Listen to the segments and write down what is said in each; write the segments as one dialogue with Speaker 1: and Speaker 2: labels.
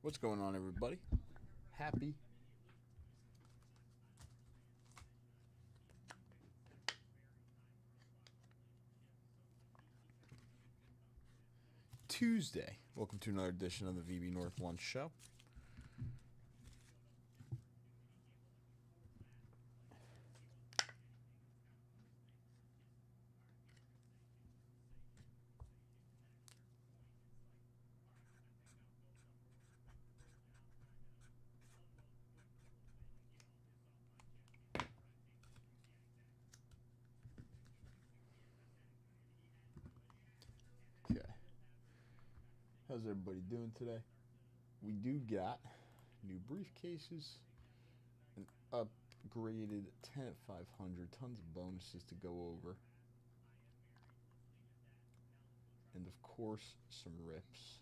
Speaker 1: What's going on, everybody? Happy Tuesday. Welcome to another edition of the VB North Lunch Show. Okay. How's everybody doing today? We do got new briefcases, an upgraded 10 at 500, tons of bonuses to go over, and of course, some rips.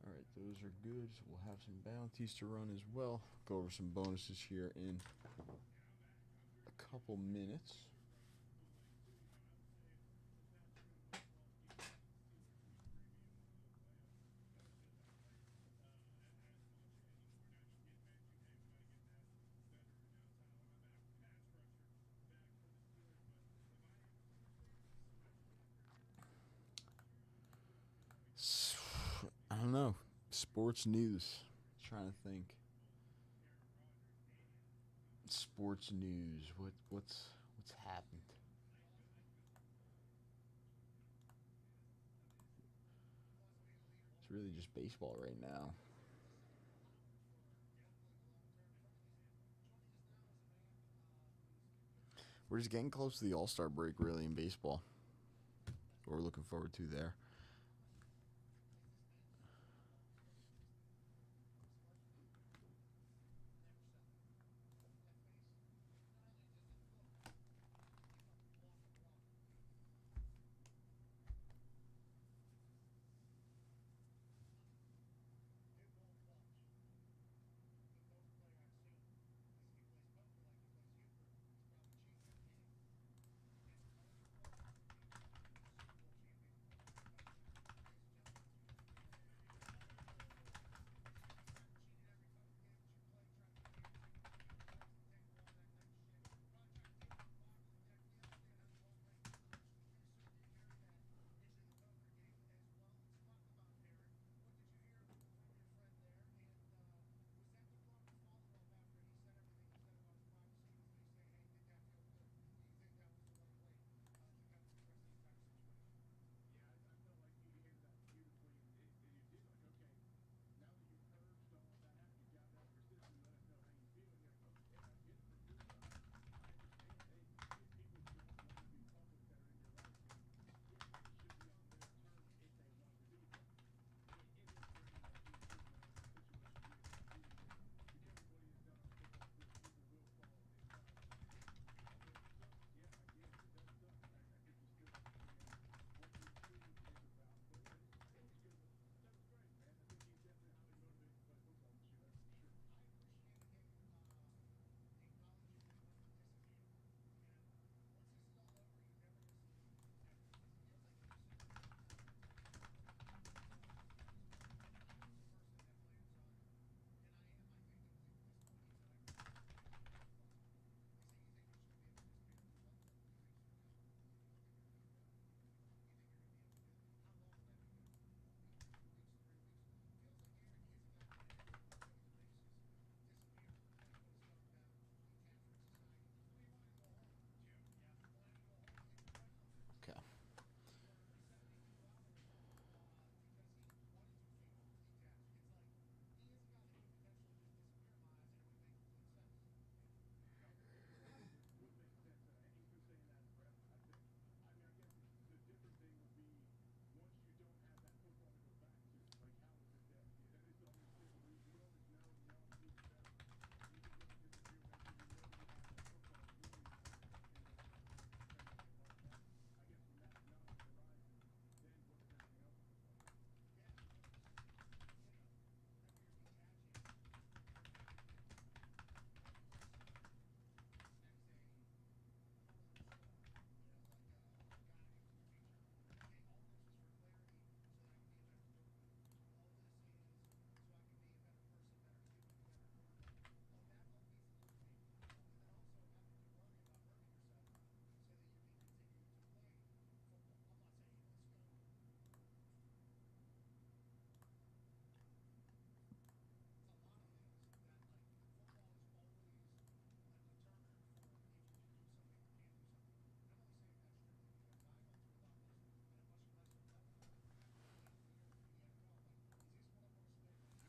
Speaker 1: Alright, those are good. So we'll have some bounties to run as well. Go over some bonuses here in a couple minutes. I don't know. Sports news. Trying to think. Sports news. What's happened? It's really just baseball right now. We're just getting close to the All-Star break, really, in baseball. What we're looking forward to there.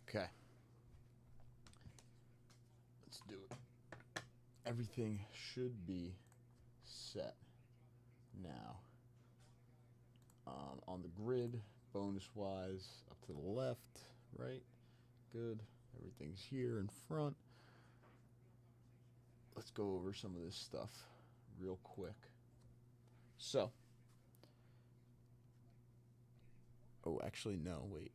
Speaker 1: Okay. Let's do it. Everything should be set now. On the grid, bonus-wise, up to the left, right, good. Everything's here in front. Let's go over some of this stuff real quick. So, oh, actually, no, wait.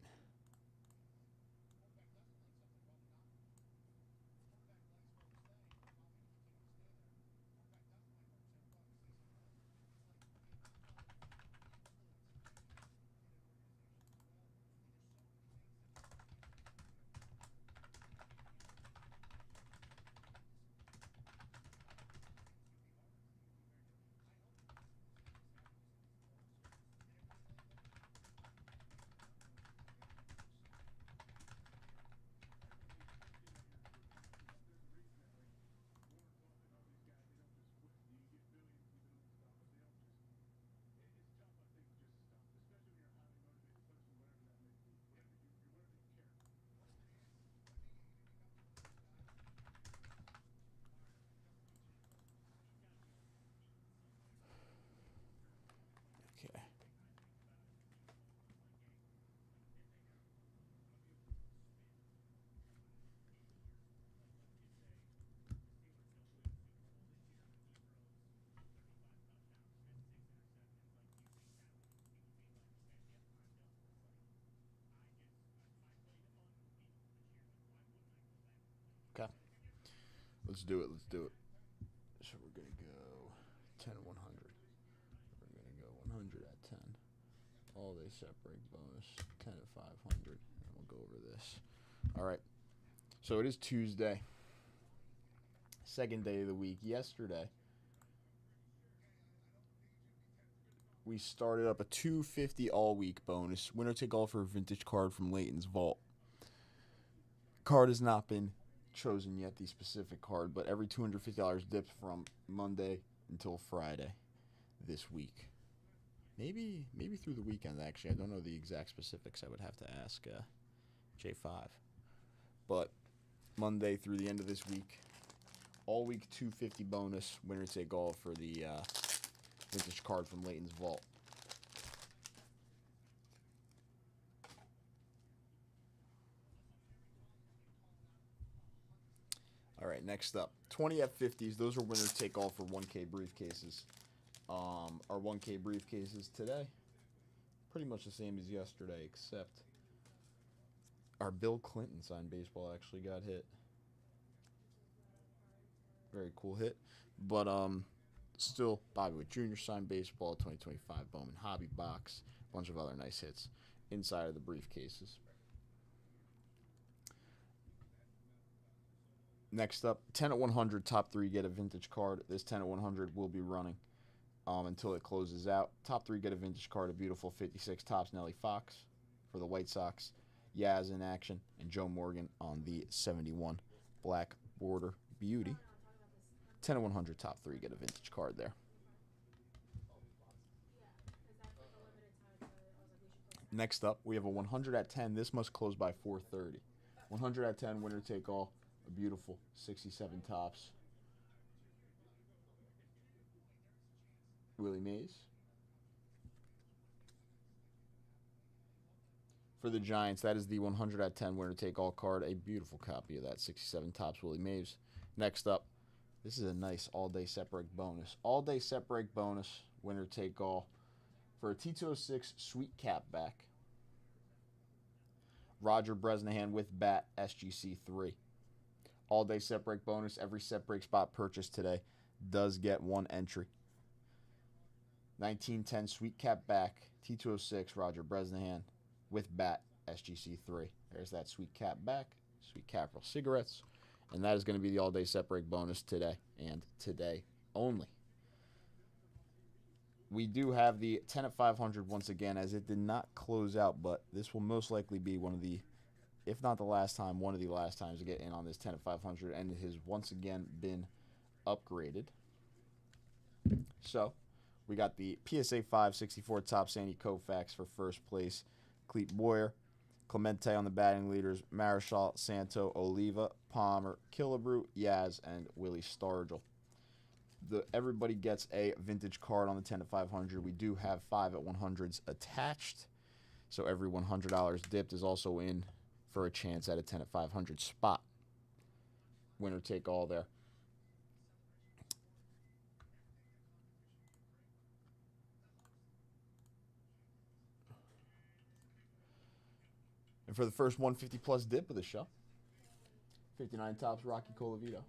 Speaker 1: Okay. Okay. Let's do it. Let's do it. So we're going to go 10 100. We're going to go 100 at 10. All day set break bonus, 10 at 500. And we'll go over this. All right. So it is Tuesday, second day of the week. Yesterday, we started up a 250 all week bonus. Winner take all for a vintage card from Leighton's vault. Card has not been chosen yet, the specific card, but every $250 dips from Monday until Friday this week. Maybe through the weekend, actually. I don't know the exact specifics. I would have to ask J5. But Monday through the end of this week, all week 250 bonus, winner take all for the vintage card from Leighton's vault. All right, next up, 20 F50s. Those are winner take all for 1K briefcases. Our 1K briefcases today, pretty much the same as yesterday, except our Bill Clinton signed baseball actually got hit. Very cool hit. But still, Bobby Witt Jr. signed baseball, 2025 Bowman Hobby Box, a bunch of other nice hits inside of the briefcases. Next up, 10 at 100, top three get a vintage card. This 10 at 100 will be running until it closes out. Top three get a vintage card, a beautiful 56 Topps Nelly Fox for the White Sox. Yaz in action, and Joe Morgan on the 71 Black Border Beauty. 10 at 100, top three get a vintage card there. Next up, we have a 100 at 10. This must close by 4:30. 100 at 10, winner take all. A beautiful 67 Topps Willie Mays. For the Giants, that is the 100 at 10 winner take all card. A beautiful copy of that 67 Topps Willie Mays. Next up, this is a nice all-day set break bonus. All-day set break bonus, winner take all, for a T206 Sweet Cap back. Roger Bresnahan with bat, SGC 3. All-day set break bonus. Every set break spot purchased today does get one entry. 1910 Sweet Cap back, T206 Roger Bresnahan with bat, SGC 3. There's that Sweet Cap back, Sweet Capital cigarettes. And that is going to be the all-day set break bonus today, and today only. We do have the 10 at 500 once again, as it did not close out, but this will most likely be one of the, if not the last time, one of the last times to get in on this 10 at 500, and it has once again been upgraded. So, we got the PSA 5 64 Topps Sandy Koufax for first place, Clete Boyer, Clemente on the batting leaders, Marichal, Santo, Oliva, Palmer, Killebrew, Yaz, and Willie Stargell. Everybody gets a vintage card on the 10 to 500. We do have 5 at 100s attached. So every $100 dipped is also in for a chance at a 10 at 500 spot. Winner take all there. And for the first 150 plus dip of the show, 59 tops, Rocky Colavito.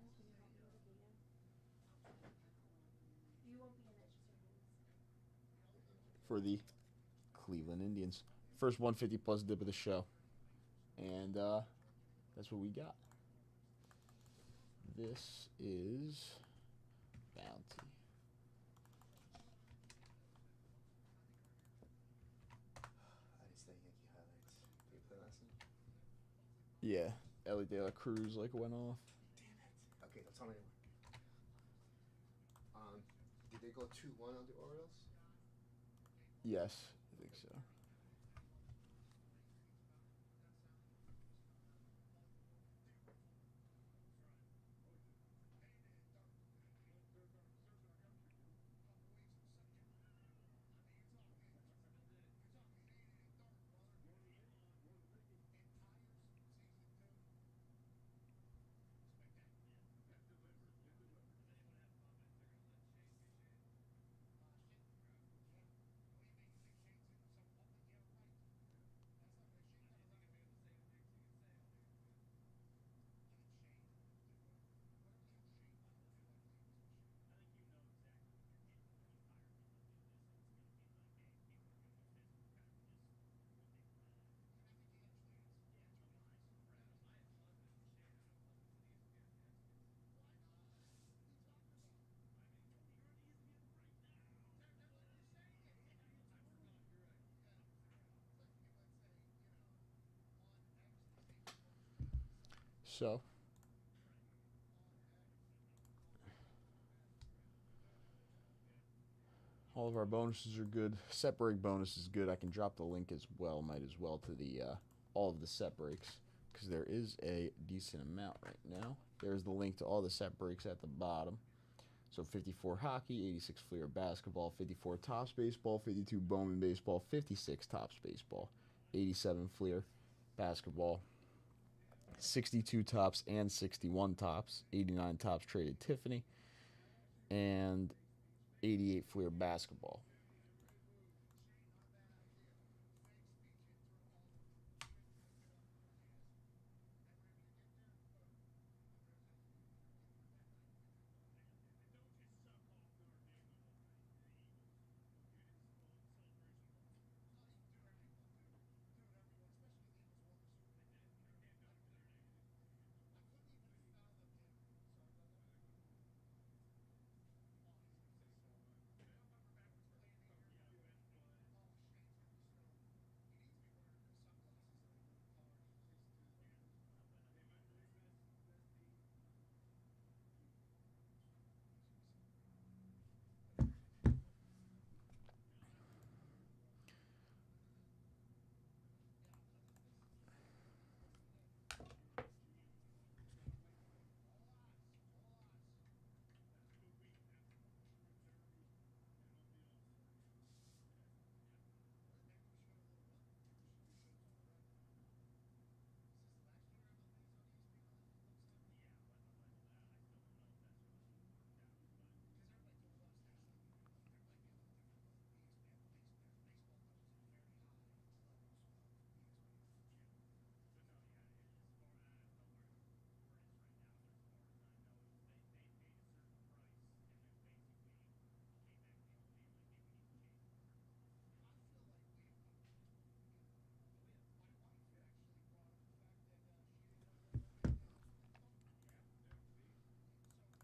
Speaker 1: For the Cleveland Indians. First 150 plus dip of the show. And that's what we got. This is Bounty.
Speaker 2: I just think Yankee highlights. Did you play last night?
Speaker 1: Yeah, Ellie De La Cruz went off.
Speaker 2: Damn it. Okay, don't tell me anymore. Did they go 2-1 on the Orioles?
Speaker 1: Yes, I think so. So, all of our bonuses are good. Set break bonus is good. I can drop the link as well. Might as well to the all of the set breaks because there is a decent amount right now. There's the link to all the set breaks at the bottom. So 54 hockey, 86 Fleer basketball, 54 Topps baseball, 52 Bowman baseball, 56 Topps baseball, 87 Fleer basketball, 62 Topps and 61 Topps, 89 Topps traded Tiffany, and 88 Fleer basketball.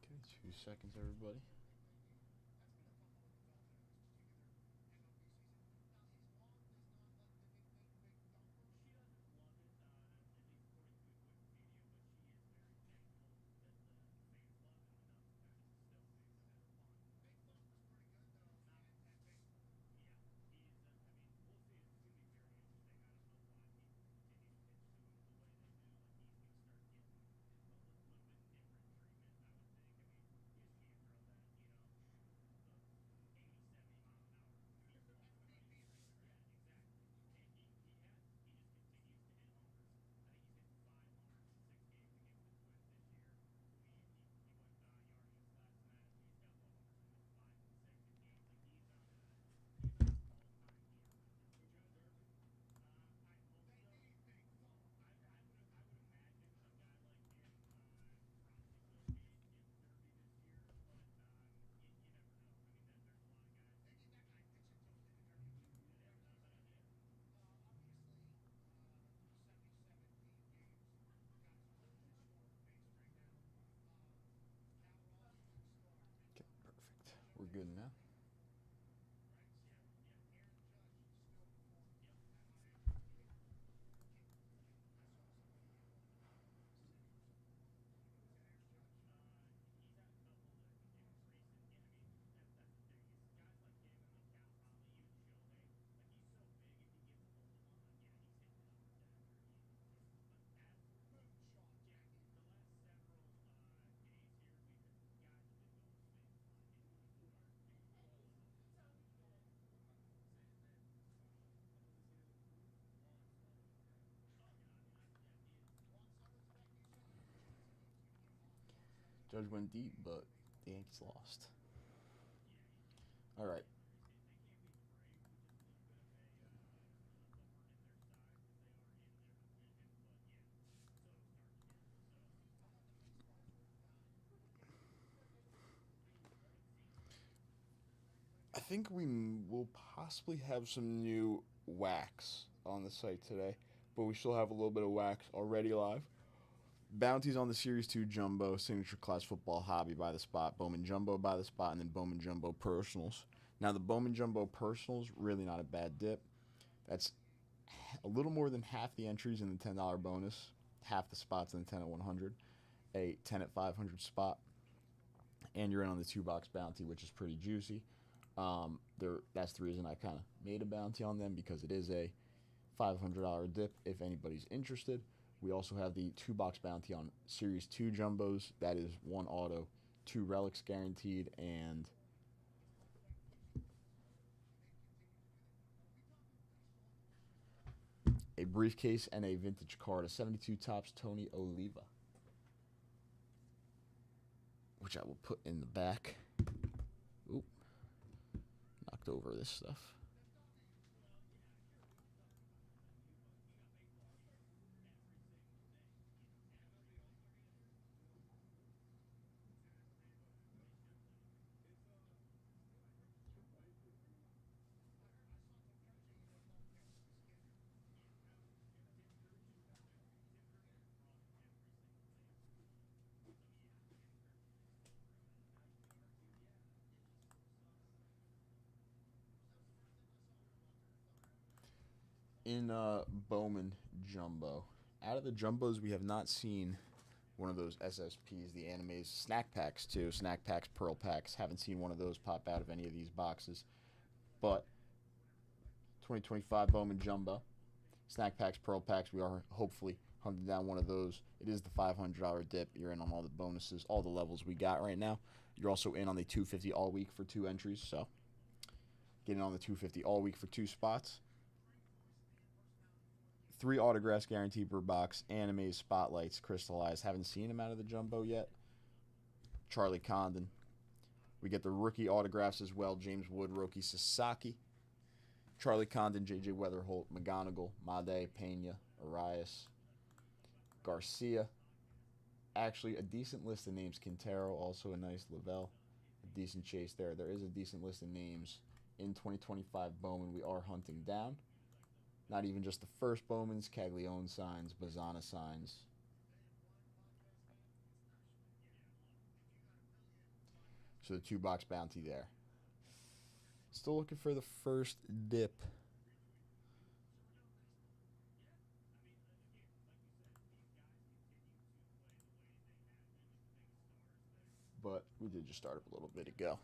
Speaker 1: Okay, 2 seconds, everybody. good now. Judge went deep, but the Yankees lost. All right. I think we will possibly have some new wax on the site today, but we still have a little bit of wax already live. Bounties on the Series 2 Jumbo, Signature Class Football Hobby by the spot, Bowman Jumbo by the spot, and then Bowman Jumbo Personals. Now, the Bowman Jumbo Personals, really not a bad dip. That's a little more than half the entries in the $10 bonus, half the spots in the 10 at 100, a 10 at 500 spot, and you're in on the 2-box bounty, which is pretty juicy. That's the reason I kind of made a bounty on them, because it is a $500 dip if anybody's interested. We also have the 2-box bounty on Series 2 Jumbos. That is 1 auto, 2 relics guaranteed, and a briefcase and a vintage card, a 72 Topps Tony Oliva, which I will put in the back. Oop. Knocked over this stuff. In Bowman Jumbo, out of the Jumbos, we have not seen one of those SSPs, the animes, snack packs too, snack packs, pearl packs. Haven't seen one of those pop out of any of these boxes. But 2025 Bowman Jumbo, snack packs, pearl packs, we are hopefully hunting down one of those. It is the $500 dip. You're in on all the bonuses, all the levels we got right now. You're also in on the 250 all week for 2 entries, so getting on the 250 all week for 2 spots. 3 autographs guaranteed per box. Animes, spotlights, crystallized. Haven't seen him out of the jumbo yet. Charlie Condon. We get the rookie autographs as well. James Wood, Roki Sasaki. Charlie Condon, J.J. Weatherholt, McGonigal, Made, Pena, Arias, Garcia. Actually, a decent list of names. Quintero, also a nice Lavelle. A decent chase there. There is a decent list of names in 2025 Bowman we are hunting down. Not even just the first Bowmans, Caglione signs, Bazana signs. So the 2-box bounty there. Still looking for the first dip. But we did just start up a little bit ago.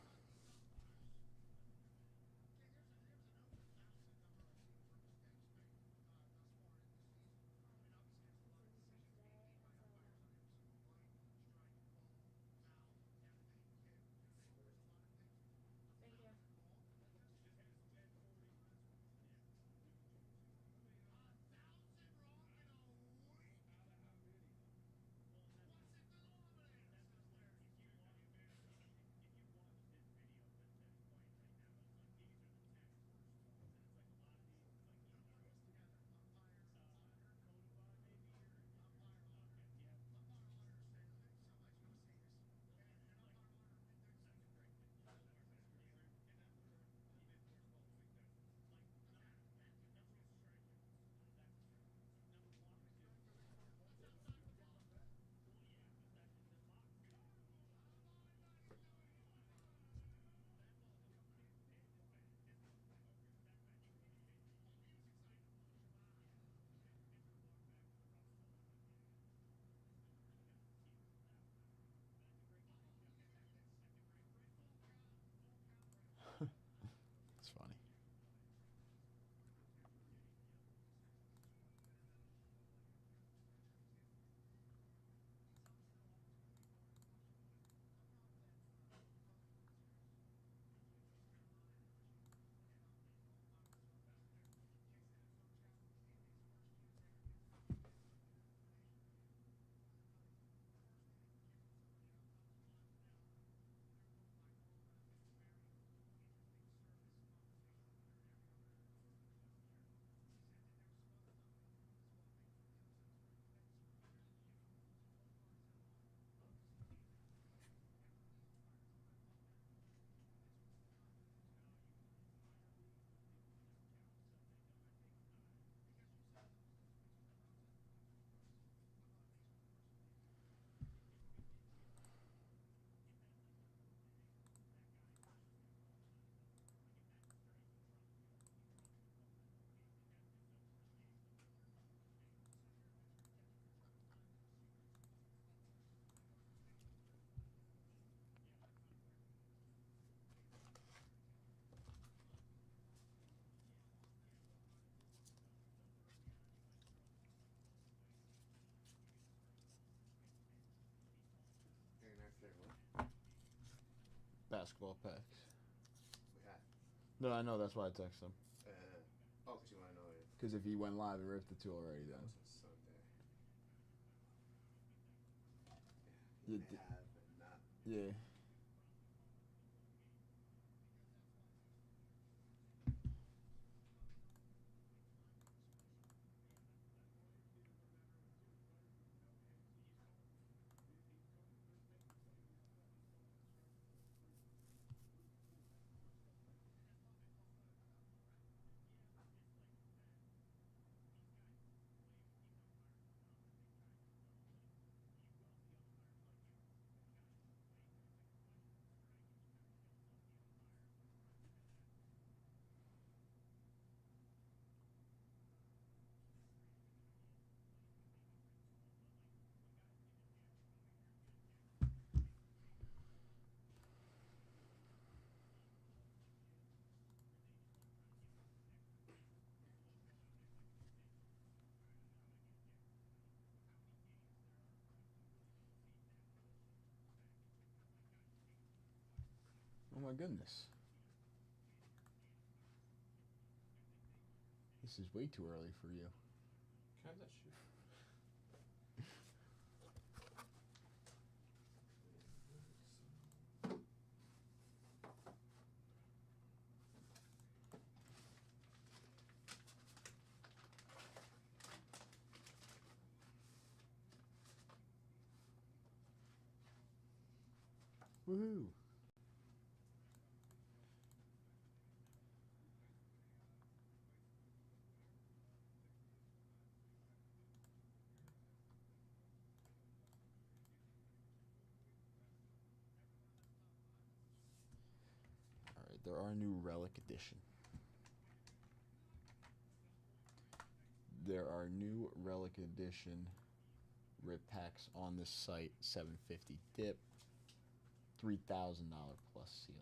Speaker 1: basketball packs.
Speaker 2: We had.
Speaker 1: No, I know. That's why I texted him.
Speaker 2: Oh, because you want to know it.
Speaker 1: Because if he went live, he ripped the two already.
Speaker 2: That
Speaker 1: Then.
Speaker 2: was on Sunday. Yeah,
Speaker 1: You
Speaker 2: he may have and not.
Speaker 1: Yeah. Oh my goodness. This is way too early for you.
Speaker 3: Can I have that shoe?
Speaker 1: Woohoo. Alright, there are new Relic Edition. There are new Relic Edition rip packs on this site. $750 dip. $3,000 plus ceiling.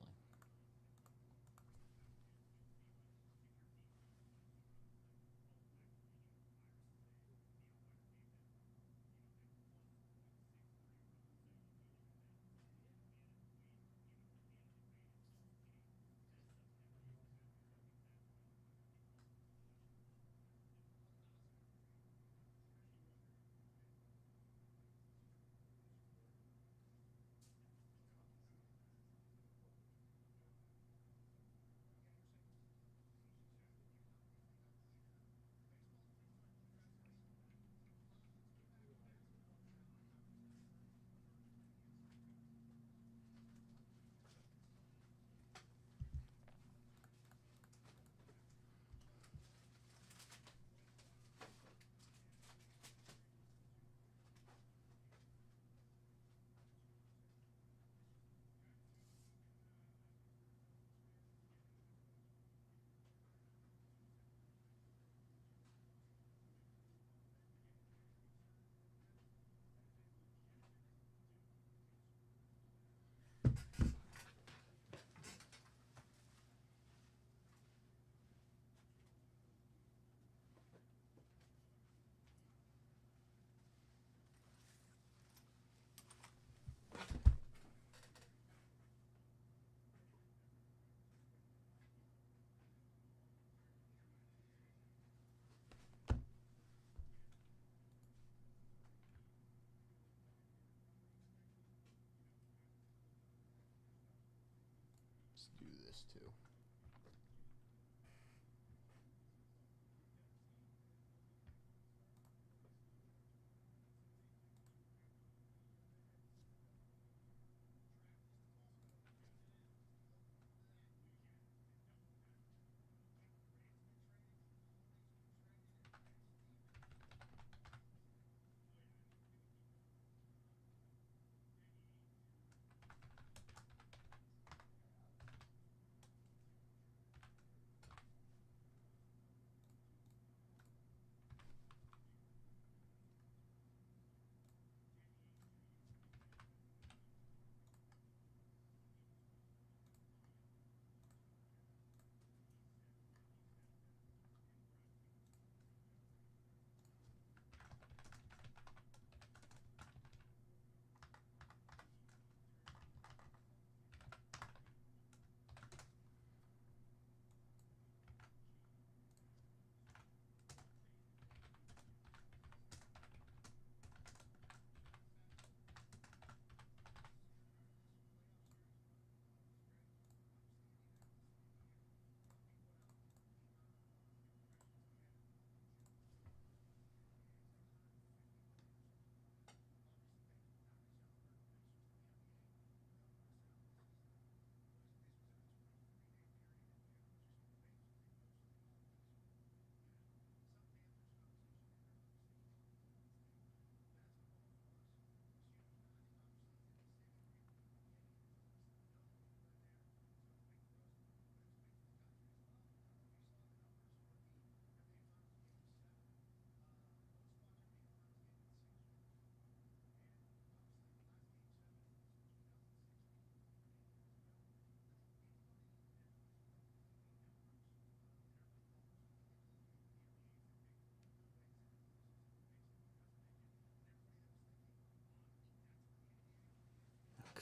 Speaker 1: Let's do this too.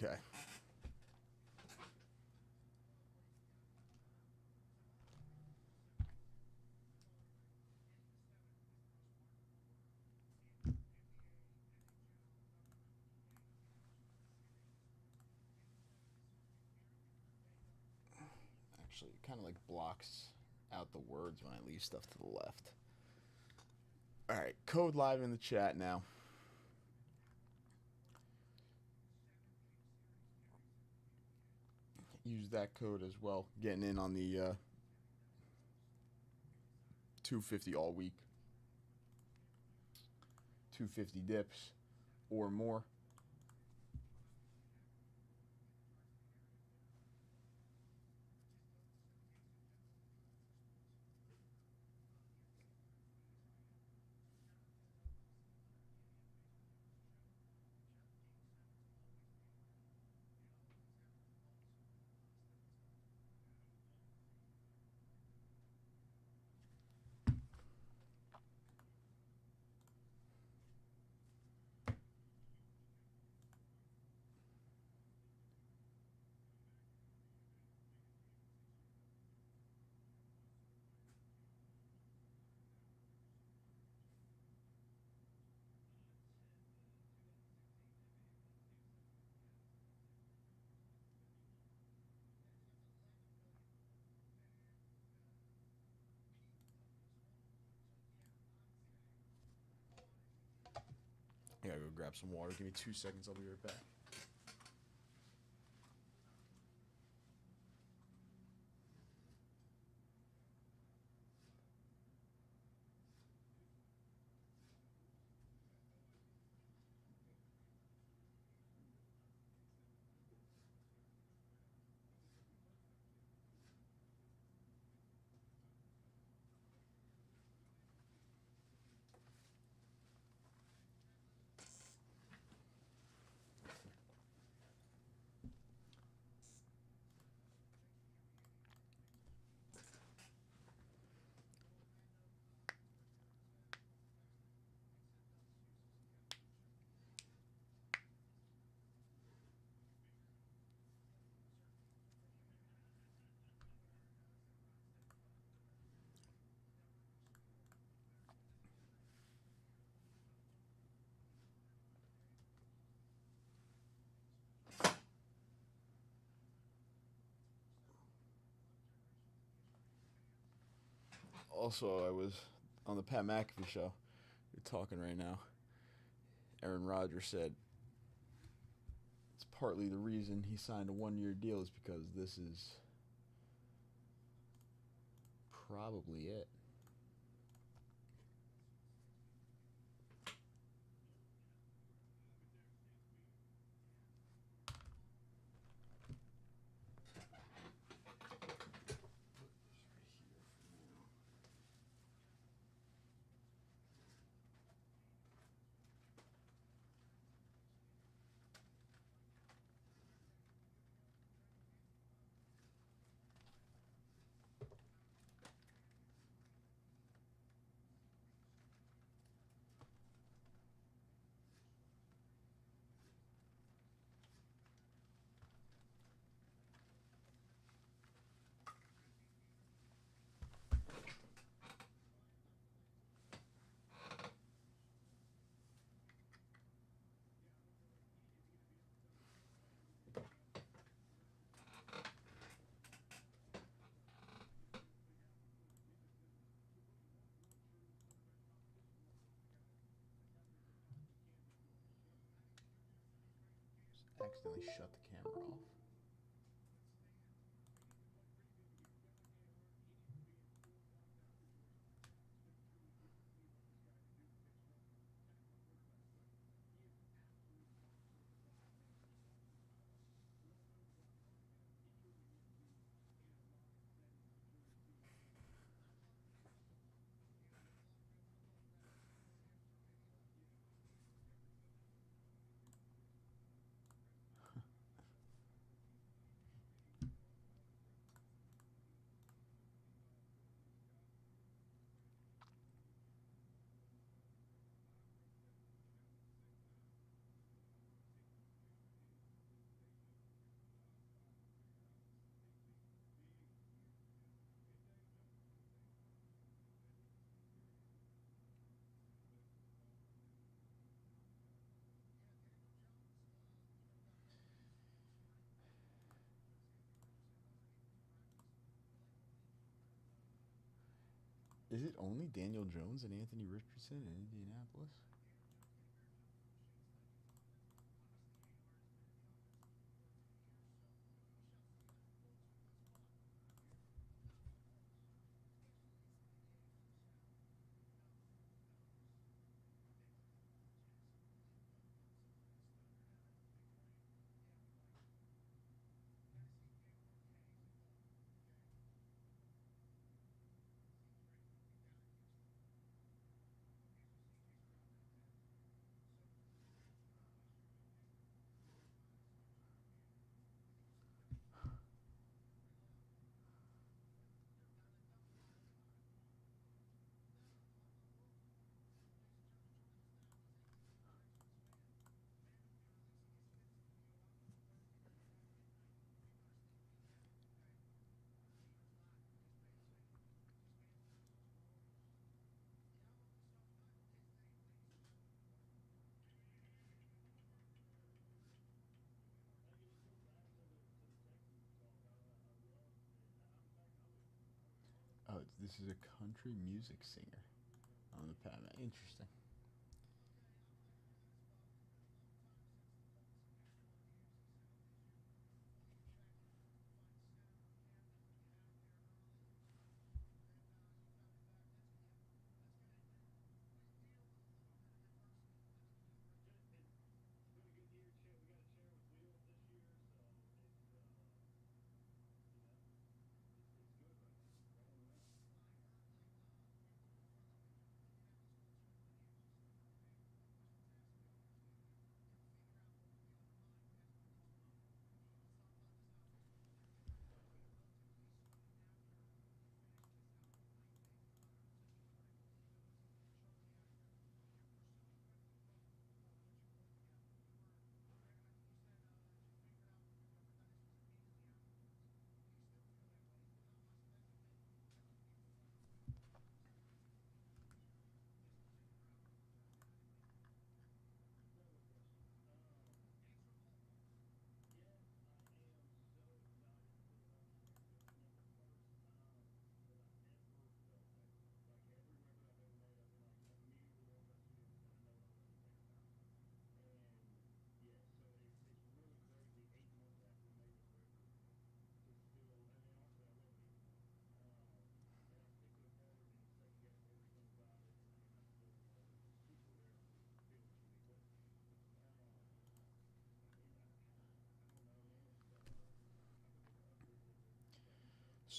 Speaker 1: Okay. Actually, it kind of like blocks out the words when I leave stuff to the left. All right, code live in the chat now. Use that code as well. Getting in on the 250 all week. 250 dips or more. I gotta go grab some water. Give me 2 seconds. I'll be right back. Also, I was on the Pat McAfee show. You're talking right now. Aaron Rodgers said it's partly the reason he signed a 1-year deal is because this is probably it. Accidentally shut the camera off. Is it only Daniel Jones and Anthony Richardson in Indianapolis? Oh, this is a country music singer on the Padma. Interesting.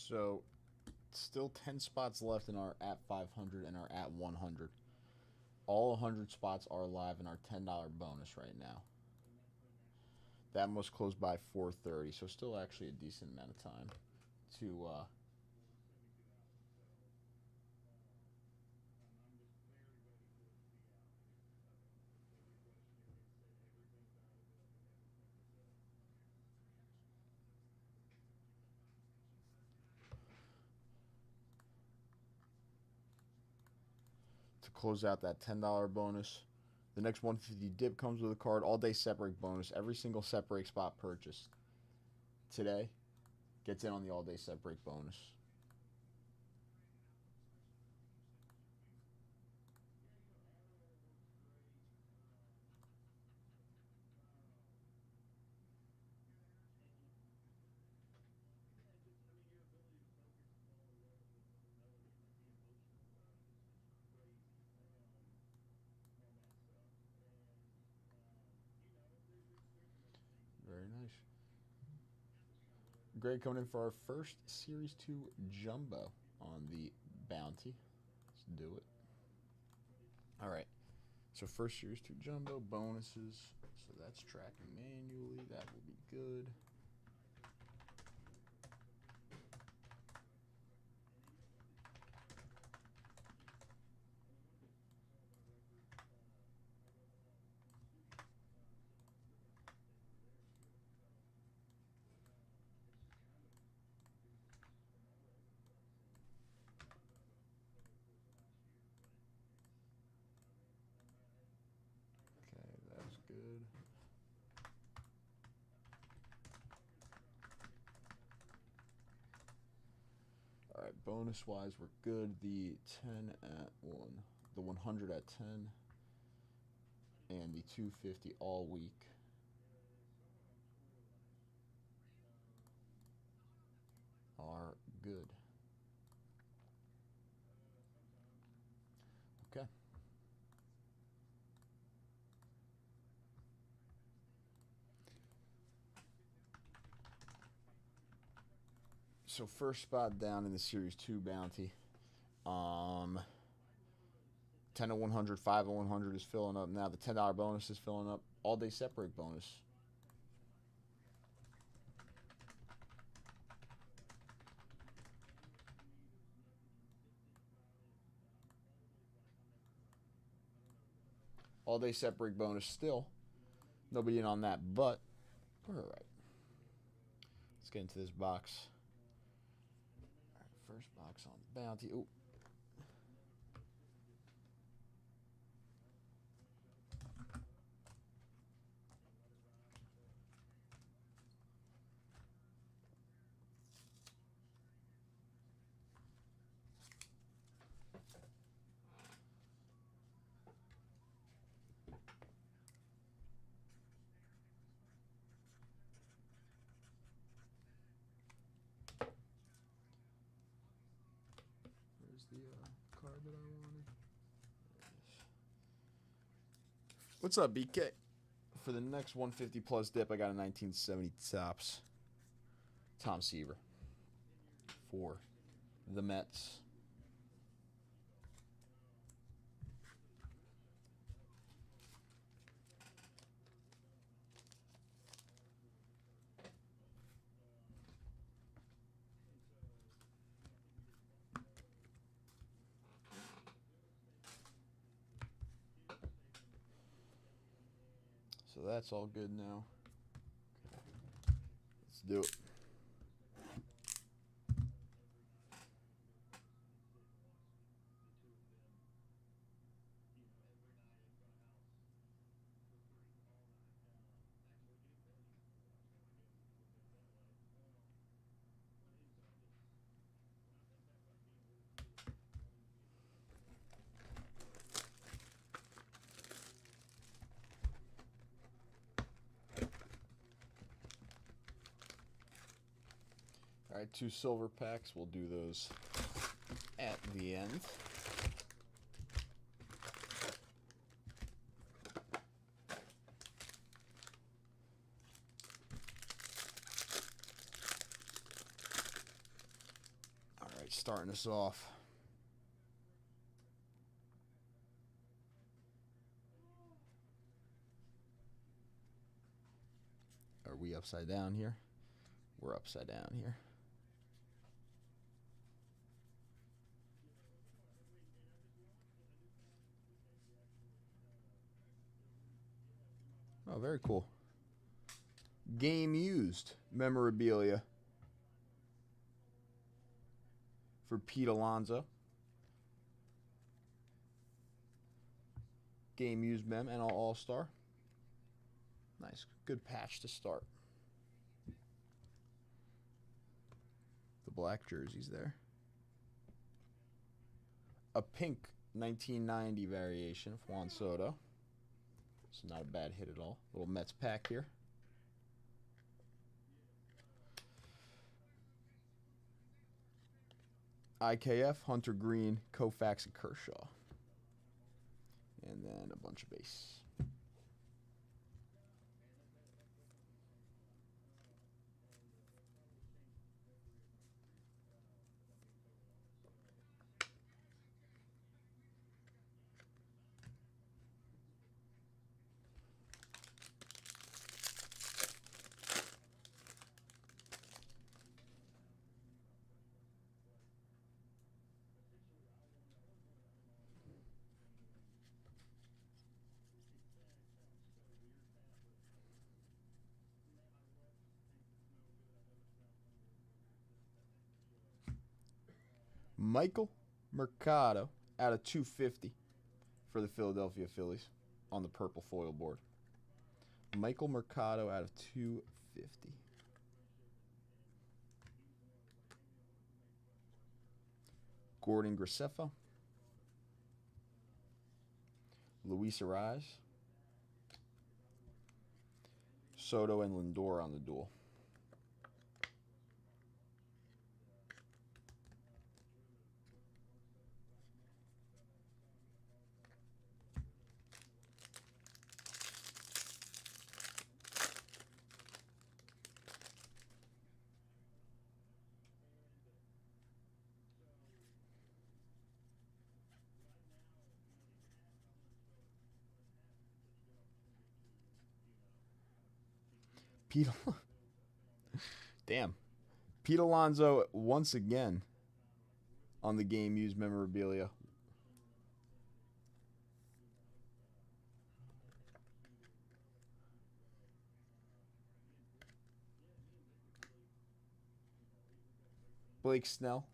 Speaker 1: So, still 10 spots left in our at 500 and our at 100. All 100 spots are live in our $10 bonus right now. That must close by 4:30, so still actually a decent amount of time to close out that $10 bonus. The next 150 dip comes with a card. All day set break bonus. Every single set break spot purchased today gets in on the all day set break bonus. Very nice. Greg coming in for our first Series 2 Jumbo on the Bounty. Let's do it. All right. So first Series 2 Jumbo bonuses. So that's tracking manually. That will be good. Okay, that's good. bonus wise, we're good. The 10 at 1, the 100 at 10, and the 250 all week. Are good. Okay. So first spot down in the Series 2 bounty. 10 to 100, 5 to 100 is filling up now. The $10 bonus is filling up. All day set break bonus. All day set break bonus still. Nobody in on that, but we're all right. Let's get into this box. All right, first box on the bounty. Ooh. Where's the card that I wanted? What's up, BK? For the next 150 plus dip, I got a 1970 Topps Tom Seaver for the Mets. So that's all good now. Let's do it. All right, 2 silver packs. We'll do those at the end. All right, starting us off. Are we upside down here? We're upside down here. Oh, very cool. Game used memorabilia for Pete Alonso. Game used mem and all-star. Nice. Good patch to start. The black jerseys there. A pink 1990 variation of Juan Soto. It's not a bad hit at all. Little Mets pack here. IKF, Hunter Green, Koufax, and Kershaw. And then a bunch of base. Michael Mercado out of 250 for the Philadelphia Phillies on the purple foil board. Michael Mercado out of 250. Gordon Graceffa. Luis Ariz. Soto and Lindor on the duel. Pete, damn. Pete Alonso once again on the game used memorabilia. Blake Snell.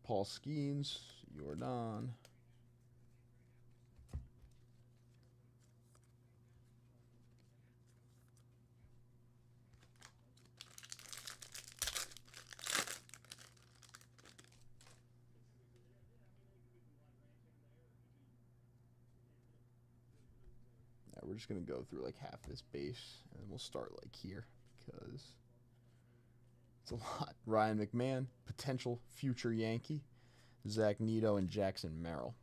Speaker 1: Paul Skeens. Jordan. We're just going to go through like half this base, and we'll start like here because it's a lot. Ryan McMahon, potential future Yankee. Zach Neto and Jackson Merrill.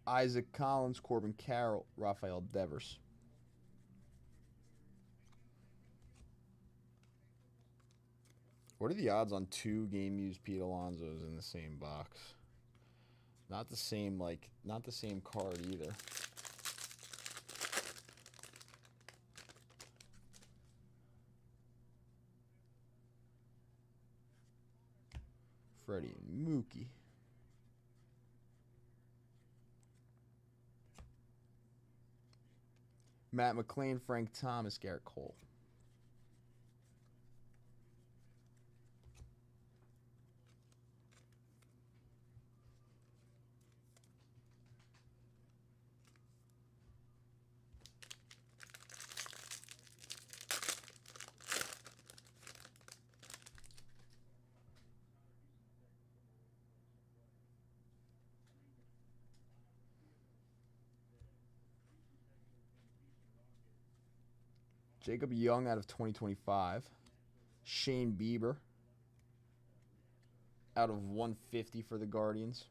Speaker 1: Isaac Collins, Corbin Carroll, Rafael Devers. What are the odds on 2 game-used Pete Alonsos in the same box? Not the same, not the same card either. Freddie and Mookie. Matt McLean, Frank Thomas, Garrett Cole. Jacob Young out of 2025. Shane Bieber out of 150 for the Guardians.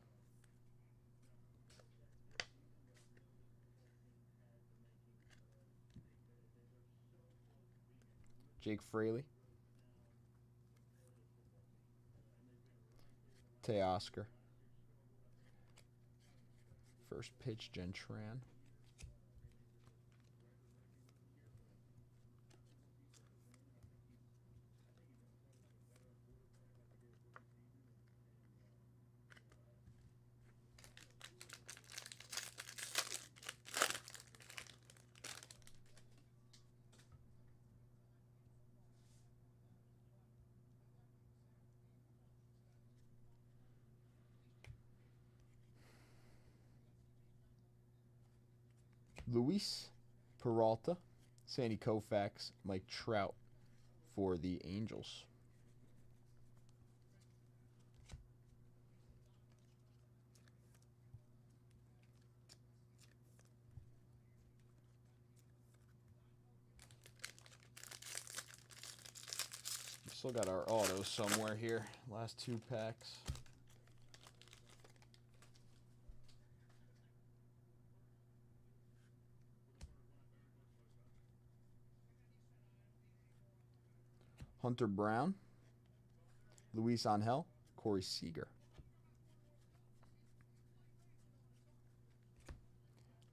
Speaker 1: Jake Fraley. Teoscar. First pitch, Gentran. Luis Peralta, Sandy Koufax, Mike Trout for the Angels. Still got our autos somewhere here. Last 2 packs. Hunter Brown, Luis Angel, Corey Seager.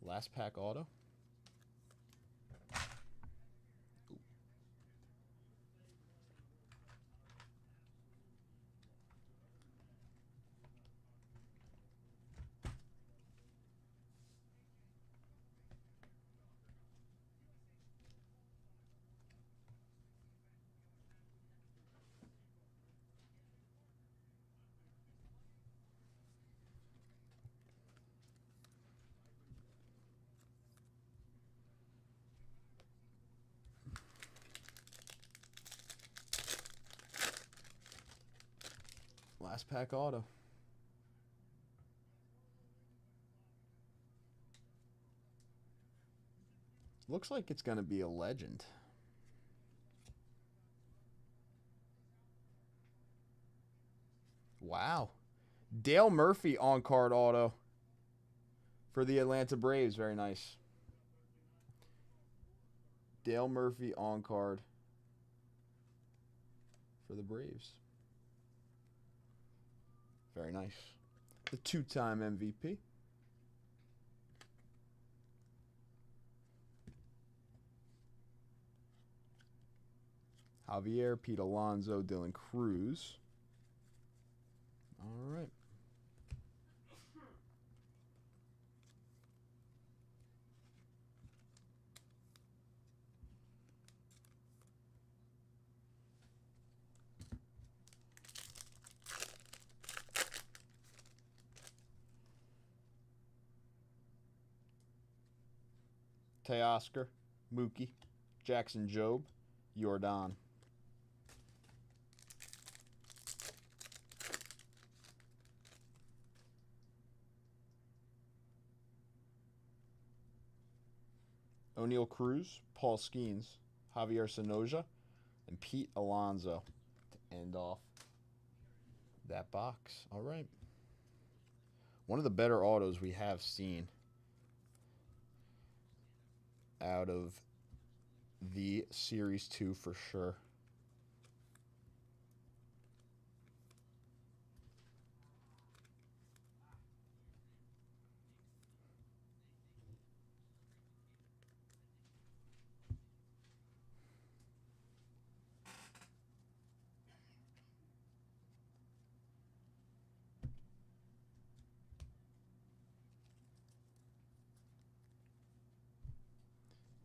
Speaker 1: Last pack auto. Last pack auto. Looks like it's going to be a legend. Wow. Dale Murphy on-card auto for the Atlanta Braves. Very nice. Dale Murphy on-card for the Braves. Very nice. The two-time MVP. Javier, Pete Alonso, Dylan Cruz. All right. Teoscar, Mookie, Jackson Jobe, Jordan. O'Neal Cruz, Paul Skeens, Javier Sonoja, and Pete Alonso to end off that box. All right. One of the better autos we have seen out of the Series 2 for sure.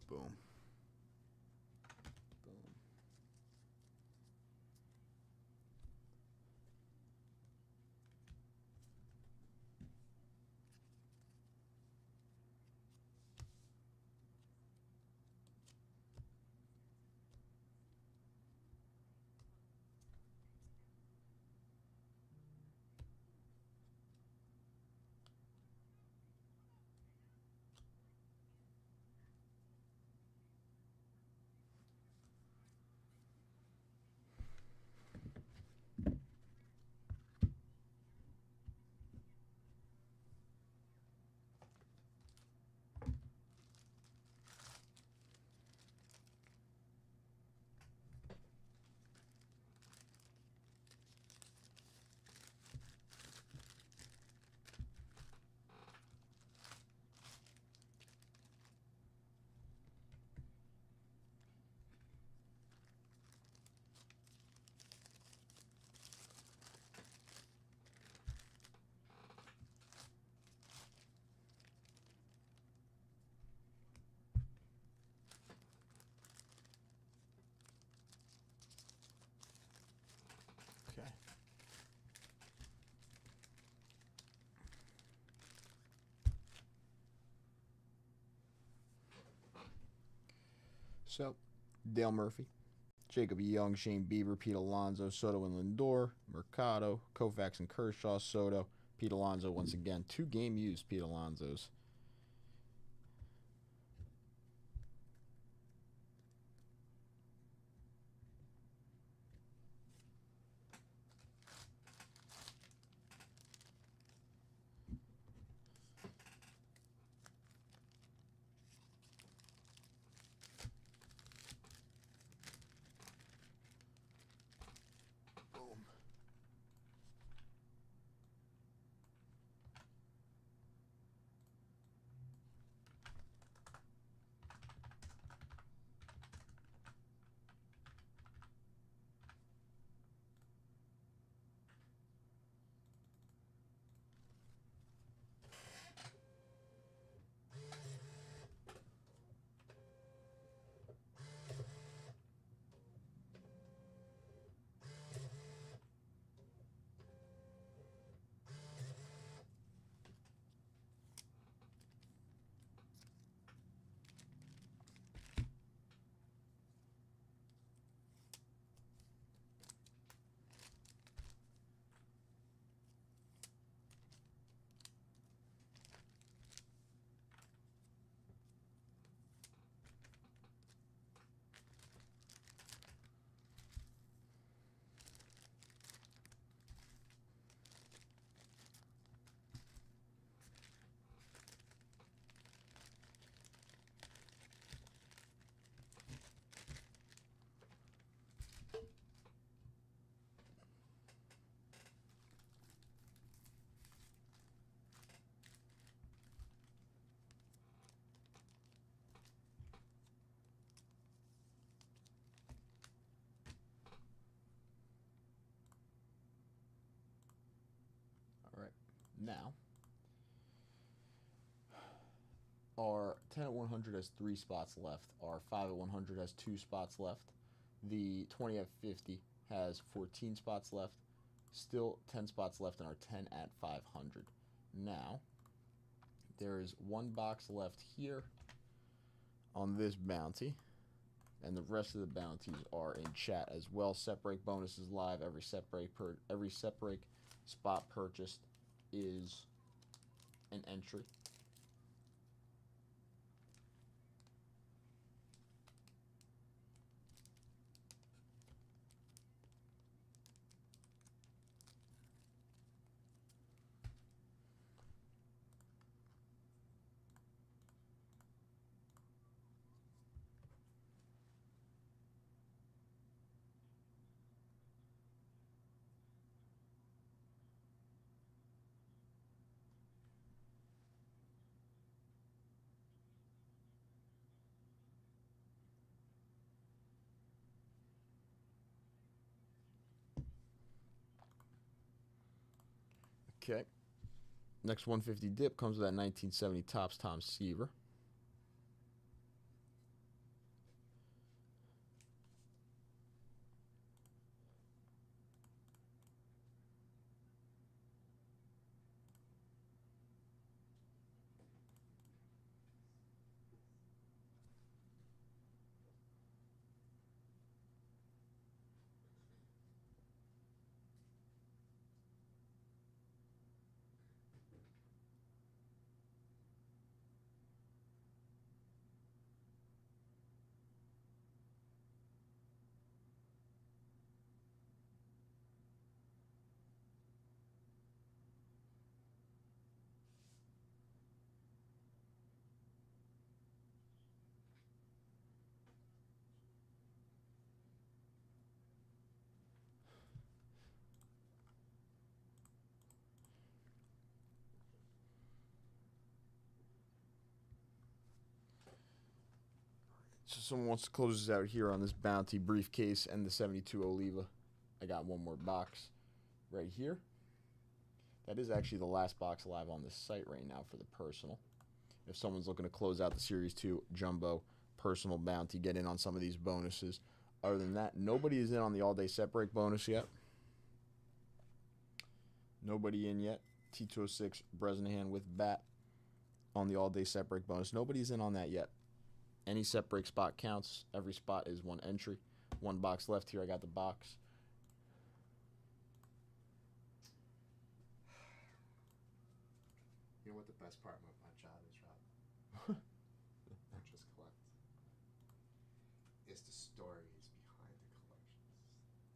Speaker 1: Boom. Boom. Okay. So, Dale Murphy, Jacob Young, Shane Bieber, Pete Alonso, Soto and Lindor, Mercado, Koufax and Kershaw, Soto, Pete Alonso once again. 2 game used Pete Alonsos. Boom. Now, our 10 at 100 has 3 spots left. Our 5 at 100 has 2 spots left. The 20 at 50 has 14 spots left. Still 10 spots left in our 10 at 500. Now, there is 1 box left here on this bounty. And the rest of the bounties are in chat as well. Set break bonus is live. Every set break spot purchased is an entry. Okay. Next 150 dip comes with that 1970 Topps Tom Seaver. So someone wants to close this out here on this bounty briefcase and the 72 Oliva. I got one more box right here. That is actually the last box live on this site right now for the personal. If someone's looking to close out the Series 2 Jumbo personal bounty, get in on some of these bonuses. Other than that, nobody is in on the all-day set break bonus yet. Nobody in yet. T206 Bresnahan with bat on the all-day set break bonus. Nobody's in on that yet. Any set break spot counts. Every spot is one entry. 1 box left here. I got the box.
Speaker 2: You know what the best part of my job is, Rob? Or just collect. It's the stories behind the collections.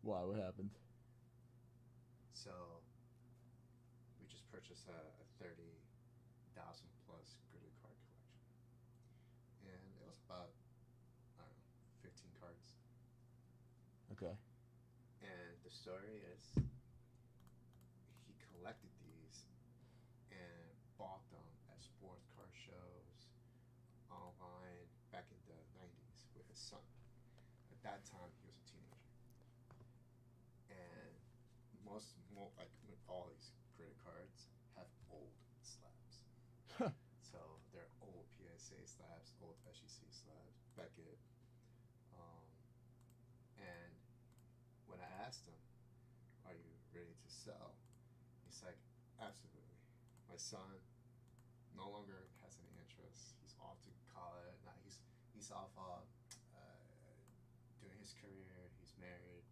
Speaker 1: Why? What happened?
Speaker 2: So, we just purchased a 30,000 plus graded card collection. And it was about, I don't know, 15 cards.
Speaker 1: Okay.
Speaker 2: And the story is he collected these and bought them at sports car shows, online, back in the 90s with his son. At that time, he was a teenager. And like with all these credit cards, have old slabs. So they're old PSA slabs, old SEC slabs, Beckett. And when I asked him, "Are you ready to sell?" He's like, "Absolutely. My son no longer has any interest. He's off to college. Now he's off doing his career. He's married.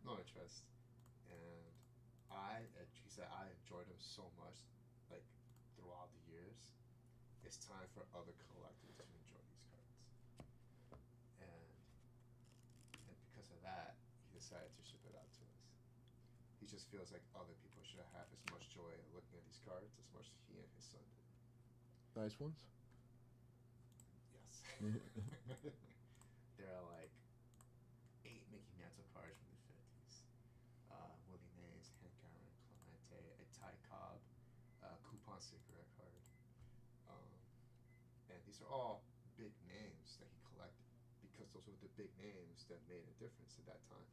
Speaker 2: No interest." And he said, "I enjoyed him so much, like throughout the years. It's time for other collectors to enjoy these cards." And because of that, he decided to ship it out to us. He just feels like other people should have as much joy looking at these cards as much as he and his son did.
Speaker 1: Nice ones.
Speaker 2: Yes. There are like 8 Mickey Mantle cards from the 50s. Willie Mays, Hank Aaron, Clemente, a Ty Cobb, coupon cigarette card. And these are all big names that he collected because those were the big names that made a difference at that time.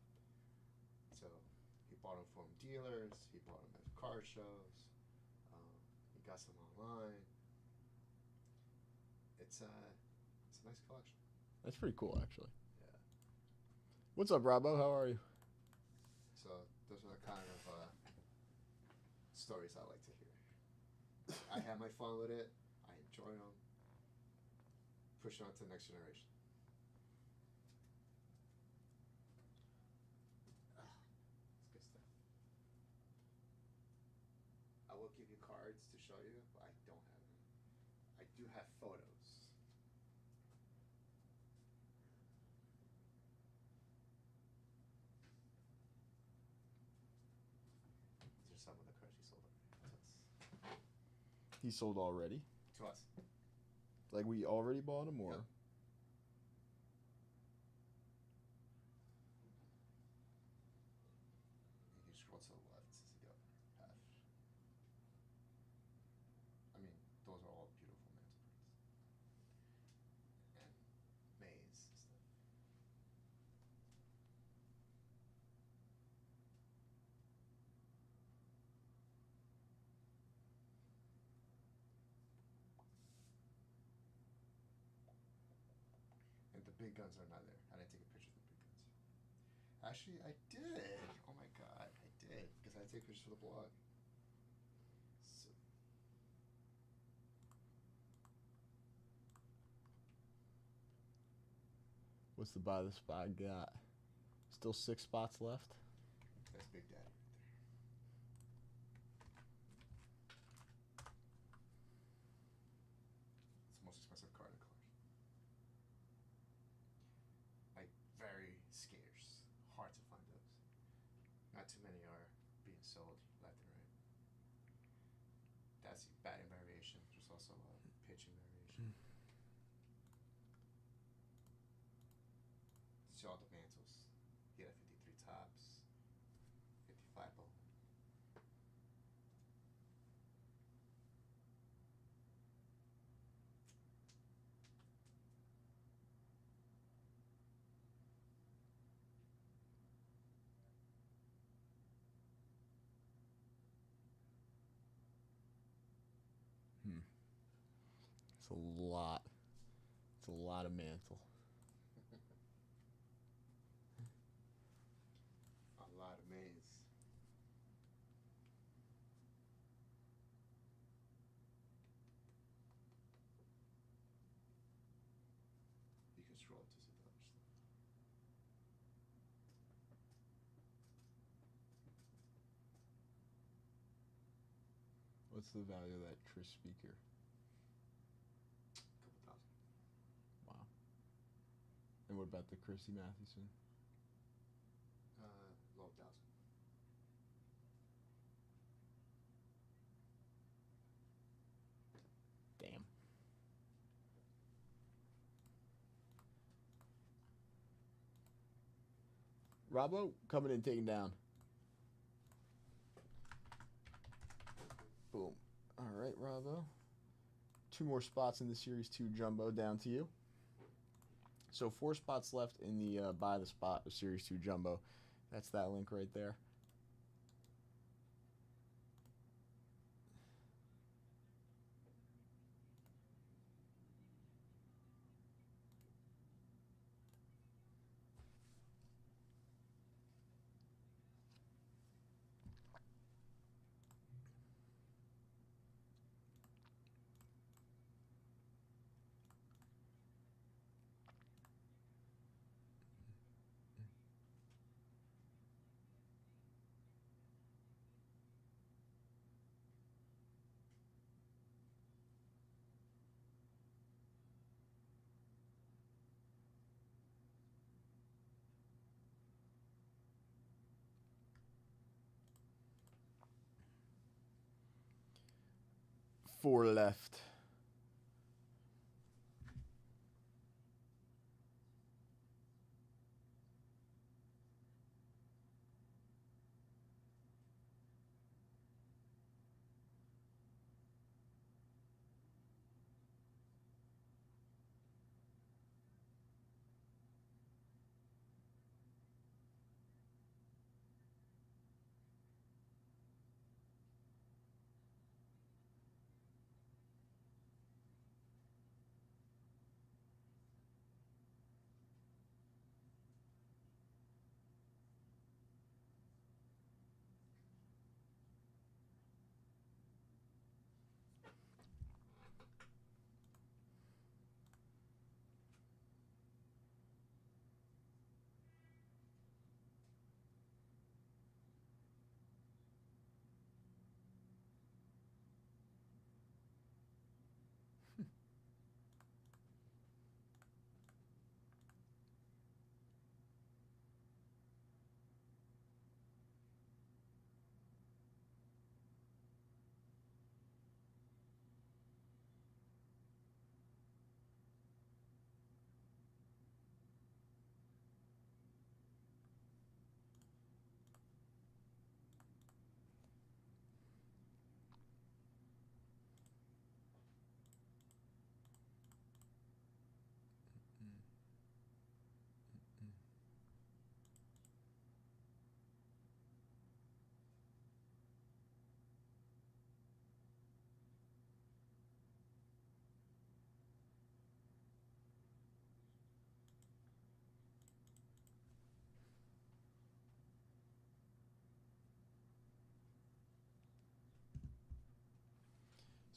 Speaker 2: So he bought them from dealers, he bought them at card shows. got some online. It's a nice collection.
Speaker 1: That's pretty cool, actually.
Speaker 2: Yeah.
Speaker 1: What's up, Robbo? How are you?
Speaker 2: So those are the kind of stories I like to hear. I have my fun with it. I enjoy them. Push it on to the next generation. It's good stuff. I will give you cards to show you, but I don't have them. I do have photos. These are some of the cards he sold already to us.
Speaker 1: He sold already?
Speaker 2: To us.
Speaker 1: Like we already bought him, or?
Speaker 2: Yep. You can scroll to the left to see the other half. I mean, those are all beautiful mantle prints. And maze and stuff. And the big guns are not there. I didn't take a picture of the big guns. Actually, I did. Oh my god, I did. Because I take pictures for the blog. So,
Speaker 1: What's the buy the spot got? Still 6 spots left?
Speaker 2: that's Big Daddy right there. It's the most expensive card in the collection. Like, very scarce. Hard to find those. Not too many are being sold left and right. That's the batting variation. There's also a pitching variation. See all the mantles. He had a 53 tops, 55 bowling.
Speaker 1: It's a lot. It's a lot of mantle.
Speaker 2: A lot of maze. You can scroll up to see the other stuff.
Speaker 1: What's the value of that Tris speaker?
Speaker 2: Couple thousand.
Speaker 1: Wow. And what about the Chrissy Mathewson?
Speaker 2: Low thousand.
Speaker 1: Damn. Robbo coming in, taking down. Boom. All right, Robbo. 2 more spots in the Series 2 Jumbo down to you. So 4 spots left in the buy the spot of Series 2 Jumbo. That's that link right there. Four left.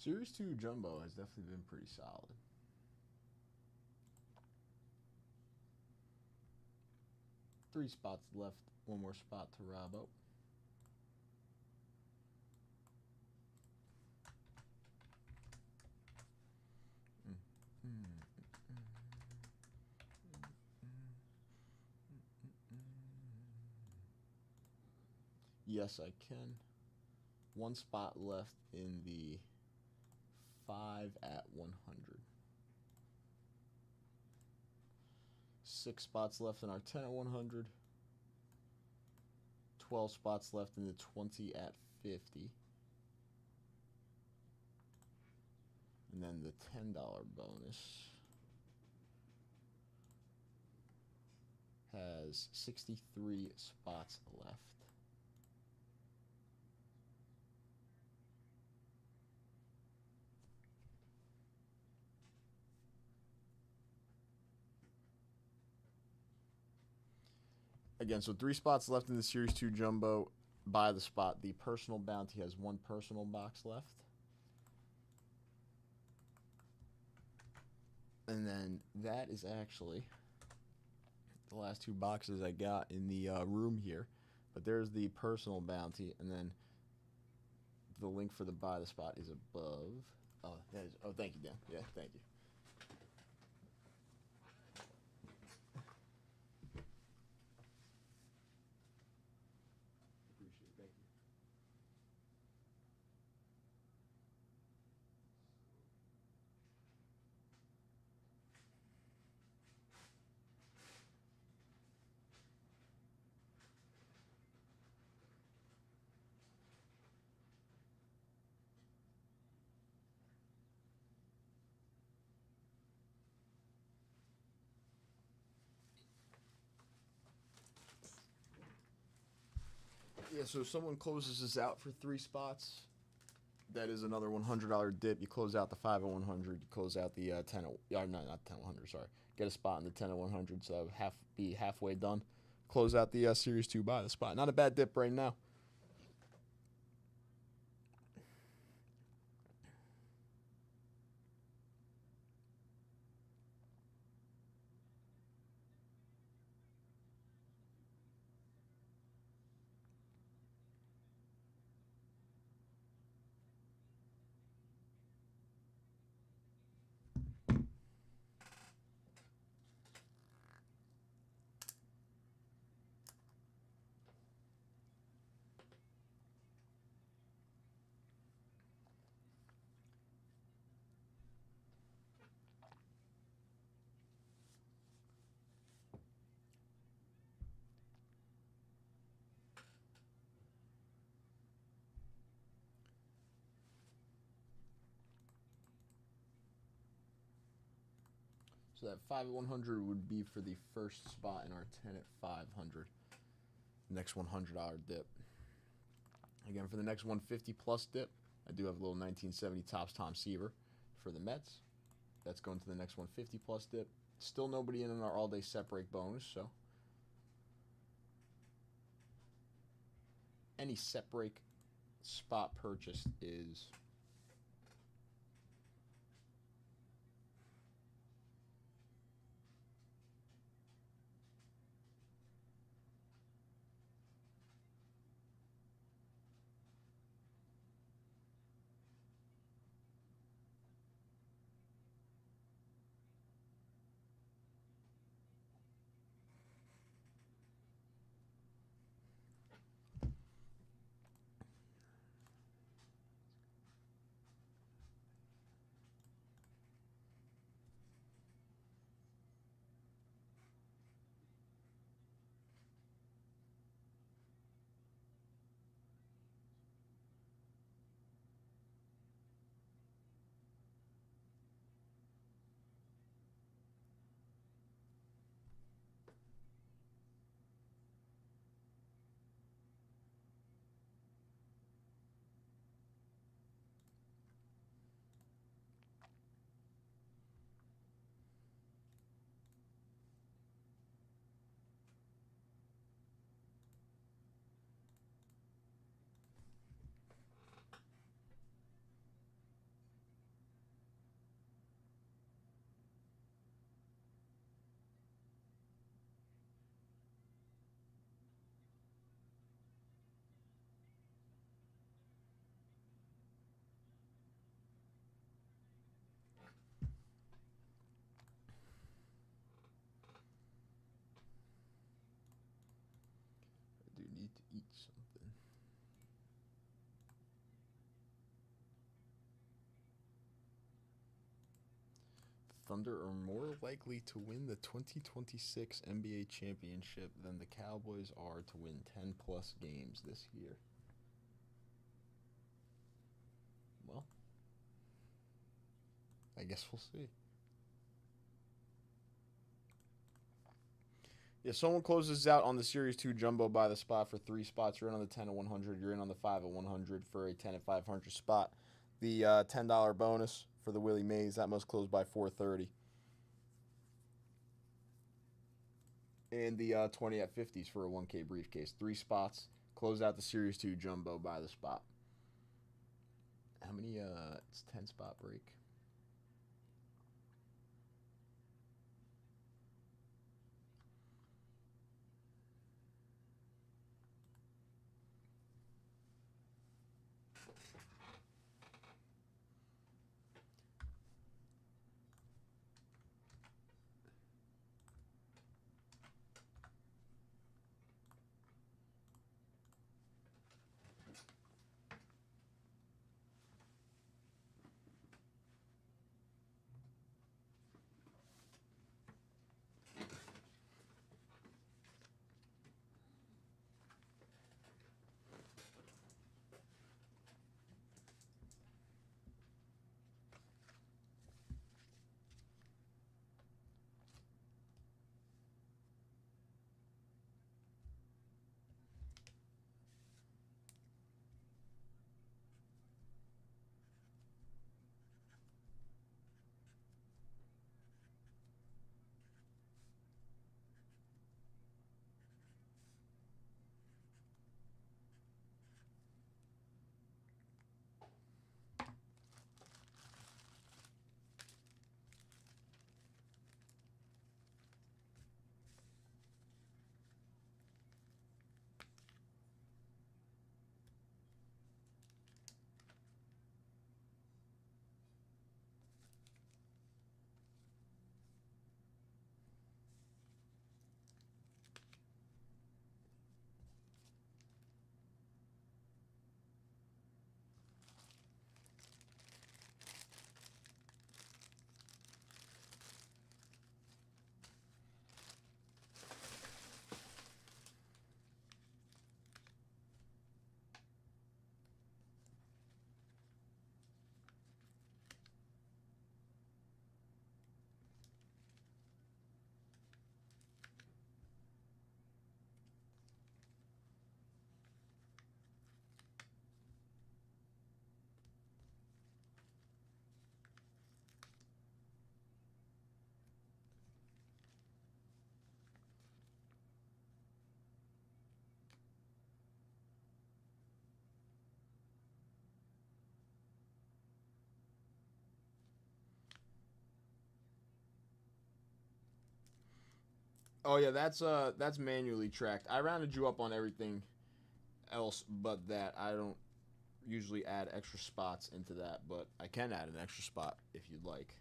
Speaker 1: Series 2 Jumbo has definitely been pretty solid. Three spots left. One more spot to Robbo. Yes, I can. One spot left in the 5 at 100. 6 spots left in our 10 at 100. 12 spots left in the 20 at 50. And then the $10 bonus has 63 spots left. Again, so 3 spots left in the Series 2 Jumbo. Buy the spot. The personal bounty has 1 personal box left. And then that is actually the last 2 boxes I got in the room here. But there's the personal bounty, and then the link for the buy the spot is above. Oh, that is. Oh, thank you, Dan. Yeah, thank you. Appreciate it. Thank you. Yeah, so if someone closes this out for 3 spots, that is another $100 dip. You close out the 5 at 100. You close out the 10 at, no, not 10 at 100, sorry. Get a spot in the 10 at 100, so be halfway done. Close out the Series 2 buy the spot. Not a bad dip right now. So that 5 at 100 would be for the first spot in our 10 at 500. Next $100 dip. Again, for the next 150 plus dip, I do have a little 1970 Topps Tom Seaver for the Mets. That's going to the next 150 plus dip. Still nobody in our all-day set break bonus, so any set break spot purchase is Thunder are more likely to win the 2026 NBA championship than the Cowboys are to win 10-plus games this year. Well, I guess we'll see. Yeah, someone closes out on the Series 2 Jumbo by the spot for 3 spots. You're in on the 10 at 100. You're in on the 5 at 100 for a 10 at 500 spot. The $10 bonus for the Willie Mays, that must close by 4:30. And the 20 at 50s for a 1K briefcase. 3 spots. Close out the Series 2 Jumbo by the spot. How many? It's 10 spot break. Oh yeah, that's manually tracked. I rounded you up on everything else but that. I don't usually add extra spots into that, but I can add an extra spot if you'd like.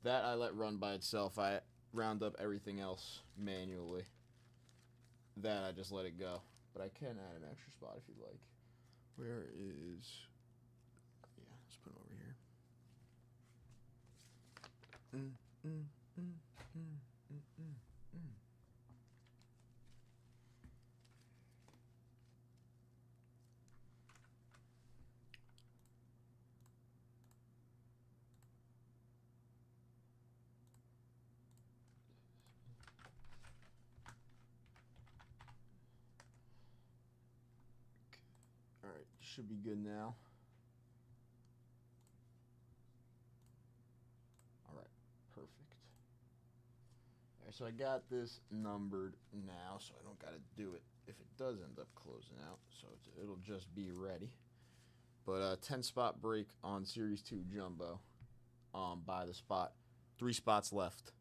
Speaker 1: That I let run by itself. I round up everything else manually. That I just let it go. But I can add an extra spot if you'd like. Where is... Yeah, let's put it over here. Alright, should be good now. Alright, perfect. Alright, so I got this numbered now, so I don't gotta do it if it does end up closing out, so it'll just be ready. But 10 spot break on Series 2 Jumbo by the spot. 3 spots left.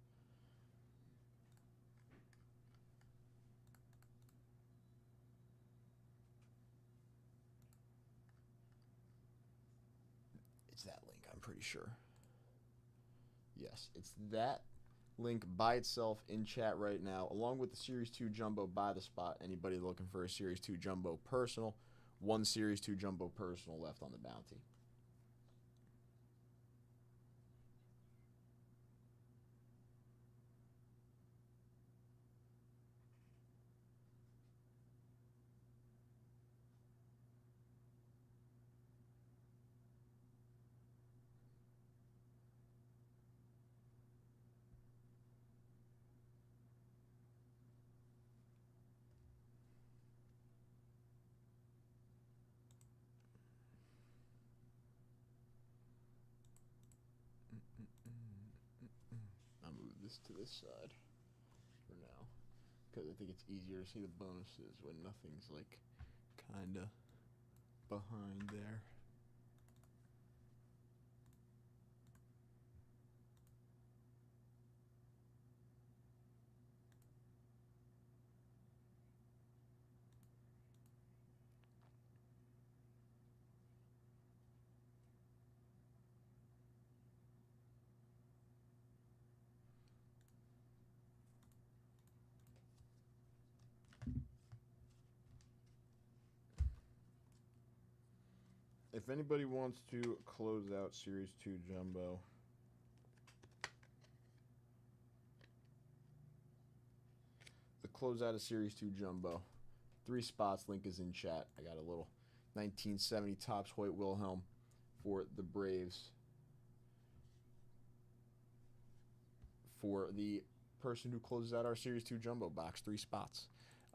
Speaker 1: It's that link, I'm pretty sure. Yes, it's that link by itself in chat right now, along with the Series 2 Jumbo by the spot. Anybody looking for a Series 2 Jumbo Personal, 1 Series 2 Jumbo Personal left on the bounty. this to this side for now, because I think it's easier to see the bonuses when nothing's like kinda behind there. If anybody wants to close out Series 2 Jumbo, the closeout of Series 2 Jumbo, 3 spots, link is in chat. I got a little 1970 Topps Hoyt Wilhelm for the Braves. For the person who closes out our Series 2 Jumbo box, 3 spots.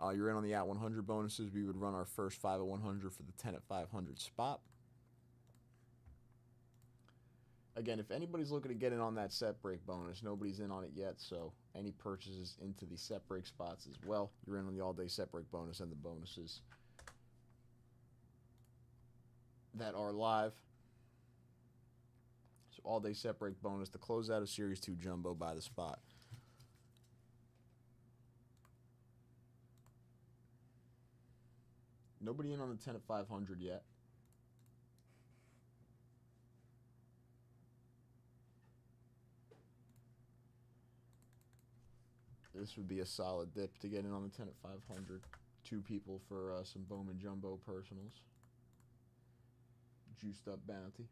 Speaker 1: You're in on the at 100 bonuses. We would run our first 5 at 100 for the 10 at 500 spot. Again, if anybody's looking to get in on that set break bonus, nobody's in on it yet, so any purchases into the set break spots as well, you're in on the all-day set break bonus and the bonuses that are live. So all-day set break bonus, the closeout of Series 2 Jumbo by the spot. Nobody in on the 10 at 500 yet. This would be a solid dip to get in on the 10 at 500. 2 people for some Bowman Jumbo personals. Juiced up bounty.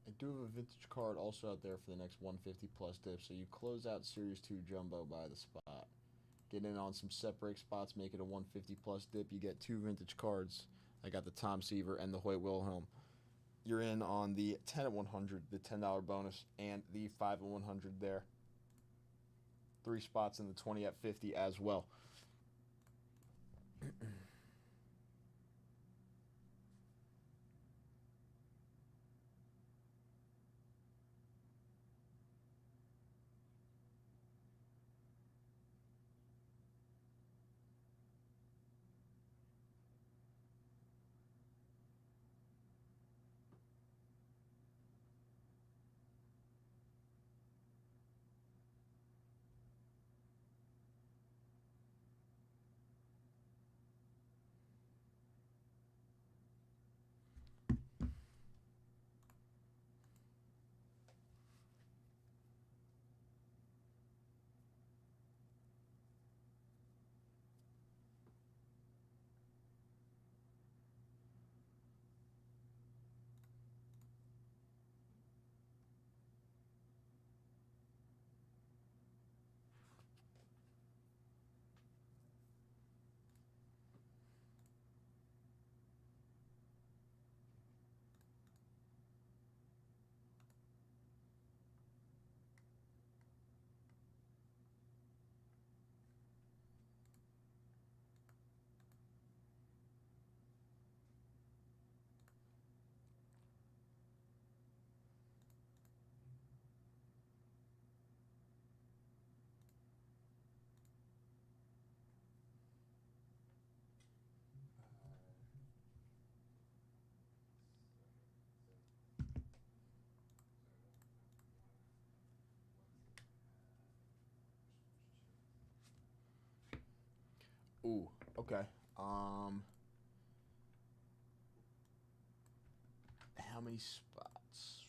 Speaker 1: I do have a vintage card also out there for the next 150 plus dip. So you close out Series 2 Jumbo by the spot. Get in on some set break spots, make it a 150 plus dip. You get 2 vintage cards. I got the Tom Seaver and the Hoyt Wilhelm. You're in on the 10 at 100, the $10 bonus, and the 5 at 100 there. 3 spots in the 20 at 50 as well. Ooh, okay. Um, how many spots?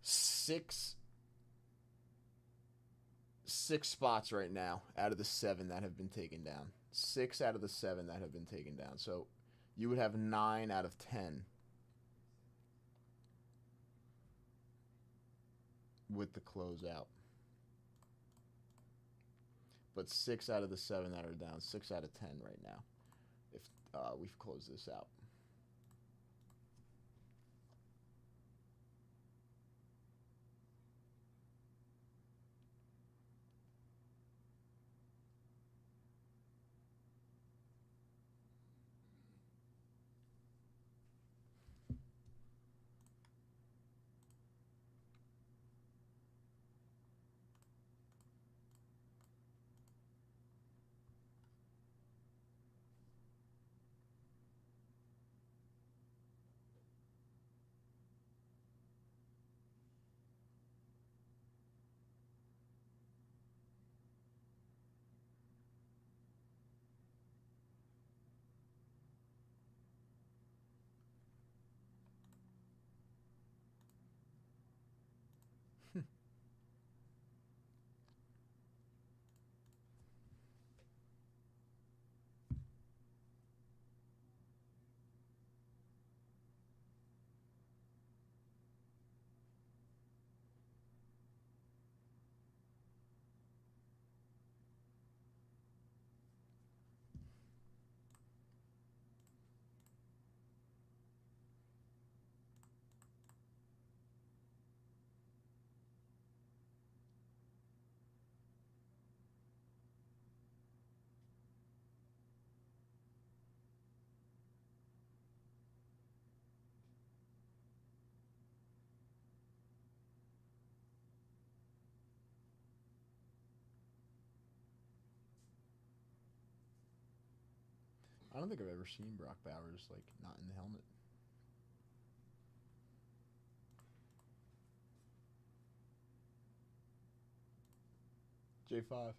Speaker 1: Six, six spots right now out of the seven that have been taken down. Six out of the seven that have been taken down. So you would have 9 out of 10 with the closeout. But 6 out of the 7 that are down. 6 out of 10 right now. If we've closed this out. I don't think I've ever seen Brock Bowers like not in the helmet. J5.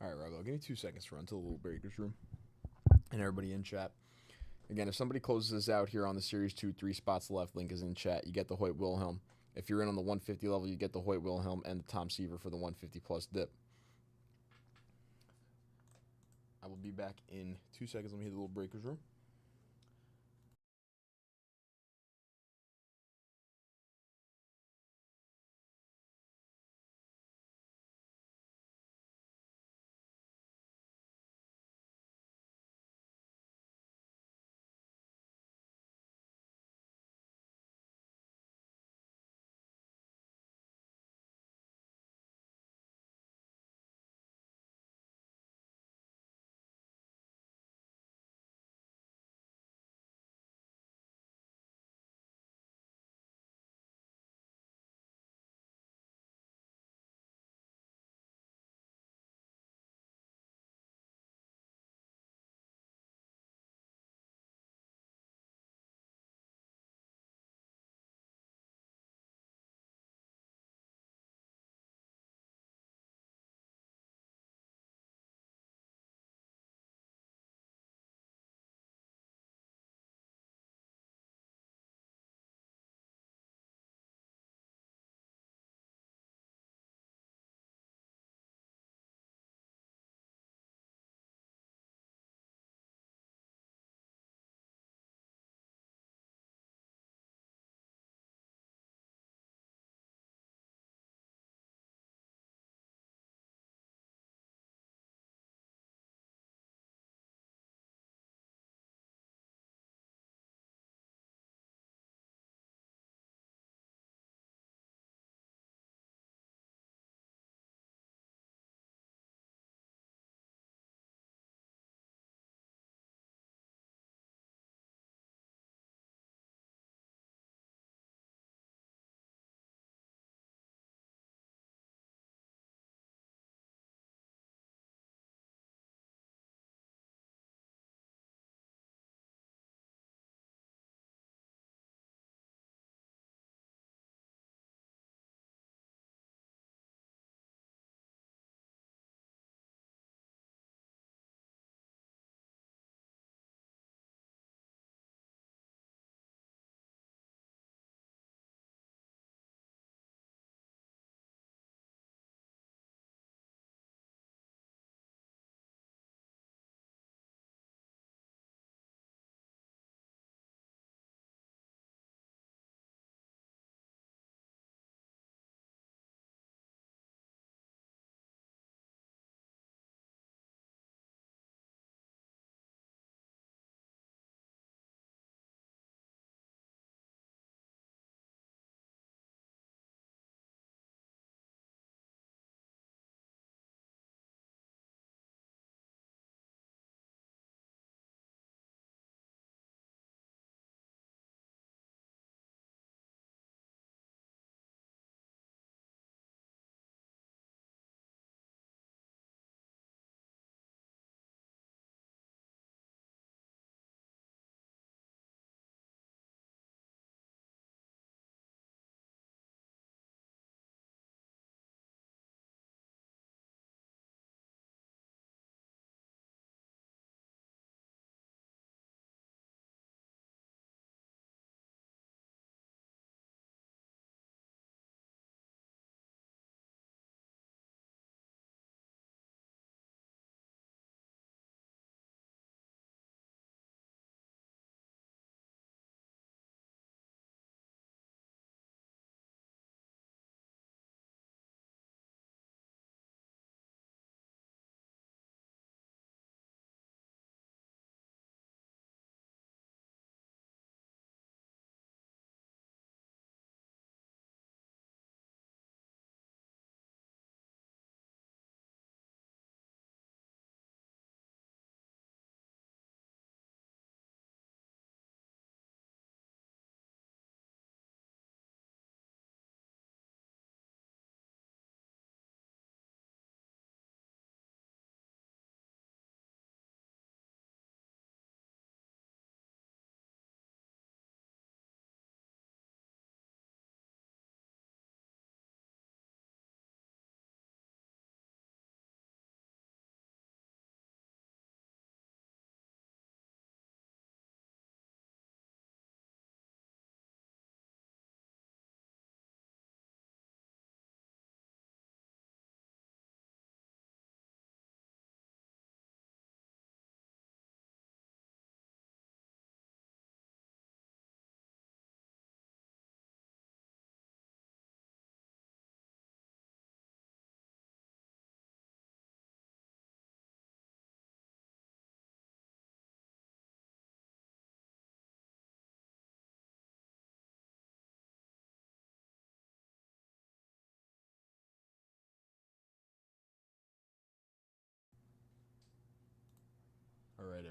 Speaker 1: All right, Robo, give me 2 seconds to run to the little breakers room and everybody in chat. Again, if somebody closes this out here on the Series 2, 3 spots left, link is in chat. You get the Hoyt Wilhelm. If you're in on the 150 level, you get the Hoyt Wilhelm and the Tom Seaver for the 150 plus dip. I will be back in 2 seconds. Let me hit the little breakers room.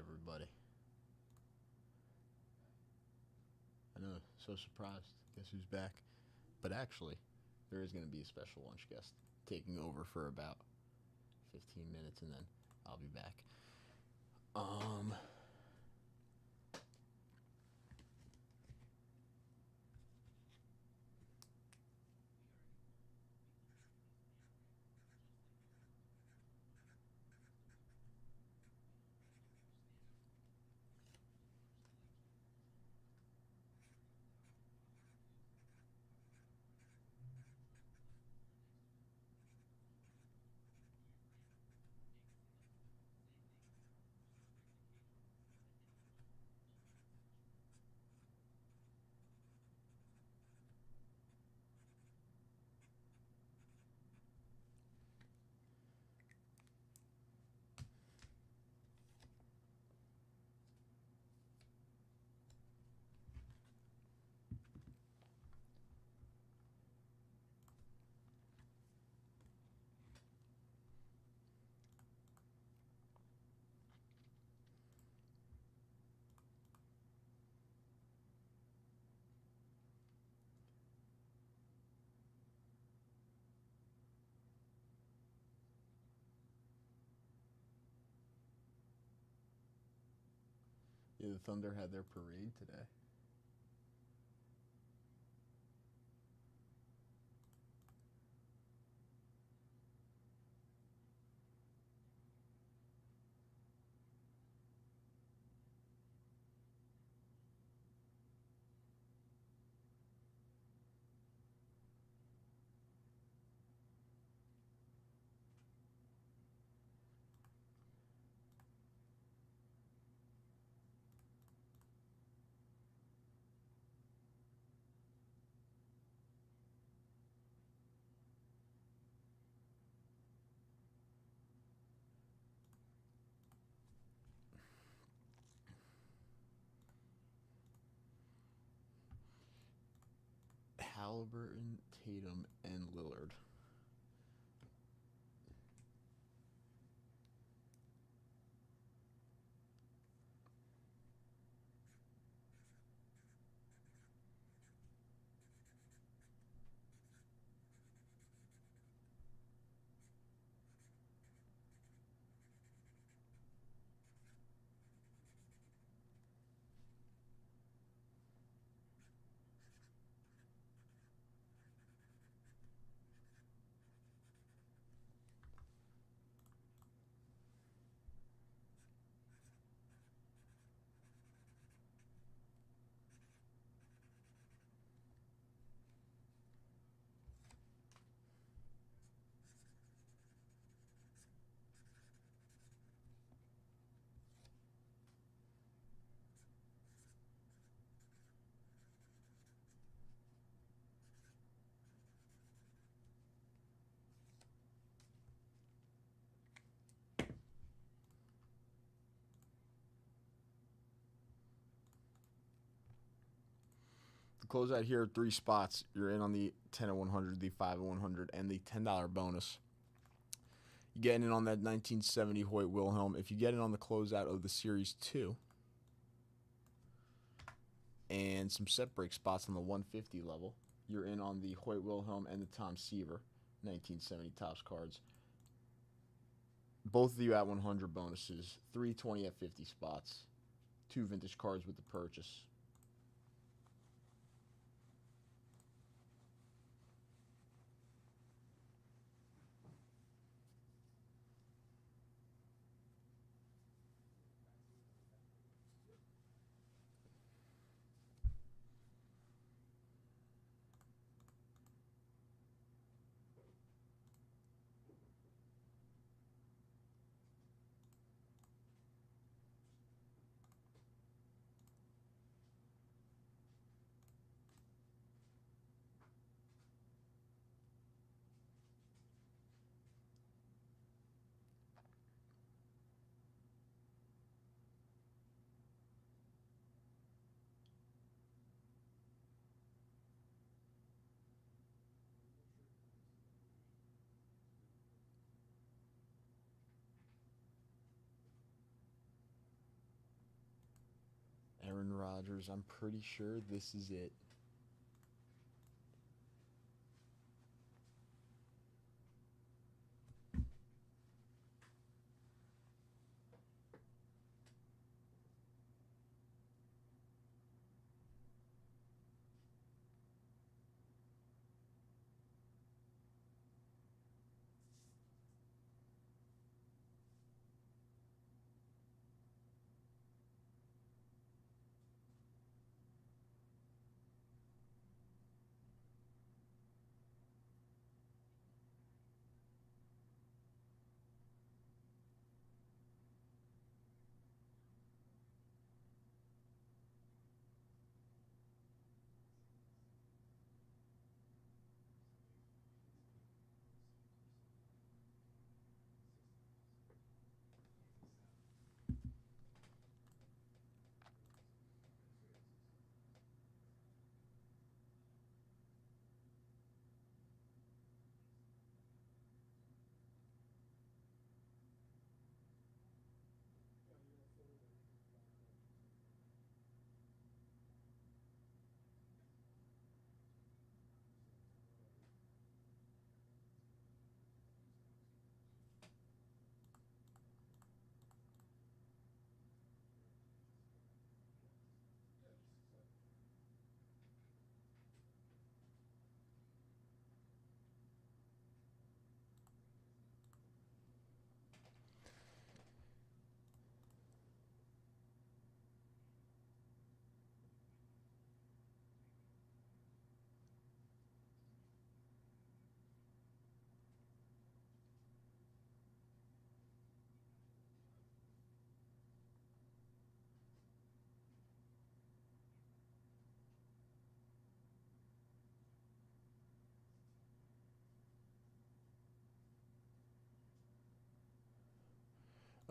Speaker 1: everybody. I know, so surprised. Guess who's back? But actually, there is going to be a special lunch guest taking over for about 15 minutes, and then I'll be back. Yeah, the Thunder had their parade today. Halliburton, Tatum, and Lillard. To close out here, 3 spots. You're in on the 10 and 100, the 5 and 100, and the $10 bonus. You getting in on that 1970 Hoyt Wilhelm. If you get in on the closeout of the Series 2, and some set break spots on the 150 level, you're in on the Hoyt Wilhelm and the Tom Seaver 1970 Topps cards. Both of you at 100 bonuses, 320 at 50 spots, 2 vintage cards with the purchase. Aaron Rodgers. I'm pretty sure this is it.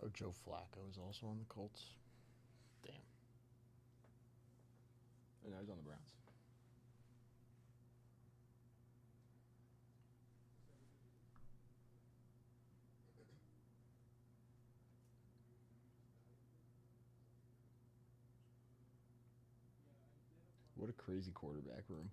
Speaker 1: Oh, Joe Flacco is also on the Colts. Damn. Oh, no, he's on the Browns. What a crazy quarterback room.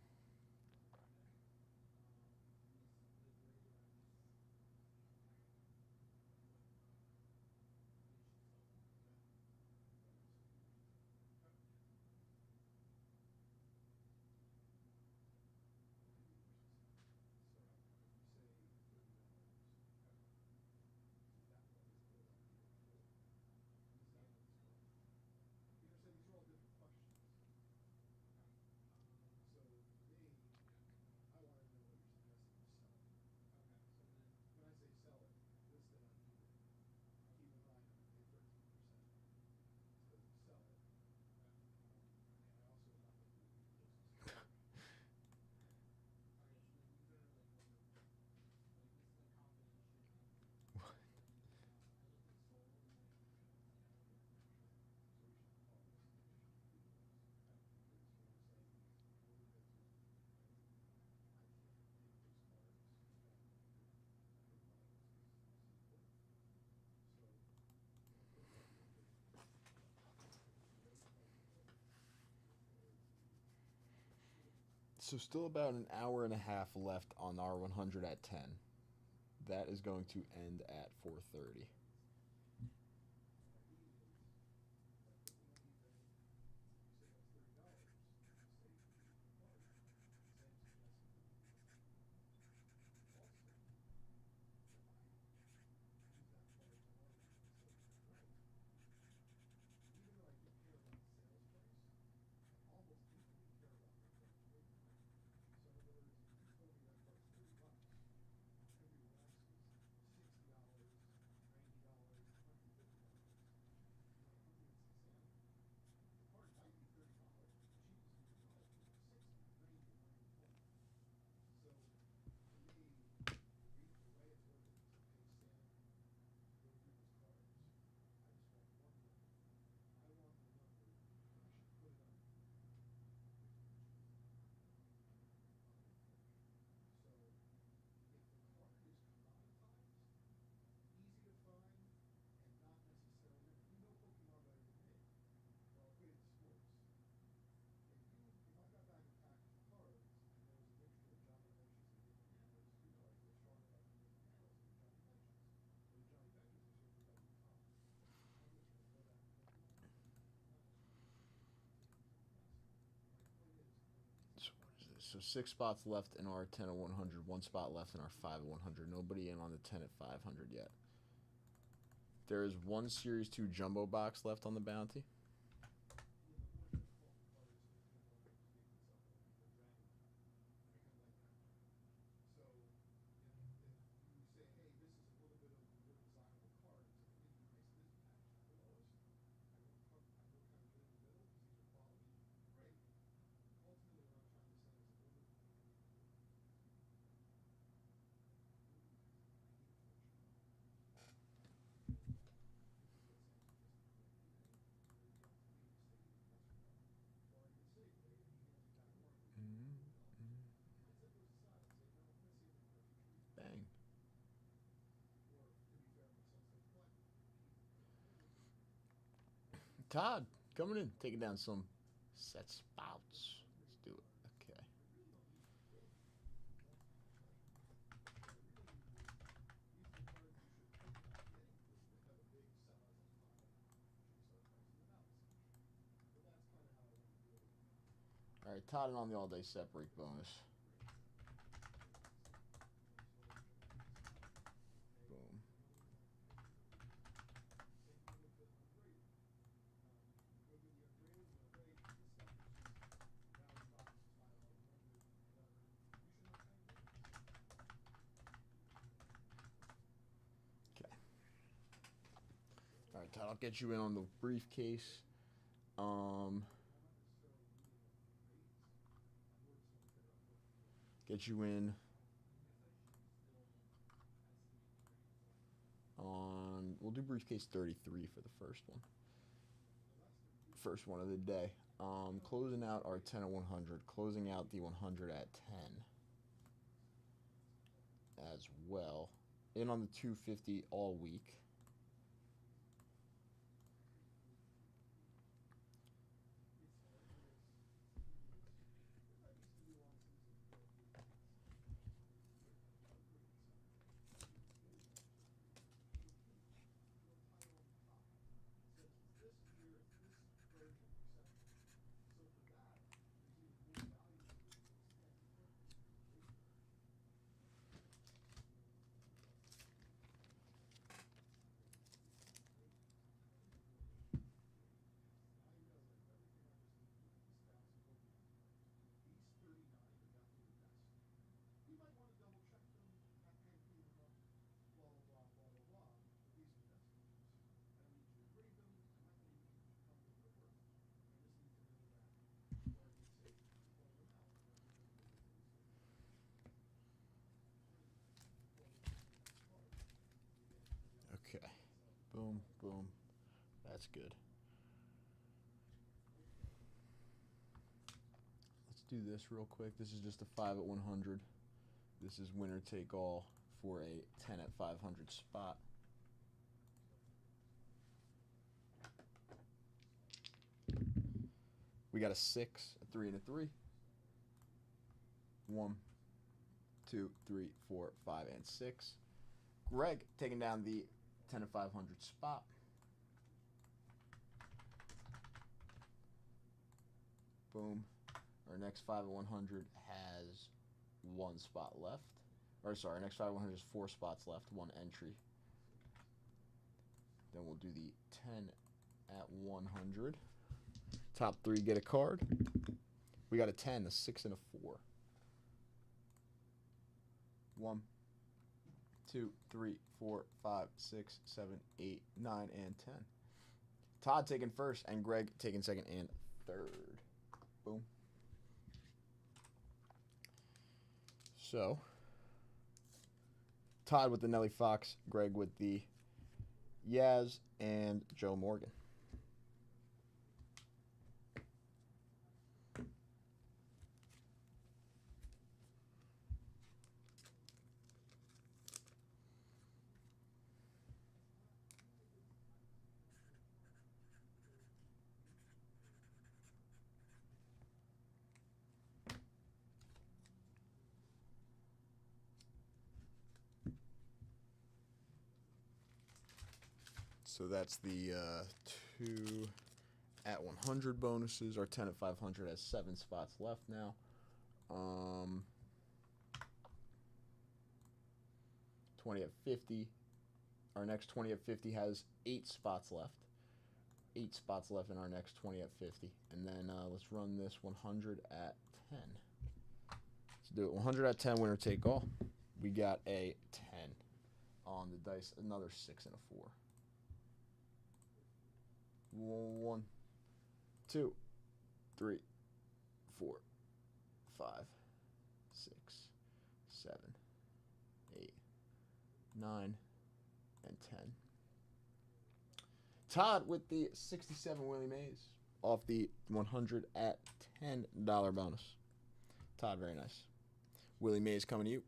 Speaker 1: So still about an hour and a half left on R100 at 10. That is going to end at 4:30. So 6 spots left in our 10 at 100. 1 spot left in our 5 at 100. Nobody in on the 10 at 500 yet. There is one Series 2 jumbo box left on the bounty. Bang. Todd, coming in, taking down some set spouts. Let's do it. Okay. All right, Todd and on the all-day set break bonus. Boom. Okay. All right, Todd, I'll get you in on the briefcase. Get you in on, we'll do briefcase 33 for the first one. First one of the day. Closing out our 10 at 100, closing out the 100 at 10 as well. In on the 250 all week. Okay. Boom, boom. That's good. Let's do this real quick. This is just a 5 at 100. This is winner take all for a 10 at 500 spot. We got a 6, a 3, and a 3. 1, 2, 3, 4, 5, and 6. Greg taking down the 10 at 500 spot. Boom. Our next 5 at 100 has 1 spot left. Or sorry, our next 5 at 100 has 4 spots left, 1 entry. Then we'll do the 10 at 100. Top 3 get a card. We got a 10, a 6, and a 4. 1, 2, 3, 4, 5, 6, 7, 8, 9, and 10. Todd taking first, and Greg taking second and third. Boom. So, Todd with the Nelly Fox, Greg with the Yaz, and Joe Morgan. So that's the 2 at 100 bonuses. Our 10 at 500 has 7 spots left now. Um, 20 at 50. Our next 20 at 50 has 8 spots left. 8 spots left in our next 20 at 50. And then let's run this 100 at 10. Let's do it. 100 at 10, winner take all. We got a 10 on the dice. Another 6 and a 4. 1, 2, 3, 4, 5, 6, 7, 8, 9, and 10. Todd with the 67 Willie Mays off the 100 at $10 bonus. Todd, very nice. Willie Mays coming to you.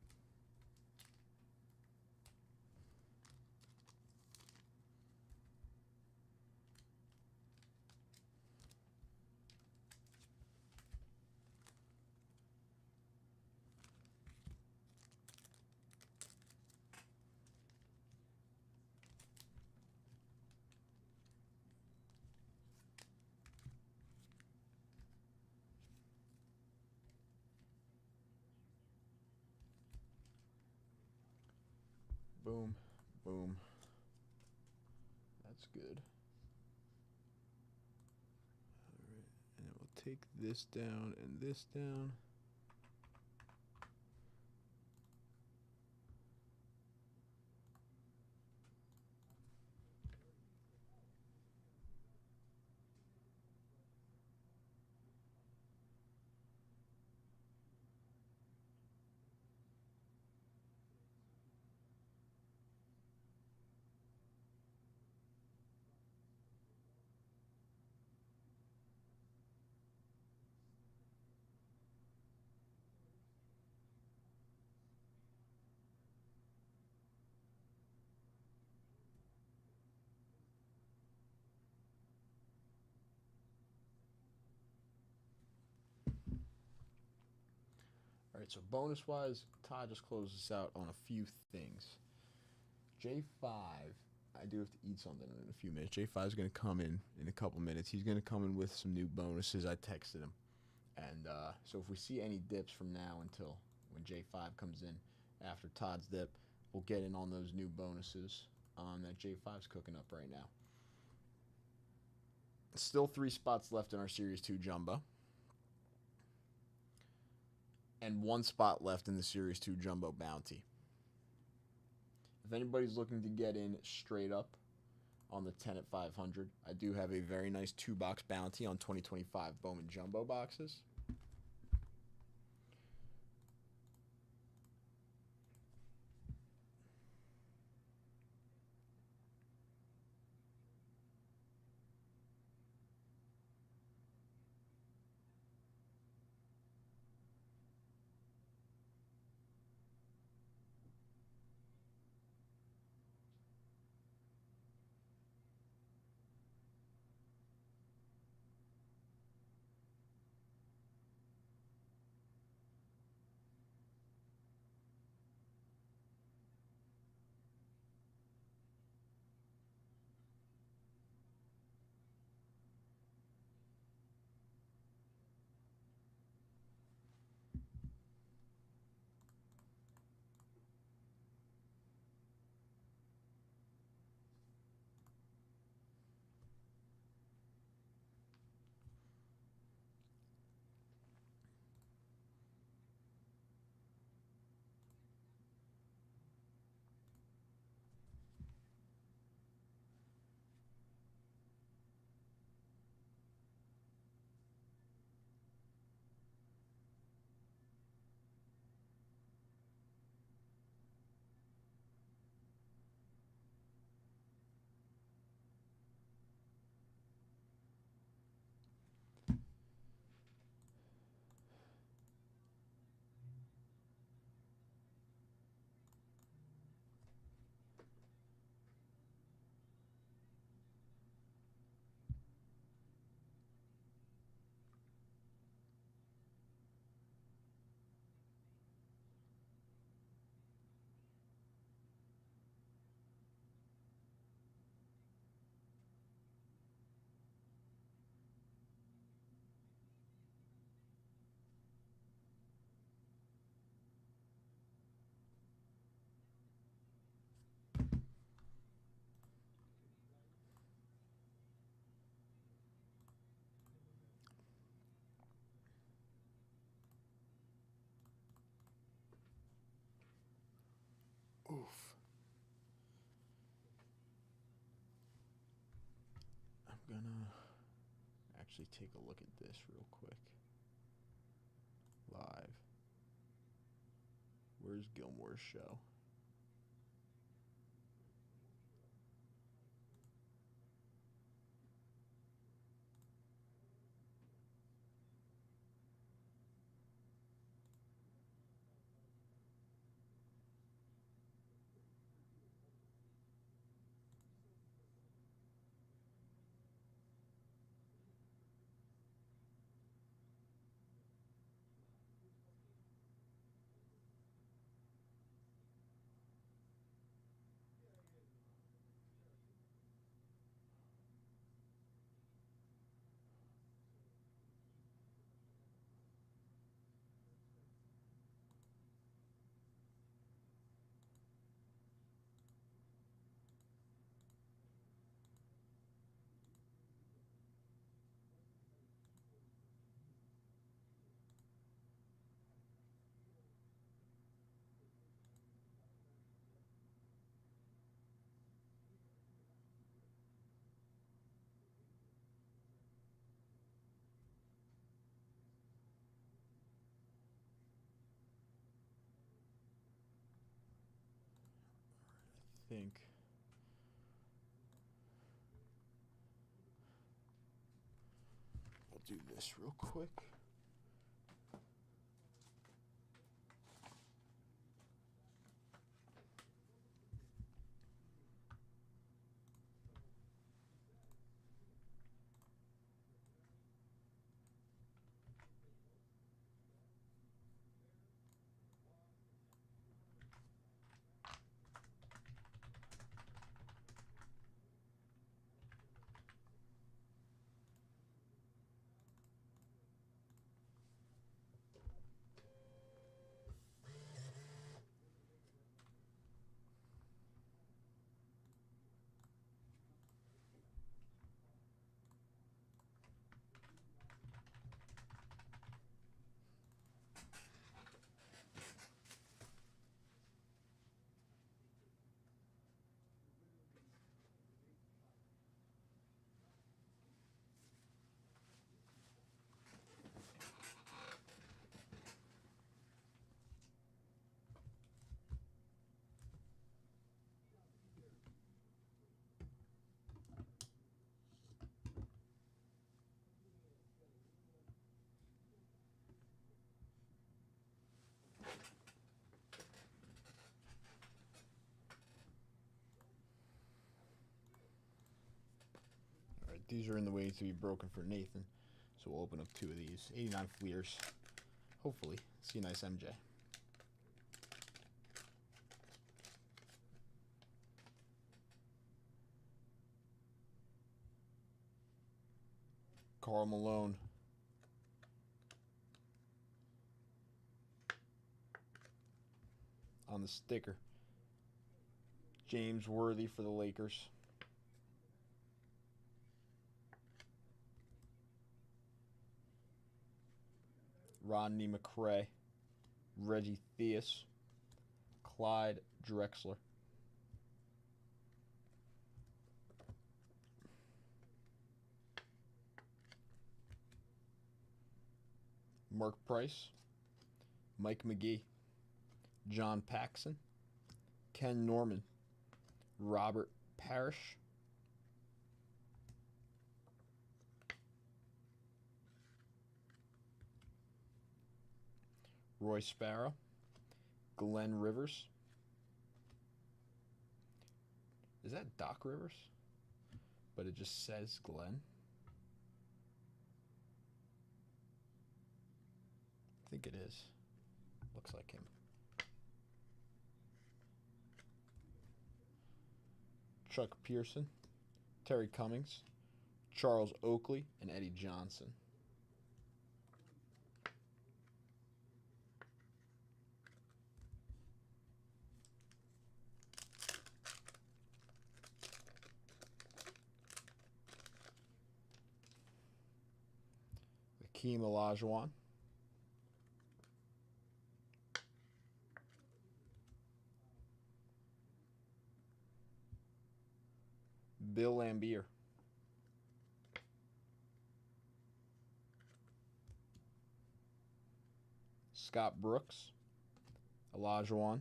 Speaker 1: Boom, boom. That's good. All right, and it will take this down and this down. All right, so bonus-wise, Todd just closed us out on a few things. J5, I do have to eat something in a few minutes. J5 is going to come in a couple minutes. He's going to come in with some new bonuses. I texted him. And so if we see any dips from now until when J5 comes in after Todd's dip, we'll get in on those new bonuses that J5's cooking up right now. Still 3 spots left in our Series 2 Jumbo. And 1 spot left in the Series 2 Jumbo Bounty. If anybody's looking to get in straight up on the 10 at 500, I do have a very nice 2-box bounty on 2025 Bowman Jumbo boxes. gonna actually take a look at this real quick. Live. Where's Gilmore's show? I think I'll do this real quick. All right, these are in the way to be broken for Nathan, so we'll open up 2 of these. 89 Fleers. Hopefully, see a nice MJ. Karl Malone. On the sticker. James Worthy for the Lakers. Rodney McRae. Reggie Theus. Clyde Drexler. Mark Price. Mike McGee. John Paxson. Ken Norman. Robert Parrish. Roy Sparrow. Glenn Rivers. Is that Doc Rivers? But it just says Glenn. I think it is. Looks like him. Chuck Pearson, Terry Cummings, Charles Oakley, and Eddie Johnson. Hakeem Olajuwon. Bill Laimbeer. Scott Brooks, Olajuwon,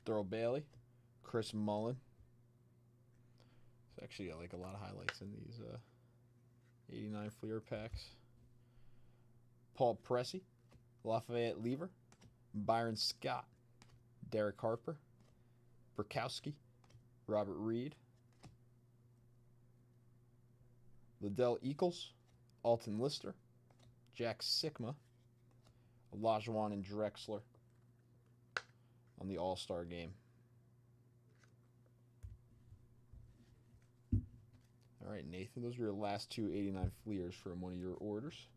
Speaker 1: Thurl Bailey, Chris Mullin. It's actually got like a lot of highlights in these 89 Fleer packs. Paul Pressey, Lafayette Lever, Byron Scott, Derek Harper, Burkowski, Robert Reed, Liddell Eccles, Alton Lister, Jack Sikma, Olajuwon and Drexler on the All-Star game. All right, Nathan, those were your last two 89 Fleers from one of your orders.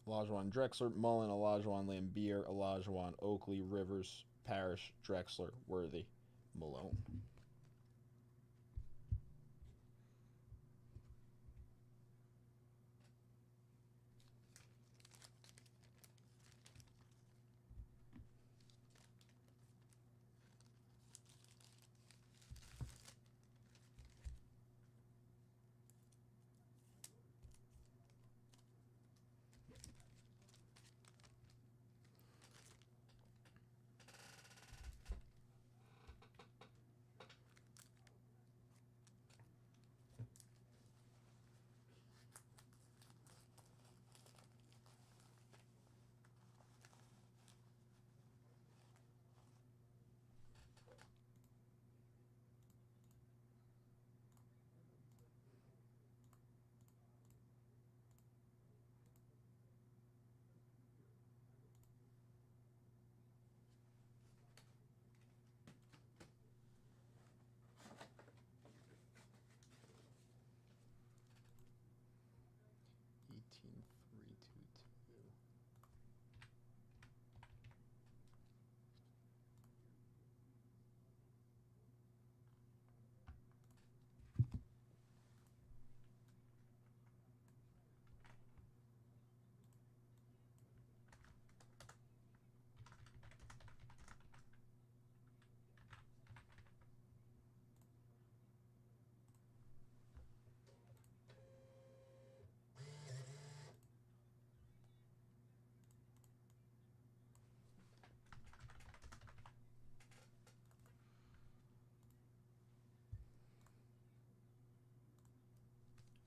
Speaker 1: Olajuwon Drexler, Mullen, Olajuwon Lambier, Olajuwon Oakley, Rivers, Parrish, Drexler, Worthy, Malone.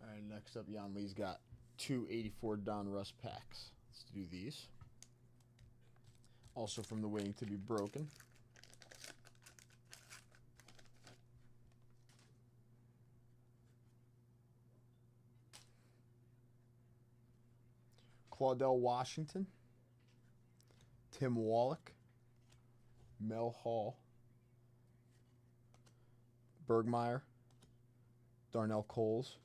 Speaker 1: All right, next up, Jan Lee's got 284 Don Russ packs. Let's do these. Also from the Waiting to Be Broken. Claudell Washington, Tim Wallach, Mel Hall, Bergmeyer, Darnell Coles,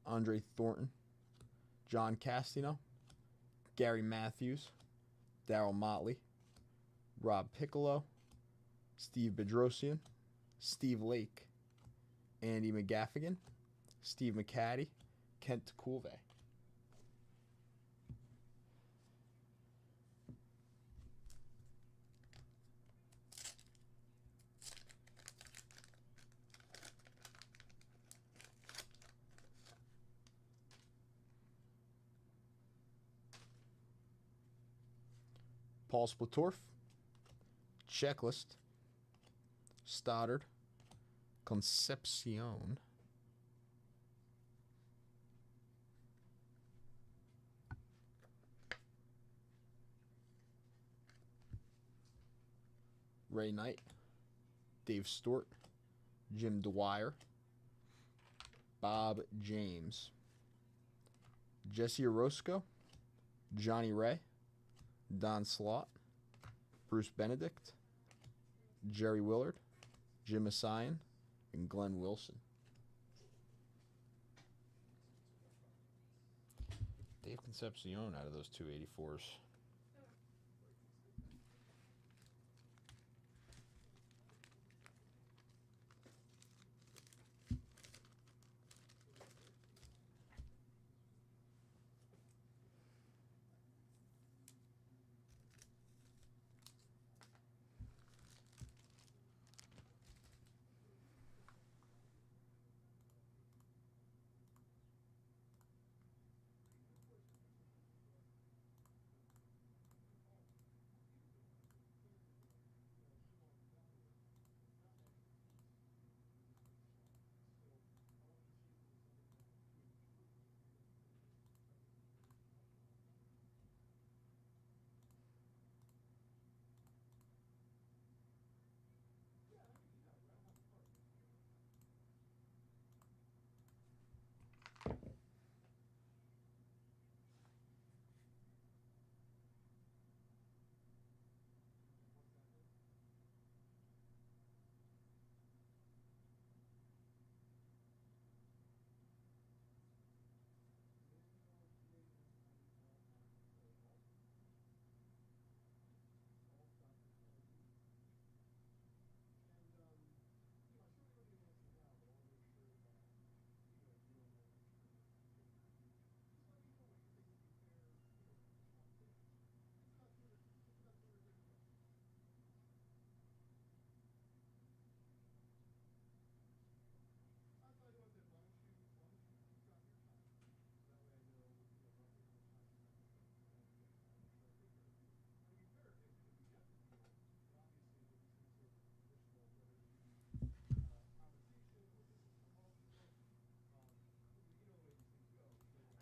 Speaker 1: Andre Thornton, John Castino, Gary Matthews, Darryl Motley, Rob Piccolo, Steve Bedrosian, Steve Lake, Andy McGaffigan, Steve McCaddy, Kent Coolvey. Paul Splatorf, Checklist, Stoddard, Concepcion, Ray Knight, Dave Stewart, Jim Dwyer, Bob James, Jesse Orozco, Johnny Ray, Don Slott, Bruce Benedict, Jerry Willard, Jim Asian, and Glenn Wilson. Dave Concepcion out of those 284s.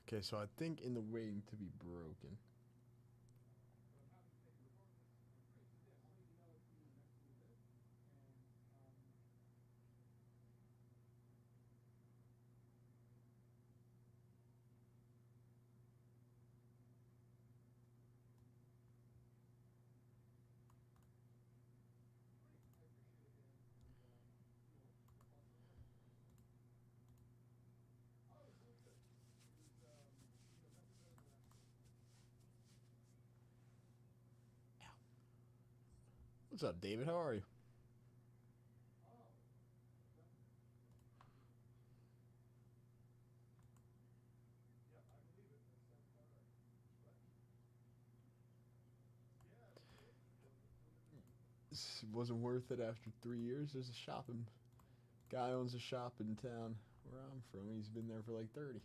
Speaker 1: Okay, so I think in the waiting to be broken. What's up, David? How are you? It wasn't worth it after 3 years. There's a shopping guy owns a shop in town where I'm from. He's been there for like 30.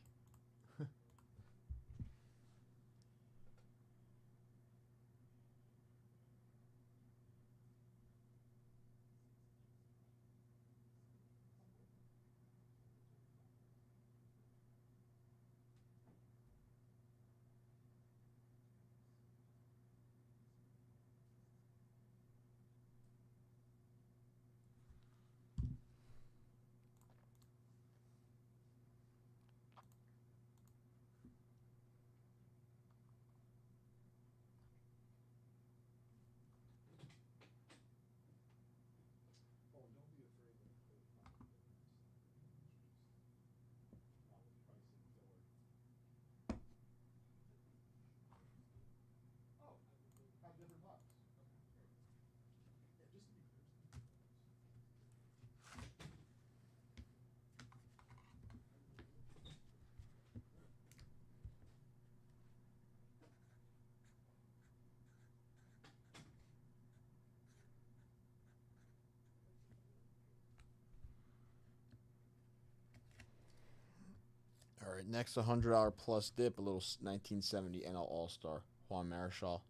Speaker 1: All right, next $100 plus dip, a little 1970 NL All Star Juan Marichal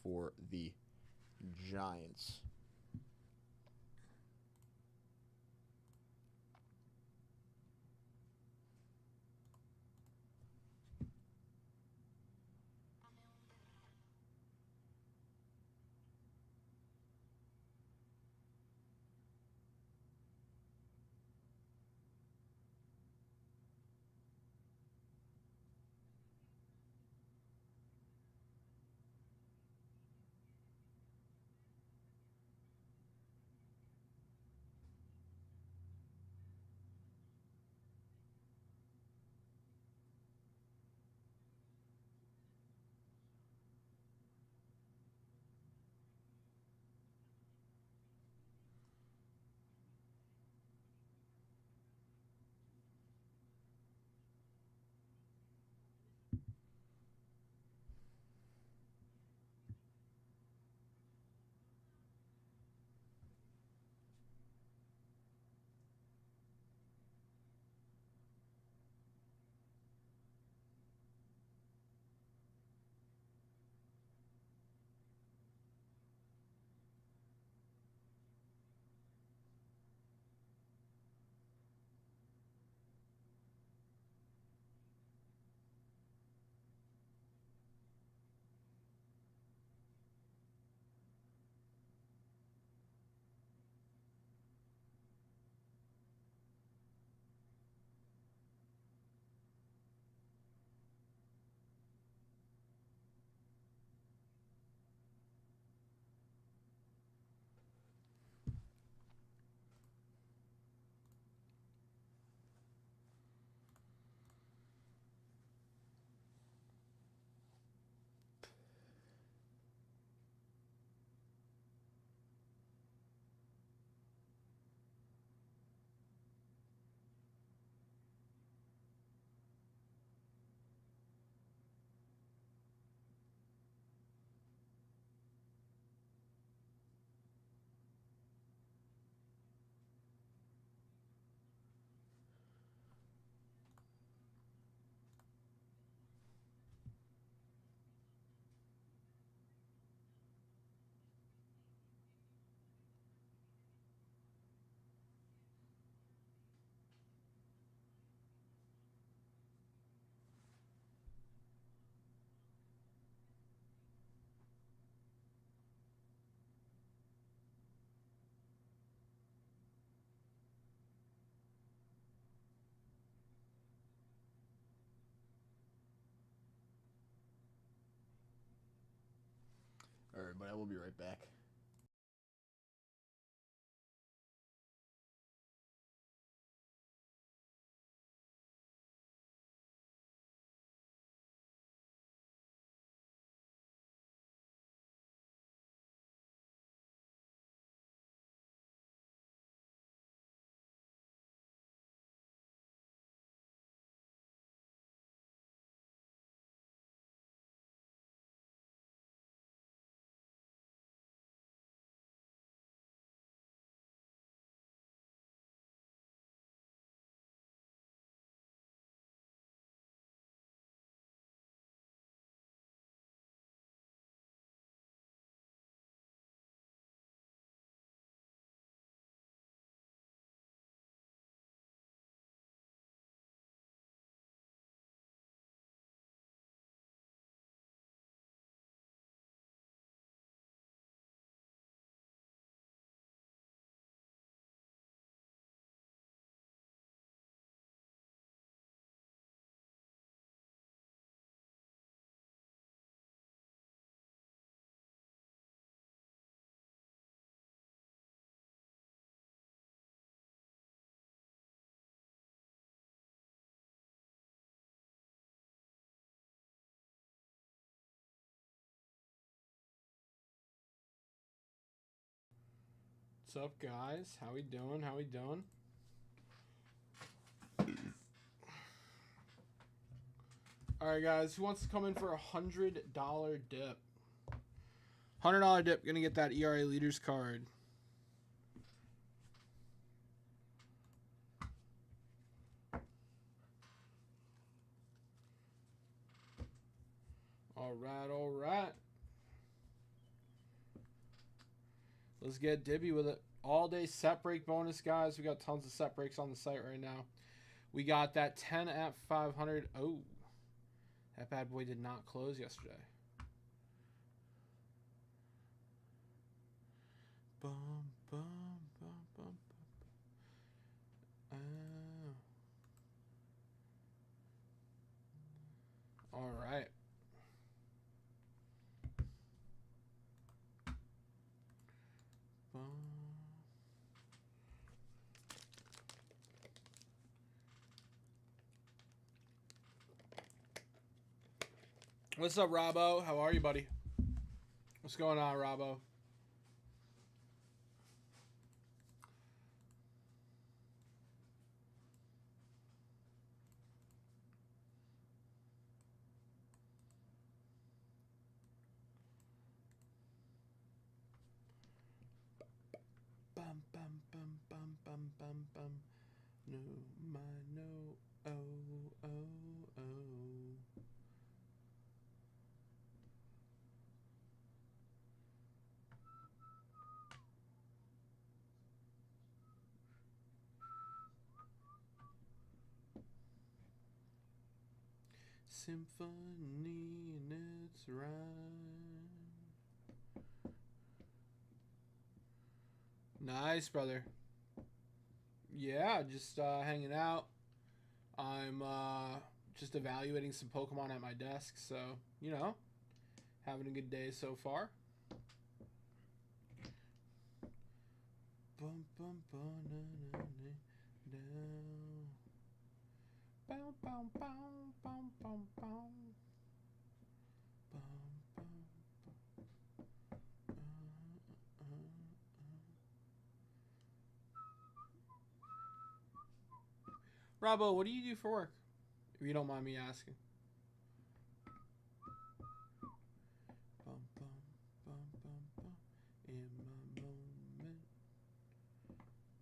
Speaker 1: for the Giants. everybody. I will be right back.
Speaker 3: What's up, guys? How we doing? How we doing? All right, guys. Who wants to come in for $100 dip? $100 dip. Gonna get that ERA leaders card. All right, all right. Let's get Dibby with it. All day set break bonus, guys. We got tons of set breaks on the site right now. We got that 10 at 500. Oh, that bad boy did not close yesterday. Bum, bum, bum, bum, bum. All right. Bum. What's up, Robbo? How are you, buddy? What's going on, Robbo? Bum, bum, bum, bum, bum, bum, bum. No, my, no, oh, oh, oh. Symphony in its rhyme. Nice, brother. Yeah, just hanging out. I'm just evaluating some Pokemon at my desk, so, you know, having a good day so far. Bum, bum, bum, na, na, na, down. Bow, bow, bow, bow, bow, bow. Bum, bum, Robbo, what do you do for work? If you don't mind me asking. Bum, bum, bum, bum, bum. In my moment.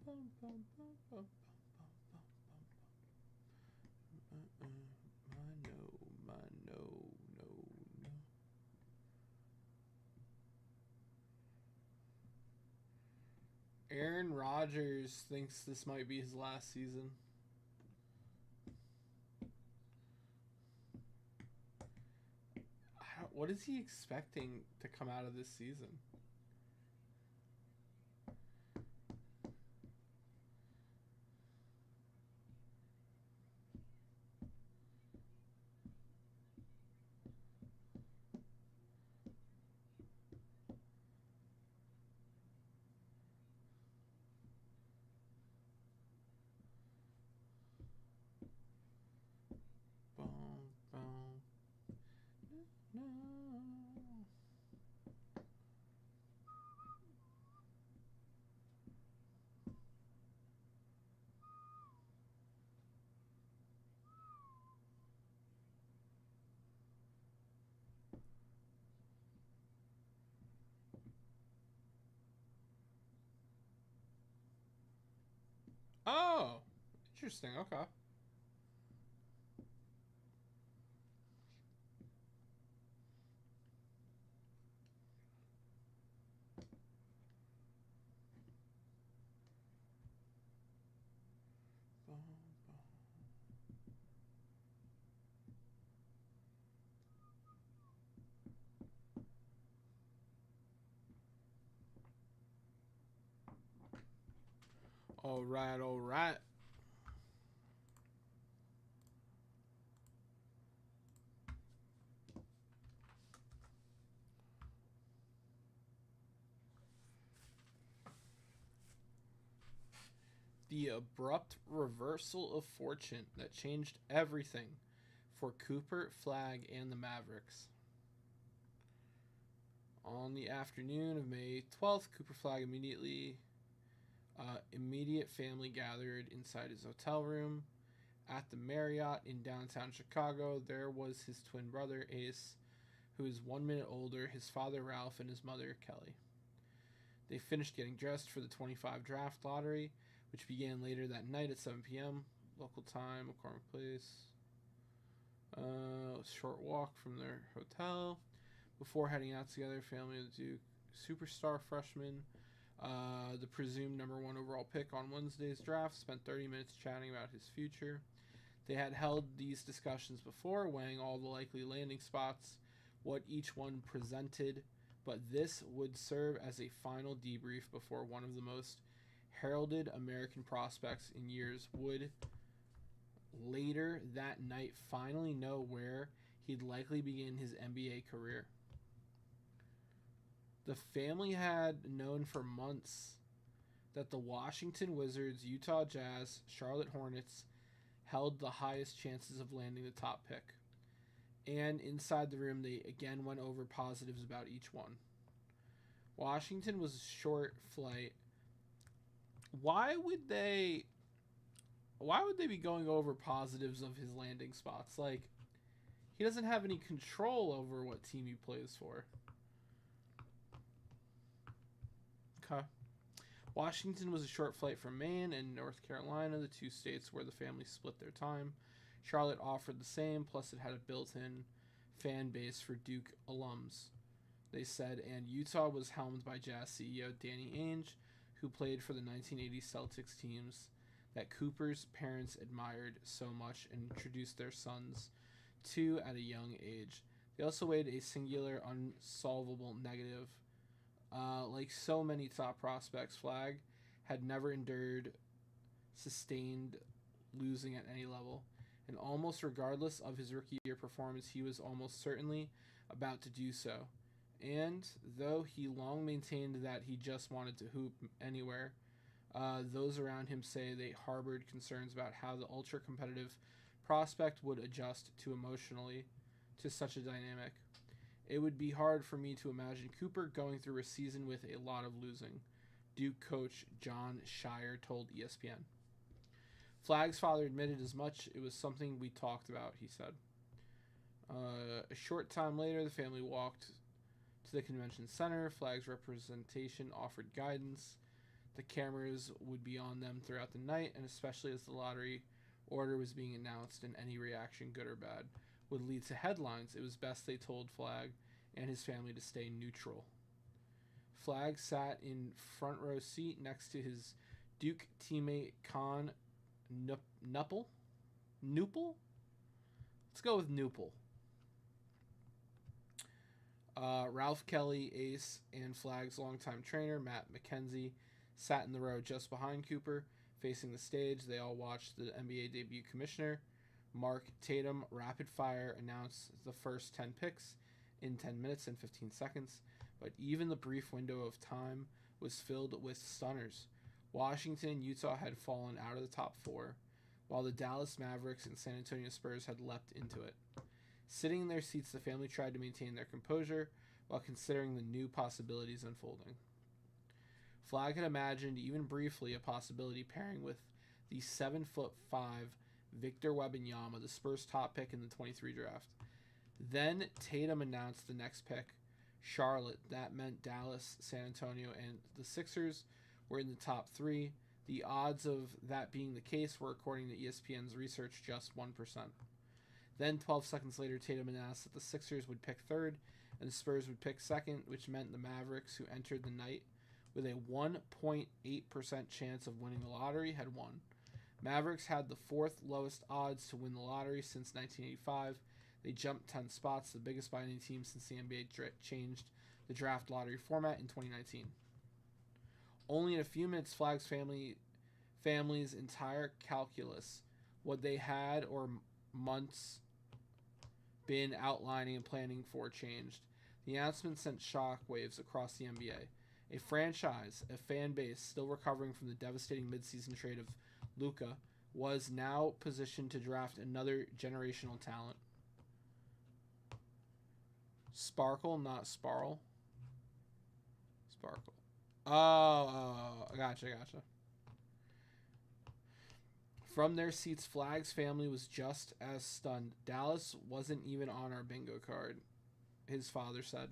Speaker 3: Bum, bum, bum, bum, bum, bum, bum, bum. My no, no. Aaron Rodgers thinks this might be his last season. What is he expecting to come out of this season? Interesting. Okay. All right. All right. The abrupt reversal of fortune that changed everything for Cooper, Flag, and the Mavericks. On the afternoon of May 12th, Cooper Flag immediate family gathered inside his hotel room at the Marriott in downtown Chicago. There was his twin brother, Ace, who is 1 minute older, his father, Ralph, and his mother, Kelly. They finished getting dressed for the 25 draft lottery, which began later that night at 7 p.m. local time, McCormick Place. A short walk from their hotel. Before heading out together, family of the Duke superstar freshman, the presumed number 1 overall pick on Wednesday's draft, spent 30 minutes chatting about his future. They had held these discussions before, weighing all the likely landing spots, what each one presented, but this would serve as a final debrief before one of the most heralded American prospects in years would later that night finally know where he'd likely begin his NBA career. The family had known for months that the Washington Wizards, Utah Jazz, Charlotte Hornets held the highest chances of landing the top pick. And inside the room, they again went over positives about each one. Washington was a short flight. Why would they be going over positives of his landing spots? Like, he doesn't have any control over what team he plays for. Okay. Washington was a short flight from Maine and North Carolina, the 2 states where the family split their time. Charlotte offered the same, plus it had a built-in fan base for Duke alums, they said, and Utah was helmed by Jazz CEO Danny Ainge, who played for the 1980 Celtics teams that Cooper's parents admired so much and introduced their sons to at a young age. They also weighed a singular, unsolvable negative. Like so many top prospects, Flag had never endured sustained losing at any level, and almost regardless of his rookie year performance, he was almost certainly about to do so. And though he long maintained that he just wanted to hoop anywhere, those around him say they harbored concerns about how the ultra-competitive prospect would adjust emotionally to such a dynamic. It would be hard for me to imagine Cooper going through a season with a lot of losing, Duke coach John Shire told ESPN. Flag's father admitted as much. It was something we talked about, he said. A short time later, the family walked to the convention center. Flag's representation offered guidance. The cameras would be on them throughout the night, and especially as the lottery order was being announced, and any reaction, good or bad, would lead to headlines. It was best, they told Flag and his family, to stay neutral. Flag sat in front row seat next to his Duke teammate Con Nupple? Let's go with Nupple. Ralph Kelly, Ace, and Flag's longtime trainer, Matt McKenzie, sat in the row just behind Cooper, facing the stage. They all watched the NBA debut commissioner, Mark Tatum, rapid fire announce the first 10 picks in 10 minutes and 15 seconds, but even the brief window of time was filled with stunners. Washington and Utah had fallen out of the top 4, while the Dallas Mavericks and San Antonio Spurs had leapt into it. Sitting in their seats, the family tried to maintain their composure while considering the new possibilities unfolding. Flag had imagined, even briefly, a possibility pairing with the 7'5" Victor Wembanyama, the Spurs' top pick in the 23 draft. Then Tatum announced the next pick, Charlotte. That meant Dallas, San Antonio, and the Sixers were in the top 3. The odds of that being the case were, according to ESPN's research, just 1%. Then 12 seconds later, Tatum announced that the Sixers would pick third and the Spurs would pick second, which meant the Mavericks, who entered the night with a 1.8% chance of winning the lottery, had won. Mavericks had the fourth lowest odds to win the lottery since 1985. They jumped 10 spots, the biggest by any team since the NBA changed the draft lottery format in 2019. Only in a few minutes, Flag's family's entire calculus, what they had or months been outlining and planning for, changed. The announcement sent shockwaves across the NBA. A franchise, a fan base still recovering from the devastating midseason trade of Luka, was now positioned to draft another generational talent. Sparkle, not Sparl. Sparkle. Oh, gotcha. From their seats, Flag's family was just as stunned. Dallas wasn't even on our bingo card, his father said.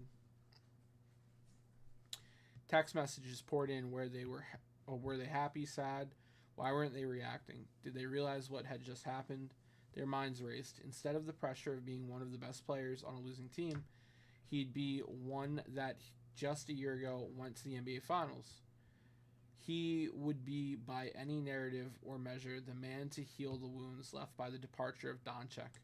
Speaker 3: Text messages poured in were they happy, sad? Why weren't they reacting? Did they realize what had just happened? Their minds raced. Instead of the pressure of being one of the best players on a losing team, he'd be one that just a year ago went to the NBA Finals. He would be, by any narrative or measure, the man to heal the wounds left by the departure of Doncic,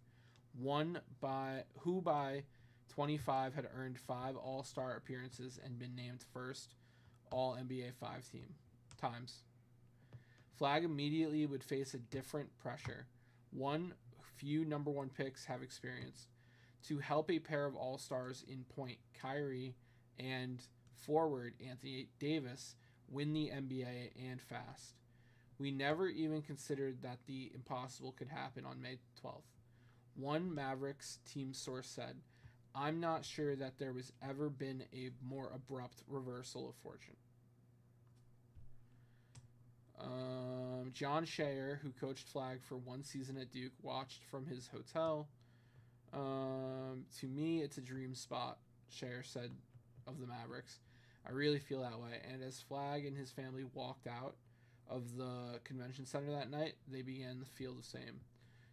Speaker 3: who by 25 had earned 5 All-Star appearances and been named first All-NBA 5 times. Flag immediately would face a different pressure, one few number 1 picks have experienced, to help a pair of All-Stars in point, Kyrie, and forward, Anthony Davis, win the NBA and fast. We never even considered that the impossible could happen on May 12th. One Mavericks team source said, "I'm not sure that there was ever been a more abrupt reversal of fortune." John Shayer, who coached Flag for 1 season at Duke, watched from his hotel. To me, it's a dream spot, Shayer said of the Mavericks. I really feel that way. And as Flag and his family walked out of the convention center that night, they began to feel the same.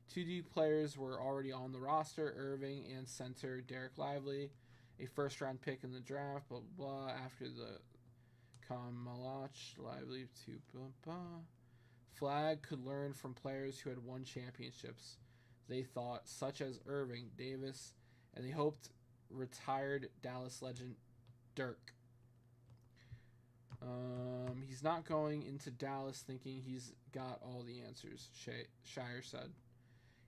Speaker 3: 2 Duke players were already on the roster, Irving and center Derek Lively, a first-round pick in the draft, blah, blah, blah, after the Kamalach, Lively to blah, blah. Flag could learn from players who had won championships, they thought, such as Irving, Davis, and they hoped retired Dallas legend Dirk. He's not going into Dallas thinking he's got all the answers, Shire said.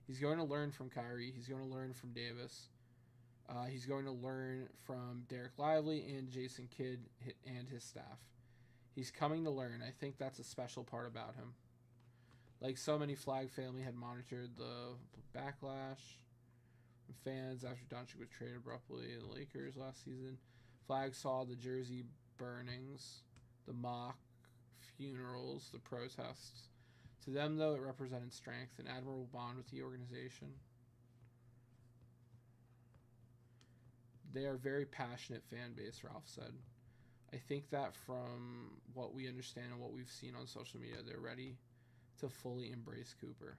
Speaker 3: He's going to learn from Kyrie. He's going to learn from Davis. He's going to learn from Derek Lively and Jason Kidd and his staff. He's coming to learn. I think that's a special part about him. Like so many Flag family had monitored the backlash from fans after Doncic was traded abruptly to the Lakers last season. Flag saw the jersey burnings, the mock funerals, the protests. To them, though, it represented strength, an admirable bond with the organization. They are a very passionate fan base, Ralph said. I think that from what we understand and what we've seen on social media, they're ready to fully embrace Cooper.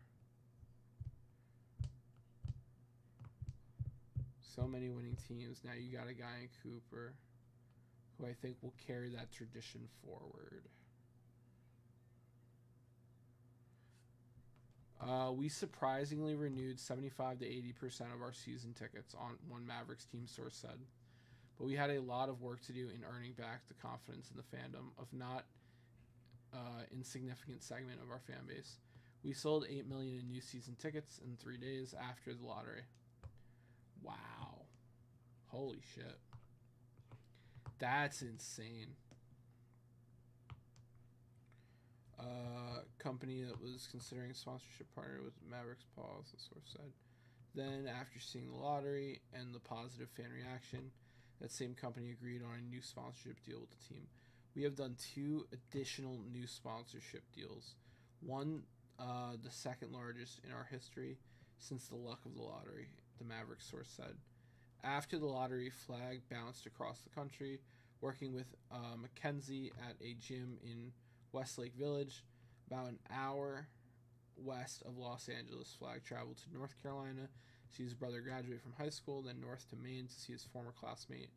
Speaker 3: So many winning teams. Now you got a guy in Cooper who I think will carry that tradition forward. We surprisingly renewed 75 to 80% of our season tickets, on one Mavericks team source said. But we had a lot of work to do in earning back the confidence in the fandom of not insignificant segment of our fan base. We sold 8 million in new season tickets in 3 days after the lottery. Wow. Holy shit. That's insane. Company that was considering sponsorship partner with Mavericks paused, the source said. Then, after seeing the lottery and the positive fan reaction, that same company agreed on a new sponsorship deal with the team. We have done 2 additional new sponsorship deals. One, the second largest in our history since the luck of the lottery, the Mavericks source said. After the lottery, Flag bounced across the country, working with Mackenzie at a gym in Westlake Village. about an hour west of Los Angeles. Flag traveled to North Carolina to see his brother graduate from high school, then north to Maine to see his former classmate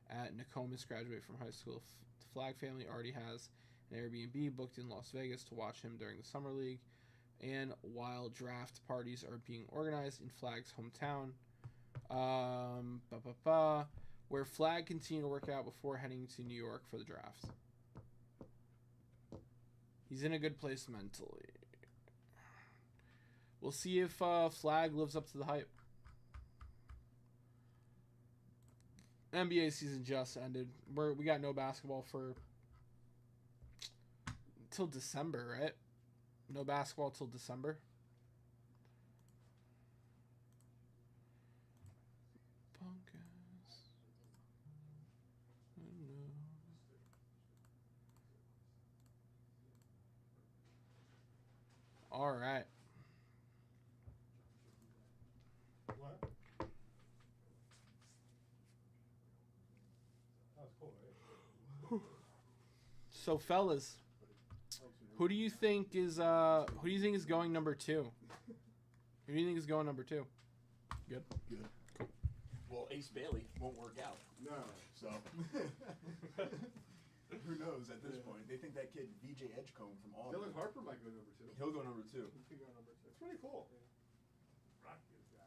Speaker 3: at Nokomis graduate from high school. The Flag family already has an Airbnb booked in Las Vegas to watch him during the Summer League. And while draft parties are being organized in Flag's hometown, where Flag continued to work out before heading to New York for the draft. He's in a good place mentally. We'll see if Flag lives up to the hype. NBA season just ended. We got no basketball for till December, right? No basketball till December. All right.
Speaker 4: What? That was cool, right?
Speaker 3: So, fellas, who do you think is going number 2? Who do you think is going number 2? Good.
Speaker 1: Good. Cool. Well, Ace Bailey won't work out.
Speaker 2: No.
Speaker 1: So, who knows at this point? They think that kid VJ Edgecombe from Auburn.
Speaker 2: Dylan Harper might go number 2.
Speaker 1: He'll go number 2.
Speaker 2: He could go number 2. It's pretty cool.
Speaker 4: Rock these guys.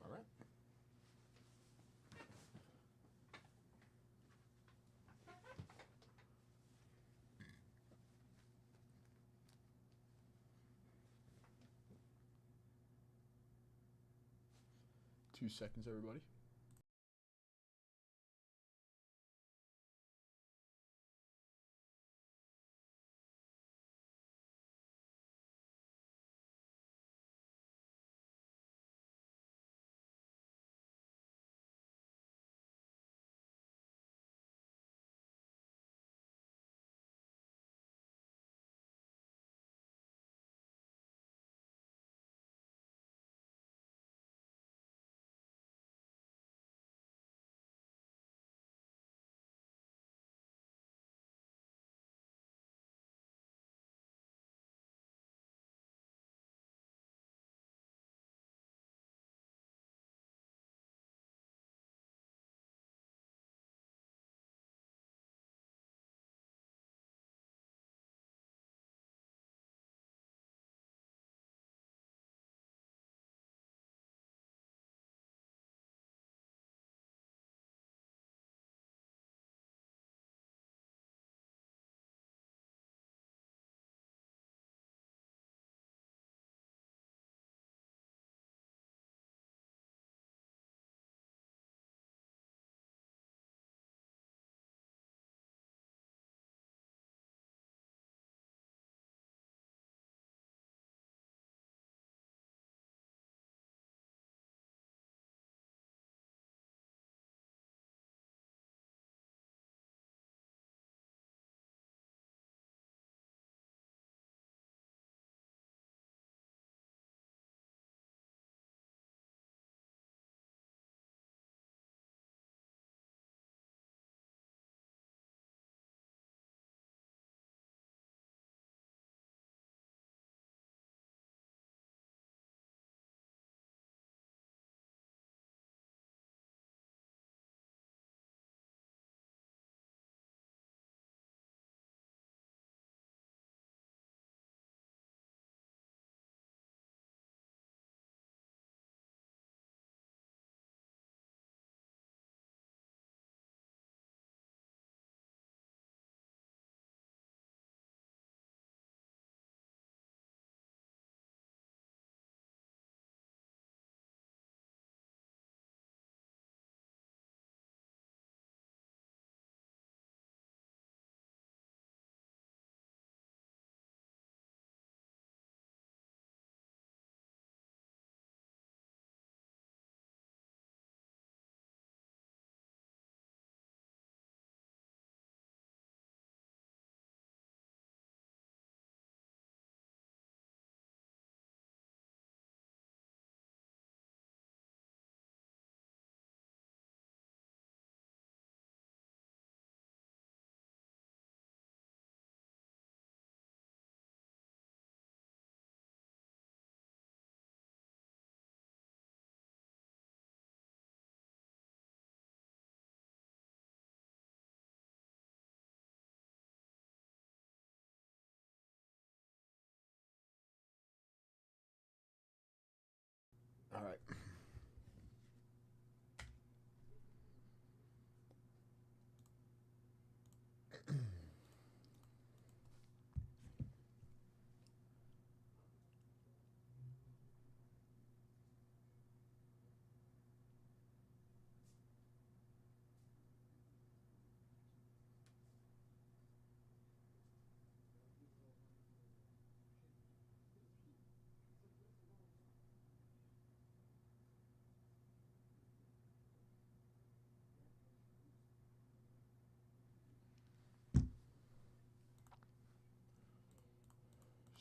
Speaker 1: All right. Two seconds, everybody. All right.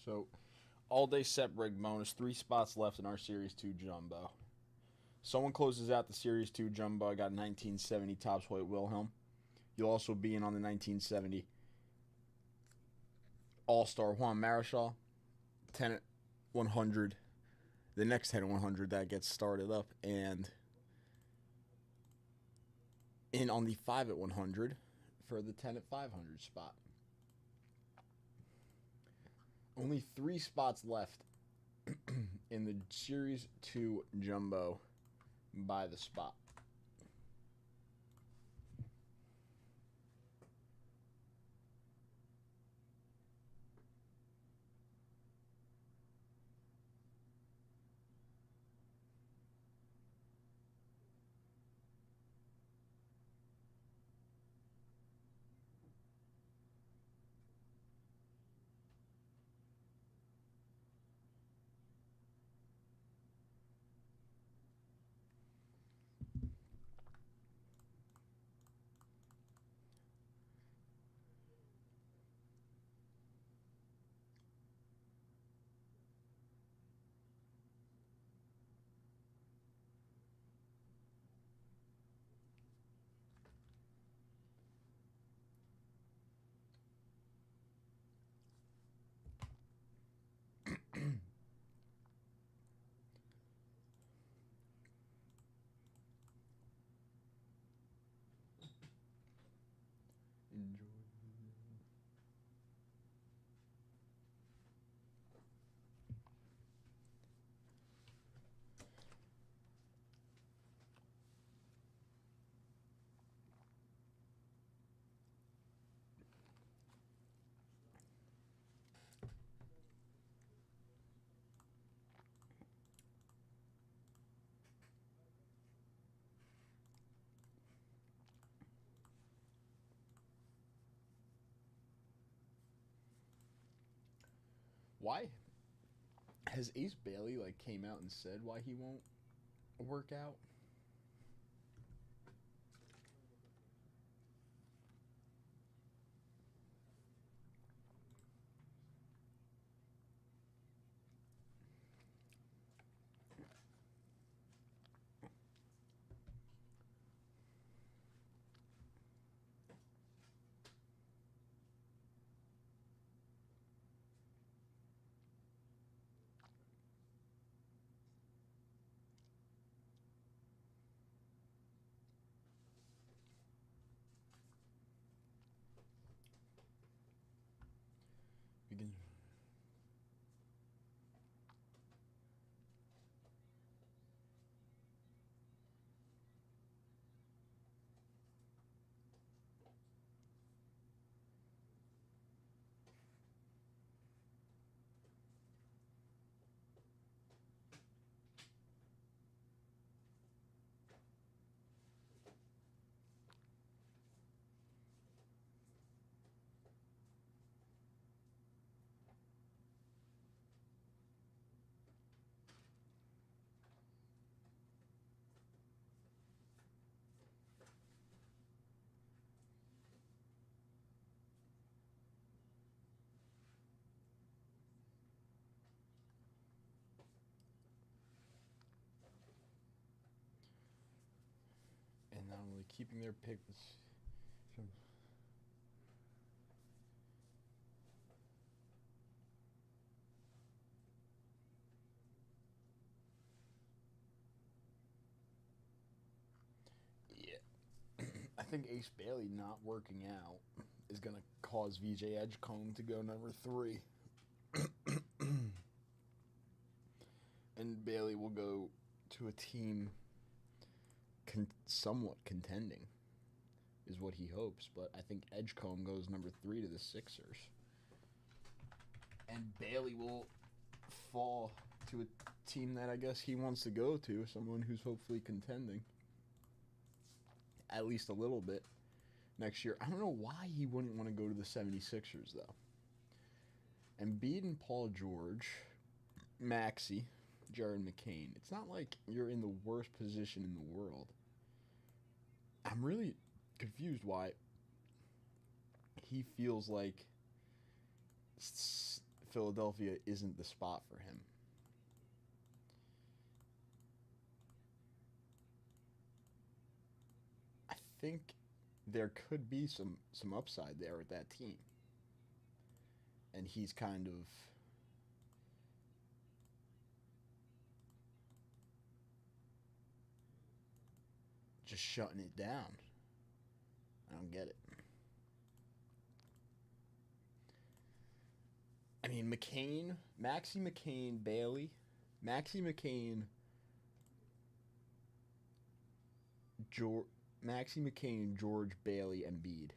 Speaker 1: So, all day set break bonus, 3 spots left in our Series 2 Jumbo. Someone closes out the Series 2 Jumbo. I got 1970 Topps White Wilhelm. You'll also be in on the 1970 All-Star Juan Marichal. 10 at 100. The next 10 at 100 that gets started up. And in on the 5 at 100 for the 10 at 500 spot. Only 3 spots left in the Series 2 Jumbo by the spot. Enjoy. Why has Ace Bailey came out and said why he won't work out? Begin. And not only keeping their picks from I think Ace Bailey not working out is going to cause VJ Edgecombe to go number 3. And Bailey will go to a team somewhat contending is what he hopes. But I think Edgecombe goes number 3 to the Sixers. And Bailey will fall to a team that I guess he wants to go to, someone who's hopefully contending. At least a little bit next year. I don't know why he wouldn't want to go to the 76ers, though. Embiid and Paul George, Maxey, Jared McCain. It's not like you're in the worst position in the world. I'm really confused why he feels like Philadelphia isn't the spot for him. I think there could be some upside there with that team. And he's kind of just shutting it down. I don't get it. I mean, McCain, Maxey McCain, Bailey, Maxey McCain, Maxey McCain, George, Bailey, Embiid.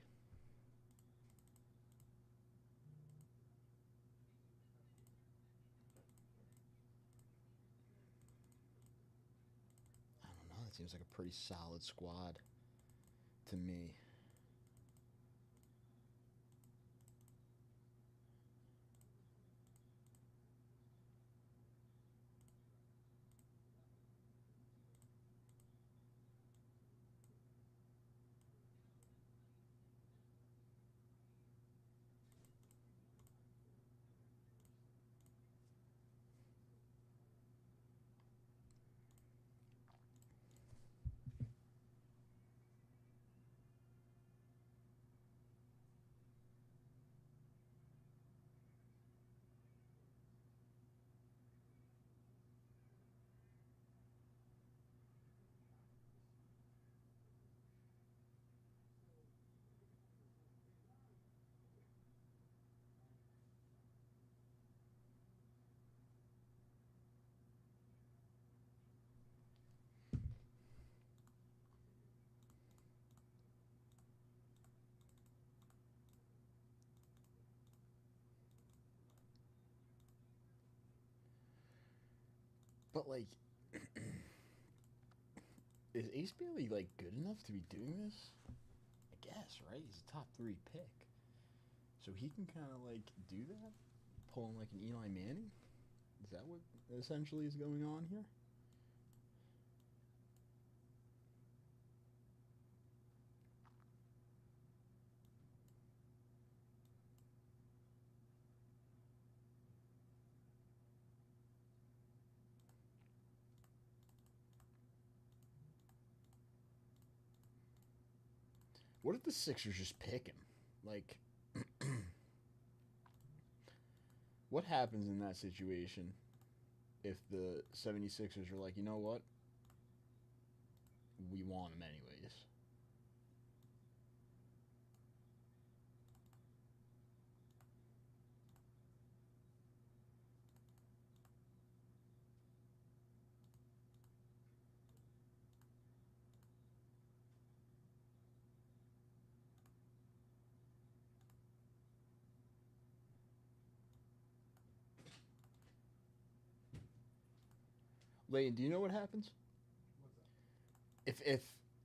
Speaker 1: I don't know. That seems like a pretty solid squad to me. But, like, is Ace Bailey, like, good enough to be doing this? I guess, right? He's a top 3 pick. So he can kind of, like, do that? Pulling, like, an Eli Manning? Is that what essentially is going on here? What if the Sixers just pick him? Like, what happens in that situation if the 76ers are like, you know what? We want him anyways. Layton, do you know what happens?
Speaker 4: What's that?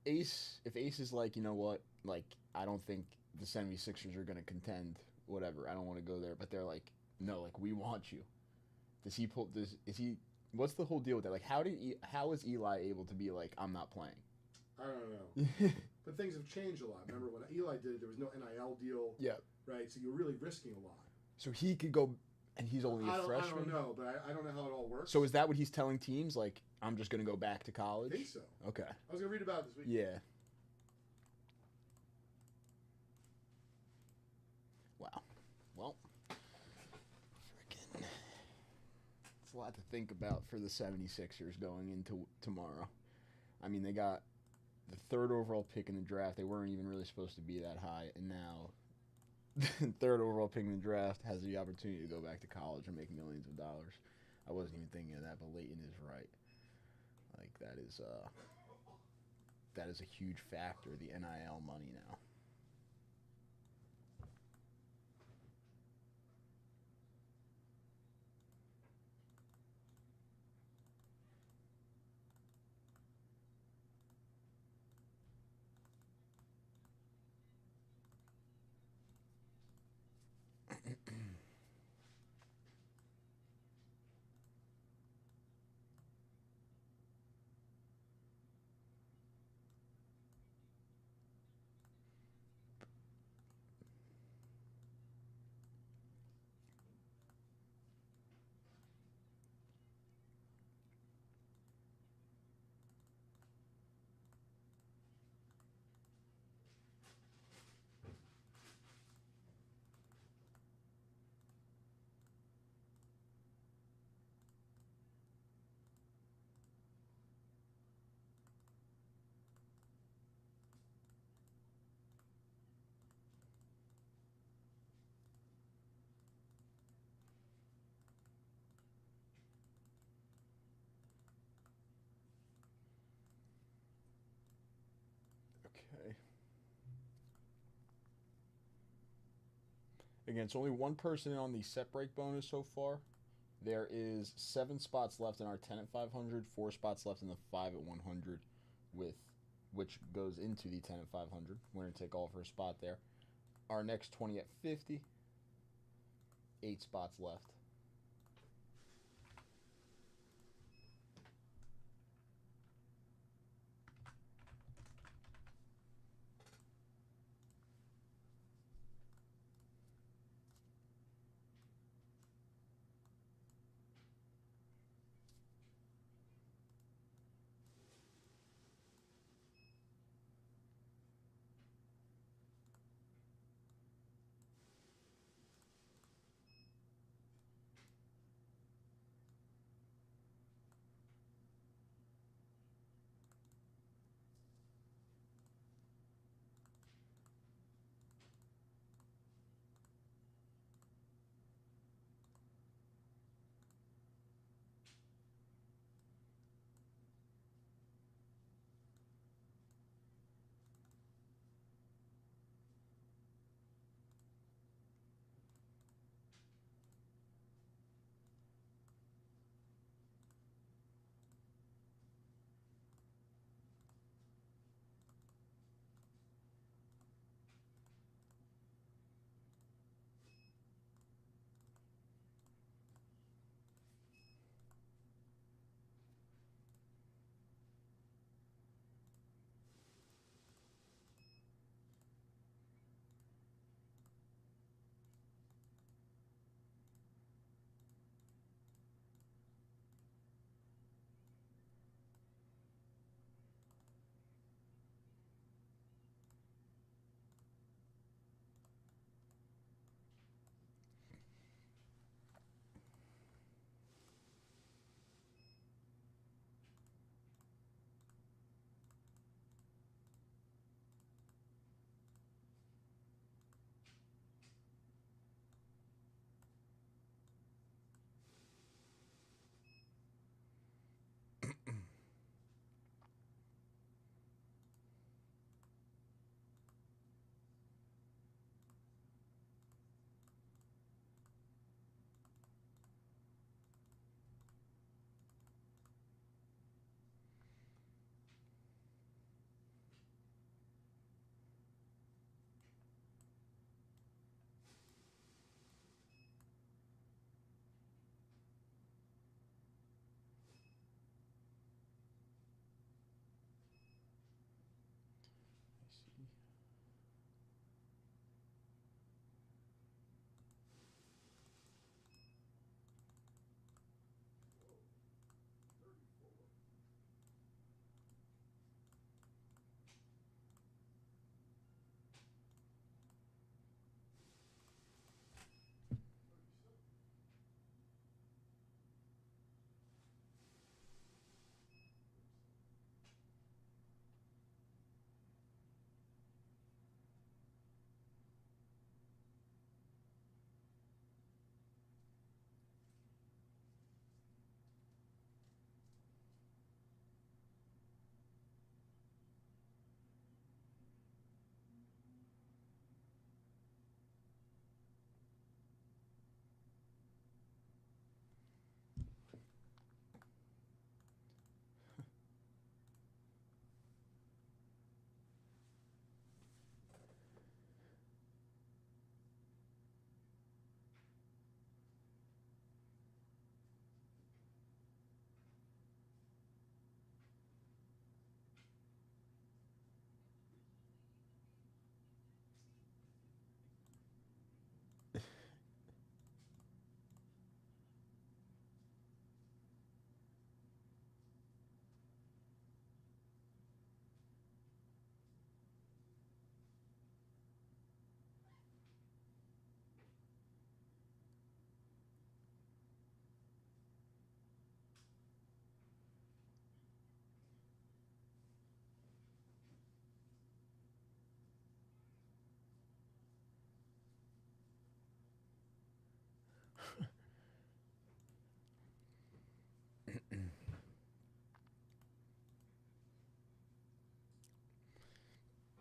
Speaker 1: If Ace is like, you know what, like, I don't think the 76ers are gonna contend, whatever, I don't want to go there, but they're like, no, like, we want you. Does he pull is he what's the whole deal with that? Like, how is Eli able to be like, I'm not playing?
Speaker 4: I don't know. But things have changed a lot. Remember when Eli did it, there was no NIL deal.
Speaker 1: Yeah.
Speaker 4: Right? So you're really risking a lot.
Speaker 1: So he could go, and he's only a freshman?
Speaker 4: I don't know, but I don't know how it all works.
Speaker 1: So is that what he's telling teams? Like, I'm just going to go back to college?
Speaker 4: I think so.
Speaker 1: Okay.
Speaker 4: I was going to read about it this week.
Speaker 1: Yeah. Wow. Well, freaking. It's a lot to think about for the 76ers going into tomorrow. I mean, they got the 3rd overall pick in the draft. They weren't even really supposed to be that high, and now the 3rd overall pick in the draft has the opportunity to go back to college and make millions of dollars. I wasn't even thinking of that, but Leighton is right. Like that is a huge factor, the NIL money now. Okay. Again, it's only one person in on the set break bonus so far. There is 7 spots left in our 10 at 500, 4 spots left in the 5 at 100, with which goes into the 10 at 500. Winner take all for a spot there. Our next 20 at 50, 8 spots left.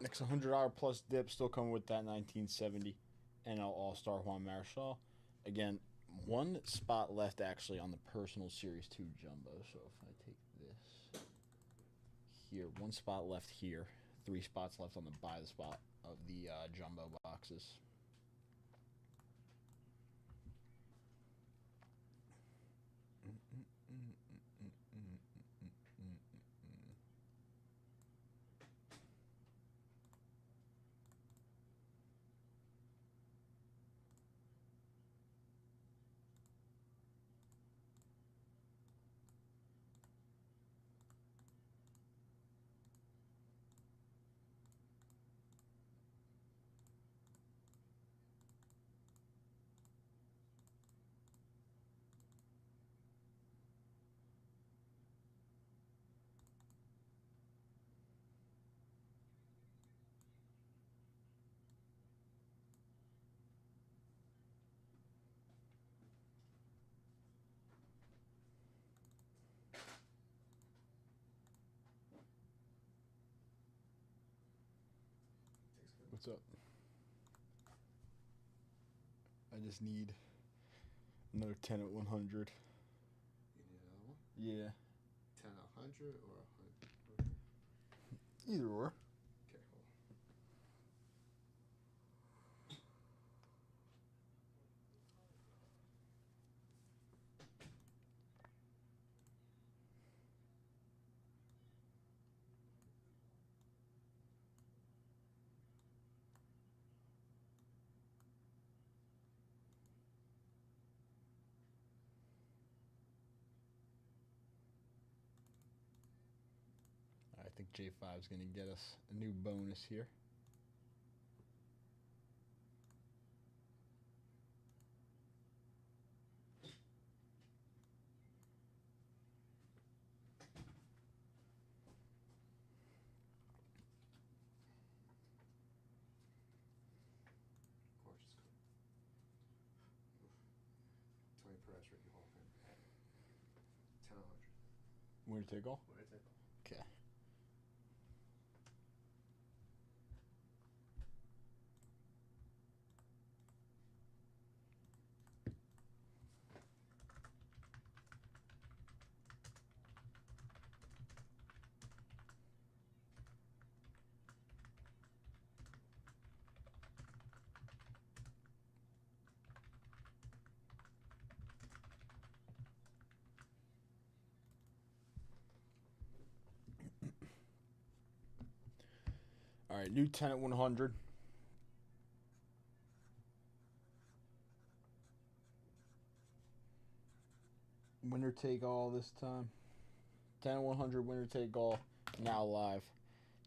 Speaker 1: Next $100 plus dip, still coming with that 1970 NL All-Star Juan Marichal. Again, one spot left actually on the personal Series 2 jumbo. So if I take this here, one spot left here, 3 spots left on the buy the spot of the jumbo boxes. What's up? I just need another 10 at 100.
Speaker 2: You need another one?
Speaker 1: Yeah.
Speaker 2: 10 at 100 or 100?
Speaker 1: Either or.
Speaker 2: Okay, cool.
Speaker 1: I think J5 is going to get us a new bonus here.
Speaker 2: Gorgeous card. Tony Perez, Ricky Hall of Fame. 10 at 100.
Speaker 1: Winner take all?
Speaker 2: Where did I take off?
Speaker 1: Okay. All right, new 10 at 100. Winner take all this time. 10 at 100, winner take all, now live.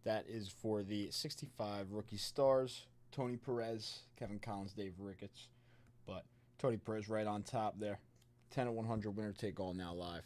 Speaker 1: That is for the 65 rookie stars. Tony Perez, Kevin Collins, Dave Ricketts. But Tony Perez right on top there. 10 at 100, winner take all, now live.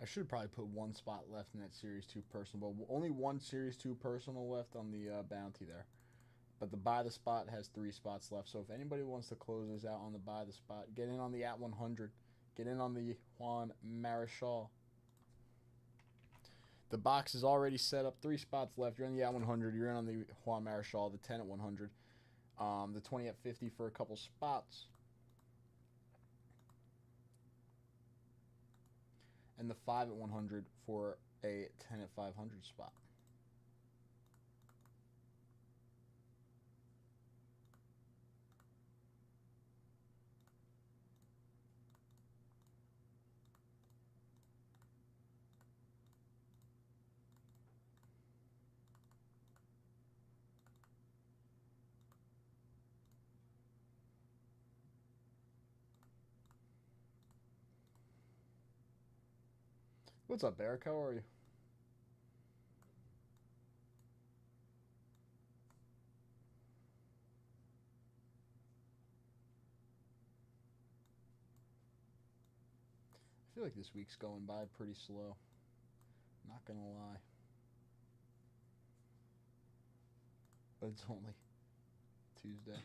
Speaker 1: I should probably put one spot left in that Series 2 personal, but only one Series 2 personal left on the bounty there. But the buy the spot has 3 spots left, so if anybody wants to close this out on the buy the spot, get in on the at 100. Get in on the Juan Marichal. The box is already set up, 3 spots left. You're on the at 100, you're in on the Juan Marichal, the 10 at 100, the 20 at 50 for a couple spots. And the 5 at 100 for a 10 at 500 spot. What's up, Eric? How are you? I feel like this week's going by pretty slow. Not gonna lie. But it's only Tuesday.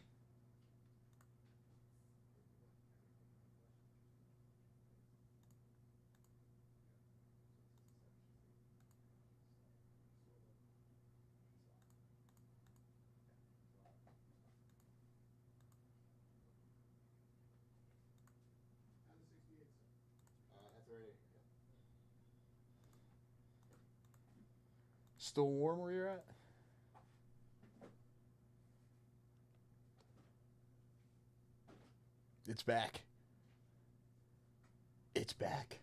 Speaker 2: That's right.
Speaker 1: Still warm where you're at? It's back. It's back.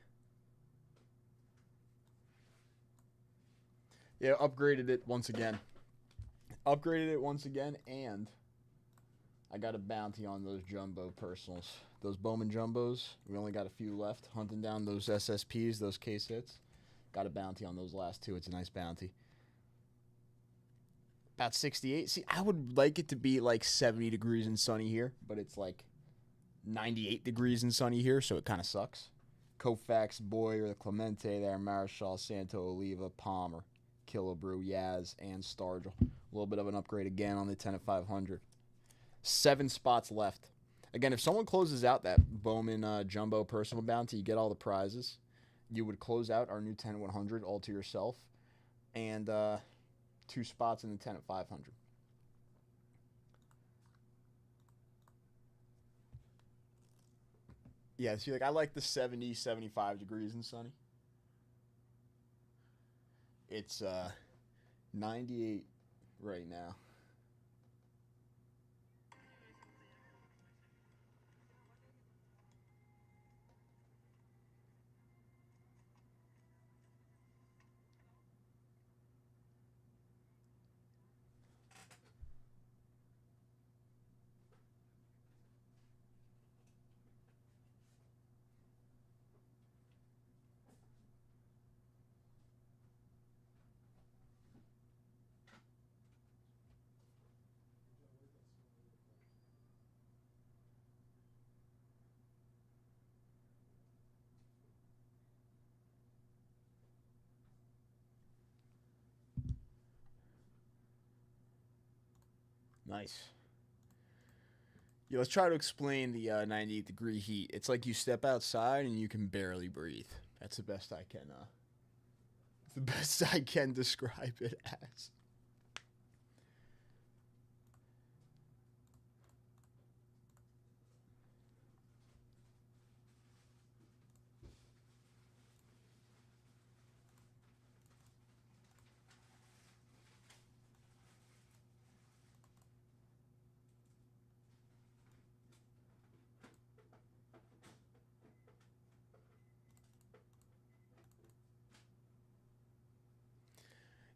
Speaker 1: Yeah, upgraded it once again. And I got a bounty on those jumbo personals. Those Bowman jumbos. We only got a few left. Hunting down those SSPs, those case hits. Got a bounty on those last 2. It's a nice bounty. About 68. See, I would like it to be like 70 degrees and sunny here, but it's like 98 degrees and sunny here, so it kind of sucks. Koufax, Boyer, Clemente there, Marichal, Santo, Oliva, Palmer, Killebrew, Yaz, and Stargell. A little bit of an upgrade again on the 10 at 500. 7 spots left. Again, if someone closes out that Bowman Jumbo personal bounty, you get all the prizes. You would close out our new 10 at 100 all to yourself. And 2 spots in the 10 at 500. Yeah, see, like I like the 70, 75 degrees and sunny. It's 98 right now. Nice. Yeah, let's try to explain the 98 degree heat. It's like you step outside and you can barely breathe. That's the best I can. It's the best I can describe it as.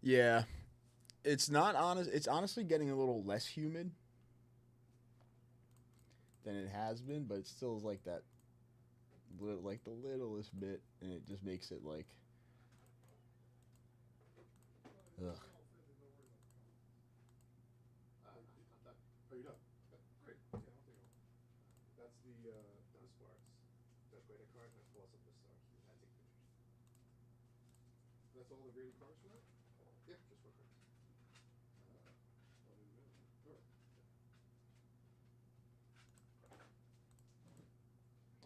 Speaker 1: Yeah, it's not honest. It's honestly getting a little less humid than it has been, but it still is like that, like the littlest bit, and it just makes it like, ugh.
Speaker 2: I'm done.
Speaker 4: Oh, you're done? Great. Yeah, I'll take it all. That's the,
Speaker 2: No sports. The greater card and pulls up the store. I take pictures.
Speaker 4: that's all the graded cards for that?
Speaker 2: Yeah, just for cards.
Speaker 4: All right.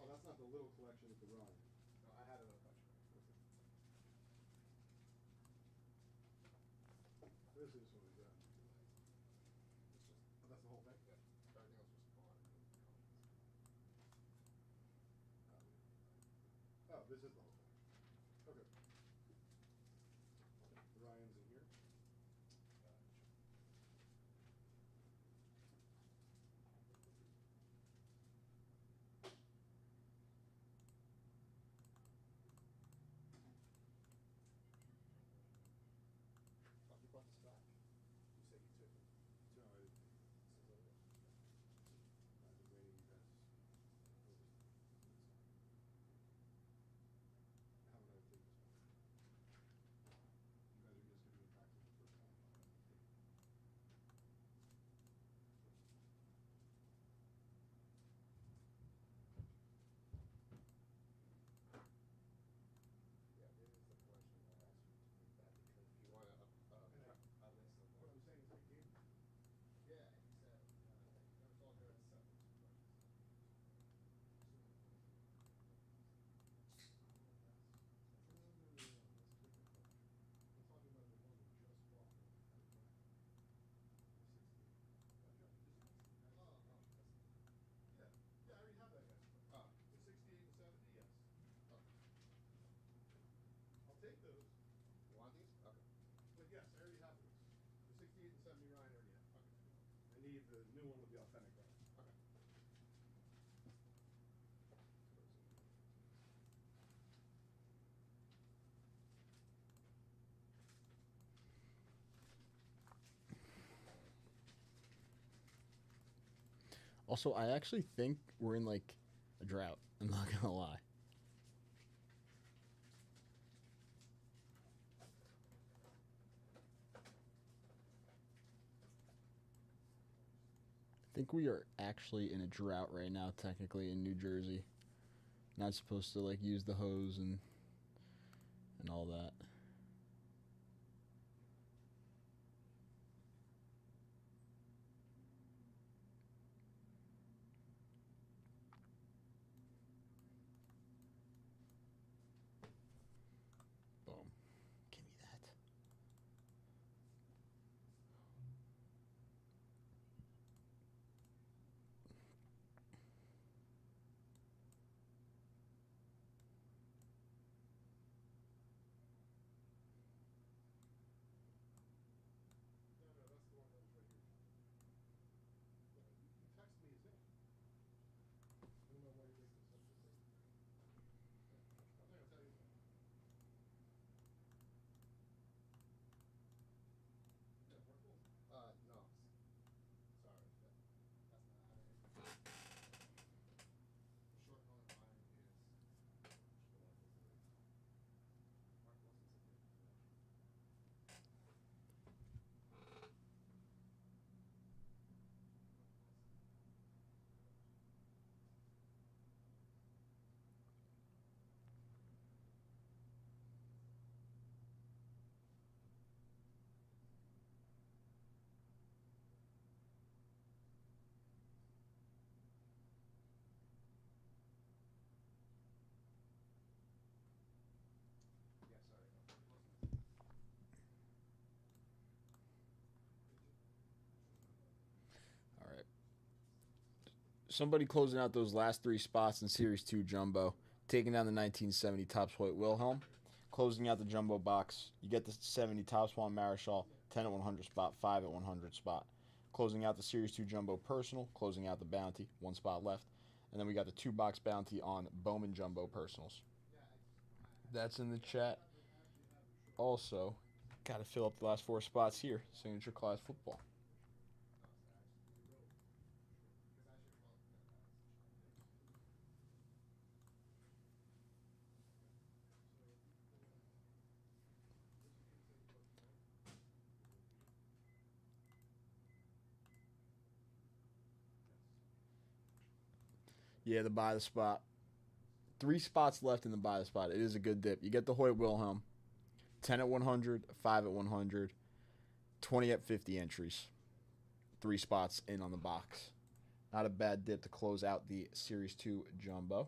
Speaker 4: Oh, that's not the little collection with the Ryan.
Speaker 2: No, I had another bunch.
Speaker 4: This is what we got. Oh, that's the whole thing?
Speaker 2: Yeah. Everything else was gone.
Speaker 4: Oh, this is the whole thing. Okay. The Ryan's in here.
Speaker 2: Oh, you brought this back. You said you took it.
Speaker 4: No, I didn't. I've been waiting you guys. How would I take this one? You guys are just giving me back to the first time.
Speaker 2: Yeah, this is the collection that I asked you to bring back because if you want a list of
Speaker 4: What
Speaker 2: more.
Speaker 4: I'm saying is I gave it to you.
Speaker 2: Yeah, he said that was all there as separate collections.
Speaker 4: No, that's a different collection. I'm talking about the one we just bought. The 68.
Speaker 2: Oh, that's.
Speaker 4: Yeah, yeah, I already have that guy.
Speaker 2: Oh,
Speaker 4: The 68 and 70, yes.
Speaker 2: okay.
Speaker 4: I'll take those.
Speaker 2: You want these? Okay.
Speaker 4: But yes, I already have those. The 68 and 70 Ryan I already have.
Speaker 2: Okay.
Speaker 4: I need the new one with the authentic Ryan.
Speaker 2: Okay.
Speaker 1: Also, I actually think we're in like a drought. I'm not gonna lie. I think we are actually in a drought right now, technically in New Jersey. Not supposed to like use the hose and all that. Boom. Give me that.
Speaker 4: No, no, that's the one that was right here. Yeah, you text me his name. I don't know why you make this such a thing. I'm not gonna tell you. Yeah, Mark Wilson.
Speaker 2: No. Sorry. That's not how it is. The short color line is the one with the Mark Wilson's a different collection. Yeah, sorry.
Speaker 1: All right. Somebody closing out those last three spots in Series 2 Jumbo. Taking down the 1970 Topps White Wilhelm. Closing out the Jumbo box. You get the 70 Topps Juan Marichal, 10 at 100 spot, 5 at 100 spot. Closing out the Series 2 Jumbo Personal. Closing out the Bounty. One spot left. And then we got the 2-box Bounty on Bowman Jumbo Personals. That's in the chat. Also, Got to fill up the last 4 spots here. Signature class football. Yeah, the buy the spot. 3 spots left in the buy the spot. It is a good dip. You get the Hoyt Wilhelm. 10 at 100, 5 at 100, 20 at 50 entries. 3 spots in on the box. Not a bad dip to close out the Series 2 Jumbo.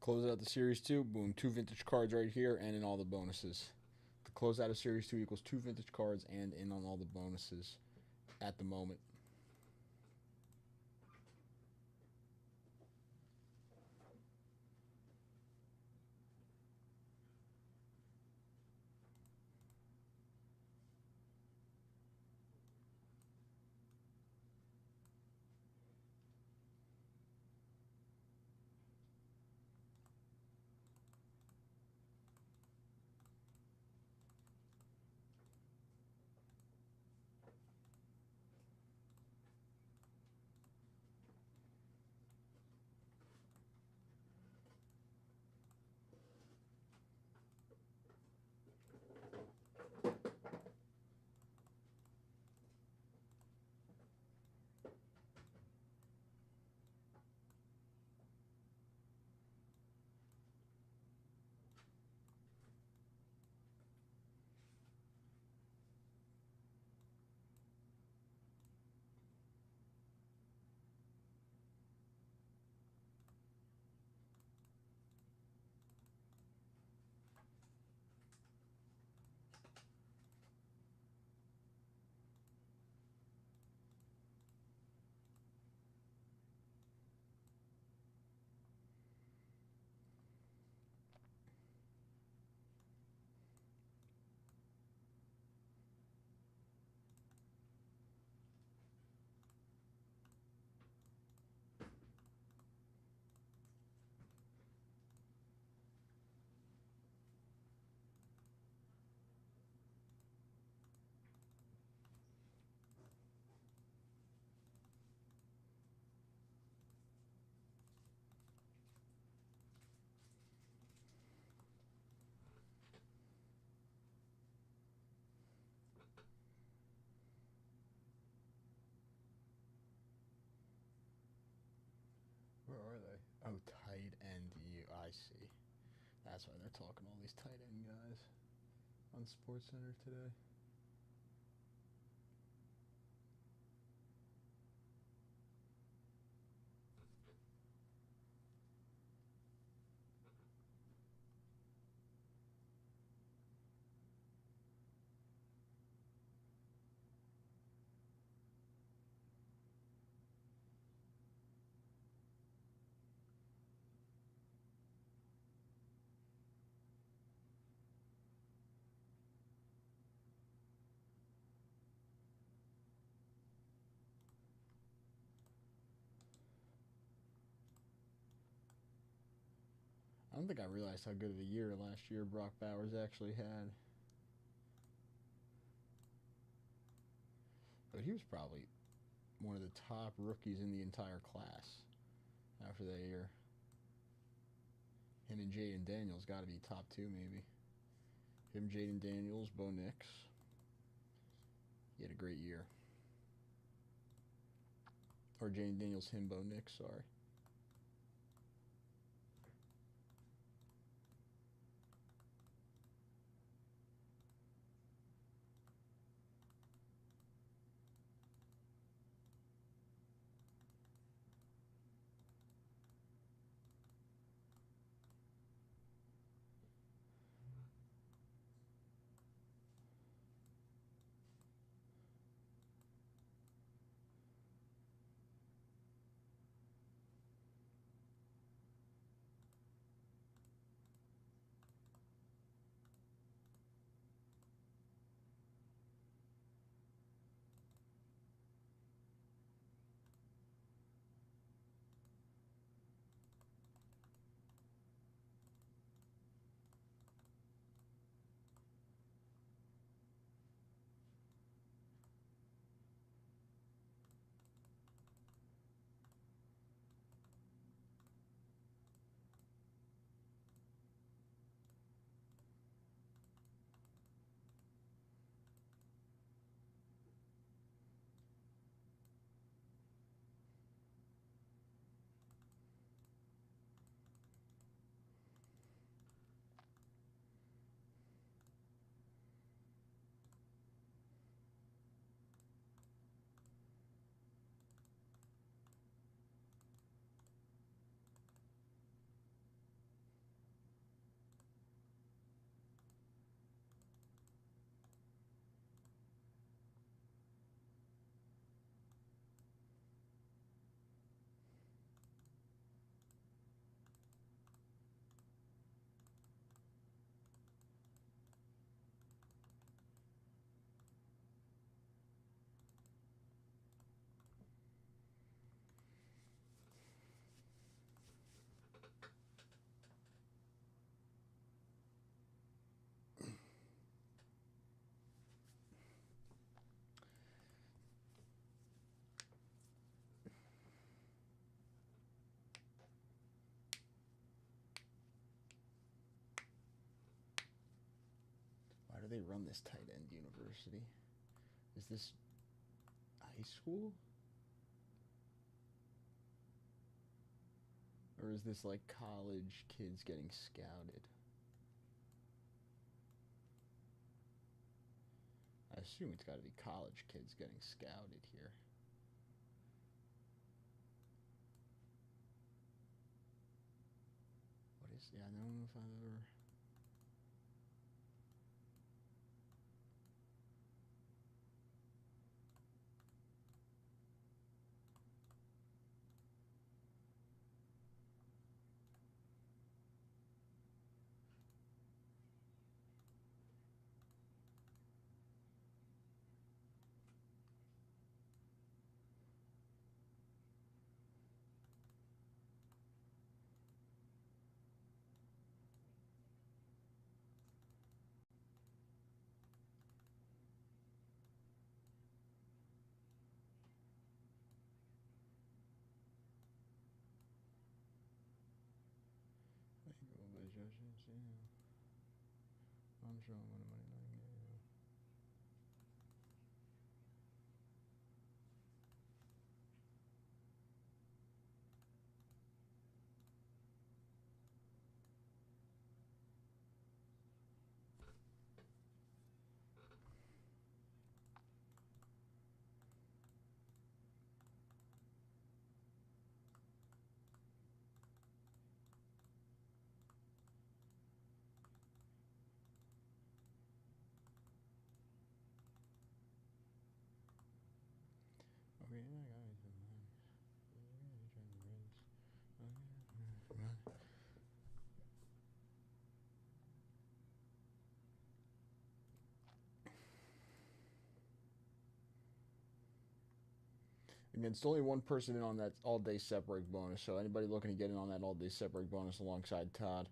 Speaker 1: Close out the Series 2. Boom. 2 vintage cards right here and in all the bonuses. The closeout of Series 2 equals 2 vintage cards and in on all the bonuses at the moment. Where are they? Oh, tight end you. I see. That's why they're talking all these tight end guys on SportsCenter today. I don't think I realized how good of a year last year Brock Bowers actually had. But he was probably one of the top rookies in the entire class after that year. Him and Jaden Daniels got to be top 2 maybe. Him, Jaden Daniels, Bo Nix. He had a great year. Or Jaden Daniels, him, Bo Nix, sorry. do they run this tight end university? Is this high school? Or is this like college kids getting scouted? I assume it's got to be college kids getting scouted here. What is, yeah, I don't know if I've ever. I'm sure I'm gonna money. Okay, again, it's only one person in on that all-day set break bonus, so anybody looking to get in on that all-day set break bonus alongside Todd,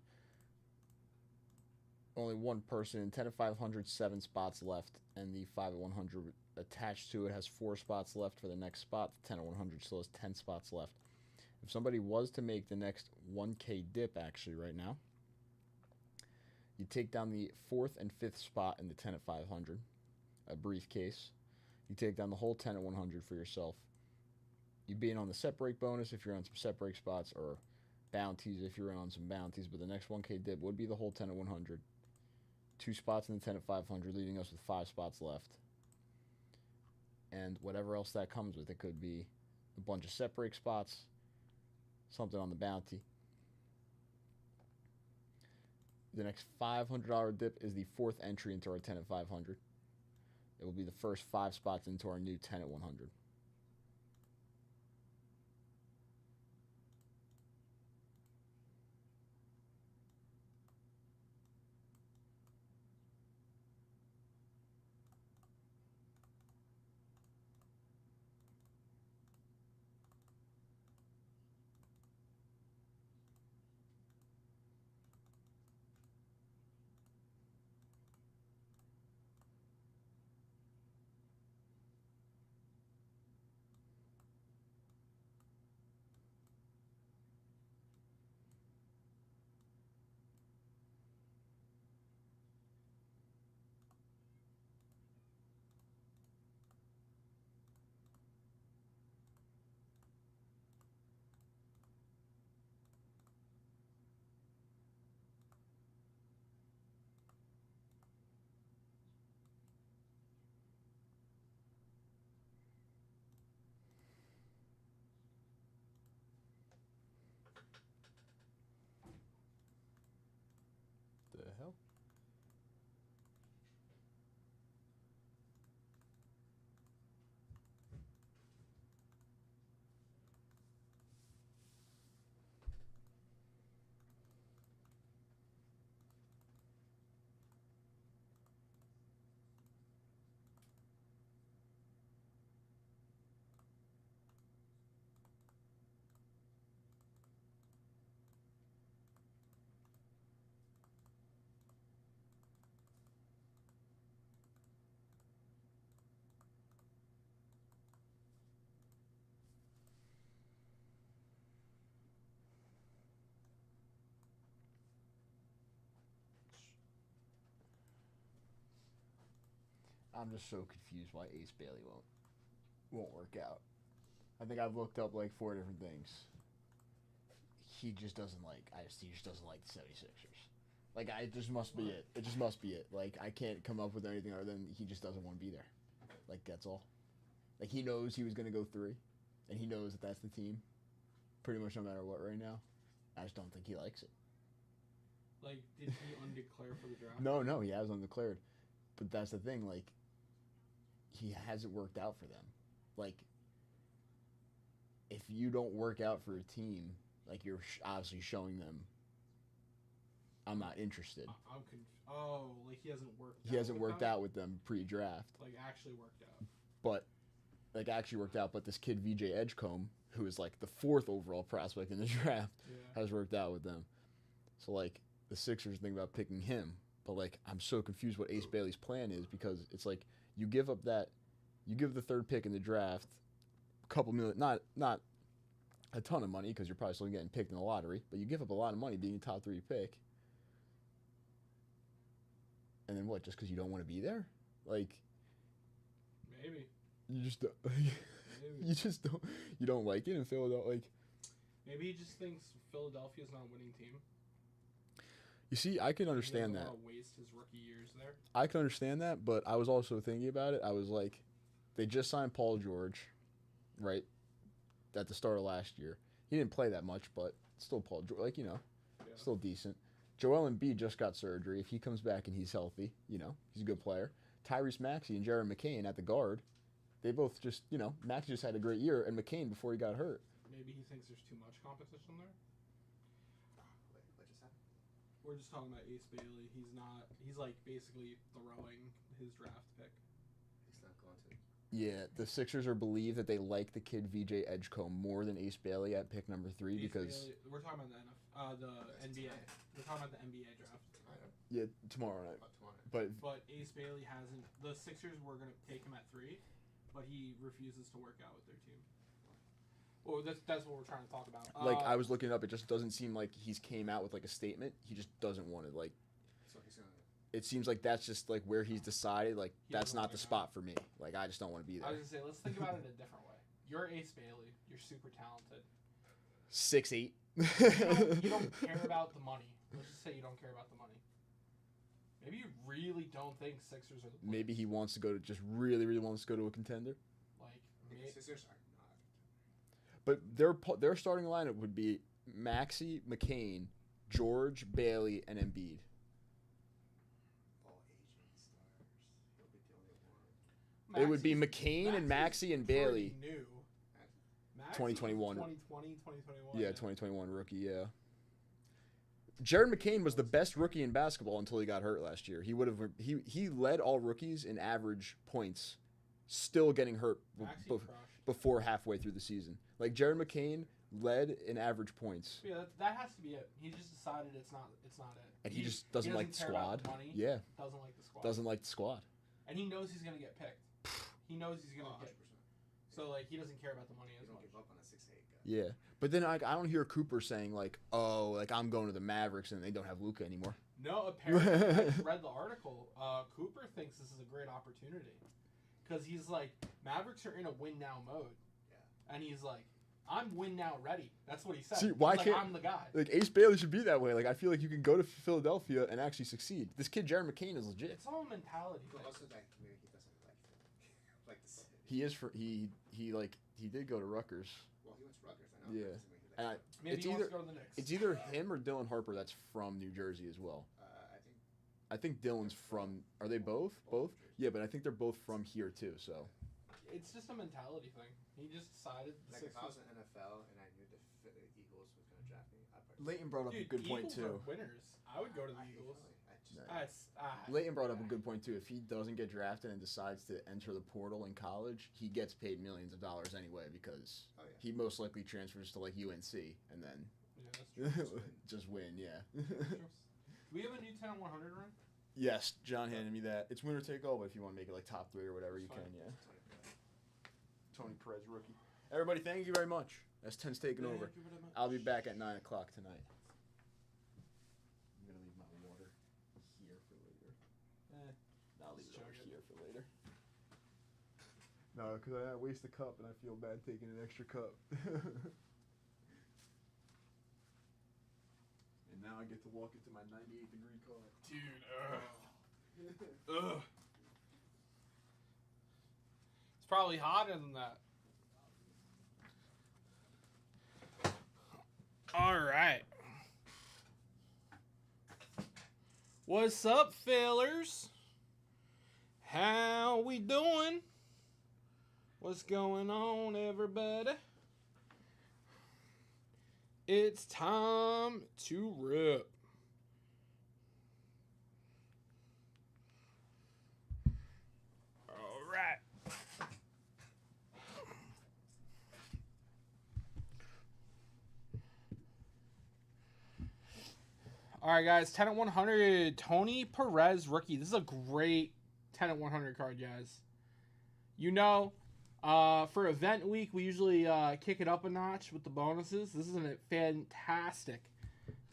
Speaker 1: only one person. 10 at 500, 7 spots left, and the 5 at 100 attached to it has 4 spots left for the next spot. The 10 at 100 still has 10 spots left. If somebody was to make the next 1K dip, actually, right now, you take down the 4th and 5th spot in the 10 at 500, a briefcase. You take down the whole 10 at 100 for yourself. You'd be in on the set break bonus if you're on some set break spots, or bounties if you're in on some bounties, but the next 1K dip would be the whole 10 at 100. 2 spots in the 10 at 500, leaving us with 5 spots left. And whatever else that comes with, it could be a bunch of set break spots, something on the bounty. The next $500 dip is the 4th entry into our 10 at 500. It will be the first 5 spots into our new 10 at 100. The hell? I'm just so confused why Ace Bailey won't work out. I think I've looked up like 4 different things. He just doesn't like. He just doesn't like the 76ers. Like, it just must be it. It just must be it. Like, I can't come up with anything other than he just doesn't want to be there. Like, that's all. Like, he knows he was going to go 3, and he knows that that's the team, pretty much no matter what right now. I just don't think he likes it.
Speaker 3: Like, did he undeclare for the draft?
Speaker 1: No, he has undeclared. But that's the thing, like, he hasn't worked out for them. Like, if you don't work out for a team, like, you're obviously showing them, I'm not interested.
Speaker 3: I'm confused. Oh, like he hasn't worked out.
Speaker 1: He hasn't worked out with them pre-draft.
Speaker 3: Like, actually worked out.
Speaker 1: But this kid VJ Edgecombe, who is like the 4th overall prospect in the draft, has worked out with them. So, like, the Sixers think about picking him. But, like, I'm so confused what Ace Bailey's plan is, because it's like you give the 3rd pick in the draft, a couple million, not a ton of money because you're probably still getting picked in the lottery, but you give up a lot of money being a top 3 pick. And then what? Just because you don't want to be there? Like,
Speaker 3: maybe
Speaker 1: you just don't, you don't like it in Philadelphia. Like,
Speaker 3: maybe he just thinks Philadelphia's not a winning team.
Speaker 1: You see, I can understand that.
Speaker 3: He doesn't want to waste his rookie years there.
Speaker 1: I can understand that, but I was also thinking about it. I was like, they just signed Paul George, right? At the start of last year, he didn't play that much, but still Paul George, like, still decent. Joel Embiid just got surgery. If he comes back and he's healthy, he's a good player. Tyrese Maxey and Jared McCain at the guard, they both just, Maxey just had a great year, and McCain before he got hurt.
Speaker 3: Maybe he thinks there's too much competition there.
Speaker 2: What just happened?
Speaker 3: We're just talking about Ace Bailey. He's like basically throwing his draft pick.
Speaker 2: He's not going to.
Speaker 1: Yeah, the Sixers are believed that they like the kid VJ Edgecombe more than Ace Bailey at pick number 3 because
Speaker 3: Bailey, we're talking about the NBA.
Speaker 2: Tonight.
Speaker 3: We're talking about the NBA draft.
Speaker 1: Yeah, tomorrow night.
Speaker 2: Tomorrow.
Speaker 1: But
Speaker 3: Ace Bailey hasn't. The Sixers were gonna take him at 3, but he refuses to work out with their team. Well, that's what we're trying to talk about.
Speaker 1: like, I was looking it up, it just doesn't seem like he's came out with like a statement. He just doesn't want to, like.
Speaker 2: So he's gonna.
Speaker 1: It seems like that's just like where he's decided, like,
Speaker 3: He
Speaker 1: that's
Speaker 3: doesn't
Speaker 1: not the
Speaker 3: wanna
Speaker 1: spot for me. Like, I just don't want to be
Speaker 3: I
Speaker 1: there.
Speaker 3: was gonna say, let's think about it in a different way. You're Ace Bailey. You're super talented.
Speaker 1: 6'8".
Speaker 3: You don't care about the money. Let's just say you don't care about the money. Maybe you really don't think Sixers are the place.
Speaker 1: Maybe he wants to go to really wants to go to a contender.
Speaker 3: Like,
Speaker 2: The Sixers are not.
Speaker 1: But their starting lineup would be Maxey, McCain, George, Bailey, and Embiid.
Speaker 2: All Asian stars. He'll be the only one.
Speaker 1: It would be McCain and Maxey and Bailey.
Speaker 3: New.
Speaker 1: 2021.
Speaker 3: 2020, 2021.
Speaker 1: Yeah, 2021 rookie. Yeah. Jared McCain was the best rookie in basketball until he got hurt last year. He led all rookies in average points, still getting hurt before halfway through the season. Like, Jared McCain led in average points.
Speaker 3: Yeah, that has to be it. He just decided it's not it.
Speaker 1: And he just doesn't like the
Speaker 3: care about
Speaker 1: squad.
Speaker 3: the money.
Speaker 1: Yeah.
Speaker 3: Doesn't like the squad.
Speaker 1: Doesn't like the squad.
Speaker 3: And he knows he's gonna get picked. He knows he's gonna get.
Speaker 2: 100%.
Speaker 3: So, like, he doesn't care about the money
Speaker 2: You
Speaker 3: as
Speaker 2: don't
Speaker 3: much.
Speaker 2: give up on a 6'8" guy.
Speaker 1: Yeah. But then I don't hear Cooper saying, like, oh, like, I'm going to the Mavericks and they don't have Luka anymore.
Speaker 3: No, apparently, I just read the article. Cooper thinks this is a great opportunity. Because he's like, Mavericks are in a win-now mode.
Speaker 2: Yeah.
Speaker 3: And he's like, I'm win-now ready. That's what he said.
Speaker 1: See, why
Speaker 3: He's like,
Speaker 1: can't-
Speaker 3: I'm the guy.
Speaker 1: Like, Ace Bailey should be that way. Like, I feel like you can go to Philadelphia and actually succeed. This kid, Jared McCain, is legit.
Speaker 3: It's all a mentality
Speaker 2: But
Speaker 3: thing.
Speaker 2: also, like, maybe he doesn't like Philly. Like the city.
Speaker 1: He is he did go to Rutgers.
Speaker 2: Well, he went to Rutgers. I know.
Speaker 1: Yeah.
Speaker 2: That doesn't mean he
Speaker 1: And
Speaker 2: likes
Speaker 3: Maybe
Speaker 1: it's
Speaker 3: he wants
Speaker 1: either-
Speaker 3: to go to the Knicks.
Speaker 1: It's either him or Dylan Harper that's from New Jersey as well.
Speaker 2: I think
Speaker 1: I think Dylan's from. Are they both? Both? Yeah, but I think they're both from here too. So
Speaker 3: It's just a mentality thing. He just decided.
Speaker 2: like if I was in NFL and I knew the Eagles was going to draft me, I'd probably.
Speaker 1: Leighton brought up
Speaker 3: Dude,
Speaker 1: a good point
Speaker 3: Eagles
Speaker 1: too.
Speaker 3: are winners. I would go to the
Speaker 2: I hate
Speaker 3: Eagles.
Speaker 2: Philly.
Speaker 1: Leighton brought up a good point too. If he doesn't get drafted and decides to enter the portal in college, he gets paid millions of dollars anyway because
Speaker 2: Oh, yeah.
Speaker 1: he most likely transfers to like UNC and then
Speaker 3: Yeah, that's true.
Speaker 1: just win. Yeah.
Speaker 3: That's true. Do we have a new 10 100 run?
Speaker 1: Yes, John handed me that. It's winner take all, but if you want to make it like top 3 or whatever, you
Speaker 3: That's
Speaker 1: can.
Speaker 3: fine.
Speaker 1: Yeah. Tony Perez, rookie. Everybody, thank you very much. That's 10's taking over.
Speaker 3: Thank you very much.
Speaker 1: I'll be back at 9 o'clock tonight. I'm gonna leave my water here for later. I'll leave it over
Speaker 3: Chug it.
Speaker 1: here for later. No, because I waste a cup and I feel bad taking an extra cup. And now I get to walk into my 98-degree car.
Speaker 3: Dude, ugh. It's probably hotter than that. All right. What's up, fellers? How we doing? What's going on, everybody? It's time to rip. All right. All right, guys. 10 at 100. Tony Perez, rookie. This is a great 10 at 100 card, guys. You know, for event week, we usually kick it up a notch with the bonuses. This is a fantastic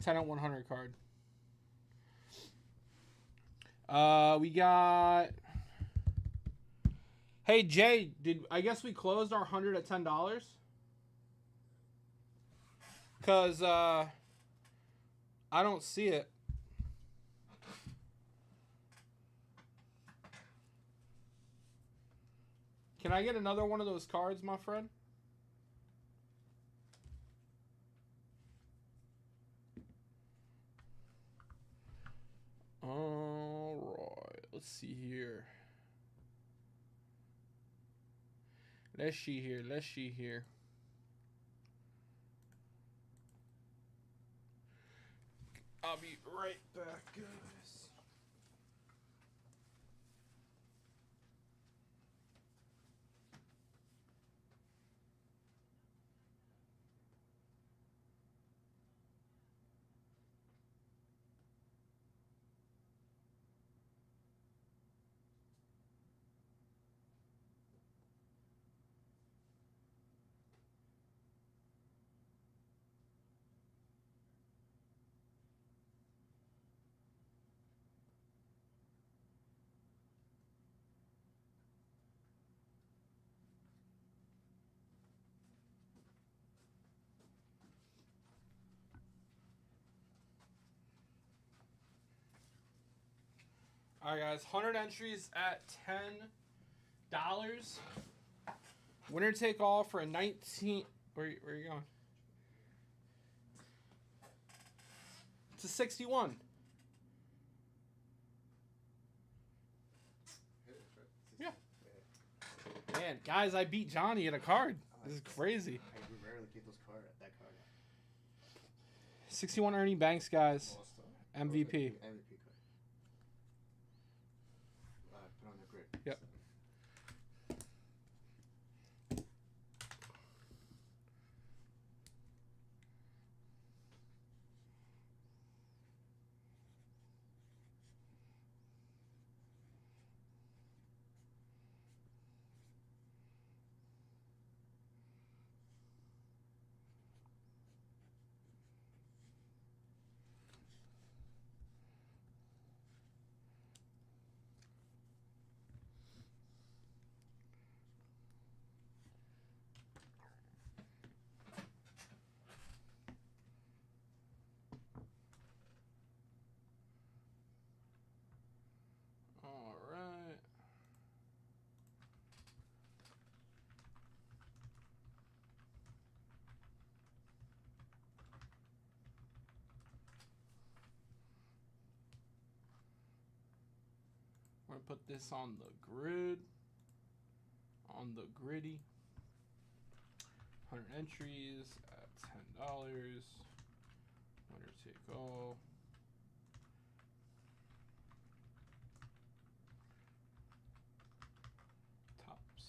Speaker 3: 10 at 100 card. We got... Hey, Jay, I guess we closed our 100 at $10? Because, I don't see it. Can I get another one of those cards, my friend? All right. Let's see here. Let's see here. I'll be right back, guys. All right, guys. 100 entries at $10. Winner take all for a 19. Where are you going? It's a 61. Yeah. Man, guys, I beat Johnny at a card. This is crazy.
Speaker 2: I rarely get that card out.
Speaker 3: 61 Ernie Banks, guys. MVP.
Speaker 2: MVP card. Put on the grid.
Speaker 3: Yep. All right. We're going to put this on the grid. On the gritty. 100 entries at $10. Winner take all. Tops.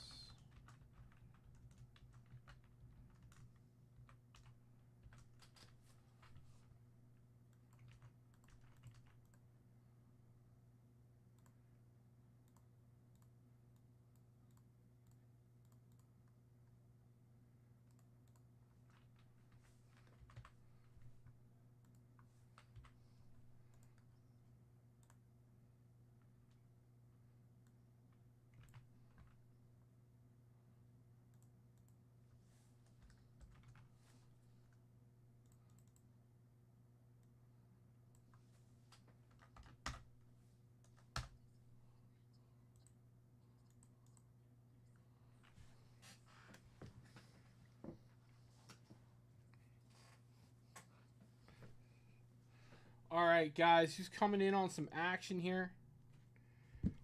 Speaker 3: All right, guys, who's coming in on some action here?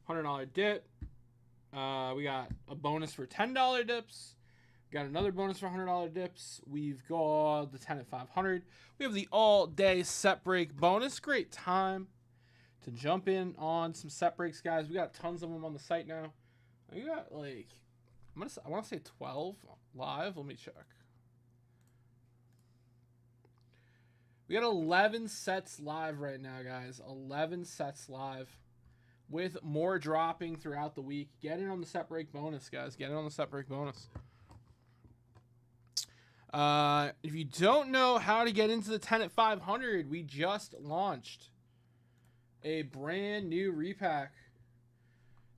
Speaker 3: $100 dip. We got a bonus for $10 dips. Got another bonus for $100 dips. We've got the 10 at 500. We have the all-day set break bonus. Great time to jump in on some set breaks, guys. We got tons of them on the site now. We got like, I want to say 12 live. Let me check. We got 11 sets live right now, guys. 11 sets live with more dropping throughout the week. Get in on the set break bonus, guys. Get in on the set break bonus. If you don't know how to get into the 10 at 500, we just launched a brand new repack.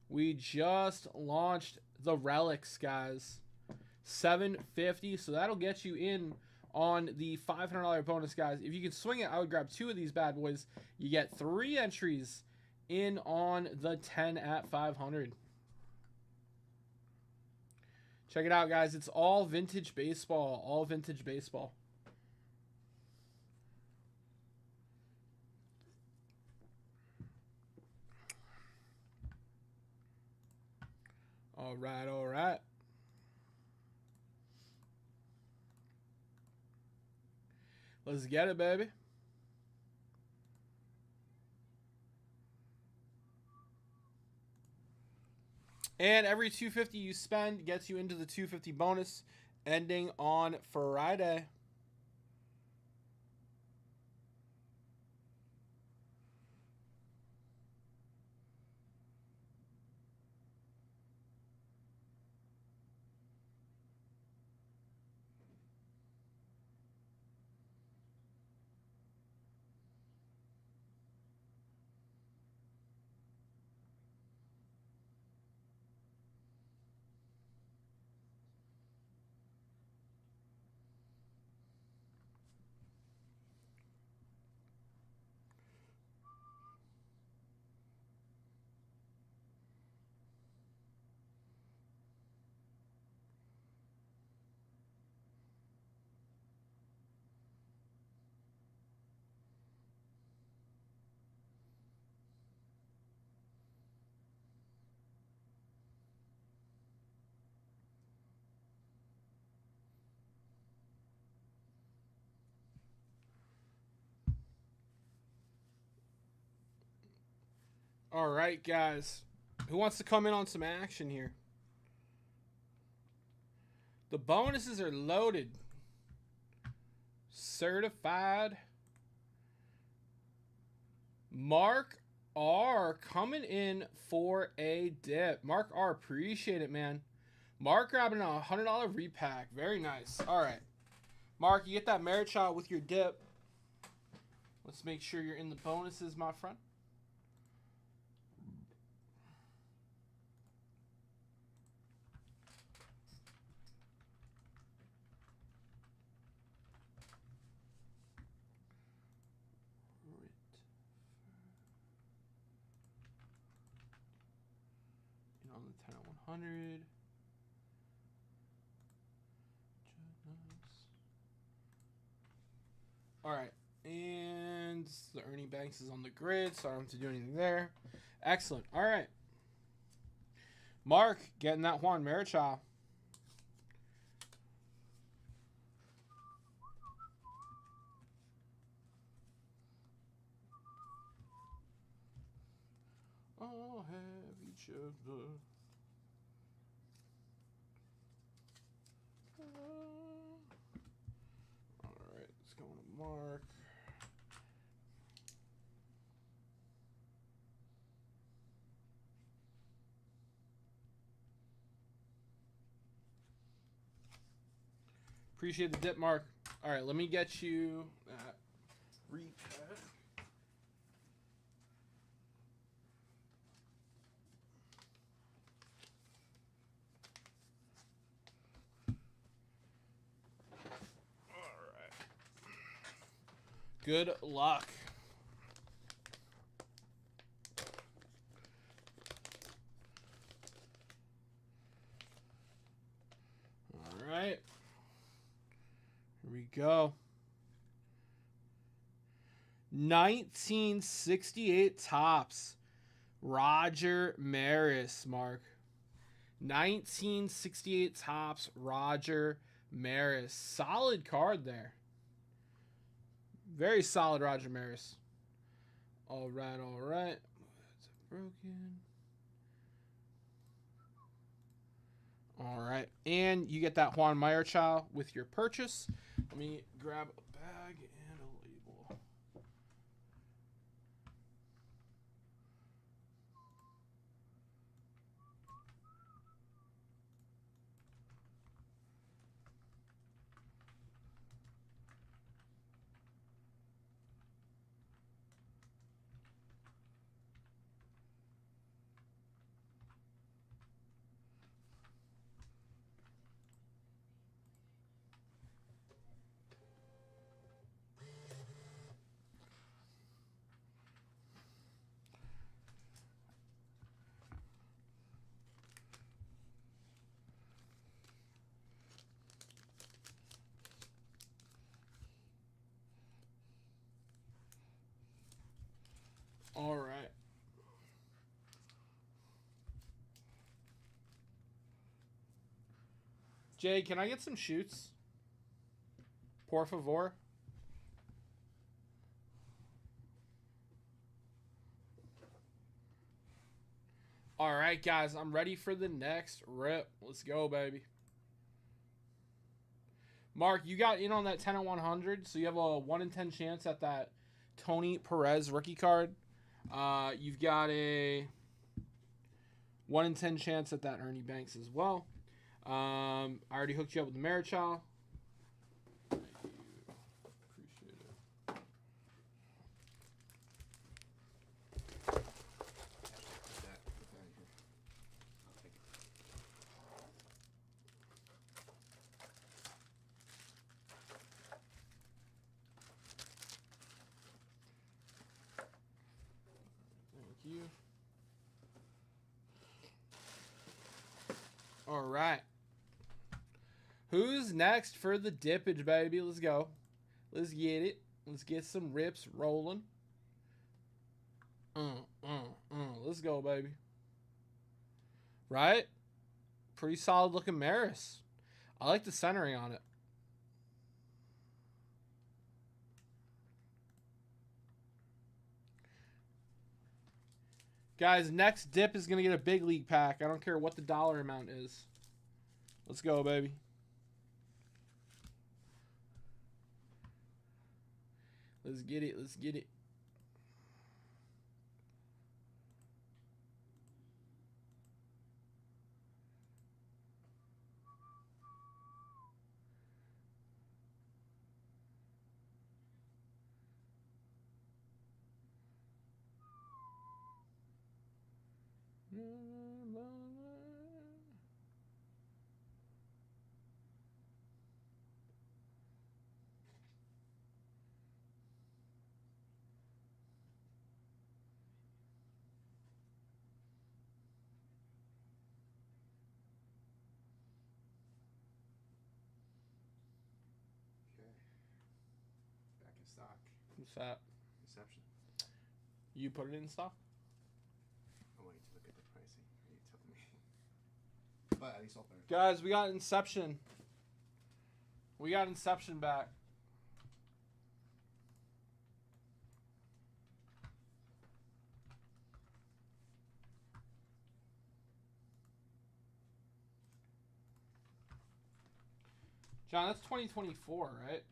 Speaker 3: We just launched the relics, guys. $750, so that'll get you in on the $500 bonus, guys. If you can swing it, I would grab 2 of these bad boys. You get 3 entries in on the 10 at 500. Check it out, guys. It's all vintage baseball. All vintage baseball. All right, all right. Let's get it, baby. And every $250 you spend gets you into the $250 bonus ending on Friday. All right, guys. Who wants to come in on some action here? The bonuses are loaded. Certified. Mark R coming in for a dip. Mark R, appreciate it, man. Mark grabbing a $100 repack. Very nice. All right. Mark, you get that merit shot with your dip. Let's make sure you're in the bonuses, my friend. On the 10 at 100. All right, and the Ernie Banks is on the grid, so I don't have to do anything there. Excellent. All right, Mark getting that Juan Marichal. I'll have each of the. All right, let's go to Mark. Appreciate the dip, Mark. All right, let me get you that repack. Good luck. All right. Here we go. 1968 Topps. Roger Maris, Mark. 1968 Topps. Roger Maris. Solid card there. Very solid Roger Maris. All right, all right. It's broken. All right. And you get that Juan Meyer child with your purchase. Let me grab a bag and a label. All right. Jay, can I get some shoots? Por favor. All right, guys, I'm ready for the next rip. Let's go, baby. Mark, you got in on that 10 at 100, so you have a 1 in 10 chance at that Tony Perez rookie card. You've got a 1 in 10 chance at that Ernie Banks as well. I already hooked you up with the Marichal. Thank you. Appreciate it. Thank you. All right. Who's next for the dippage, baby? Let's go. Let's get it. Let's get some rips rolling. Let's go, baby. Right? Pretty solid looking Maris. I like the centering on it. Guys, next dip is going to get a big league pack. I don't care what the dollar amount is. Let's go, baby. Let's get it. Let's get it.
Speaker 2: Back in stock.
Speaker 3: What's that?
Speaker 2: Inception.
Speaker 3: You put it in stock?
Speaker 2: I want you to look at the pricing. You tell me. But at least open it.
Speaker 3: Guys, we got Inception. We got Inception back. John, that's 2024, right?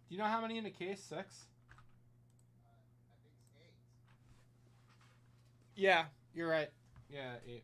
Speaker 3: Do you know how many in a case? 6?
Speaker 2: I think it's 8.
Speaker 3: Yeah, you're right. Yeah, 8.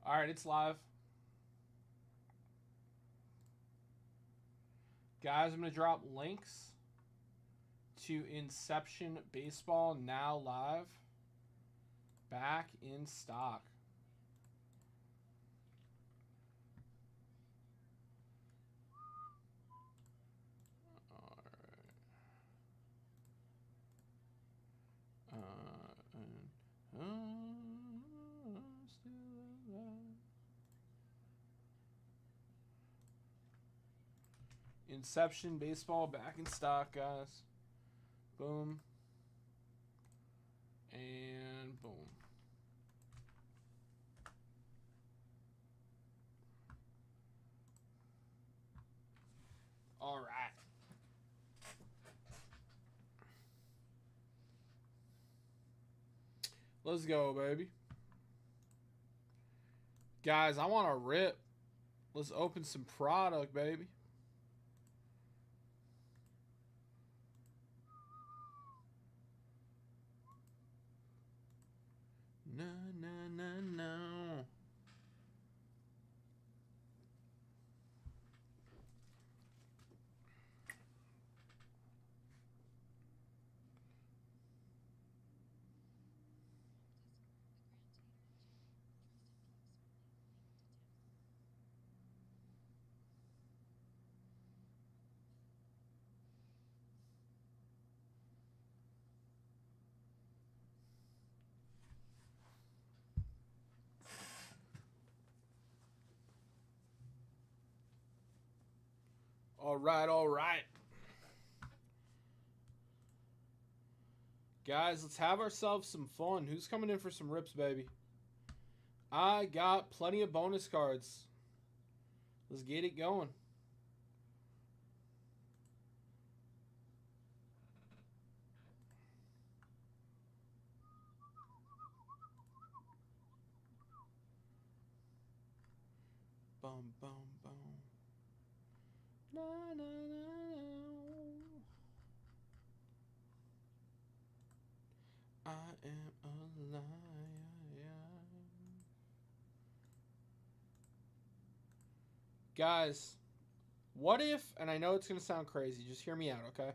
Speaker 3: All right, it's live. Guys, I'm going to drop links to Inception Baseball now live. Back in stock. All right. Still alive. Inception Baseball back in stock, guys. Boom. And boom. All right. Let's go, baby. Guys, I want to rip. Let's open some product, baby. No, no, no, no. All right, all right. Guys, let's have ourselves some fun. Who's coming in for some rips, baby? I got plenty of bonus cards. Let's get it going. Bum, bum, bum. Na, na, na, I am a liar. Guys, what if, and I know it's going to sound crazy, just hear me out, okay?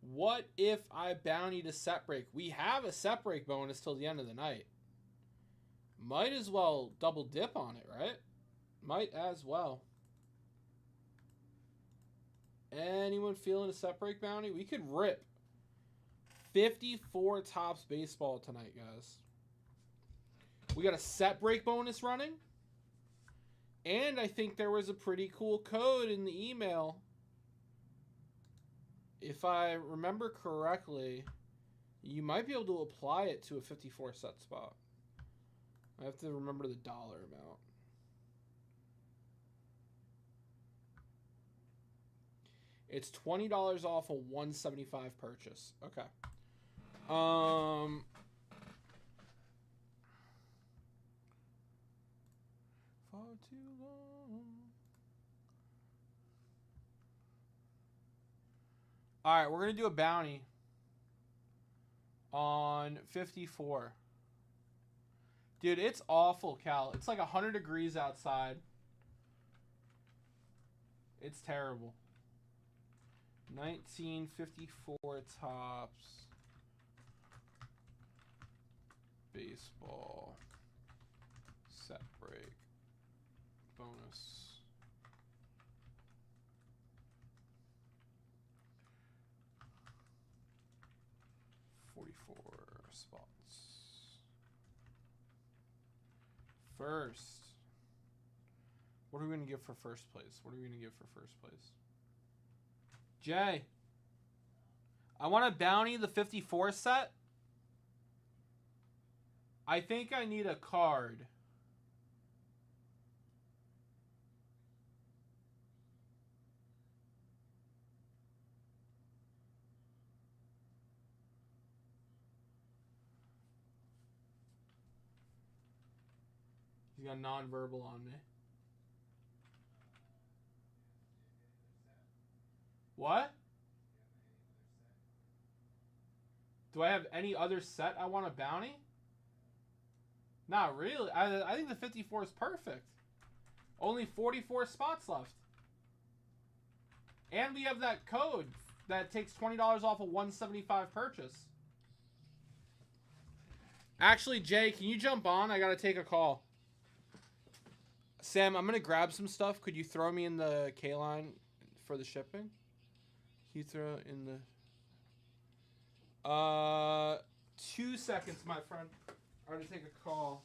Speaker 3: What if I bountied a set break? We have a set break bonus till the end of the night. Might as well double dip on it, right? Might as well. Anyone feeling a set break bounty? We could rip 54 Topps baseball tonight, guys. We got a set break bonus running. And I think there was a pretty cool code in the email. If I remember correctly, you might be able to apply it to a 54 set spot. I have to remember the dollar amount. It's $20 off a $175 purchase. Okay. Far too long. All right, we're going to do a bounty on 54. Dude, it's awful, Cal. It's like 100 degrees outside. It's terrible. 1954 Topps baseball set break bonus. Spots. First, What are we going to give for first place? What are we going to give for first place? Jay. I want a bounty, the 54 set. I think I need a card. He's got nonverbal on me. What? Do I have any other set I want a bounty? Not really. I think the 54 is perfect. Only 44 spots left. And we have that code that takes $20 off a $175 purchase. Actually, Jay, can you jump on? I gotta take a call. Sam, I'm gonna grab some stuff. Could you throw me in the K line for the shipping? Can you throw in the 2 seconds, my friend. I'm gonna take a call.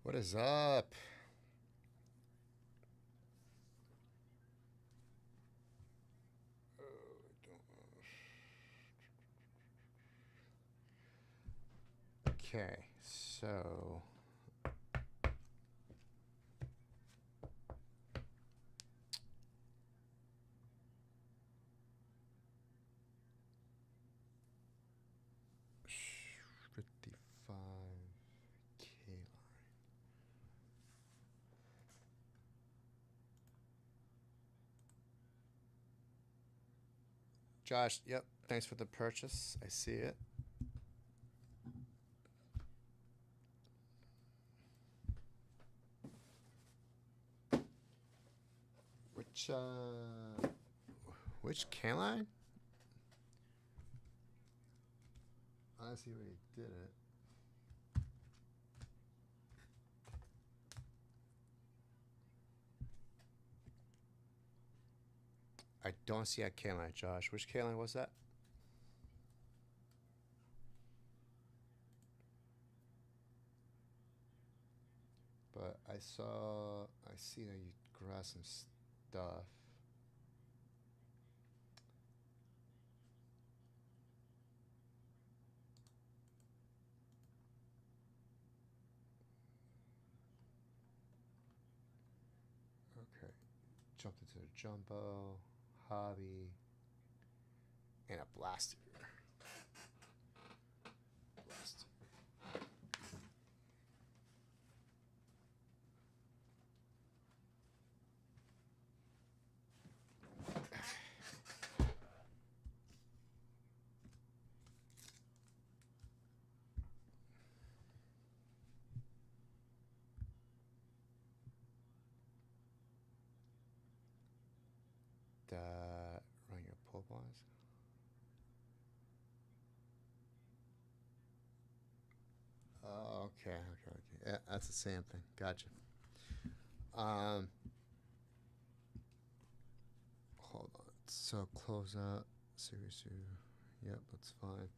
Speaker 2: What is up? Okay, so Josh, yep, thanks for the purchase. I see it. Which can line? I see where he did it. I don't see a K line, Josh. Which K line was that? But I see that you grabbed some stuff. Okay. Jumped into the jumbo, hobby, and a blaster. Blaster. Run your pull bars. Oh, okay. Yeah, that's the same thing. Gotcha. Hold on. So close out. Series 2. Yep, that's fine.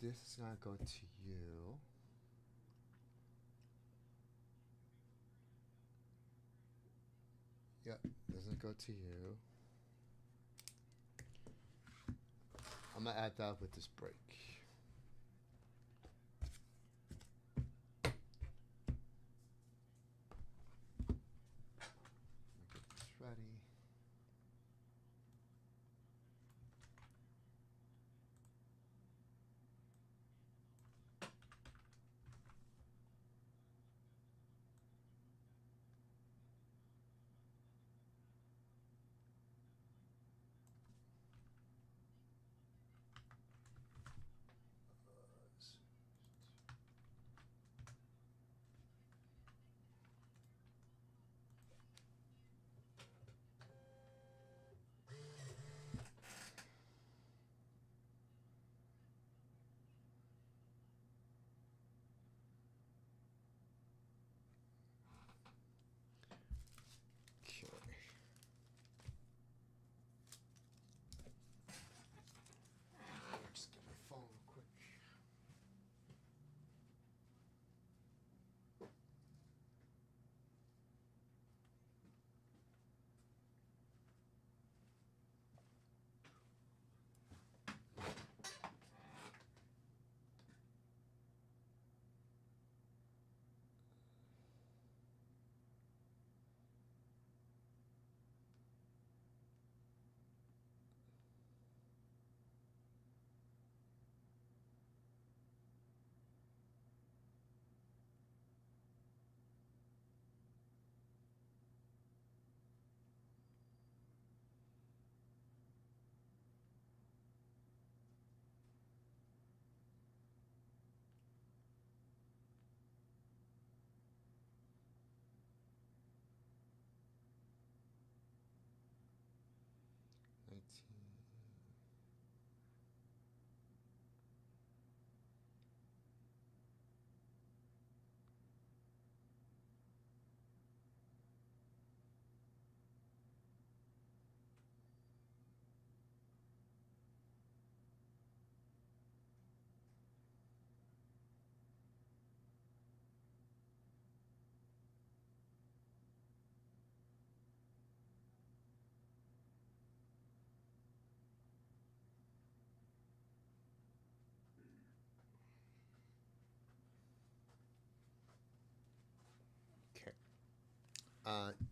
Speaker 2: This is gonna go to you. Yep, doesn't go to you. I'm gonna add that with this break. Get this ready.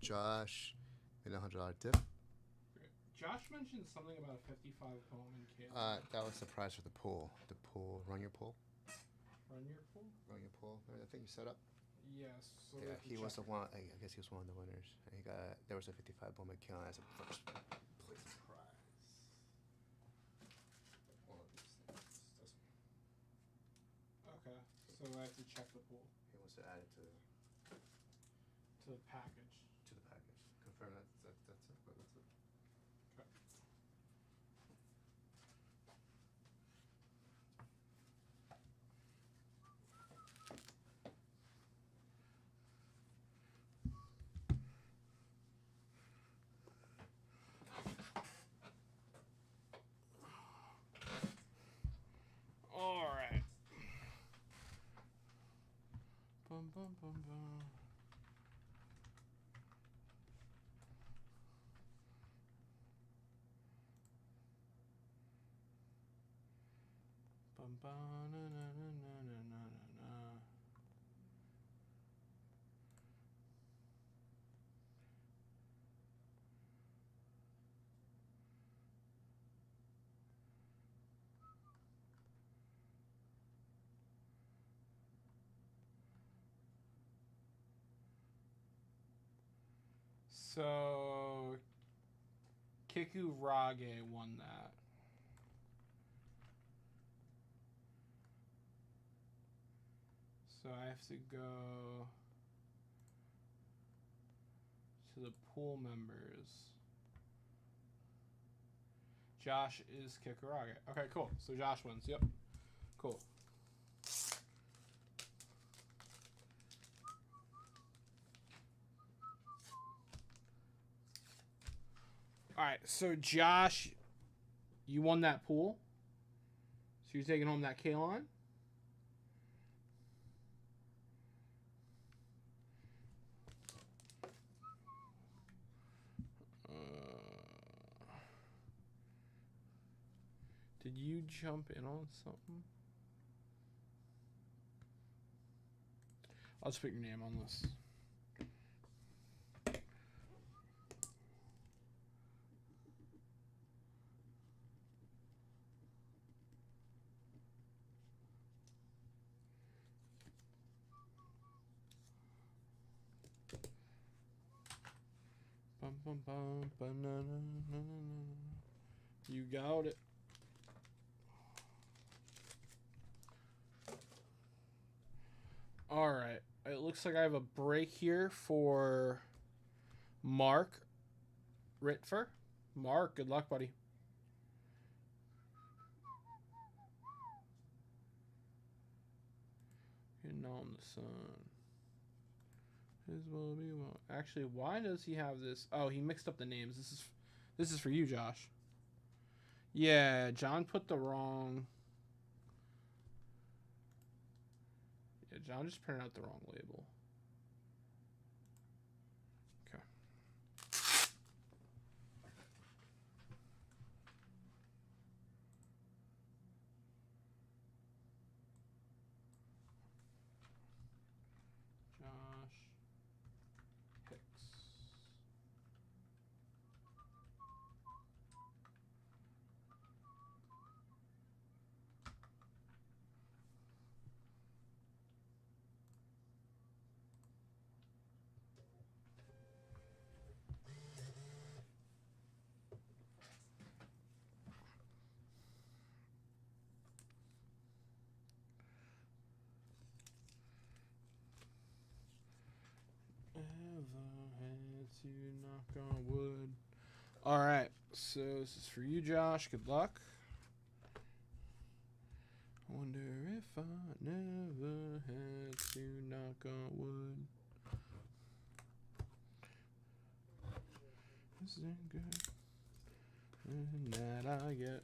Speaker 2: Josh made $100 tip.
Speaker 3: Great. Josh mentioned something about a 55 Bowman kit.
Speaker 2: That was the prize for the pool. The pool, run your pool.
Speaker 3: Run your pool?
Speaker 2: Run your pool. Remember that thing you set up?
Speaker 3: Yes. So
Speaker 2: Yeah, he was the one. I guess he was one of the winners. And he got. There was a 55 Bowman kit as a first place prize. One of these things. This one.
Speaker 3: Okay. So I have to check the pool
Speaker 2: He wants to add it to
Speaker 3: to the package.
Speaker 2: the package. Confirm that's it. But that's it.
Speaker 3: Okay. All right. Bum, bum, bum, bum. Bum, bum, na, na, na, na, na, na, na. So Kiku Rage won that. So I have to go to the pool members. Josh is Kikurage. Okay, cool. So Josh wins. Yep. Cool. All right. So Josh, you won that pool. So you're taking home that Kalon. Did you jump in on something? I'll just put your name on this. Bum, bum, bum, banana, na, na, na. You got it. All right. It looks like I have a break here for Mark Ritfer. Mark, good luck, buddy. You know I'm the sun. His will be well. Actually, why does he have this? Oh, he mixed up the names. This is for you, Josh. Yeah, John put the wrong. Yeah, John just printed out the wrong label. Okay. Josh Hicks. Ever had to knock on wood. All right, so this is for you, Josh. Good luck. I wonder if I never had to knock on wood. This ain't good. And that I get.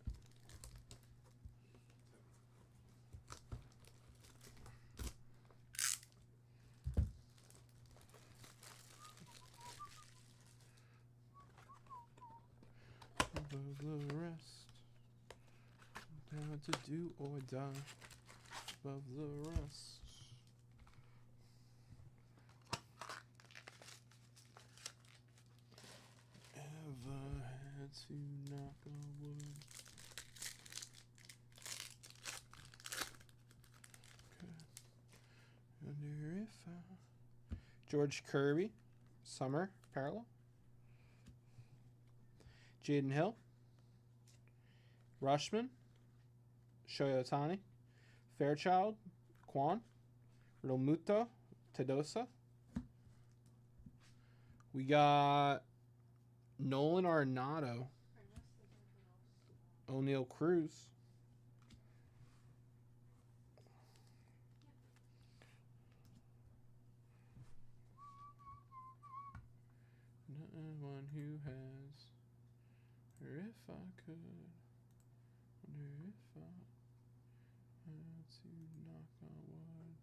Speaker 3: Above the rest, down to do or die. Above the rest. Had to knock on wood. Wonder if George Kirby, Summer Parallel. Jaden Hill, Rushman, Shohei Ohtani, Fairchild, Quan, Realmuto, Tedosa. We got Nolan Arenado, O'Neal Cruz. Not one who has, or if I could, wonder if I had to knock on wood.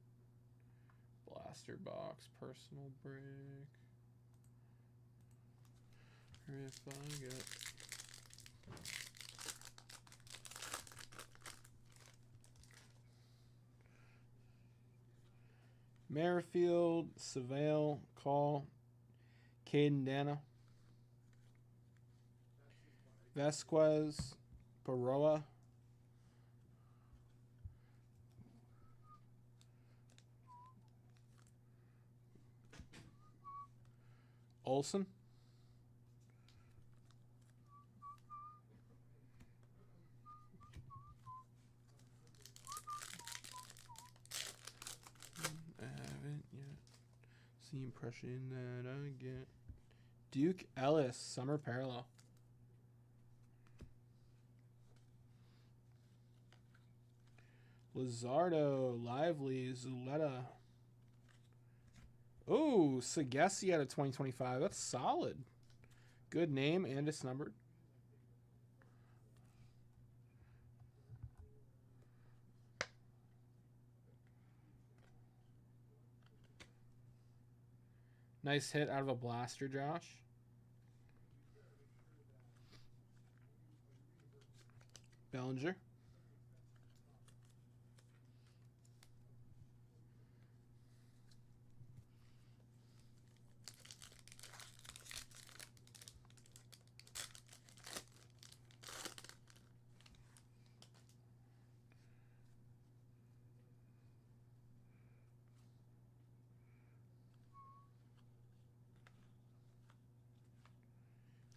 Speaker 3: Blaster box, personal break. Or if I get. Merrifield, Savale, Call, Caden Dana, Vasquez, Baroa, Olson, I haven't yet seen impression that I get. Duke Ellis, Summer Parallel. Lizardo, Lively, Zuleta. Oh, Sagesi out of 2025. That's solid. Good name and it's numbered. Nice hit out of a blaster, Josh. Bellinger.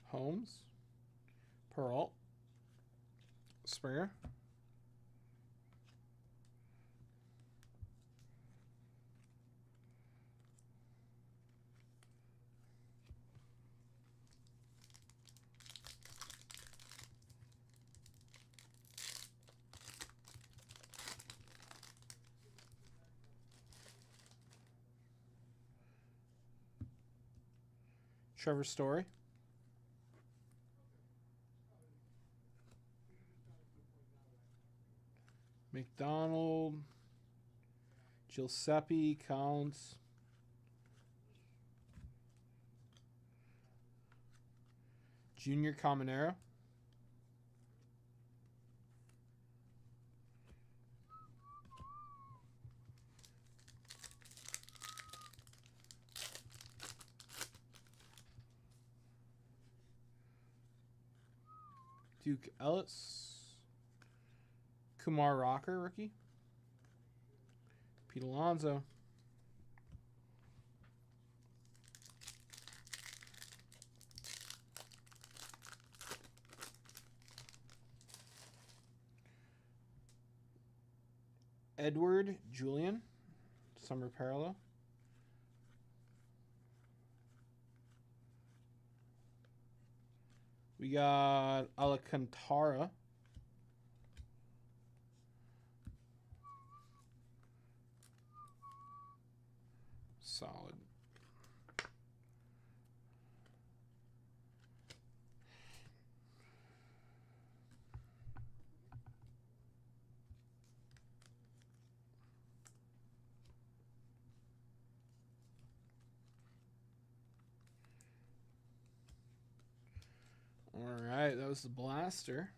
Speaker 3: Holmes. Peralt. Springer. Trevor Story. McDonald. Giuseppe. Collins. Junior Caminero. Duke Ellis. Kumar Rocker, rookie. Pete Alonso. Edward Julian. Summer Parallel. We got Alcantara. Solid. All right, that was the blaster.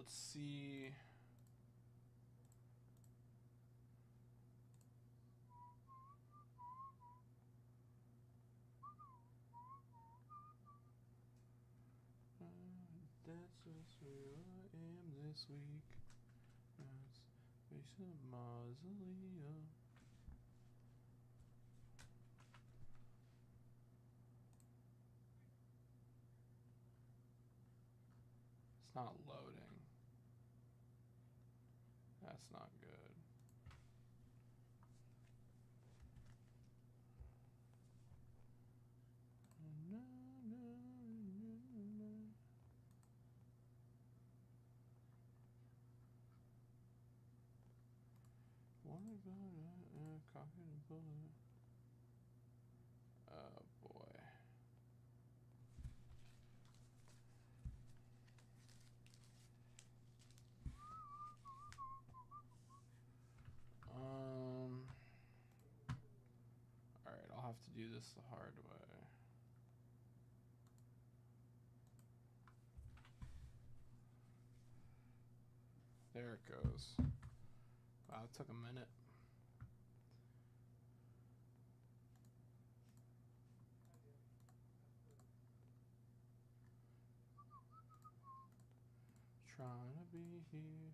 Speaker 3: Let's see. That's just where I am this week. That's Bishop Mausoleum. It's not loading. That's not good. What about a cock and bullet? Oh boy. Alright, I'll have to do this the hard way. There it goes. Wow, it took a minute. Trying to be here.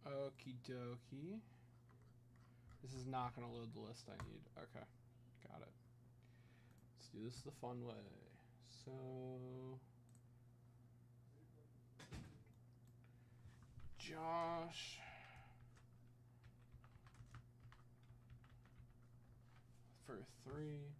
Speaker 3: Okie dokie. This is not going to load the list I need. Okay, got it. Let's do this the fun way. So, Josh for 3.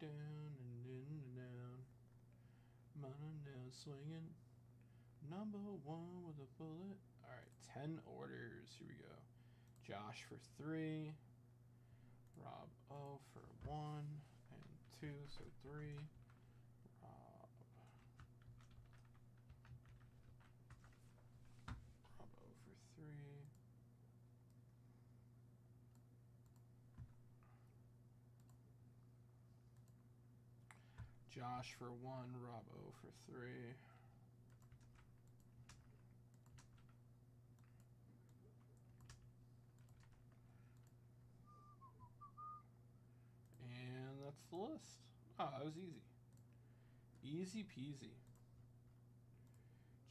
Speaker 3: Down and in and down. Money now swinging. Number 1 with a bullet. Alright, 10 orders. Here we go. Josh for 3. Rob O for 1 and 2, so 3. Rob O for 3. Josh for 1, Rob O for 3. And that's the list. Oh, that was easy. Easy peasy.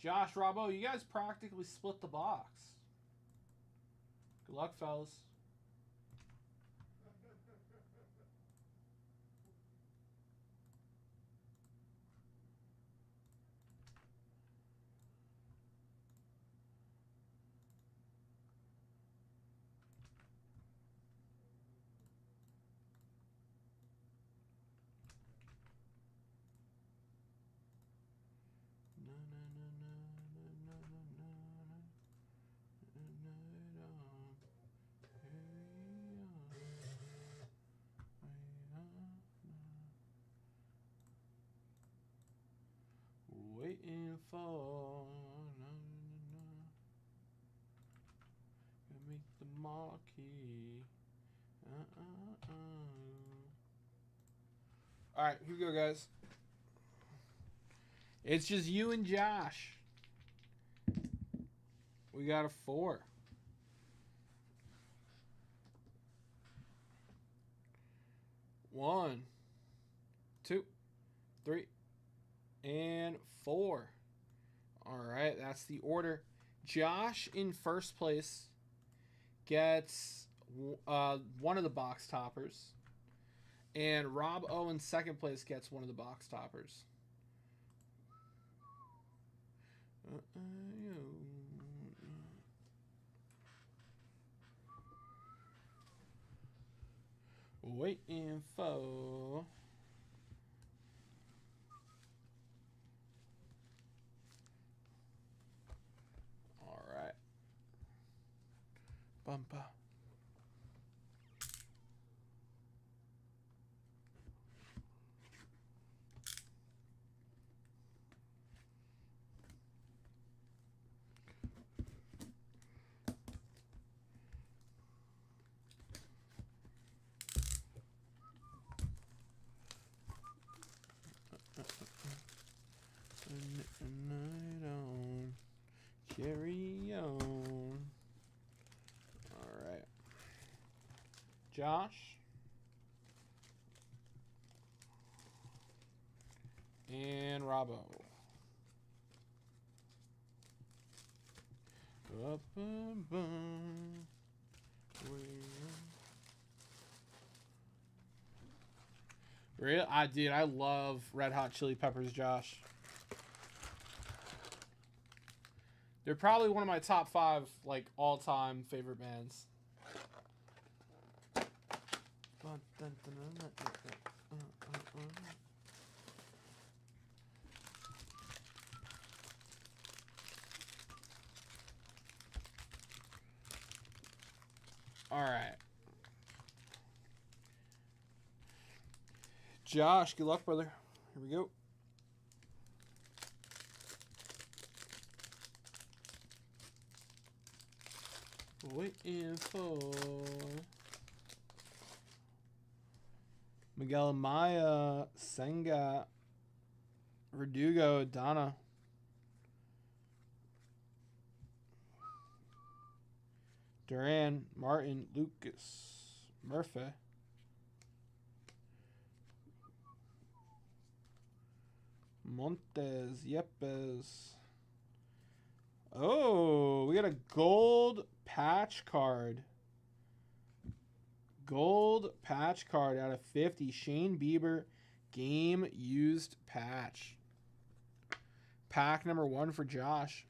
Speaker 3: Josh, Robbo, you guys practically split the box. Good luck, fellas. Waiting for meet the marquee. All right, here we go, guys. It's just you and Josh. We got a 4. One, 2, 3, and 4. All right, that's the order. Josh in first place gets one of the box toppers, and Rob O in second place gets one of the box toppers. Waiting for. All right. Bumper. Josh. And Robbo. Really? Dude, I love Red Hot Chili Peppers, Josh. They're probably one of my top 5, like, all-time favorite bands. All right. Josh, good luck, brother. Here we go. Waiting for Miguel Amaya, Senga, Verdugo, Donna. Duran, Martin, Lucas, Murphy. Montes, Yepes. Oh, we got a gold patch card. Gold patch card out of 50. Shane Bieber, game used patch. Pack number 1 for Josh.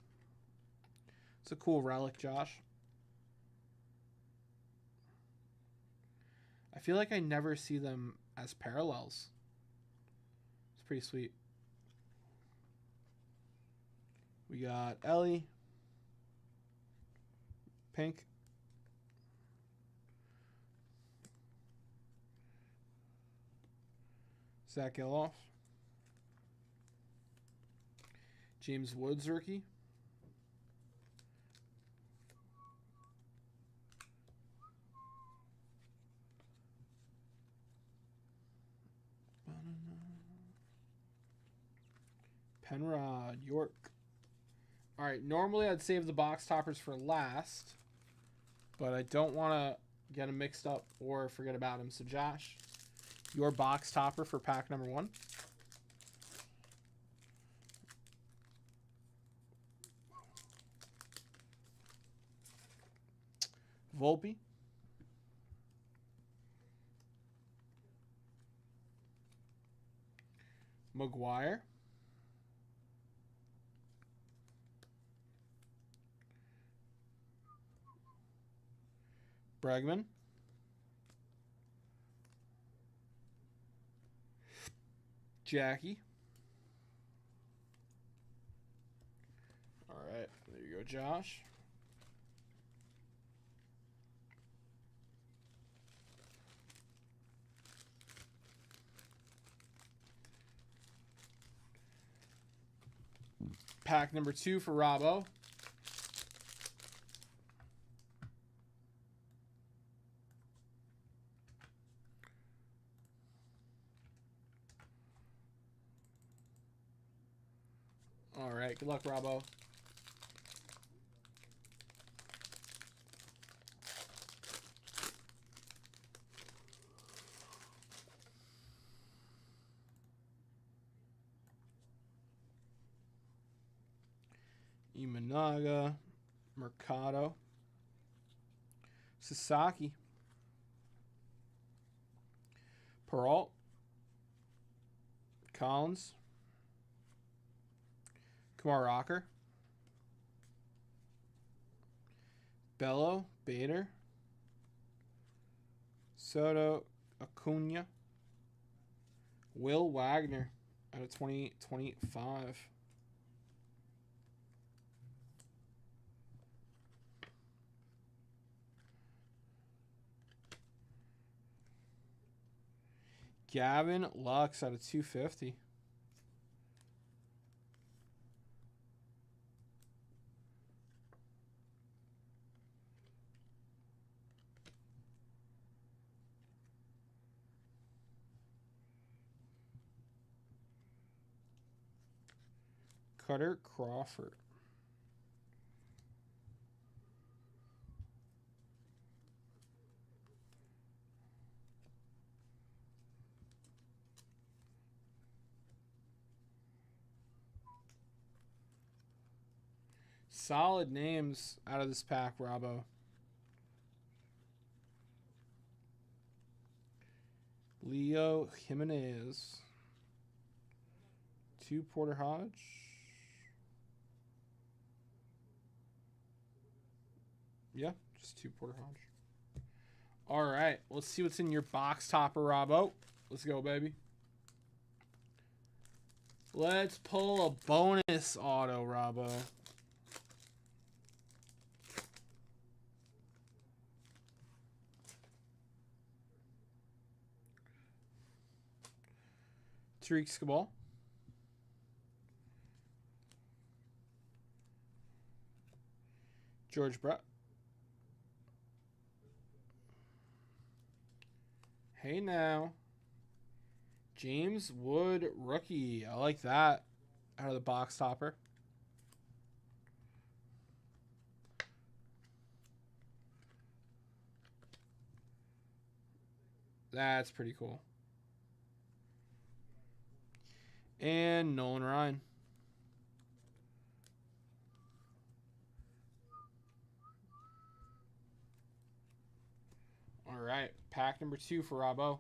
Speaker 3: It's a cool relic, Josh. I feel like I never see them as parallels. It's pretty sweet. We got Ellie. Pink. Zach Geloff. James Woods rookie. Penrod, York. All right, normally I'd save the box toppers for last, but I don't want to get them mixed up or forget about them. So, Josh, your box topper for pack number 1. Volpe. McGuire. Bregman. Jackie. All right, there you go, Josh. Pack number 2 for Robbo. All right, good luck, Robbo. Imanaga, Mercado, Sasaki, Peralt, Collins, Kumar Rocker, Bello, Bader, Soto, Acuna, Will Wagner out of 2025. Gavin Lux out of 250. Cutter Crawford. solid names out of this pack, Robbo. Leo Jimenez. 2 Porter Hodge. Yeah, just 2 Porter Hodge. All right, let's see what's in your box topper, Robbo. Let's go, baby. Let's pull a bonus auto, Robbo. Tariq Skubal. George Brett. Hey now. James Wood rookie. I like that. Out of the box topper. That's pretty cool. And Nolan Ryan. All right. Pack number 2 for Robbo.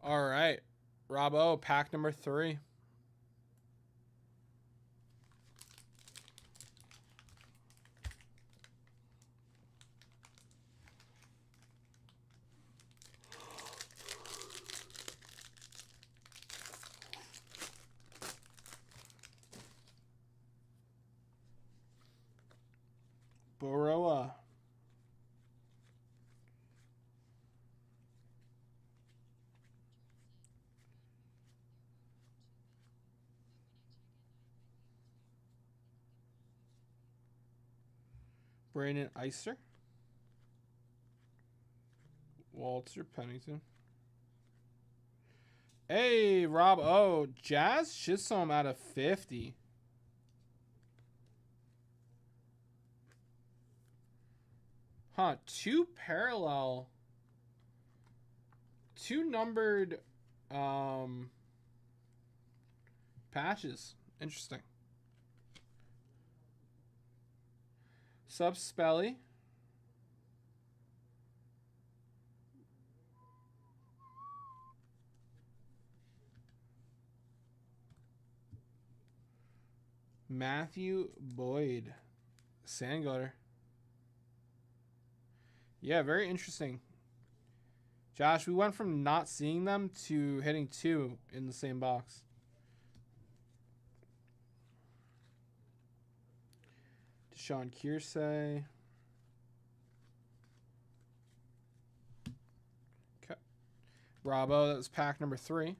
Speaker 3: All right. Robbo, pack number 3. Boroa. Brandon Iser. Walter Pennington. Hey, Rob. Oh, Jazz Chisholm out of 50. Huh. 2 parallel. 2 numbered patches. Interesting. Sub Spelly. Matthew Boyd. Sandgutter. Yeah, very interesting. Josh, we went from not seeing them to hitting 2 in the same box. Deshaun Kiersey. Okay. Robbo, that was pack number 3.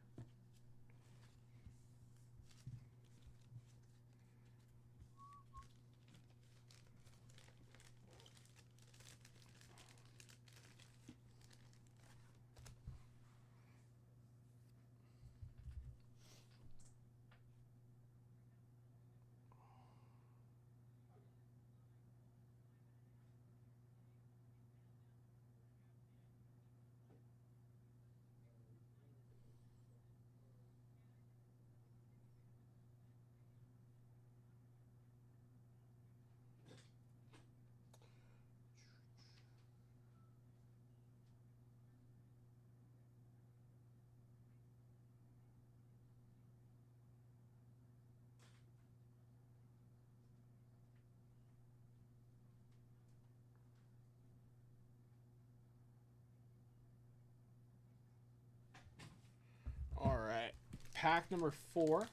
Speaker 3: All right. Pack number 4.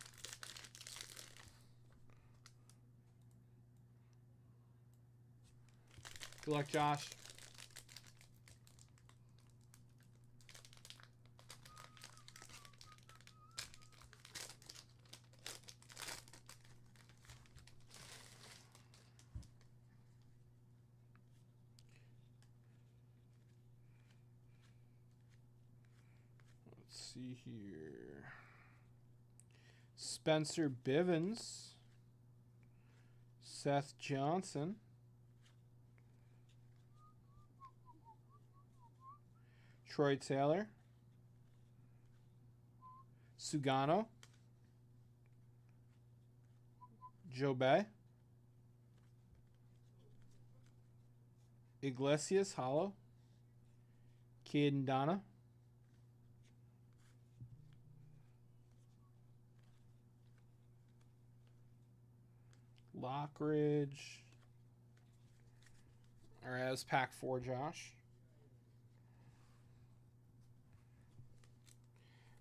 Speaker 3: Good luck, Josh. Let's see here. Spencer Bivens. Seth Johnson. Troy Taylor. Sugano. Joe Bay. Iglesias, hollow. Caden Donna. Lockridge. All right, that's pack 4, Josh.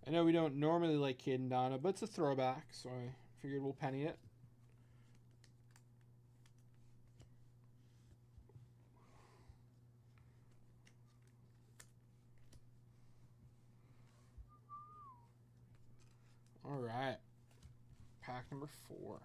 Speaker 3: I know we don't normally like Caden Donna, but it's a throwback, so I figured we'll penny it. All right. Pack number 4.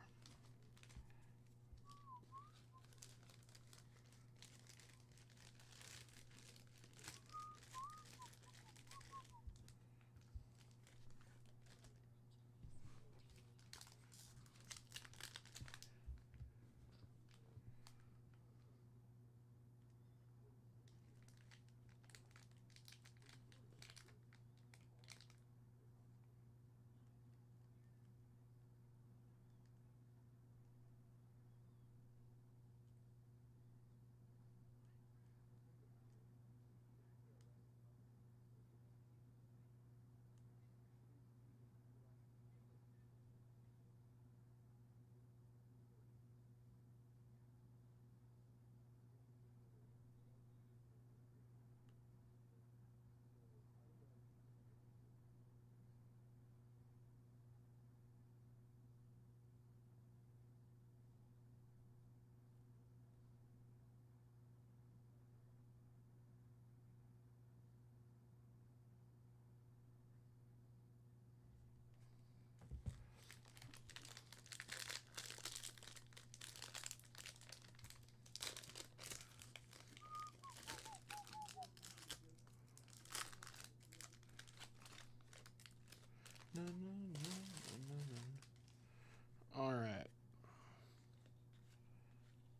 Speaker 3: All right.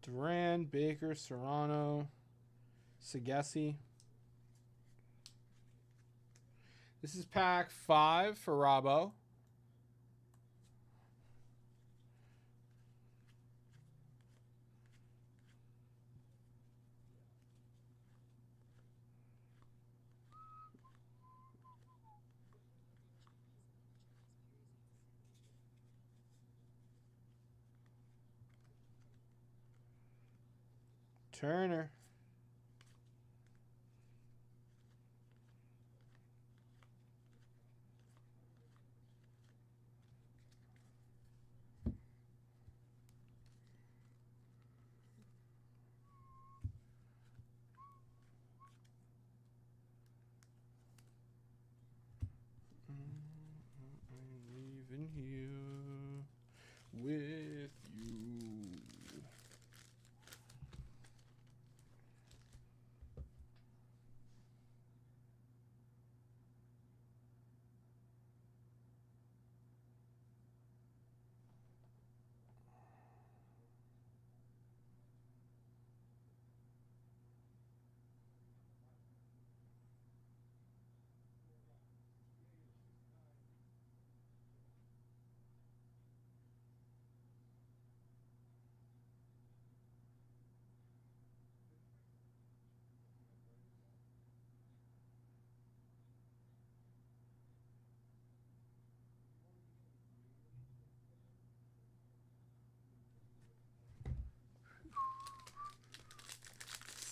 Speaker 3: Duran, Baker, Serrano, Sagesi. This is pack 5 for Robbo. Turner. I'm leaving here with you.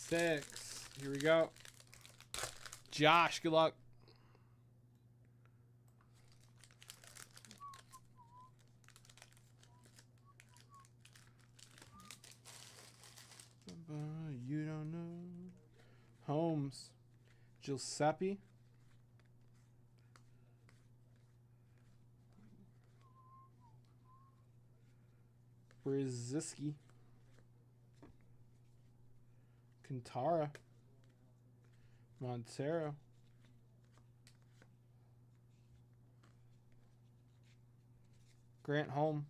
Speaker 3: Six. Here we go. Josh, good luck. You don't know. Holmes. Giuseppe. Brzezinski. Kantara. Montero. Grant Holm.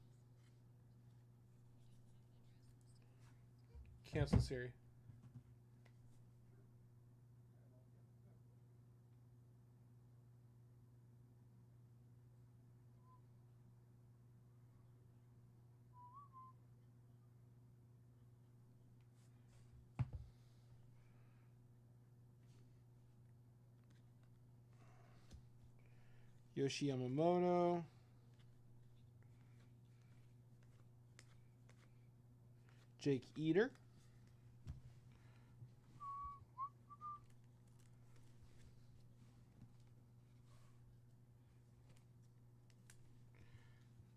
Speaker 3: Cancel series. Yoshi Yamamoto. Jake Eater.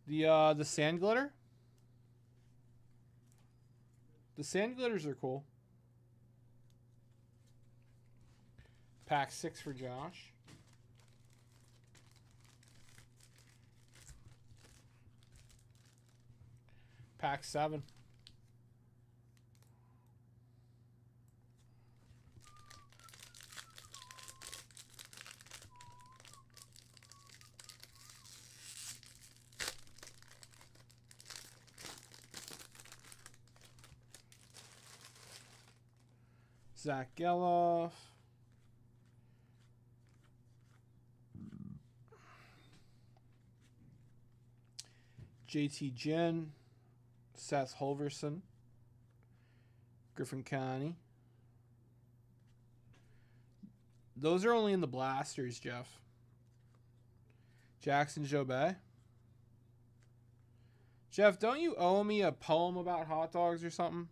Speaker 3: The sand glitter. The sand glitters are cool. Pack 6 for Josh. Pack 7. Zach Geloff. JT Jen. Seth Holverson. Griffin Connie. Those are only in the blasters, Jeff. Jackson Jobet. Jeff, don't you owe me a poem about hot dogs or something?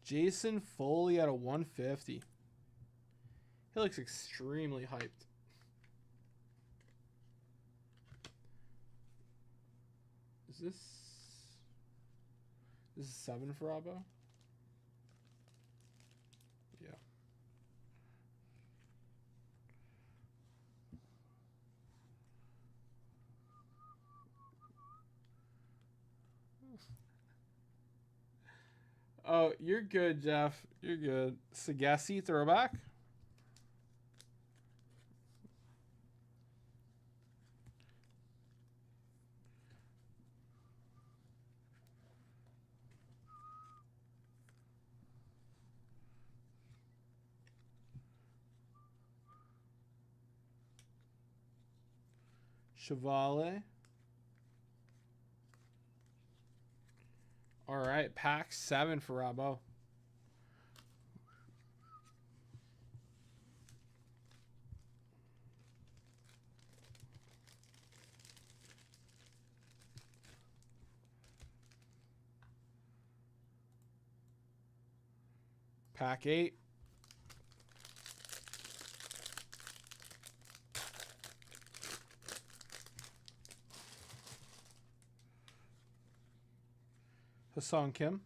Speaker 3: Jason Foley at a 150. He looks extremely hyped. This is 7 for Robbo? Yeah. Oh, you're good, Jeff. You're good. Sagasi throwback. Chevalier. All right, pack 7 for Robbo. Pack 8. Hassan Kim.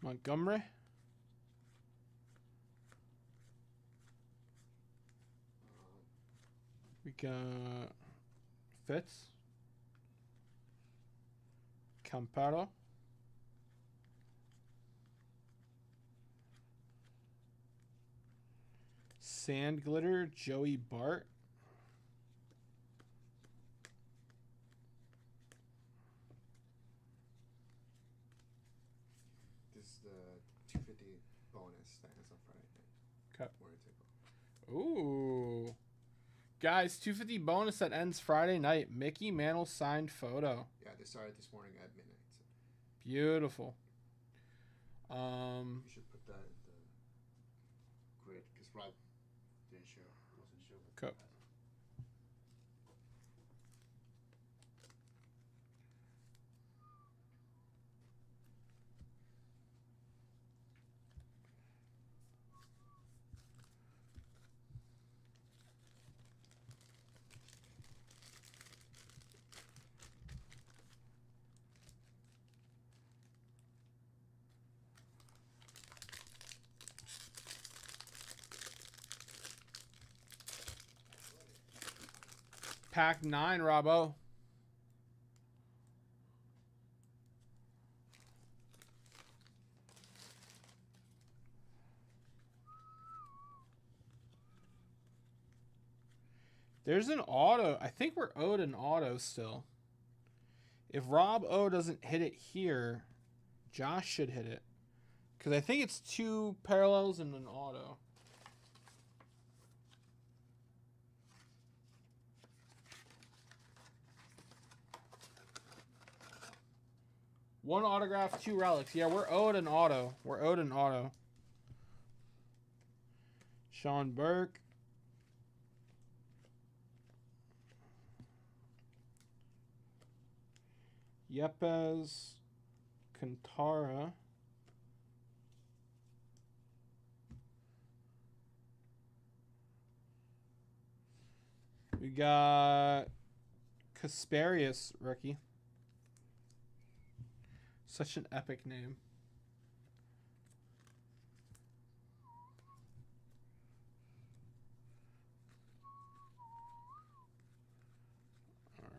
Speaker 3: Montgomery. We got Fitz. Camparo. Sand Glitter, Joey Bart.
Speaker 2: This is the 250 bonus that ends on Friday night.
Speaker 3: Okay. Ooh. Guys, 250 bonus that ends Friday night. Mickey Mantle signed photo.
Speaker 2: Yeah, they started this morning at midnight. So.
Speaker 3: Beautiful.
Speaker 2: You should put that in the grid because Rob didn't show. Wasn't sure.
Speaker 3: Okay. Pack 9, Robbo. There's an auto. I think we're owed an auto still. If Rob O doesn't hit it here, Josh should hit it. Because I think it's 2 parallels and an auto. One autograph, 2 relics. Yeah, we're owed an auto. We're owed an auto. Sean Burke. Yepes. Kantara. We got Kasperius rookie. Such an epic name.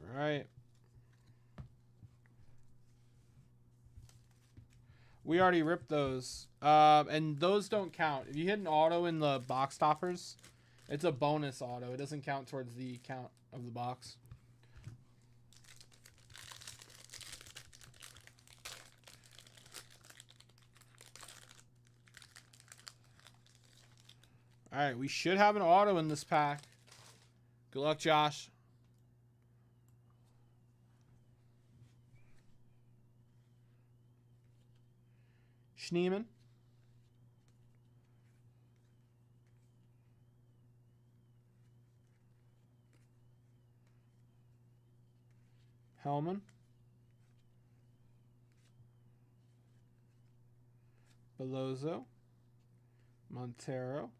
Speaker 3: All right. We already ripped those. And those don't count. If you hit an auto in the box toppers, it's a bonus auto. It doesn't count towards the count of the box. All right, we should have an auto in this pack. Good luck, Josh. Schneeman. Hellman. Belozo. Montero.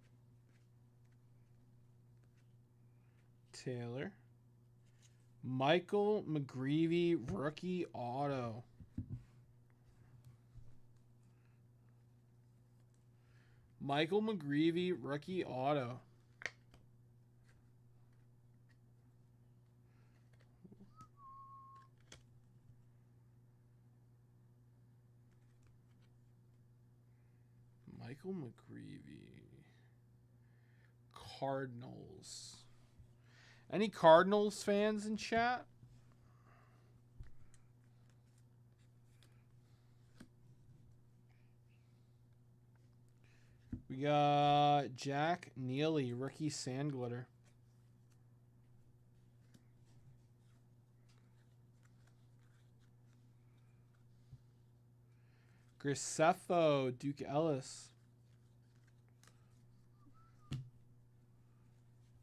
Speaker 3: Taylor. Michael McGreevy rookie auto. Michael McGreevy rookie auto. Michael McGreevy. Cardinals. Any Cardinals fans in chat? We got Jack Neely, rookie sand glitter. Grisefo, Duke Ellis.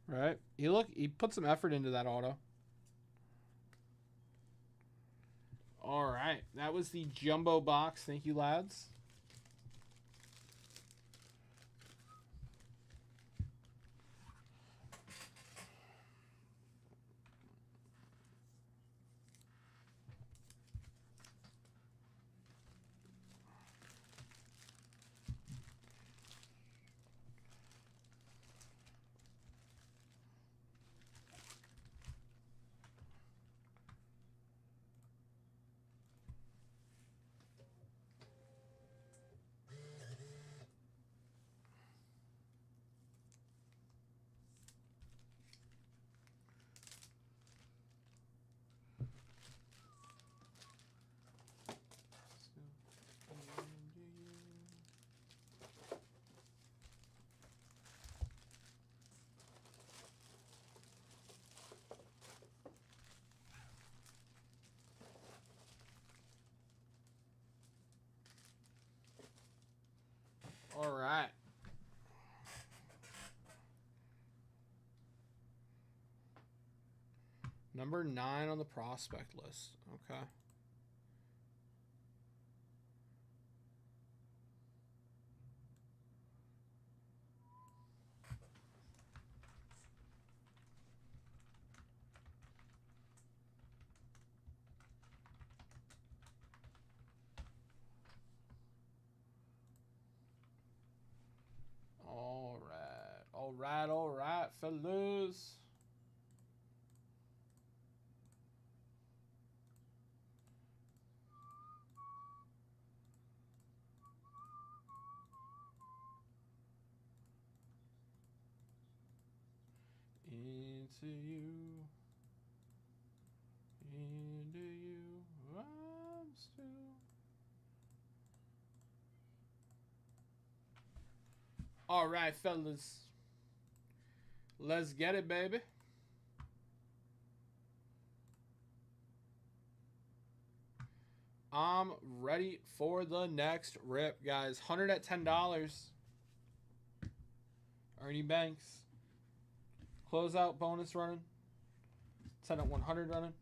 Speaker 3: Right. He put some effort into that auto. All right. That was the jumbo box. Thank you, lads. All right. Number 9 on the prospect list. Okay. All right, fellas. Into you, I'm still. All right, fellas. Let's get it, baby. I'm ready for the next rip, guys. 100 at $10. Ernie Banks. Closeout bonus running. 10 at 100 running.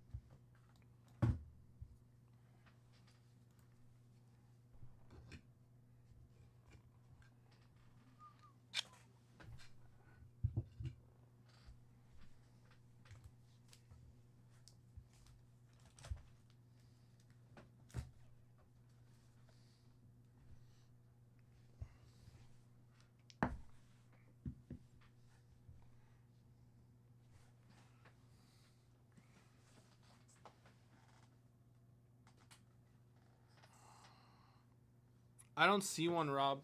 Speaker 3: I don't see one, Rob.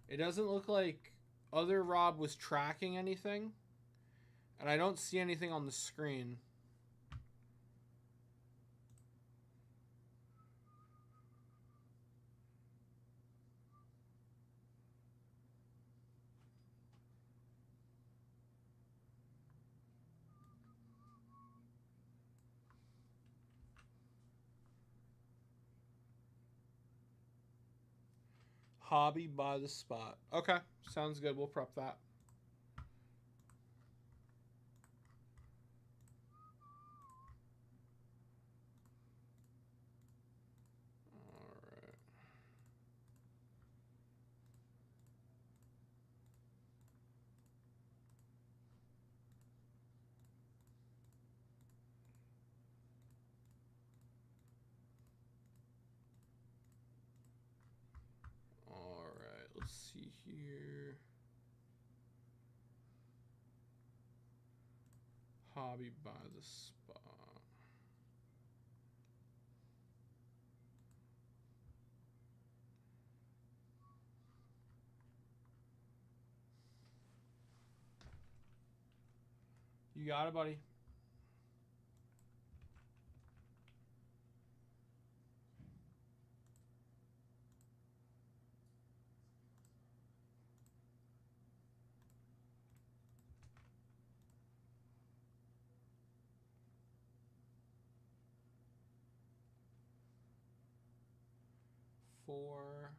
Speaker 3: It doesn't look like other Rob was tracking anything. And I don't see anything on the screen. Hobby by the spot. Okay, sounds good. We'll prep that. All right. All right, let's see here. Hobby by the spot. You got it, buddy. Four.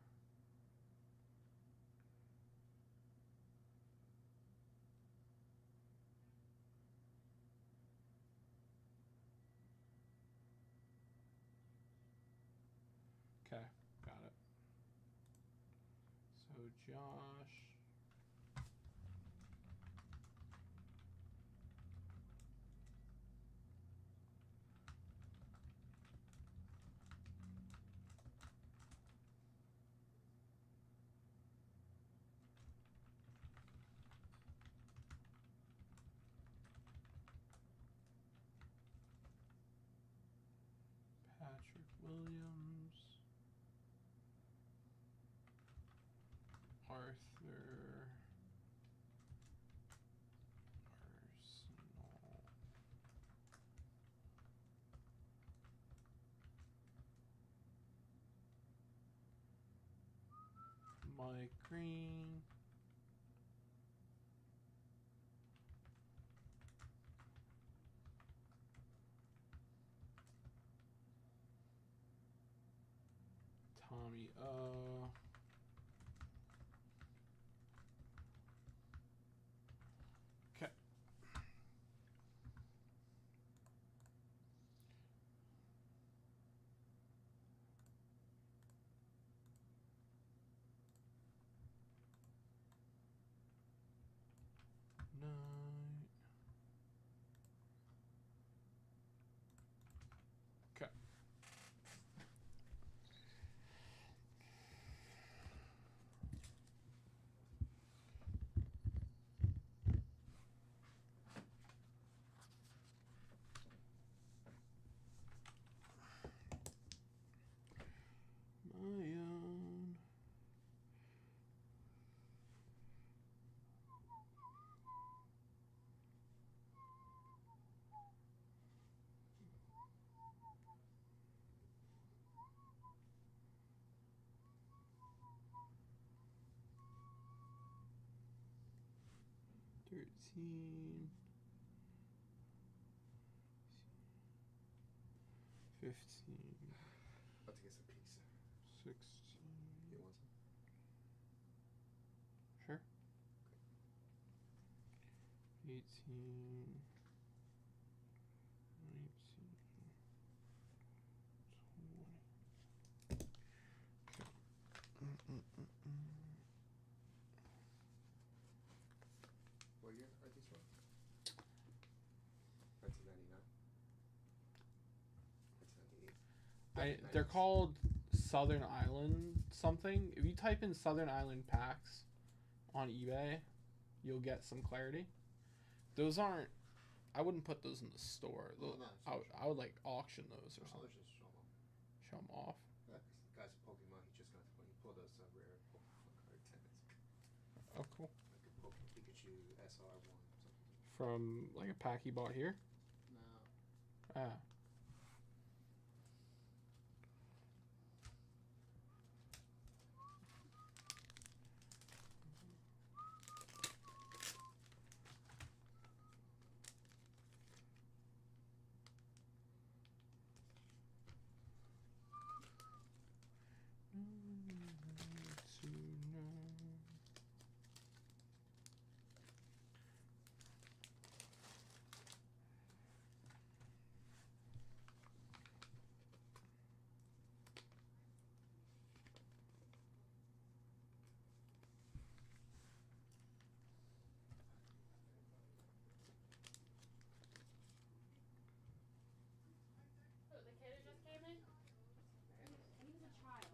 Speaker 3: Okay, got it. So Josh. Patrick Williams. Arthur. Arsenal. Mike Green. Tommy O. Okay. Nine. Okay. My own. 15,
Speaker 2: About to get some pizza.
Speaker 3: 16.
Speaker 2: You want some?
Speaker 3: Sure. 18, 19, 20.
Speaker 2: What year are these from? 1999. 1998.
Speaker 3: They're called Southern Island something. If you type in Southern Island packs on eBay, you'll get some clarity. Those aren't. I wouldn't put those in the store.
Speaker 2: Oh, no,
Speaker 3: I would like auction those or
Speaker 2: I
Speaker 3: something.
Speaker 2: was just showing them.
Speaker 3: Show them off.
Speaker 2: Yeah, 'cause the guy's Pokemon. He just got when he pulled us a rare Pokemon card 10.
Speaker 3: Oh, cool.
Speaker 2: Like a Pokemon Pikachu SR1 something.
Speaker 3: From like a pack he bought here.
Speaker 2: No.
Speaker 3: Ah.
Speaker 5: Oh, the kid who just came in? He was a child.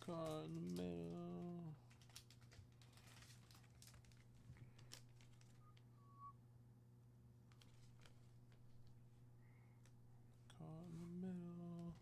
Speaker 3: Caught in the middle. Caught in the middle.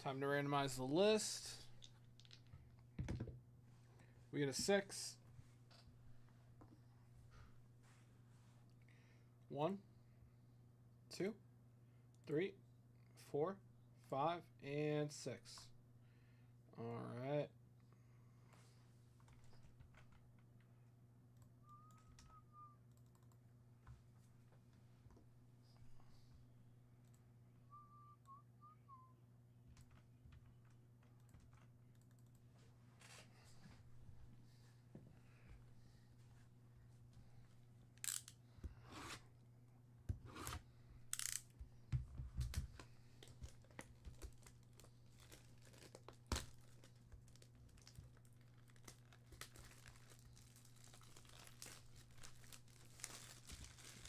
Speaker 3: Time to randomize the list. We get a 6. 1, 2, 3, 4, 5, and 6. All right.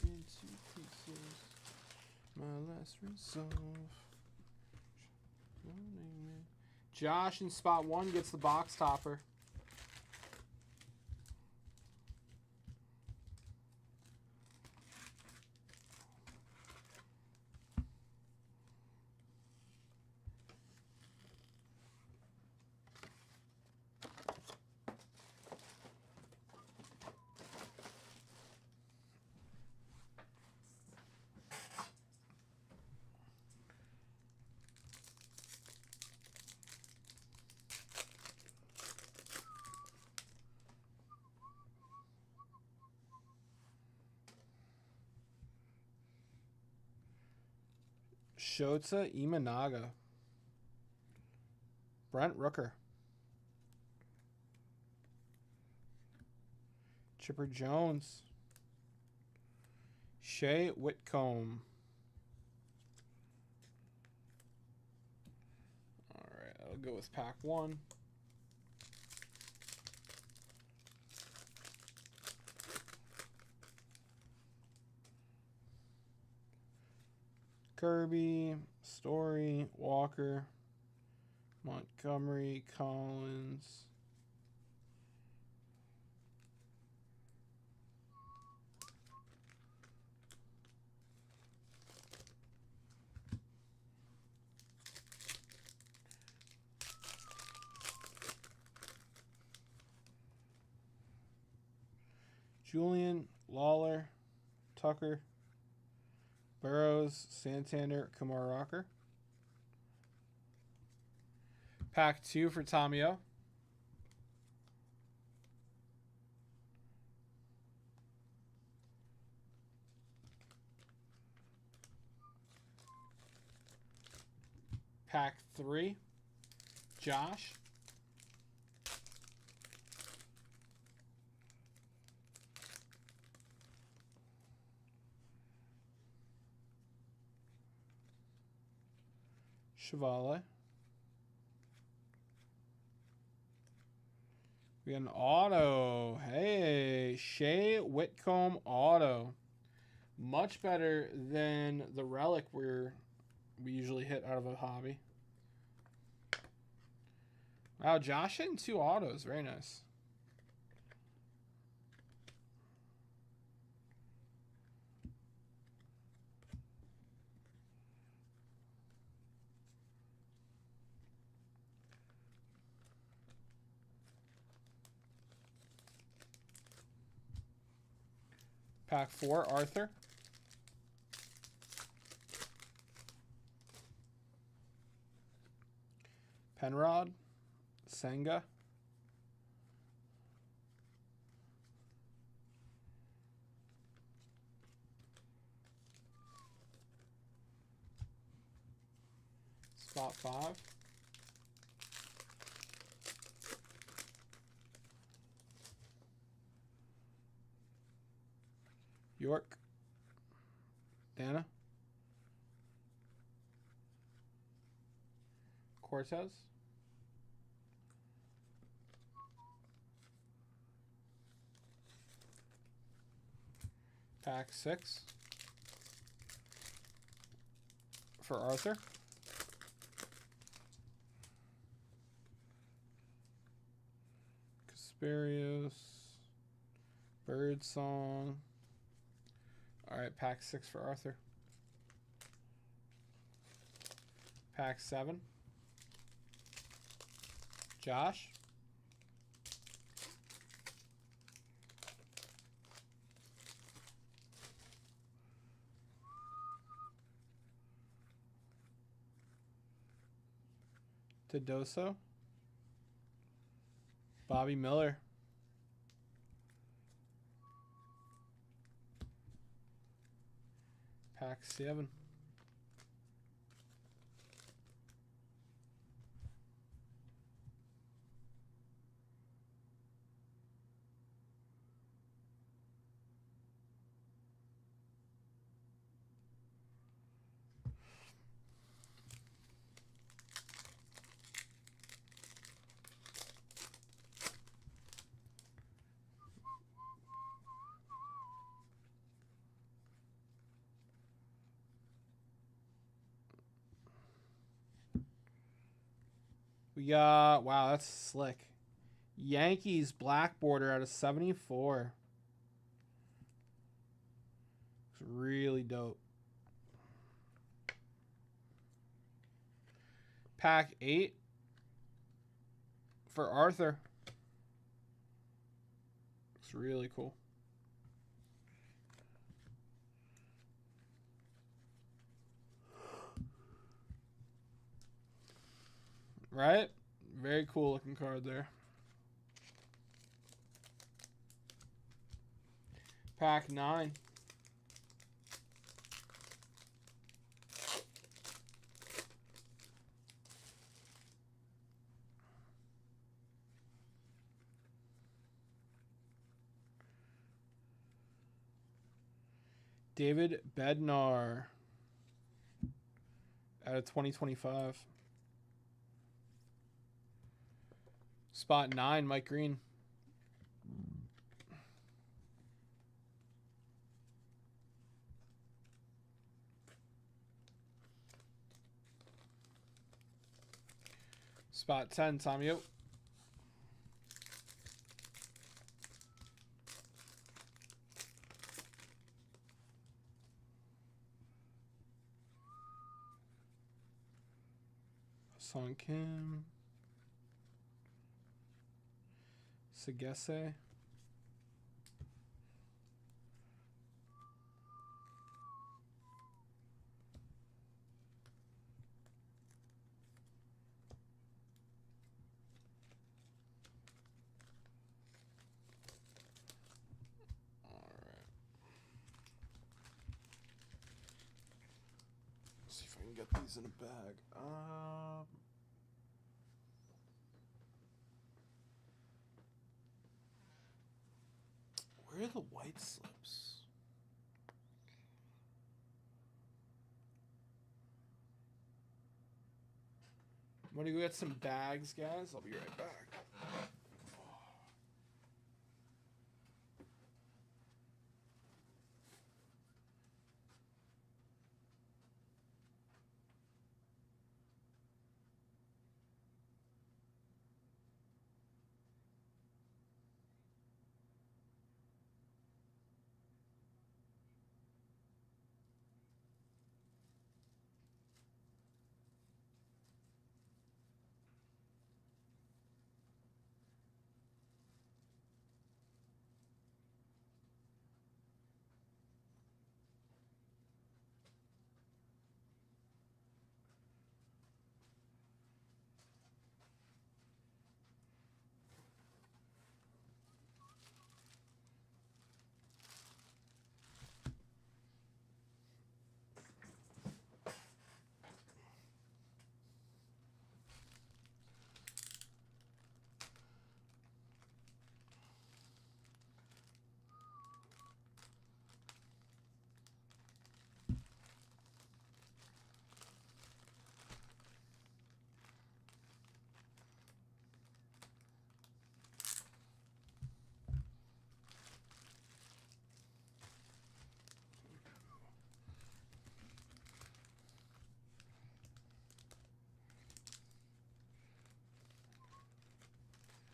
Speaker 3: Into pieces, my last resolve. Josh in spot 1 gets the box topper. Shota Imanaga. Brent Rooker. Chipper Jones. Shea Whitcomb. All right, I'll go with pack 1. Kirby, Story, Walker, Montgomery, Collins. Julian, Lawler, Tucker, Burrows, Santander, Kumar Rocker. Pack 2 for Tommy O. Pack 3, Josh. Chevalier. We got an auto. Hey, Shea Whitcomb auto. Much better than the relic we usually hit out of a hobby. Wow, Josh hitting 2 autos. Very nice. Pack 4, Arthur. Penrod. Senga. Spot 5. York. Dana. Cortez. Pack 6 for Arthur. Casparios. Birdsong. All right, pack 6 for Arthur. Pack 7. Josh. Tedoso. Bobby Miller. Pack 7. We got, wow, that's slick. Yankees black border out of 74. It's really dope. Pack 8 for Arthur. It's really cool. Right? Very cool looking card there. Pack 9. David Bednar out of 2025. Spot 9, Mike Green. Spot 10, Tom Yote. Son Kim. Sagesse. See if I can get these in a bag. Where are the white slips? I'm gonna go get some bags, guys. I'll be right back.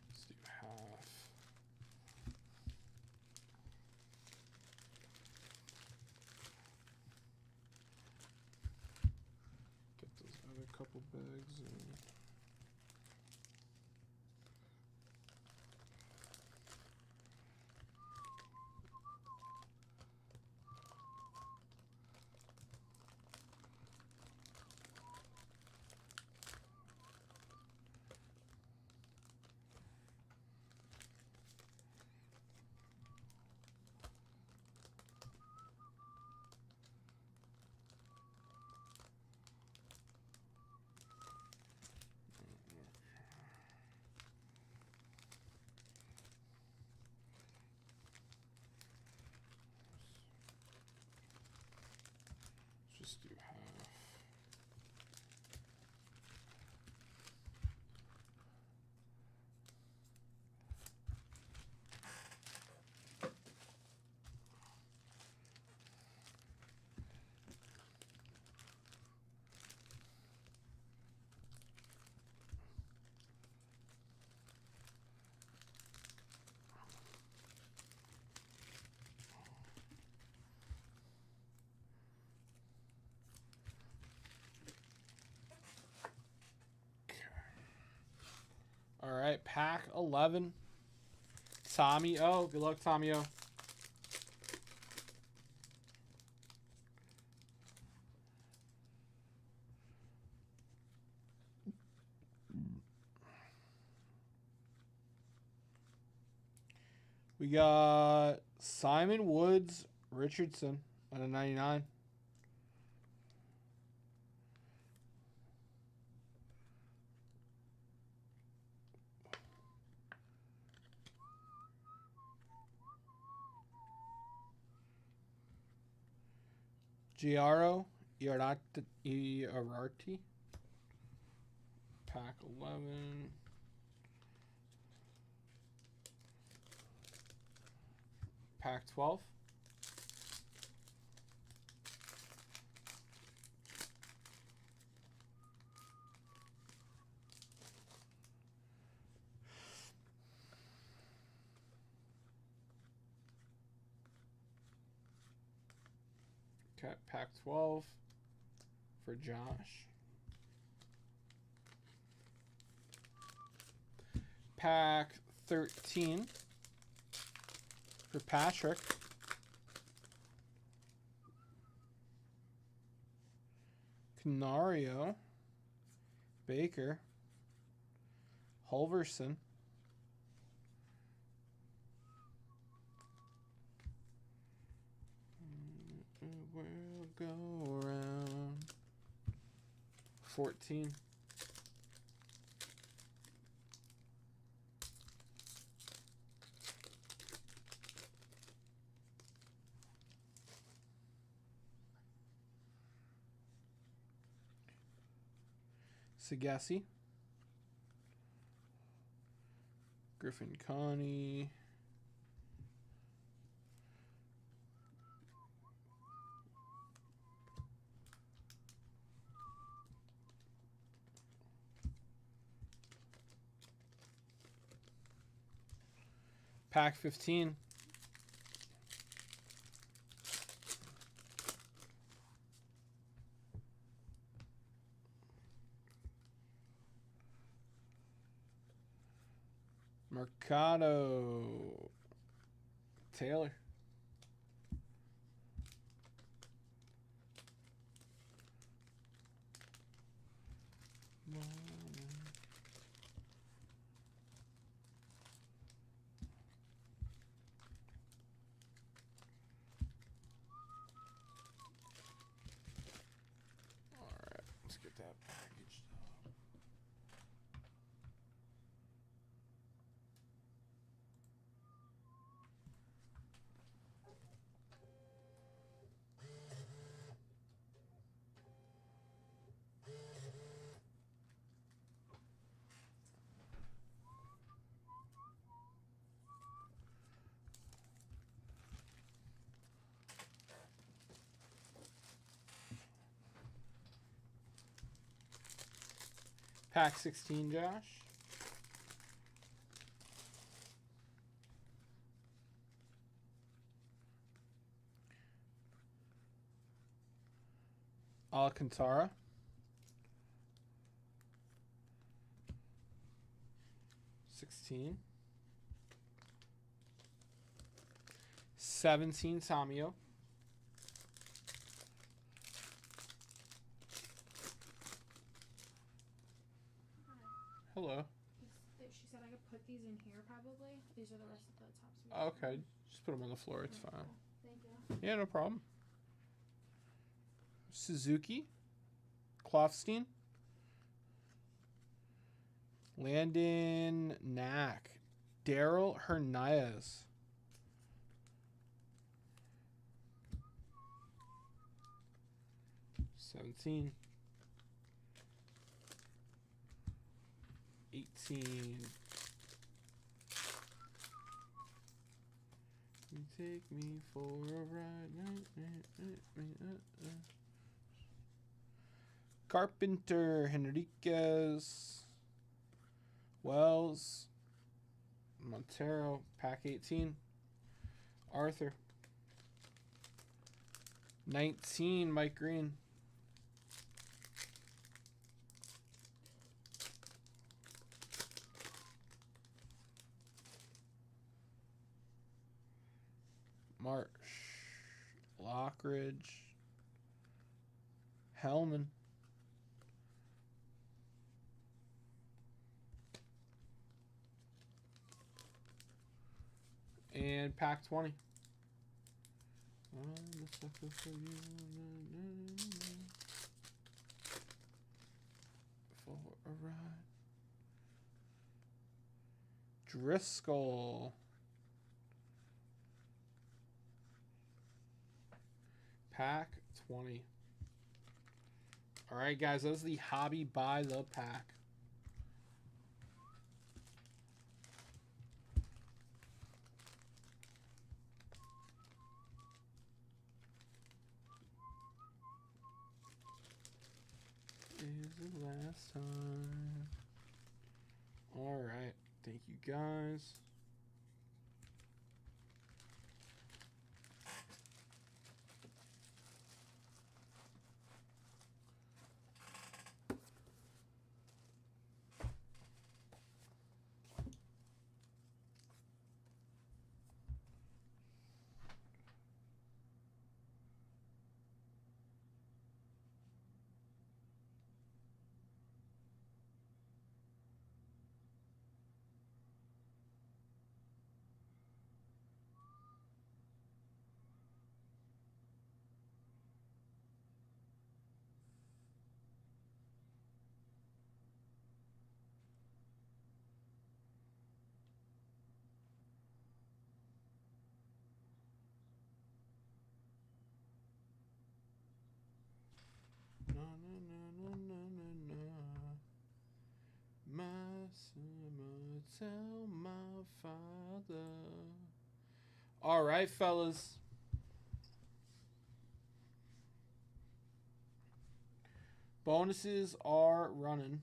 Speaker 3: Let's do half. Get those other couple bags in. just do half. All right, pack 11. Tommy O. Good luck, Tommy O. We got Simon Woods Richardson at a 99. Giaro Iarati. Pack 11. Pack 12. Okay, pack 12 for Josh. Pack 13 for Patrick. Canario. Baker. Hulverson. We'll go around 14. Sagassi. Griffin Connie. Pack 15. Mercado. Taylor. All right, let's get that packaged up. Pack 16, Josh. Alcantara. $16. 17, Samio. Hello.
Speaker 5: She said I could put these in here probably. These are the rest of the tops.
Speaker 3: Okay, just put them on the floor. It's fine.
Speaker 5: Thank you.
Speaker 3: Yeah, no problem. Suzuki. Klofstein. Landon Knack. Daryl Hernandez. 17. 18. You take me for a ride. Carpenter, Henriquez, Wells, Montero, pack 18. Arthur. 19, Mike Green. Marsh, Lockridge, Hellman. And pack 20. For a ride. Driscoll. Pack 20. All right, guys, that was the hobby by the pack. Is the last time. All right, thank you guys. Na, na, na, na, na, na, na. My summer, tell my father. All right, fellas. Bonuses are running.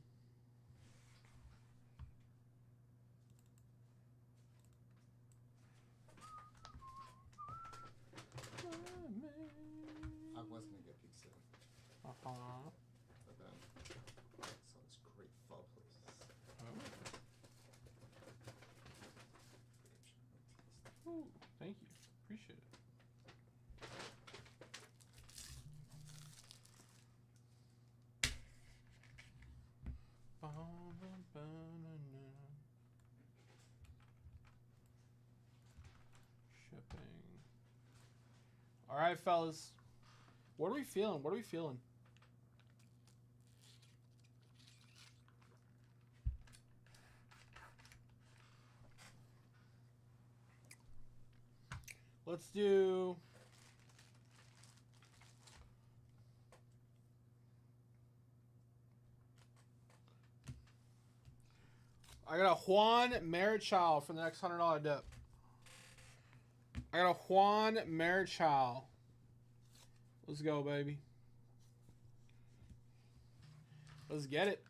Speaker 2: I was gonna get pizza,
Speaker 3: Uh-huh.
Speaker 2: but then I saw this great pho place.
Speaker 3: Ooh, thank you. Appreciate it. Shipping. All right, fellas. What are we feeling? What are we feeling? Let's do... I got a Juan Marichal for the next $100 dip. I got a Juan Marichal. Let's go, baby. Let's get it.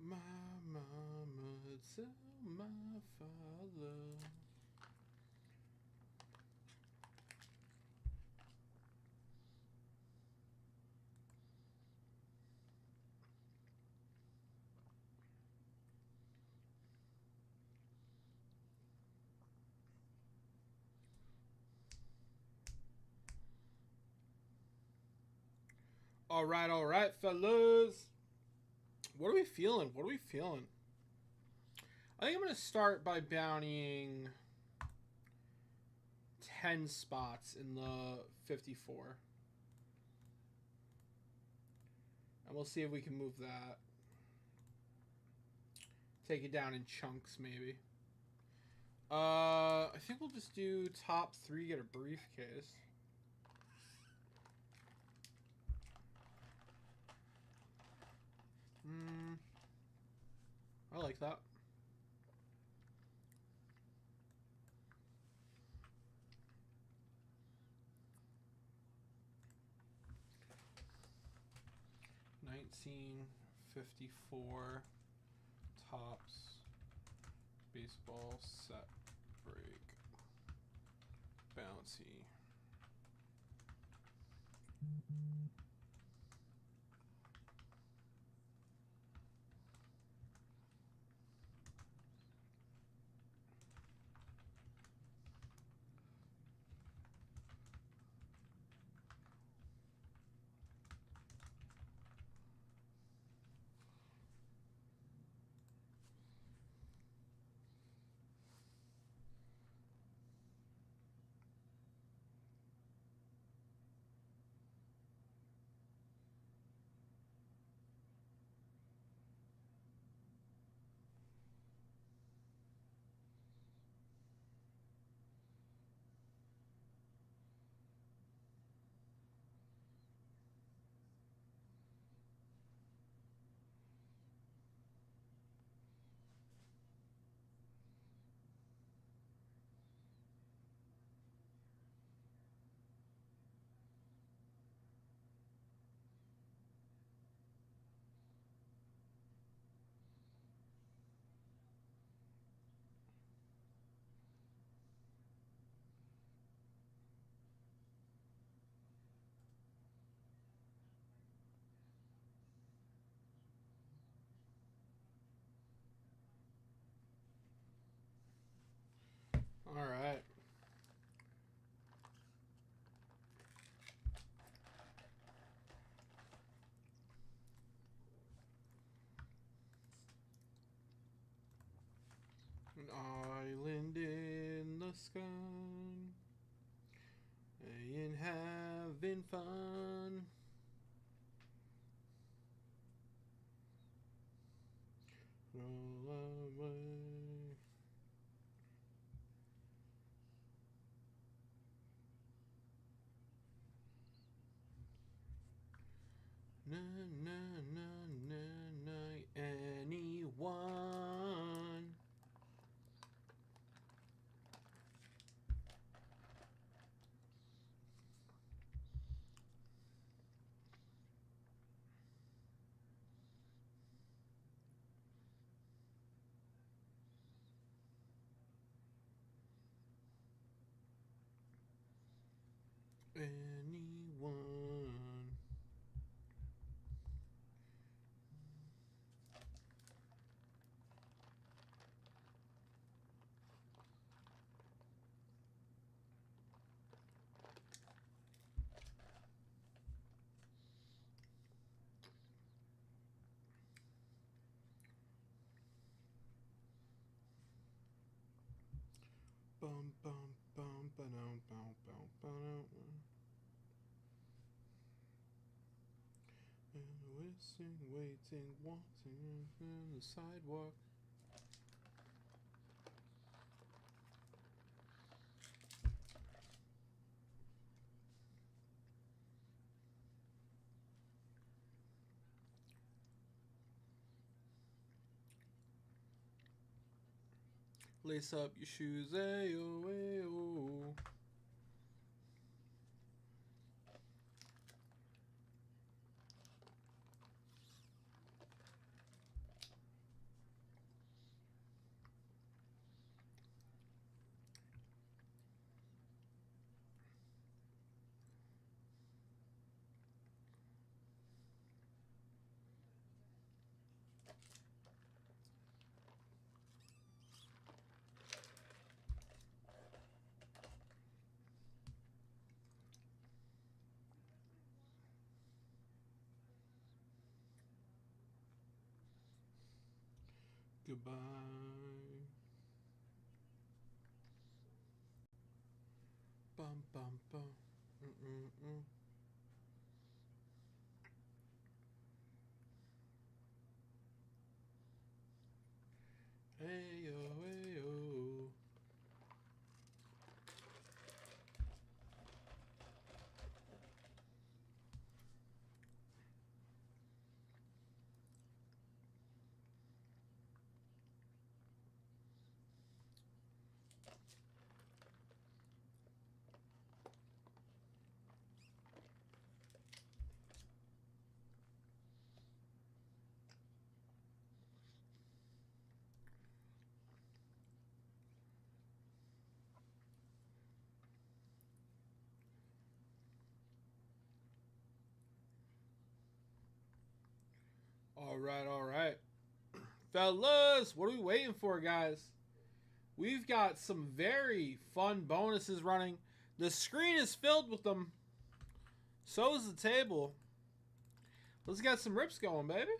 Speaker 3: My mama tell my father. All right, fellas. What are we feeling? What are we feeling? I think I'm going to start by bountying 10 spots in the 54. And we'll see if we can move that. Take it down in chunks, maybe. I think we'll just do top 3, get a briefcase. I like that. $19.54 tops baseball set break bouncy. All right. An island in the sky, and having fun. Roll away. Na na na na na anyone. Anyone. Bum bum bum ba dum bum bum ba dum. Waiting, waiting, wanting on the sidewalk. Lace up your shoes, ayo, ayo. Goodbye. Bum bum bum. Mm-mm-mm. Hey yo, hey yo. All right. Fellas, what are we waiting for, guys? We've got some very fun bonuses running. The screen is filled with them. So is the table. Let's get some rips going, baby.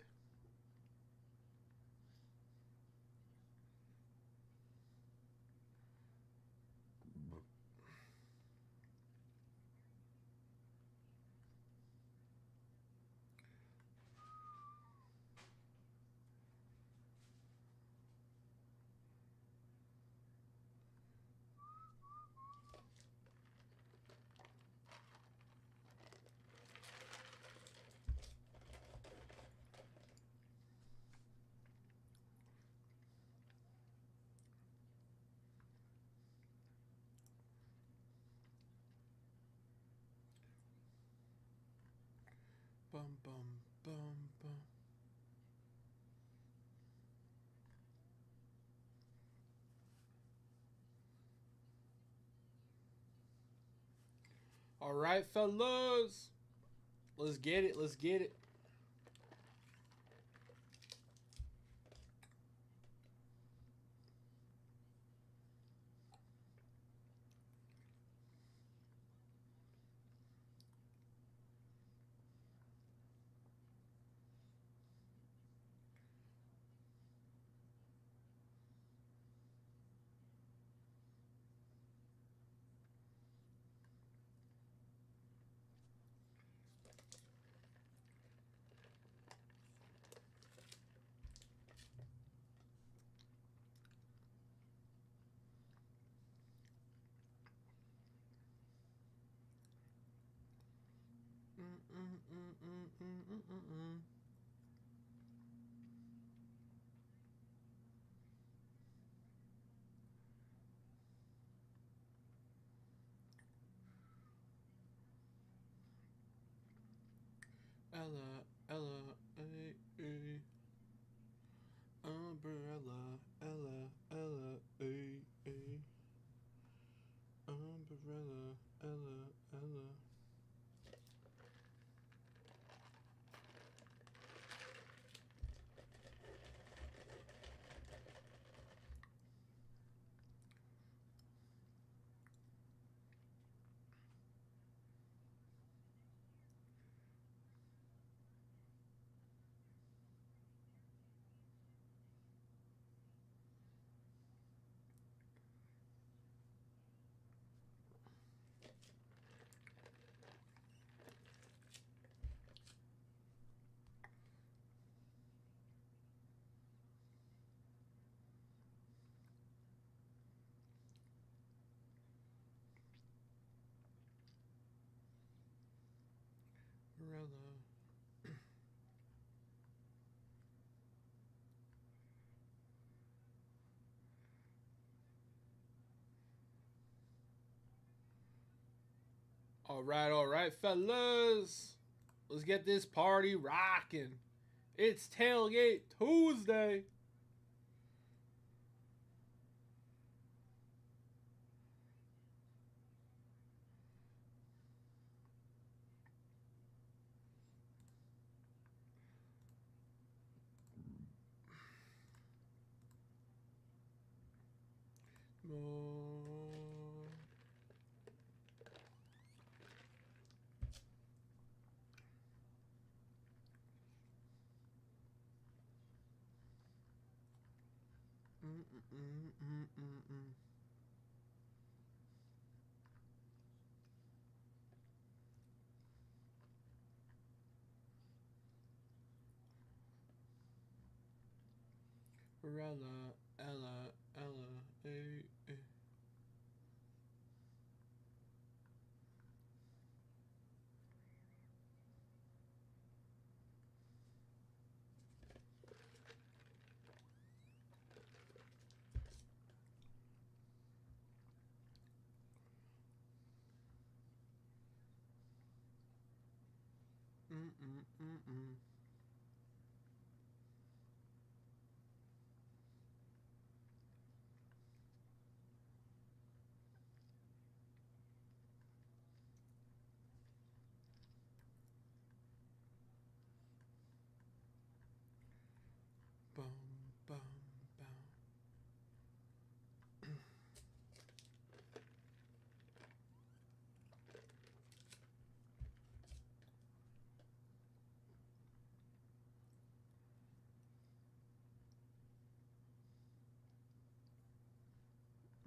Speaker 3: Bum bum bum bum. All right, fellas. Let's get it. Let's get it. Ella, Ella, a. Umbrella, Ella, Ella, a. Umbrella, Ella, Ella. Umbrella. All right, fellas. Let's get this party rocking. It's Tailgate Tuesday. Ella, Ella, Ella, eh, eh. Mm-mm-mm-mm. Bum, bum, bum.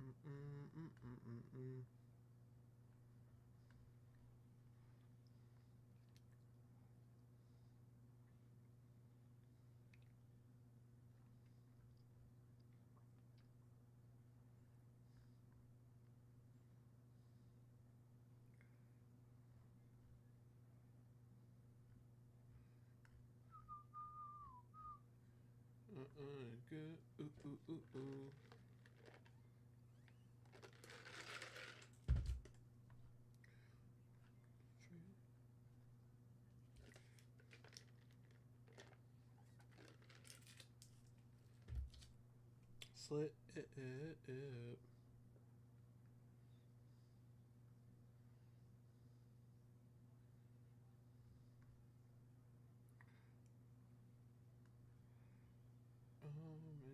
Speaker 3: Mm-mm-mm-mm-mm. Good. Ooh, ooh, ooh, ooh. Slit it, it.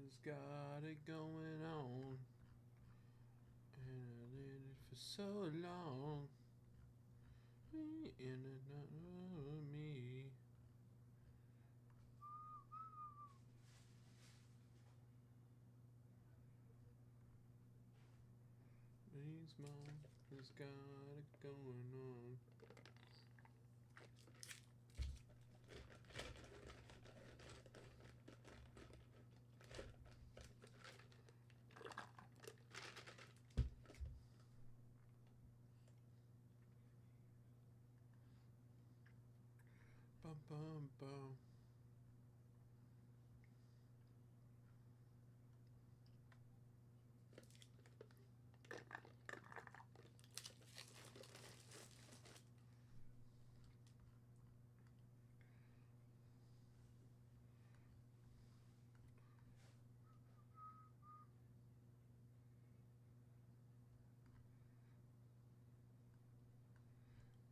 Speaker 3: It's got it going on. And I did it for so long. Me in and out of me. These mom has got it going on. Bum bum bum.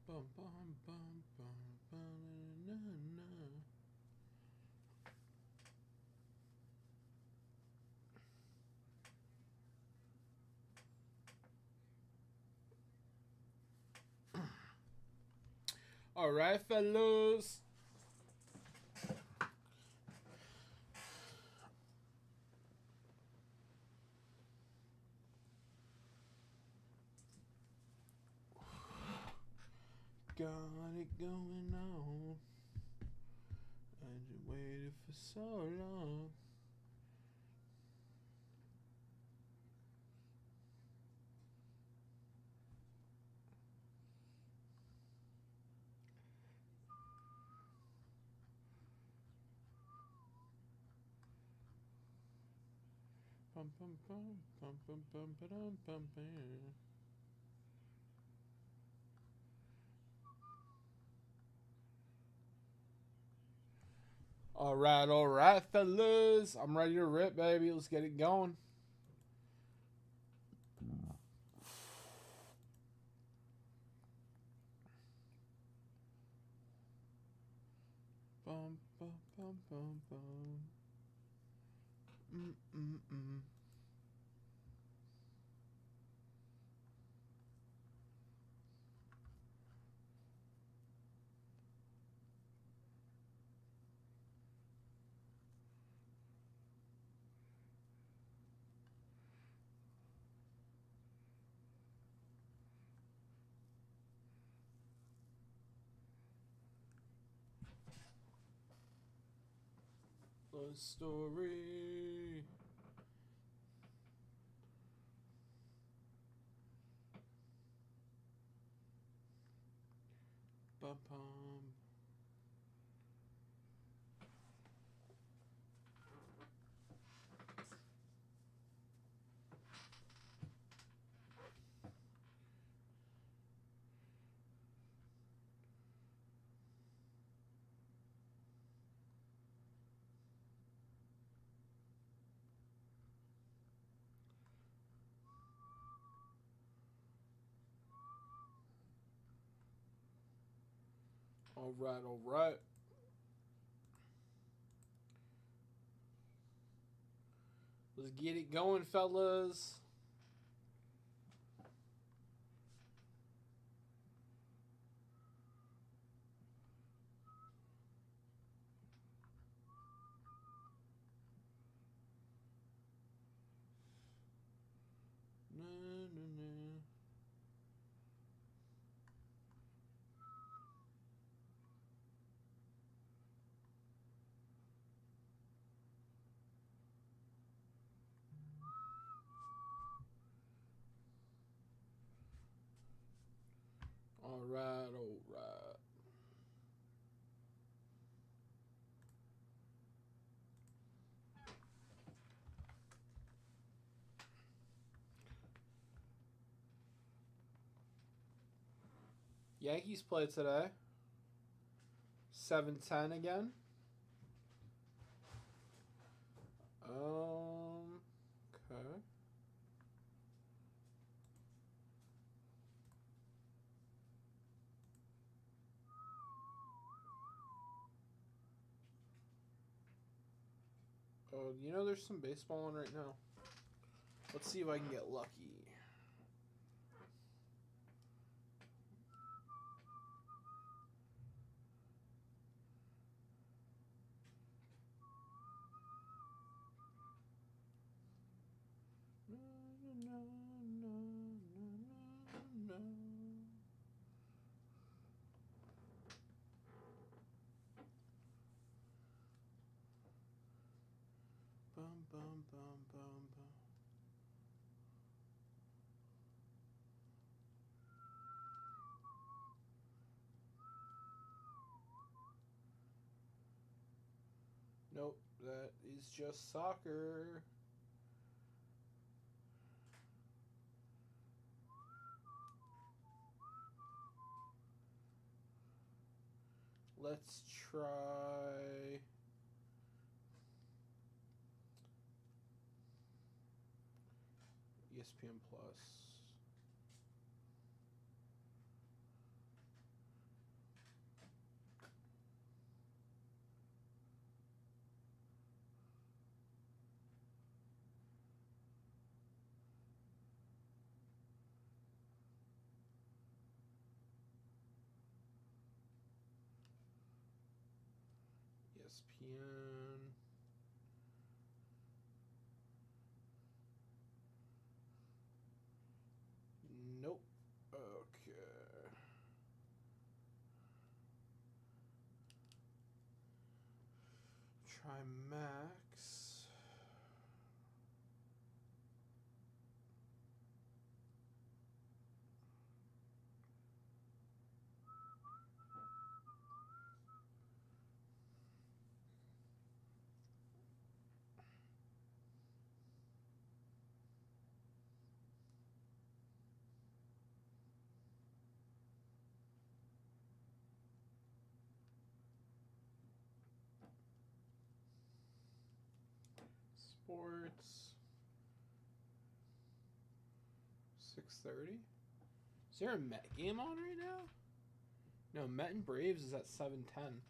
Speaker 3: Bum bum bum bum bum na na. All right, fellas. Got it going on. I just waited for so long. Bum bum bum bum bum bum bum bum bum. All right, fellas. I'm ready to rip, baby. Let's get it going. Bum bum bum bum bum. Mm. A story. Bum. All right. Let's get it going, fellas. All right. Yankees play today. 7:10 again. Okay. Oh, you know there's some baseball on right now. Let's see if I can get lucky. Bum. Nope, that is just soccer. Let's try ESPN Plus. ESPN. Nope. Okay. Try Max. Sports. 6:30. Is there a Met game on right now? No, Met and Braves is at 7:10.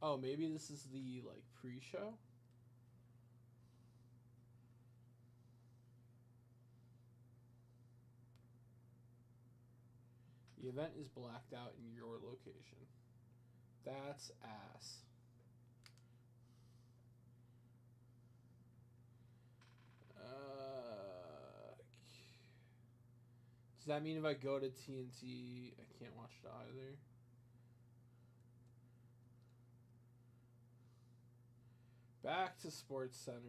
Speaker 3: Oh, maybe this is the pre-show. The event is blacked out in your location. That's ass. Does that mean if I go to TNT, I can't watch it either? Back to Sports Center.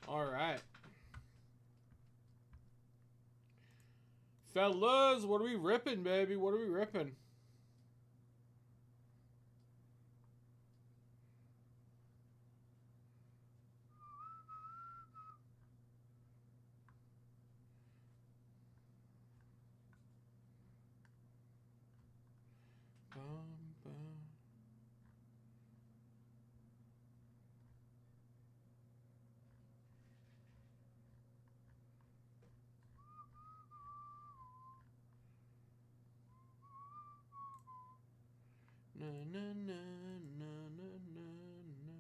Speaker 3: All right. Fellas, what are we ripping, baby? What are we ripping? Bum, bum. Na, na, na, na, na, na, na.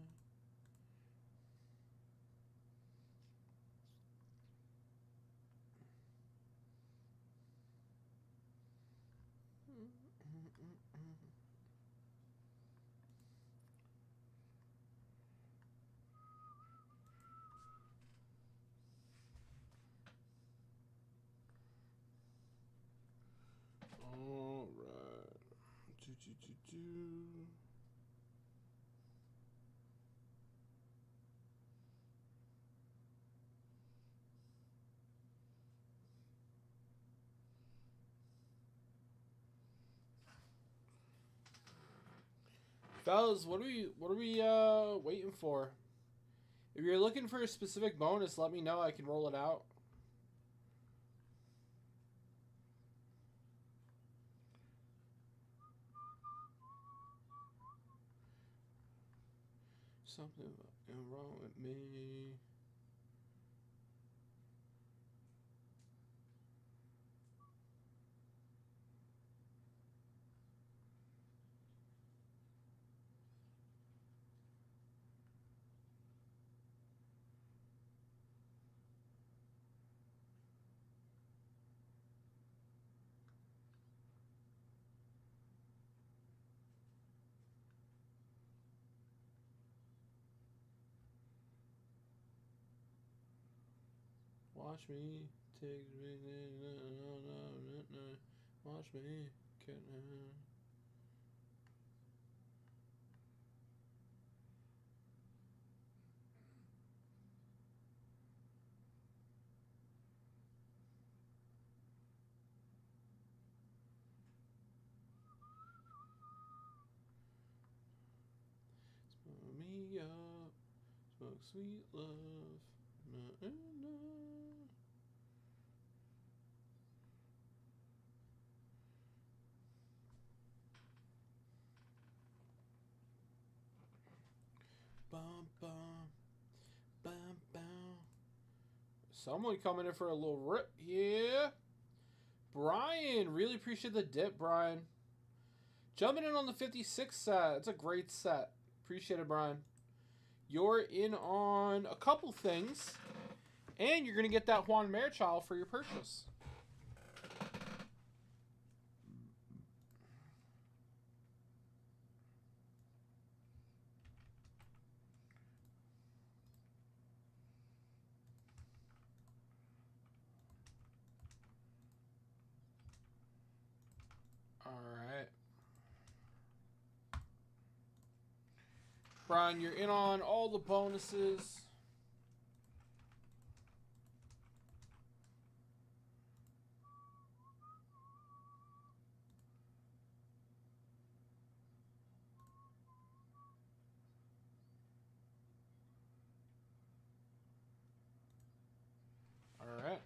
Speaker 3: All right. Do. Fellas, what are we waiting for? If you're looking for a specific bonus, let me know. I can roll it out. Something wrong with me. Watch me take me. Watch me. Smoke me up. Smoke sweet love. Na, na, na. Bum, bum, bum, bum. Someone coming in for a little rip. Yeah. Brian, really appreciate the dip, Brian. Jumping in on the 56 set. It's a great set. Appreciate it, Brian. You're in on a couple things, and you're going to get that Juan Merchild for your purchase. All right. Brian, you're in on all the bonuses. All right.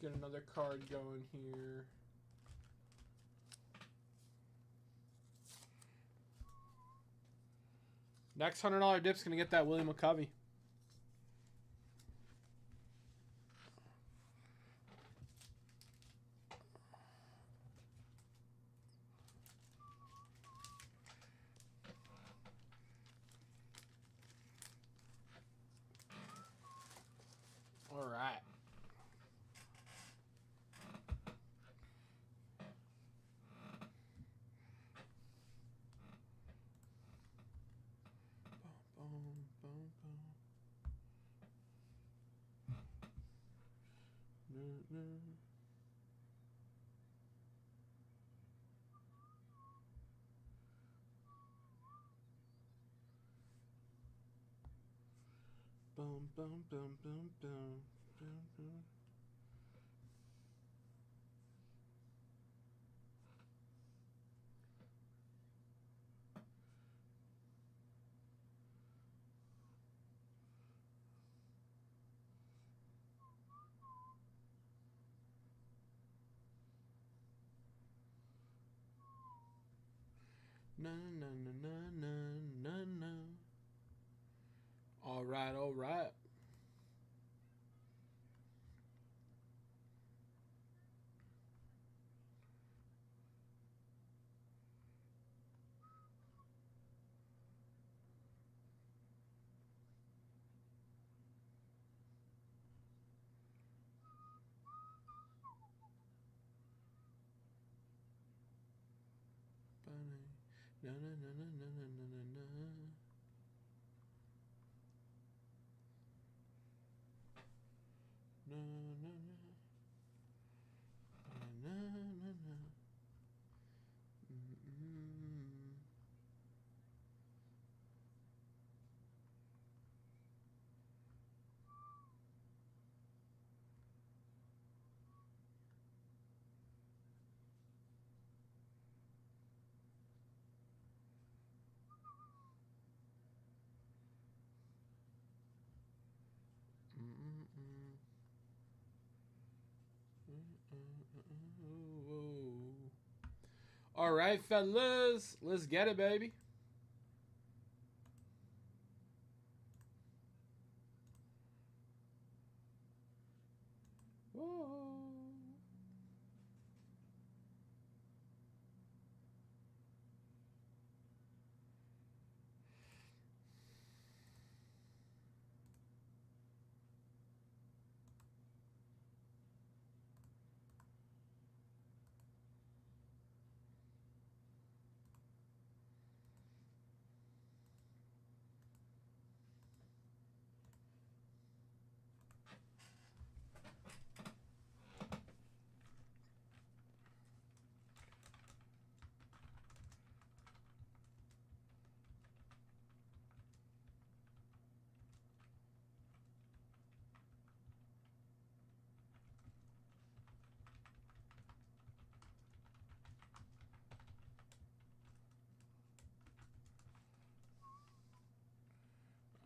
Speaker 3: Let's get another card going here. Next $100 dip's going to get that William McCovey. Boom, boom, boom, boom, boom, boom, boom. Na na na na na na na. All right, all right. Na na na na na na na na na. Na na na. Na na na. Mm-mm. Mm-mm. Mm-mm. All right, fellas, let's get it, baby. Whoa.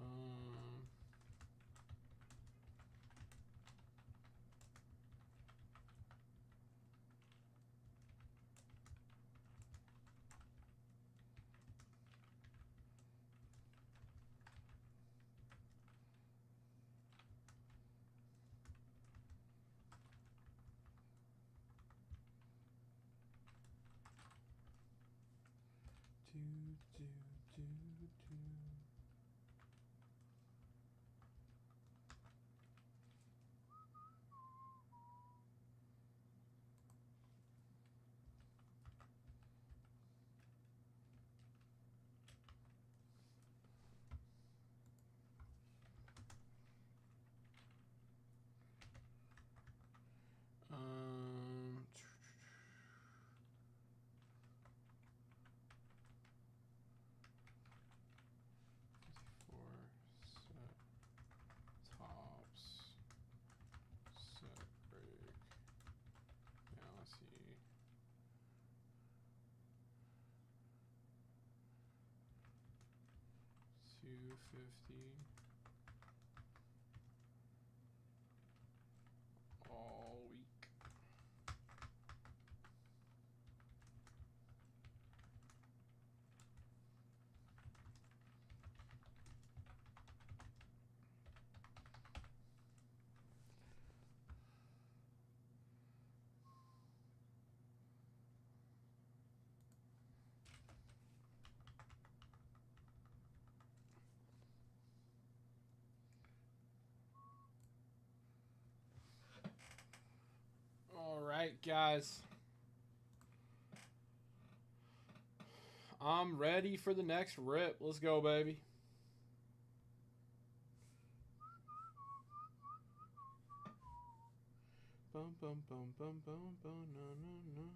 Speaker 3: Um, 2, 2, 2, 2. Um, 4 set tops, set break. Now let's see. 250 all week. All right, guys. I'm ready for the next rip. Let's go, baby. Bum bum bum bum bum bum no no no.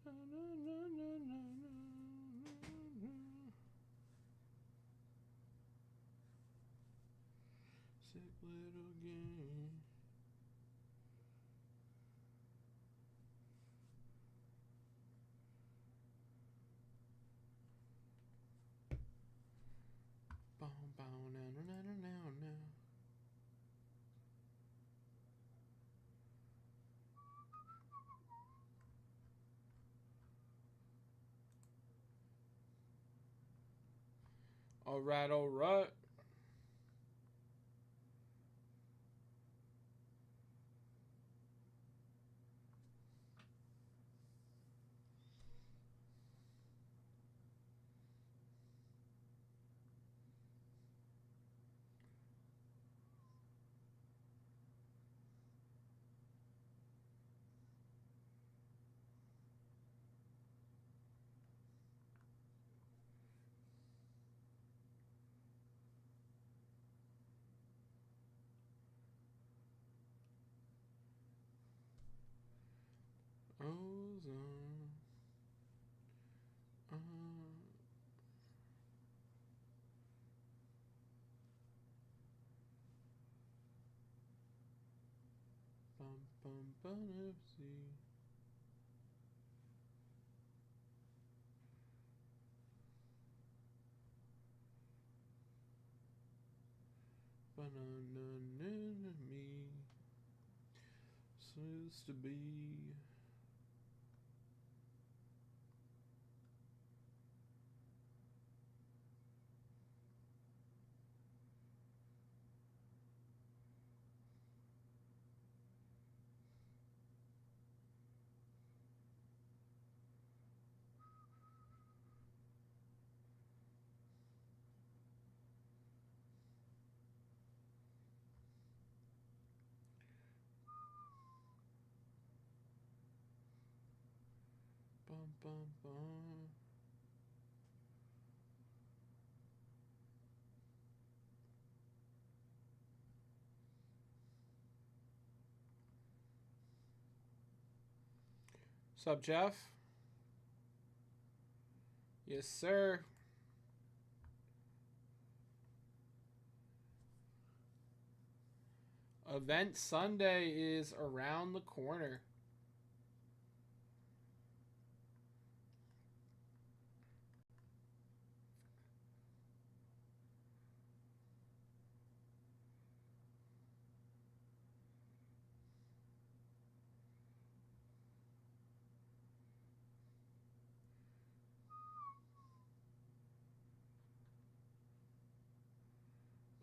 Speaker 3: Na, na, na, na, na, na, na. Sick little game. Bow, bow, na, na, na, na, na, na. All right, all right. Ozone. Bum bum bum FC. Banana me. Supposed to be. Bum bum bum. Sup, Jeff? Yes, sir. Event Sunday is around the corner.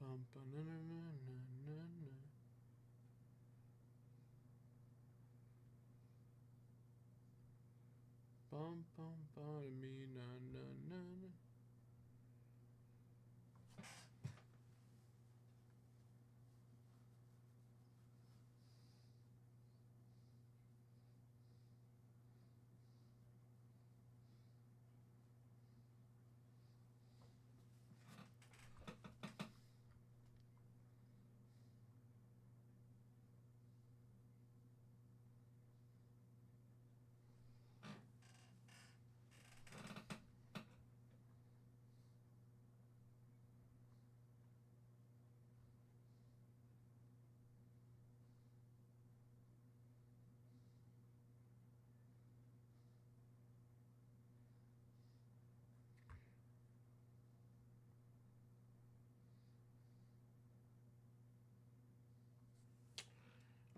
Speaker 3: Bum ba na na na na na na. Bum bum bum me na na na na.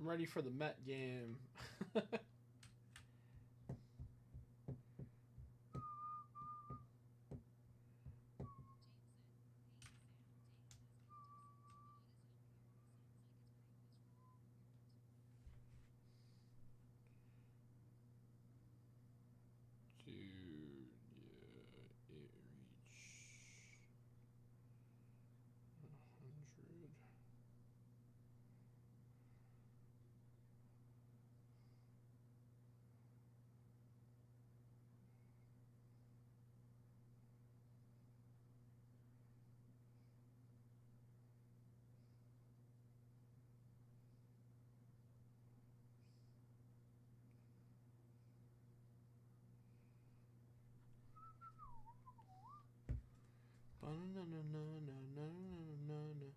Speaker 3: I'm ready for the Met game. Dude, yeah, it reached 100. na na na na na na na.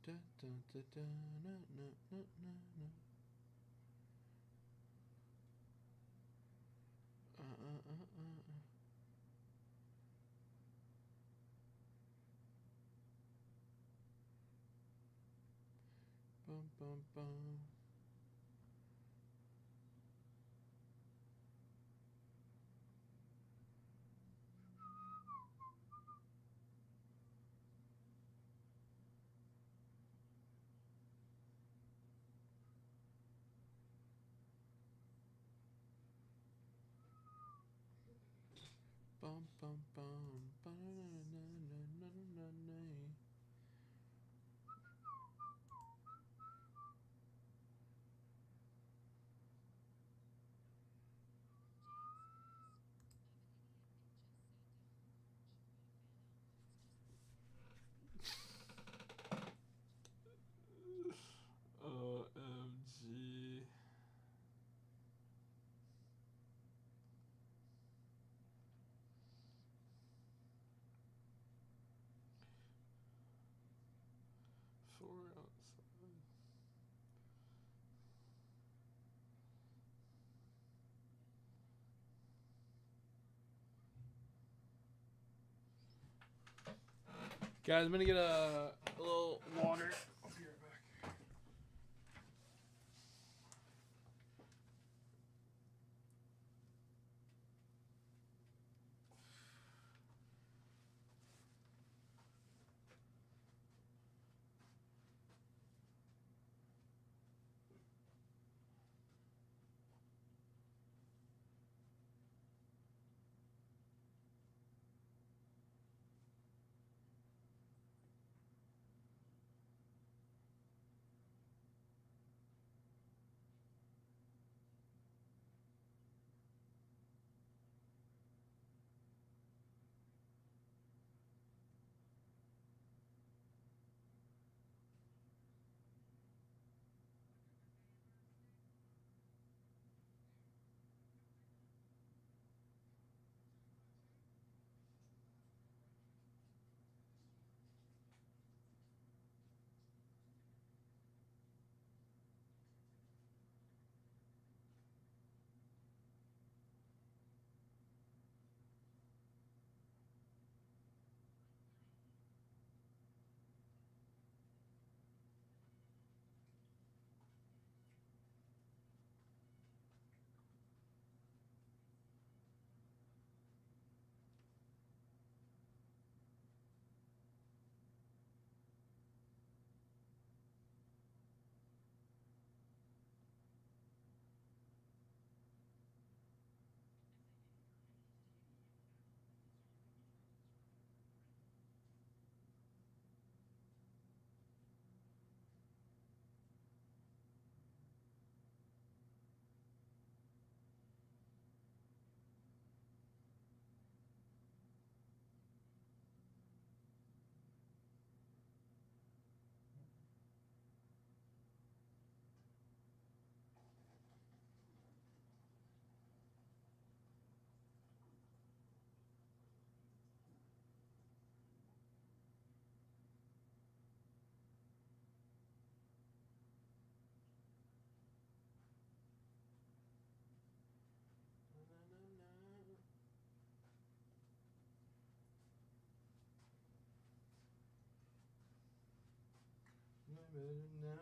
Speaker 3: Da da da da na na na na na. Bum bum bum. Bum bum bum. Ba-na-na-na-na-na-na-na. OMG. Four outside. Guys, I'm gonna get a little water. I'll be right back. Now,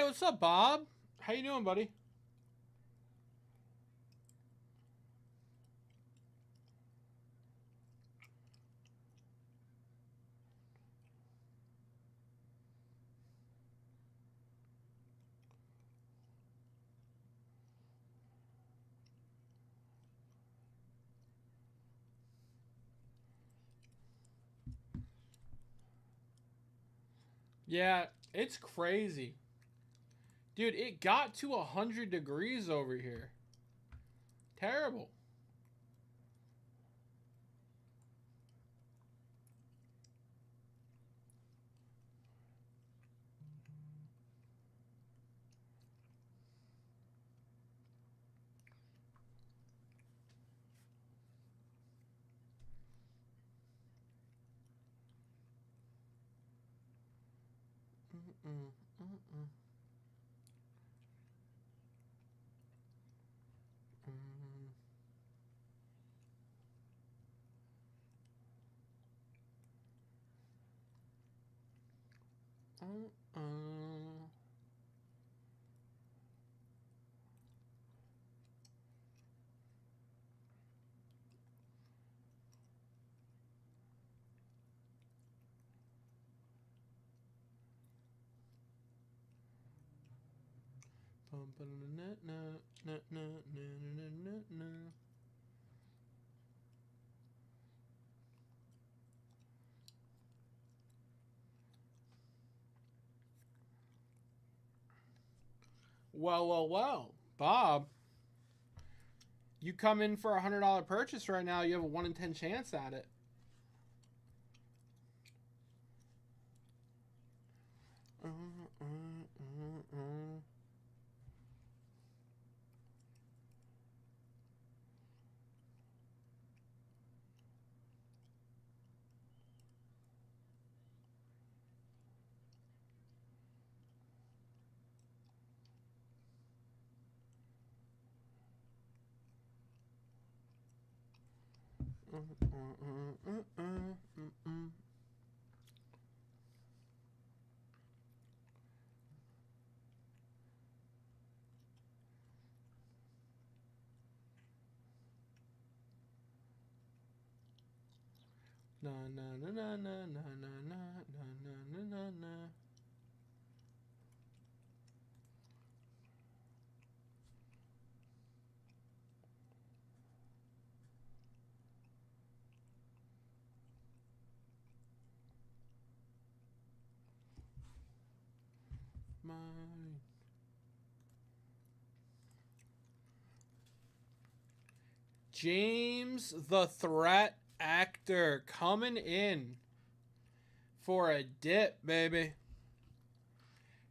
Speaker 3: what's up, Bob? How you doing, buddy? Yeah, it's crazy. Dude, it got to 100 degrees over here. Terrible. Mm-mm, mm-mm. Well. Bob, you come in for a $100 purchase right now, you have a 1 in 10 chance at it. Na na na na na na na na na na na. Mine. James the Threat Actor coming in for a dip, baby.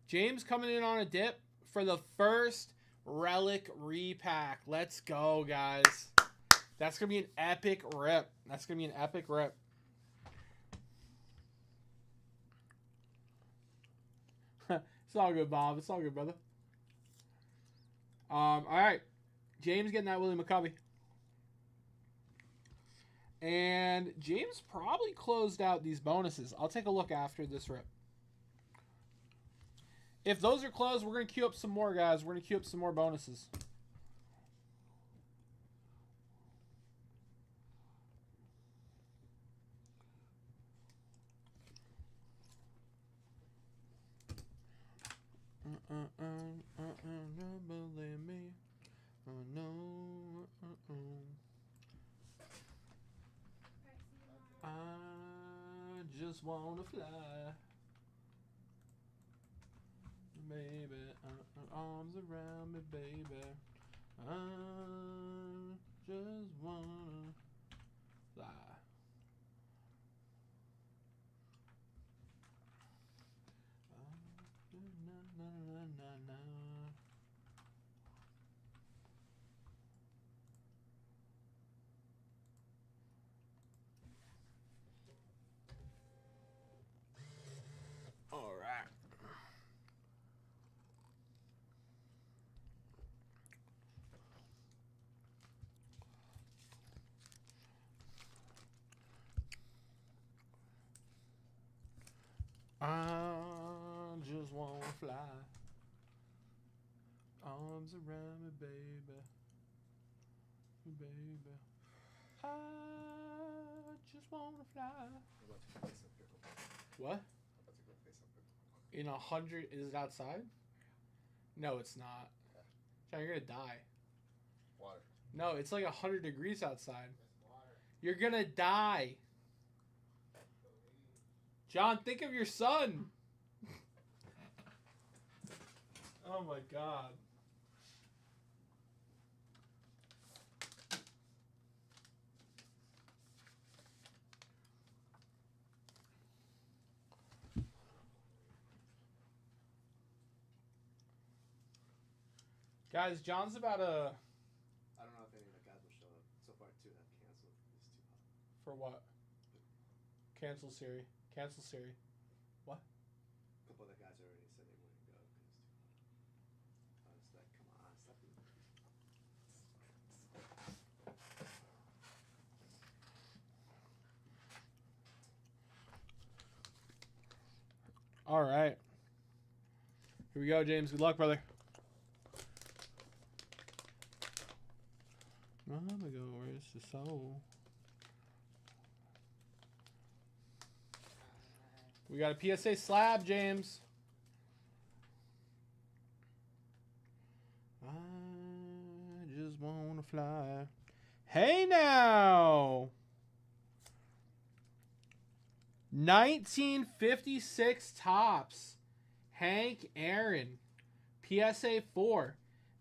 Speaker 3: James coming in on a dip for the first Relic repack. Let's go, guys. That's going to be an epic rip. That's going to be an epic rip. It's all good, Bob. It's all good, brother. All right. James getting that Willie McCovey. And James probably closed out these bonuses. I'll take a look after this rip. If those are closed, we're going to queue up some more, guys. We're going to queue up some more bonuses. Believe me. No. I just wanna fly, baby. Arms around me, baby. I just wanna fly. All right. I just wanna fly. Arms around me, baby. Baby. I just wanna fly.
Speaker 2: I'm about to play some pickleball.
Speaker 3: What?
Speaker 2: I'm about to go play some pickleball.
Speaker 3: In 100, is it outside? No, it's not. John, you're gonna die.
Speaker 2: Water.
Speaker 3: No, it's like 100 degrees outside.
Speaker 2: That's water.
Speaker 3: You're gonna die. John, think of your son. Oh my God. Guys, John's about to...
Speaker 2: I don't know if any of the guys will show up. So far, 2 have canceled. It's too hot.
Speaker 3: For what? Cancel Siri. Cancel Siri. What?
Speaker 2: A couple of the guys already said they wouldn't go because it's too hot. I was like, come on, stop being...
Speaker 3: All right. Here we go, James. Good luck, brother. Mama go, where's the soul? We got a PSA slab, James. I just wanna fly. Hey now! 1956 Topps. Hank Aaron. PSA 4.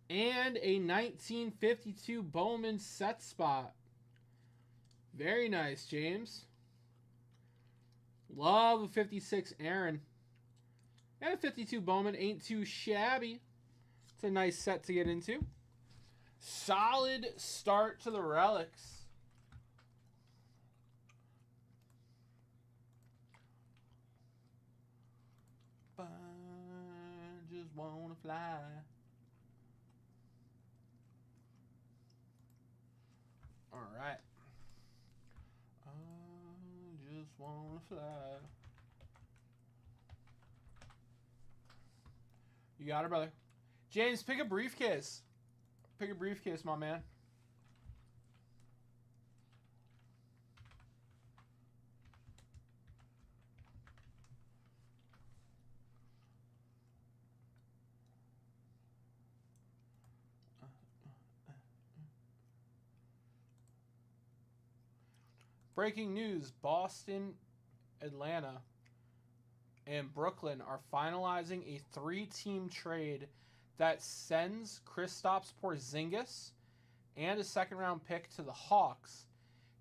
Speaker 3: And a 1952 Bowman set spot. Very nice, James. Love a 56 Aaron. And a 52 Bowman ain't too shabby. It's a nice set to get into. Solid start to the relics. I just wanna fly. All right. I just wanna fly. You got it, brother. James, pick a briefcase. Pick a briefcase, my man. Breaking news, Boston, Atlanta, and Brooklyn are finalizing a 3-team trade that sends Kristaps Porzingis and a second-round pick to the Hawks,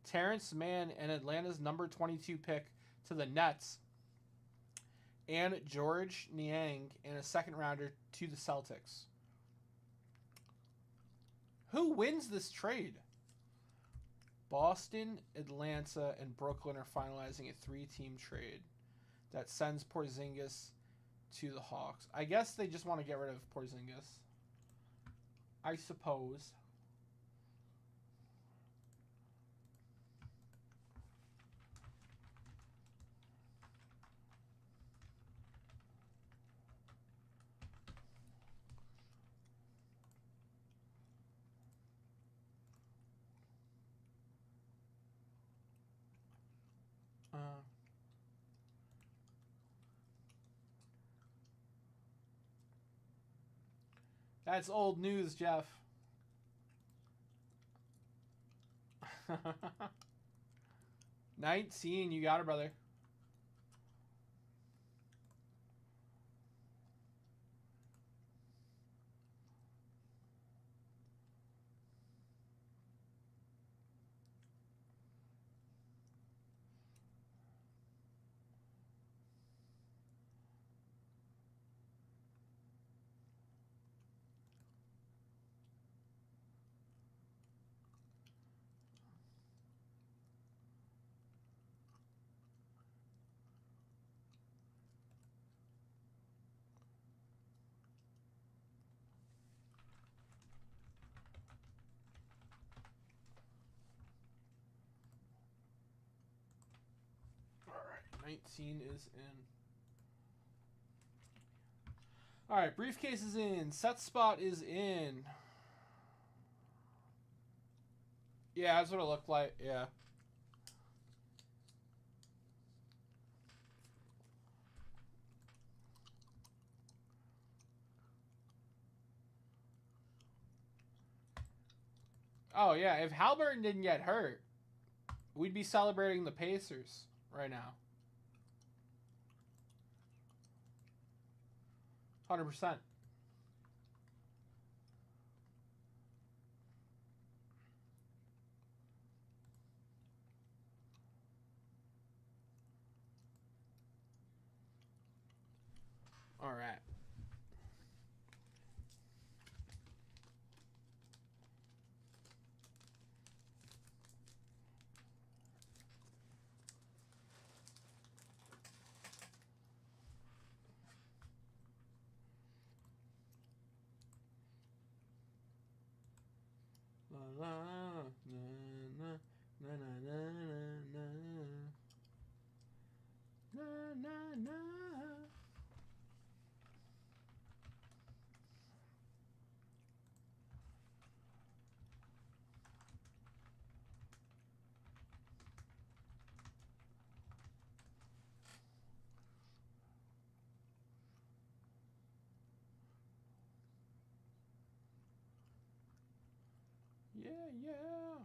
Speaker 3: Terrence Mann and Atlanta's number 22 pick to the Nets, and George Niang and a second-rounder to the Celtics. Who wins this trade? Boston, Atlanta, and Brooklyn are finalizing a 3-team trade that sends Porzingis to the Hawks. I guess they just want to get rid of Porzingis. I suppose. That's old news, Jeff. $19, you got it, brother. All right, 19 is in. All right, briefcase is in. Set spot is in. Yeah, that's what it looked like. Yeah. Oh, yeah. If Halliburton didn't get hurt, we'd be celebrating the Pacers right now. 100%. All right. La la na na na na na na na na na. Yeah, yeah.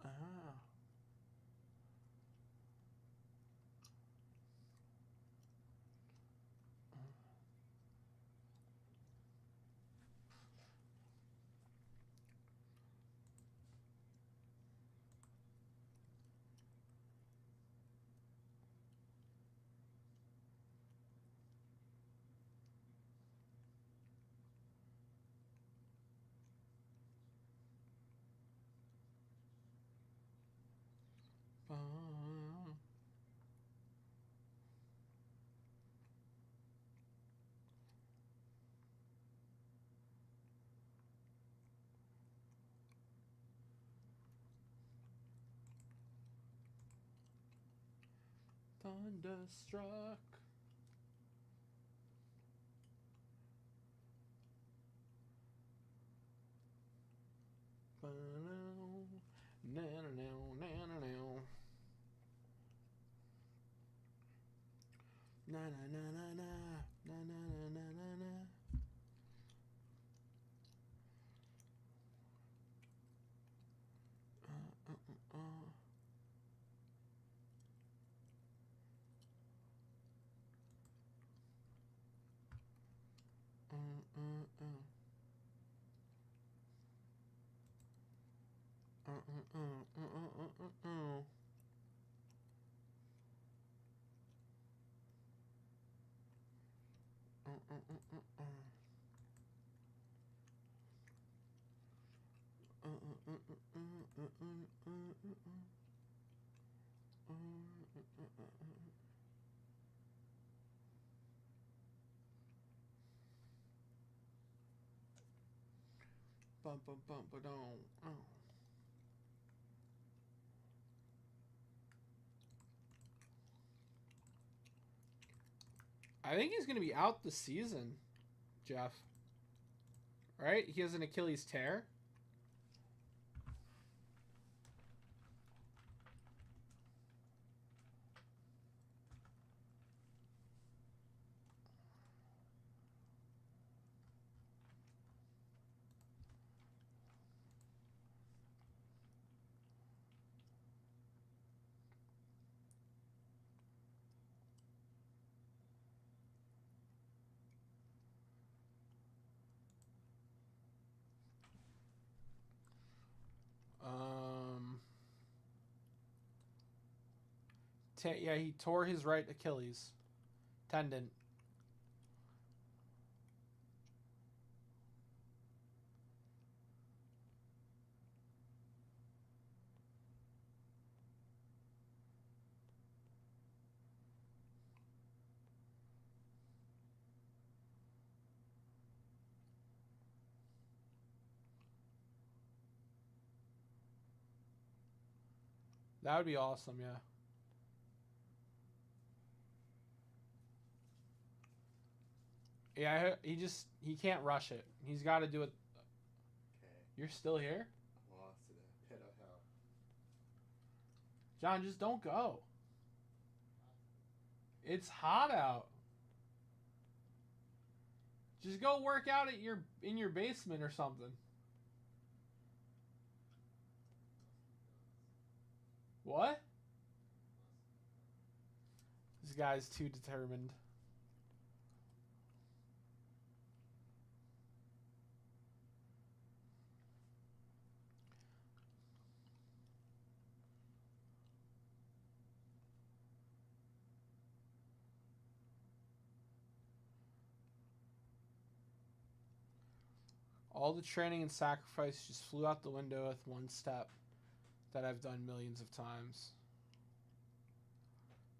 Speaker 3: Ah. Ah. Thunderstruck. Ba-now. Na-na-now, na-na-now. Na-na-na-na-na. Na-na-na-na-na-na. Uh. Uh. Bum bum bum ba dum. I think he's gonna be out this season, Jeff. Right? He has an Achilles tear. Yeah, he tore his right Achilles tendon. That would be awesome, yeah. Yeah, he can't rush it. He's got to do it.
Speaker 2: Okay.
Speaker 3: You're still here?
Speaker 2: I'm lost to the pit of hell.
Speaker 3: John, just don't go. It's hot out. Just go work out at in your basement or something. What? This guy's too determined. All the training and sacrifice just flew out the window with one step that I've done millions of times.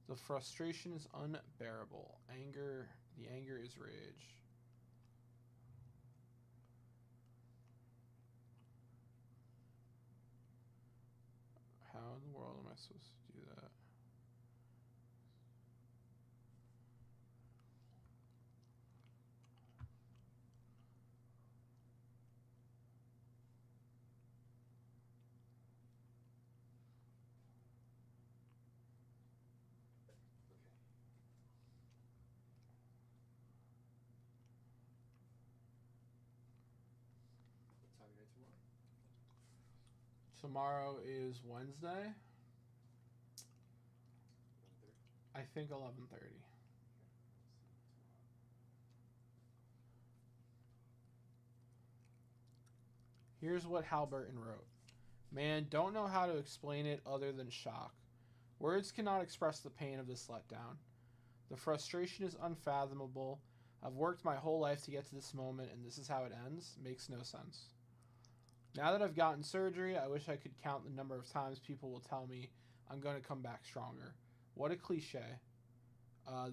Speaker 3: The frustration is unbearable. The anger is rage. How in the world am I supposed to do that?
Speaker 2: What time are you tomorrow?
Speaker 3: Tomorrow is Wednesday.
Speaker 2: 11:30.
Speaker 3: I think 11:30.
Speaker 2: Okay. I'll see you tomorrow.
Speaker 3: Here's what Halberton wrote. Man, don't know how to explain it other than shock. Words cannot express the pain of this letdown. The frustration is unfathomable. I've worked my whole life to get to this moment, and this is how it ends. Makes no sense. Now that I've gotten surgery, I wish I could count the number of times people will tell me I'm going to come back stronger. What a cliche.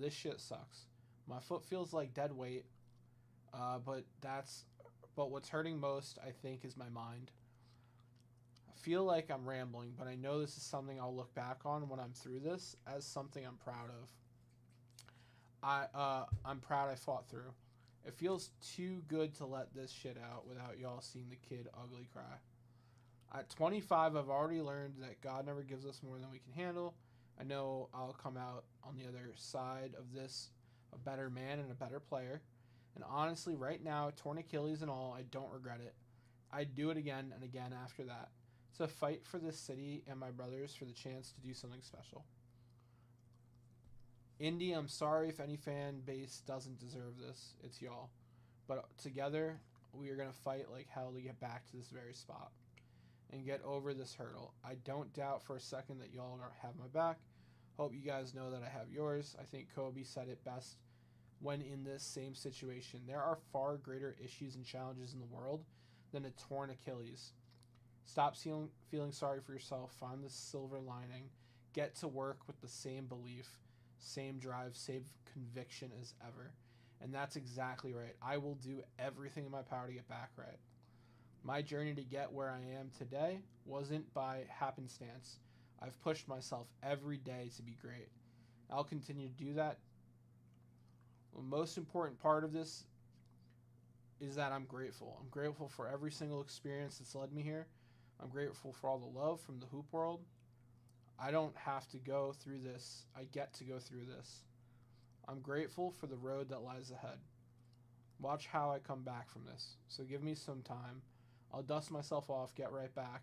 Speaker 3: This shit sucks. My foot feels like dead weight, but what's hurting most, I think, is my mind. I feel like I'm rambling, but I know this is something I'll look back on when I'm through this as something I'm proud of. I'm proud I fought through. It feels too good to let this shit out without y'all seeing the kid ugly cry. At 25, I've already learned that God never gives us more than we can handle. I know I'll come out on the other side of this a better man and a better player. And honestly, right now, torn Achilles and all, I don't regret it. I'd do it again and again after that. It's a fight for this city and my brothers for the chance to do something special. Indy, I'm sorry if any fan base doesn't deserve this. It's y'all. But together, we are going to fight like hell to get back to this very spot and get over this hurdle. I don't doubt for a second that y'all have my back. Hope you guys know that I have yours. I think Kobe said it best when in this same situation. There are far greater issues and challenges in the world than a torn Achilles. Stop feeling sorry for yourself. Find the silver lining. Get to work with the same belief, same drive, same conviction as ever. And that's exactly right. I will do everything in my power to get back right. My journey to get where I am today wasn't by happenstance. I've pushed myself every day to be great. I'll continue to do that. The most important part of this is that I'm grateful. I'm grateful for every single experience that's led me here. I'm grateful for all the love from the hoop world. I don't have to go through this. I get to go through this. I'm grateful for the road that lies ahead. Watch how I come back from this. So give me some time. I'll dust myself off, get right back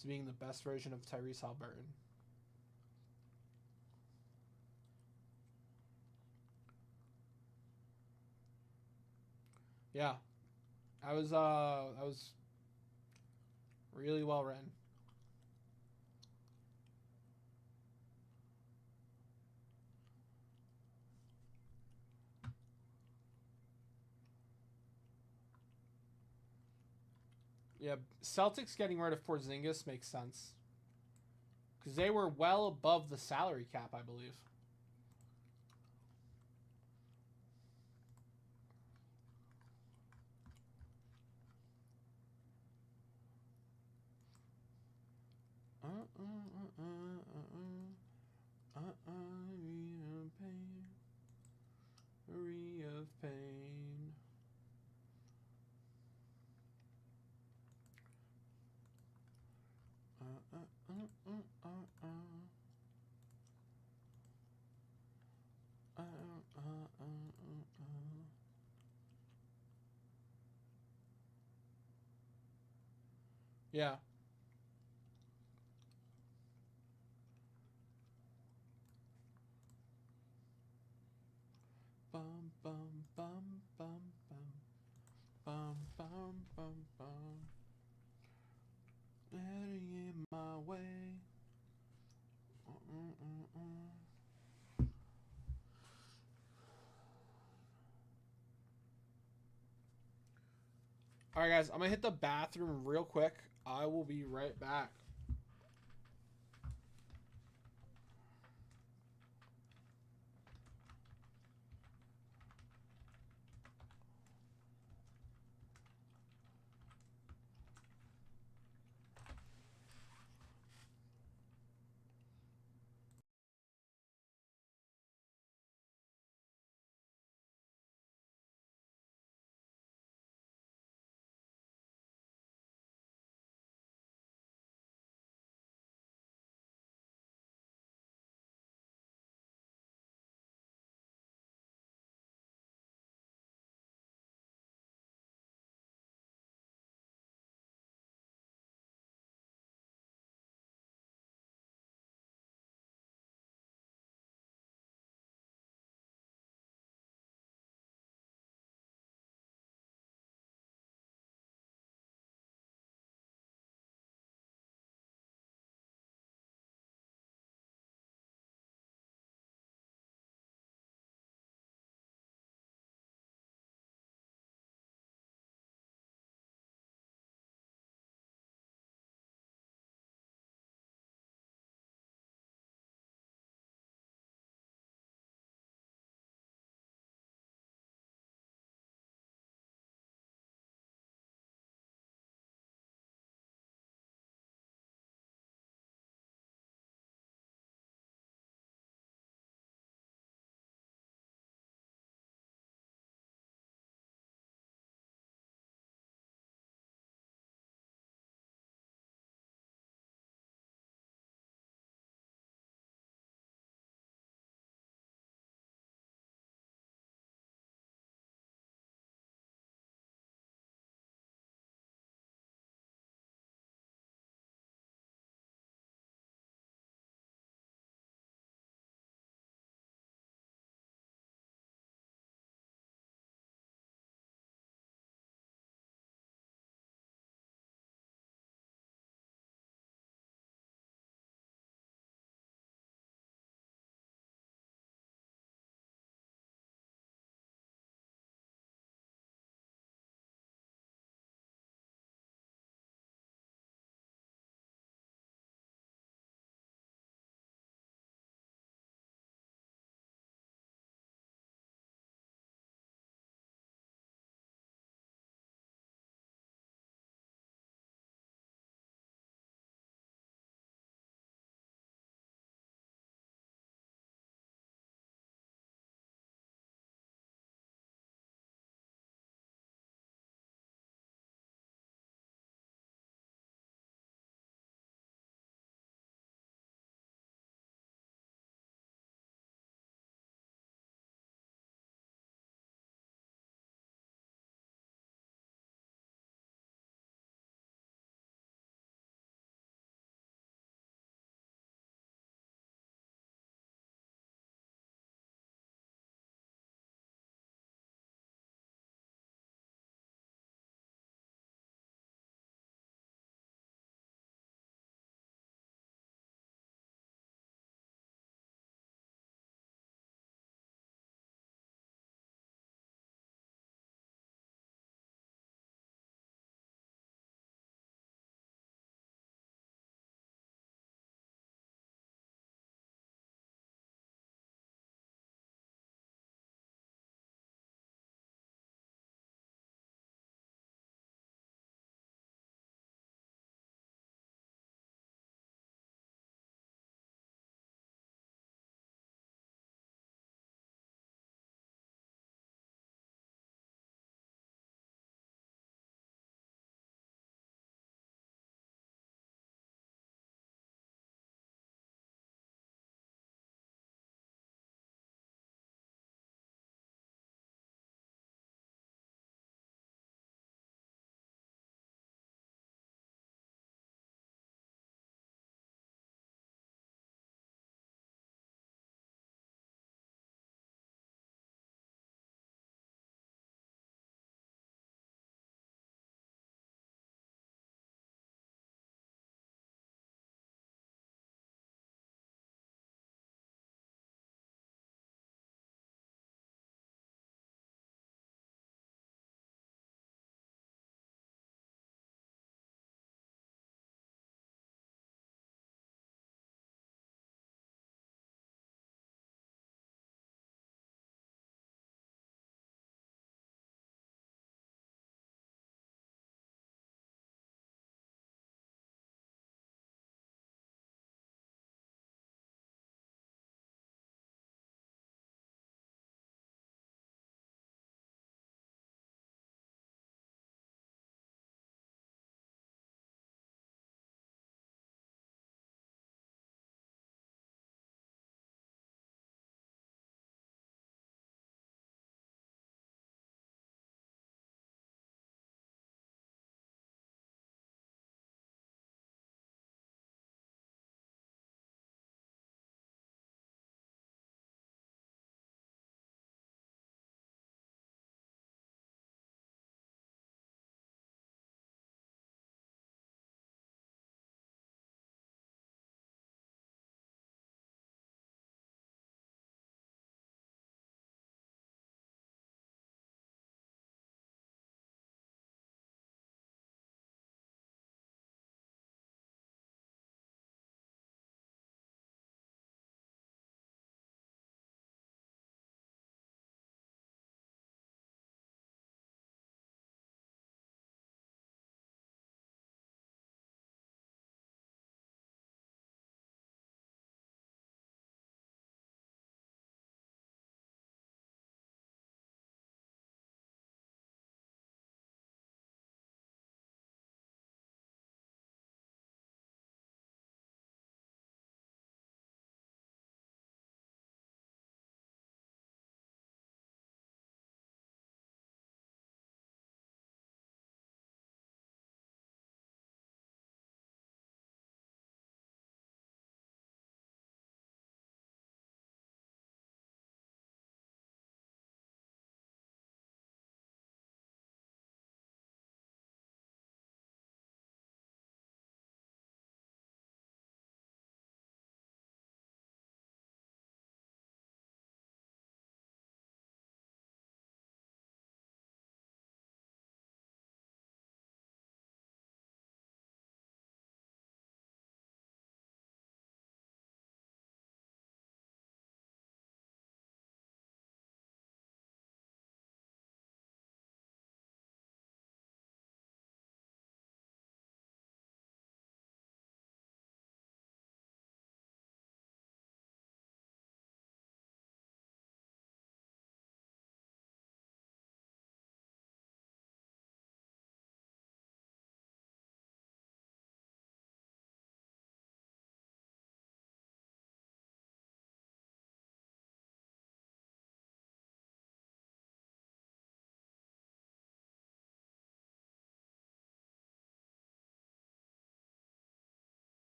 Speaker 3: to being the best version of Tyrese Halliburton. Yeah. I was really well written. Yeah, Celtics getting rid of Porzingis makes sense. Because they were well above the salary cap, I believe. Pain. Of pain. Yeah. Bum bum bum bum bum bum bum bum bum. Getting in my way. All right, guys. I'm gonna hit the bathroom real quick. I will be right back.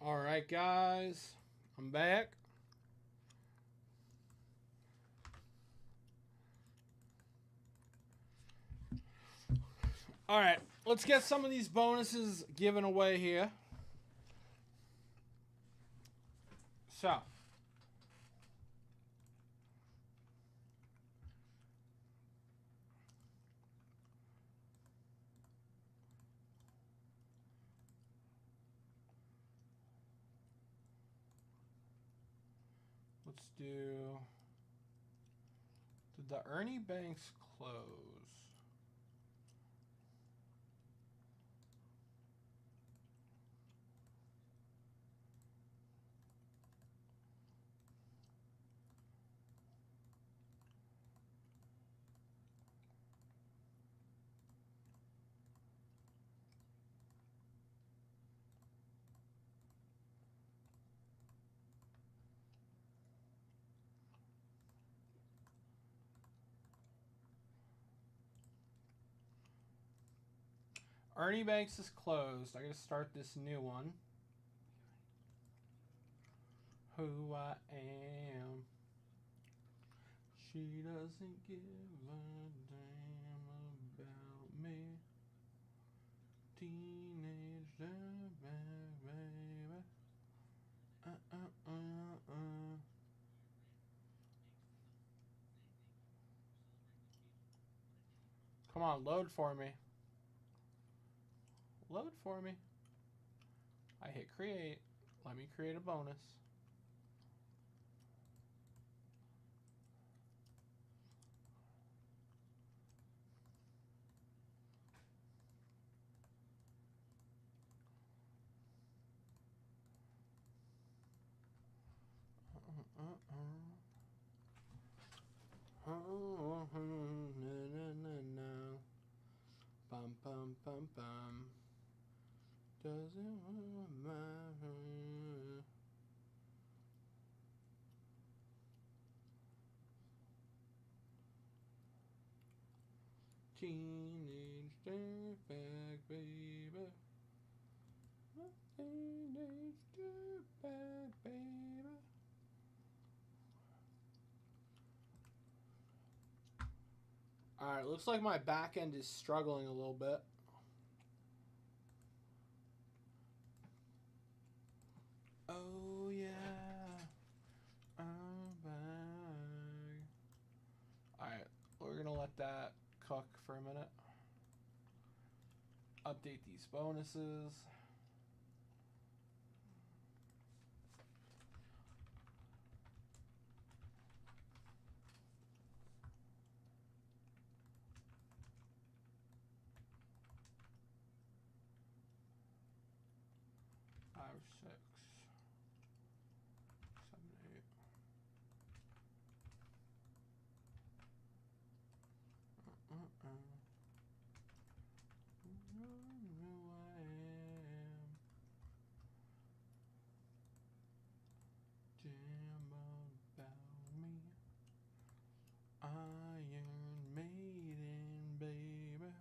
Speaker 3: All right, guys, I'm back. All right, let's get some of these bonuses given away here. So, let's do. Did the Ernie Banks close? Ernie Banks is closed. I gotta start this new one. Who I am. She doesn't give a damn about me. Teenage baby. Come on, load for me. Load for me. I hit create. Let me create a bonus. Oh, na na na na. Bum bum bum bum. Doesn't matter. Teenage dirtbag baby. Teenage dirtbag baby. Alright, looks like my back end is struggling a little bit. Oh yeah, I'm back. Alright, we're gonna let that cook for a minute. Update these bonuses. Five, 6, 7, 8. You know I am. Damn about me. Iron Maiden, baby.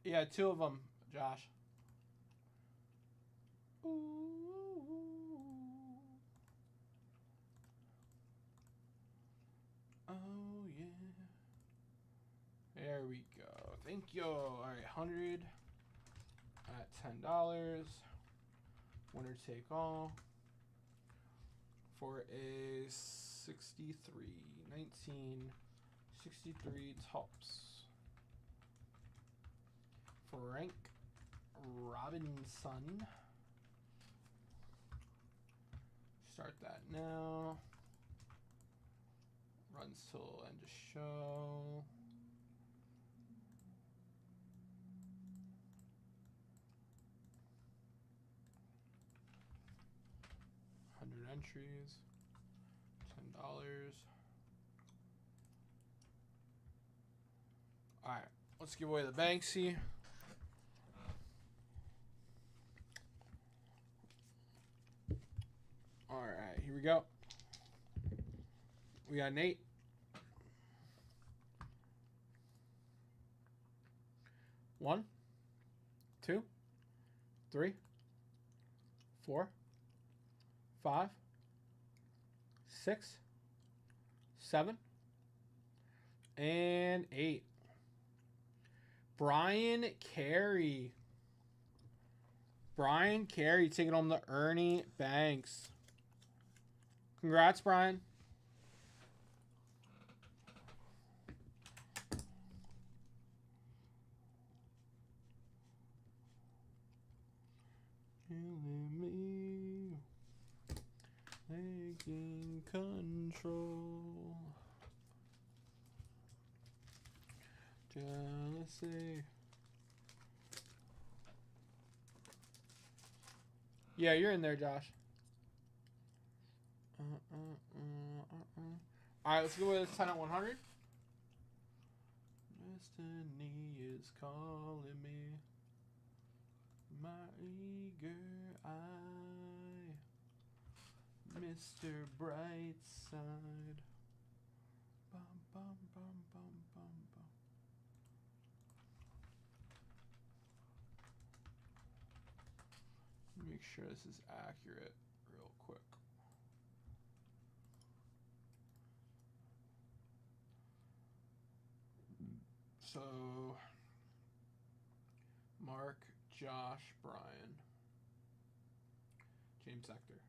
Speaker 3: Yeah, 2 of them, Josh. Ooh. Oh yeah. There we go. Thank you. All right, 100 at $10. Winner take all for a 63, 1963 tops. Frank Robinson. Start that now. Runs till end of show. Entries, $10. All right, let's give away the Banksy. All right, here we go. We got Nate. 1, 2, 3, 4, 5, 6, 7, and 8. Brian Carey. Brian Carey taking home the Ernie Banks. Congrats, Brian. Killing me, taking control, jealousy. Yeah, you're in there, Josh. All right, let's go with 10 at 100. Destiny is calling me, my eager eye, Mr. Brightside. Bum, bum, bum, bum, bum, bum. Make sure this is accurate real quick. So, Mark, Josh, Brian, James Hector.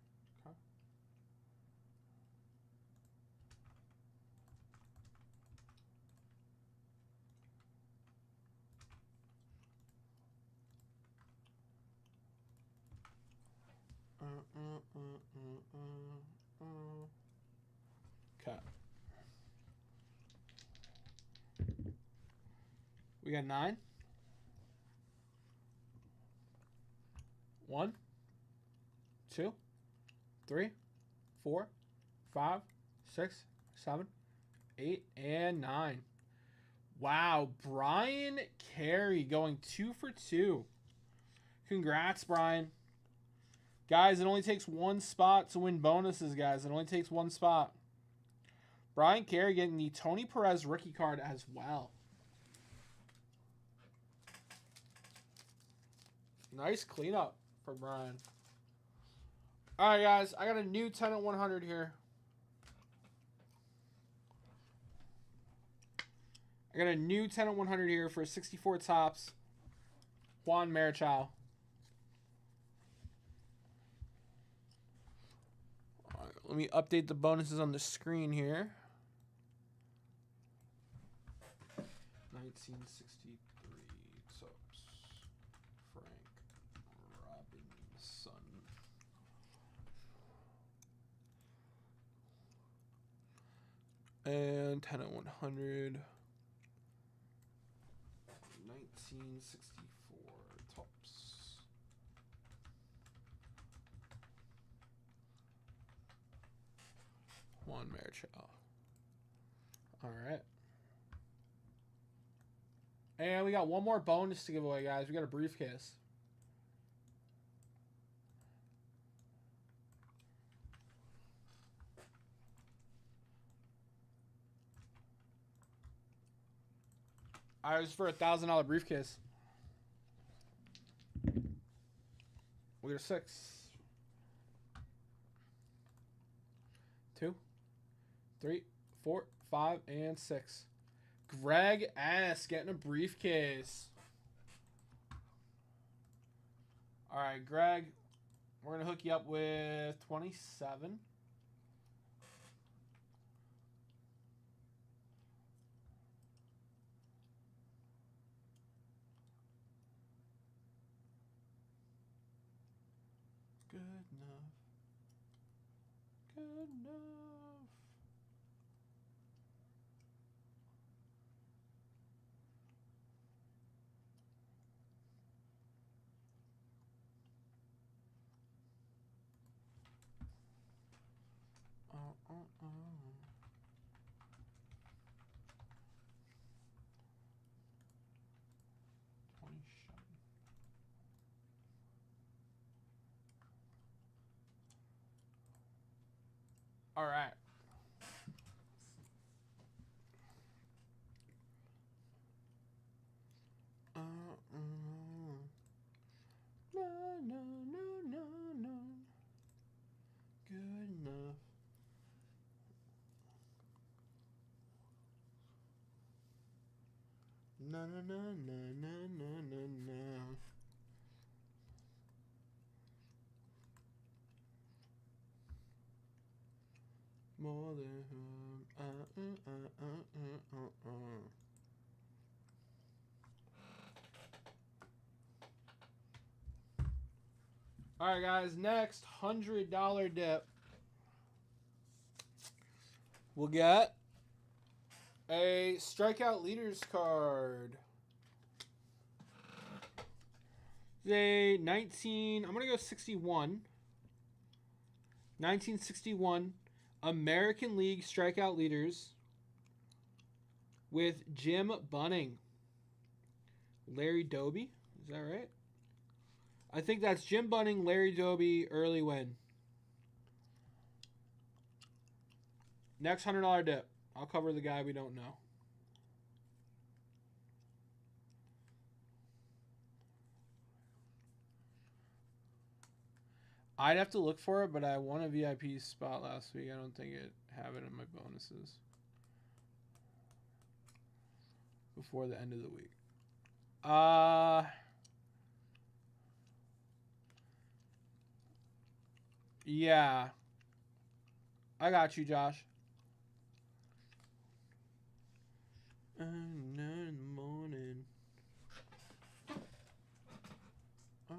Speaker 3: Okay. Okay. We got 9. 1, 2, 3, 4, 5, 6, 7, 8, and 9. Wow, Brian Carey going 2 for 2. Congrats, Brian. Guys, it only takes 1 spot to win bonuses, guys. It only takes 1 spot. Brian Carey getting the Tony Perez rookie card as well. Nice cleanup for Brian. All right, guys. I got a new 10 at 100 here. I got a new 10 at 100 here for 64 tops. Juan Marichal. All right, let me update the bonuses on the screen here. 1963 tops. Frank Robinson. And 10 at 100. 1964 tops. Juan Marichal. All right. And we got one more bonus to give away, guys. We got a briefcase. All right, this is for a $1,000 briefcase. We got a 6, 2, 3, 4, 5, and 6. Greg S. getting a briefcase. All right, Greg, we're going to hook you up with 27. Good enough. Good enough. All right. na na na na na na na. More than All right, guys. Next $100 dip. We'll get a strikeout leaders card. A 19. I'm gonna go 61. 1961 American League strikeout leaders with Jim Bunning. Larry Doby, is that right? I think that's Jim Bunning, Larry Doby, early win. Next $100 dip. I'll cover the guy we don't know. I'd have to look for it, but I won a VIP spot last week. I don't think it have it in my bonuses before the end of the week. Yeah. I got you, Josh. In the morning. I'm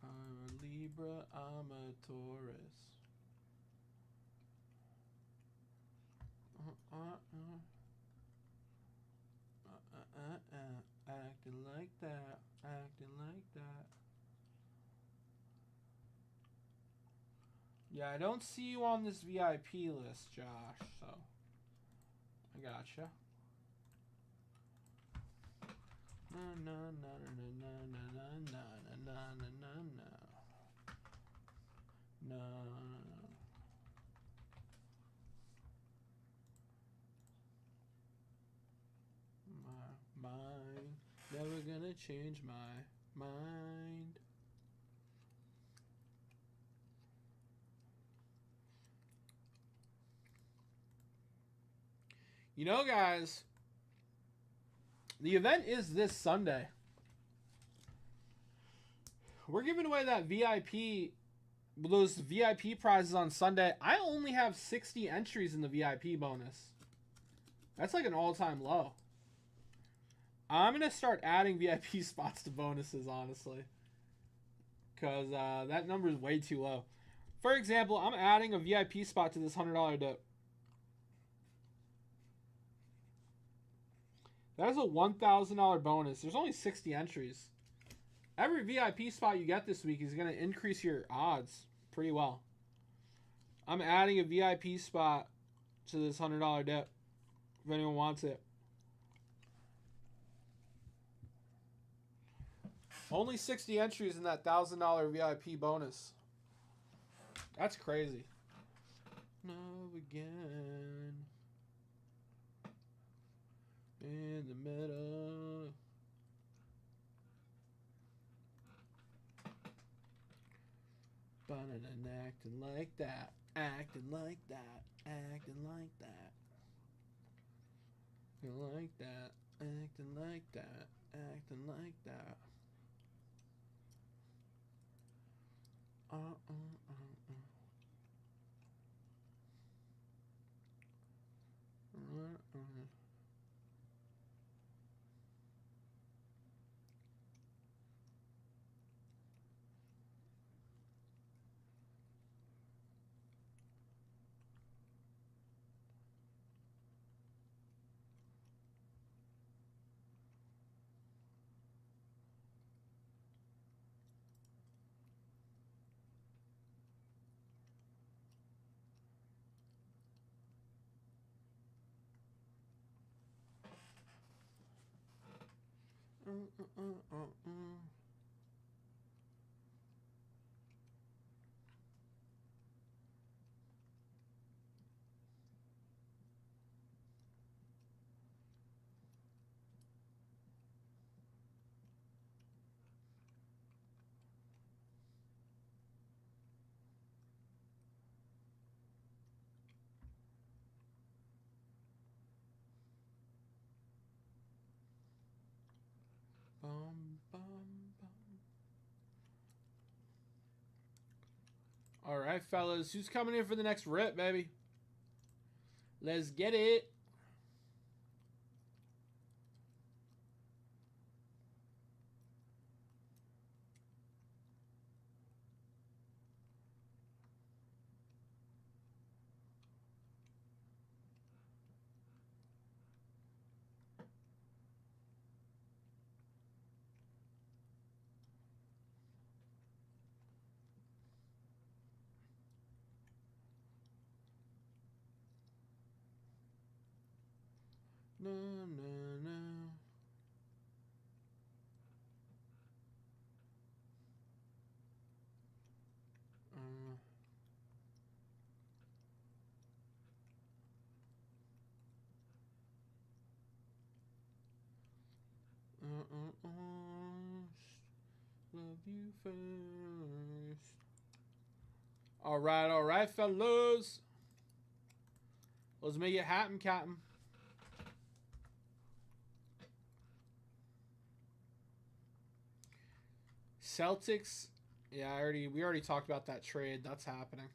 Speaker 3: a Libra, I'm a Taurus. Acting like that, acting like that. Yeah, I don't see you on this VIP list, Josh, so I gotcha. Na na na na na na na na na na na na. My mind, never gonna change my mind. You know, guys, the event is this Sunday. We're giving away that VIP, those VIP prizes on Sunday. I only have 60 entries in the VIP bonus. That's like an all-time low. I'm going to start adding VIP spots to bonuses, honestly. Because that number is way too low. For example, I'm adding a VIP spot to this $100 dip. That is a $1,000 bonus. There's only 60 entries. Every VIP spot you get this week is going to increase your odds pretty well. I'm adding a VIP spot to this $100 dip if anyone wants it. Only 60 entries in that $1,000 VIP bonus. That's crazy. Love again. In the middle. And acting like that. Acting like that. Acting like that. Acting like that. Acting like that. Acting like that. Bum, bum, bum. All right, fellas. Who's coming in for the next rip, baby? Let's get it. No, no, no. Love you first. All right, fellas. Let's make it happen, Captain. Celtics. Yeah, we already talked about that trade. That's happening.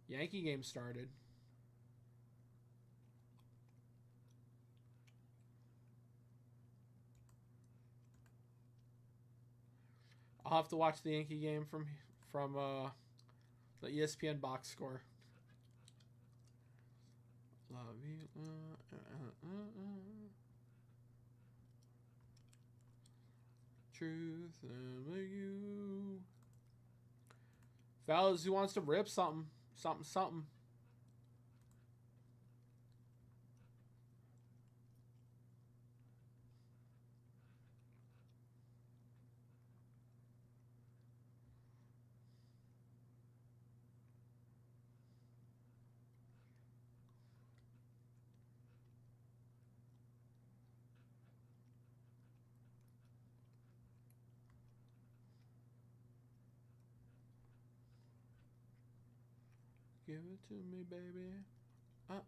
Speaker 3: Yankee game started. I'll have to watch the Yankee game from the ESPN box score. Love you. Truth and you. Fellas, who wants to rip something? Something. Give it to me, baby. Ow.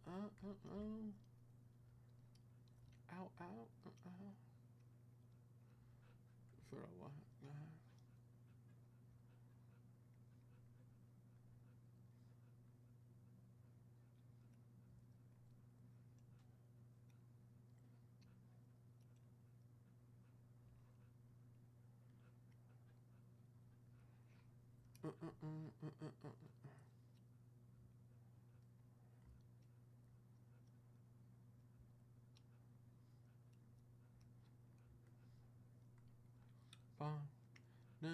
Speaker 3: For a while. No.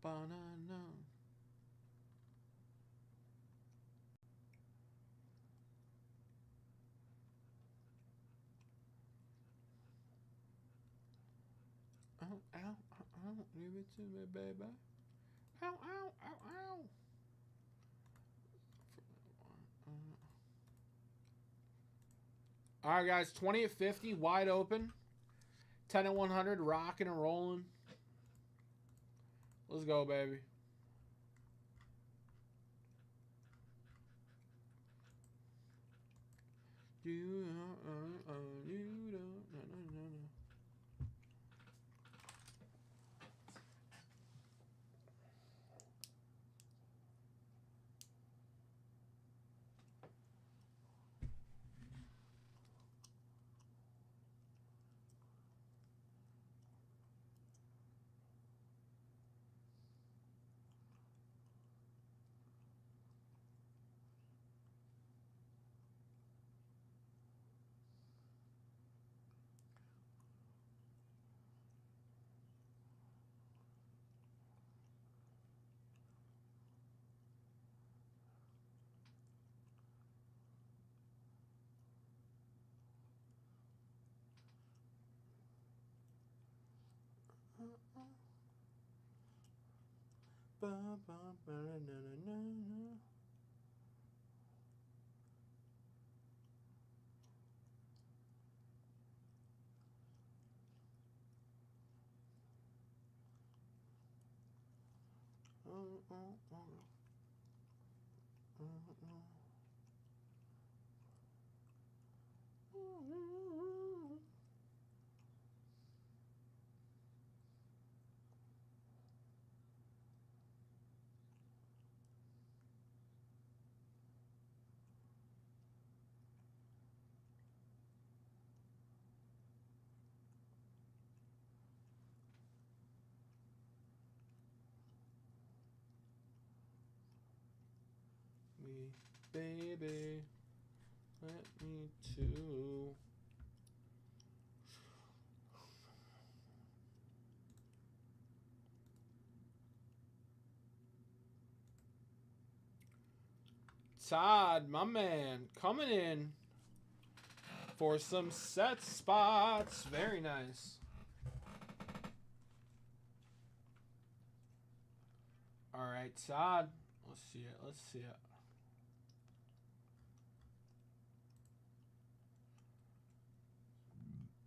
Speaker 3: Banana. Ow. Give it to me, baby. Ow. All right, guys. 20 at 50, wide open. 10 at 100, rocking and rolling. Let's go, baby. You don't. No. Me, baby, let me too. Todd, my man, coming in for some set spots. Very nice. All right, Todd. Let's see it. Let's see it.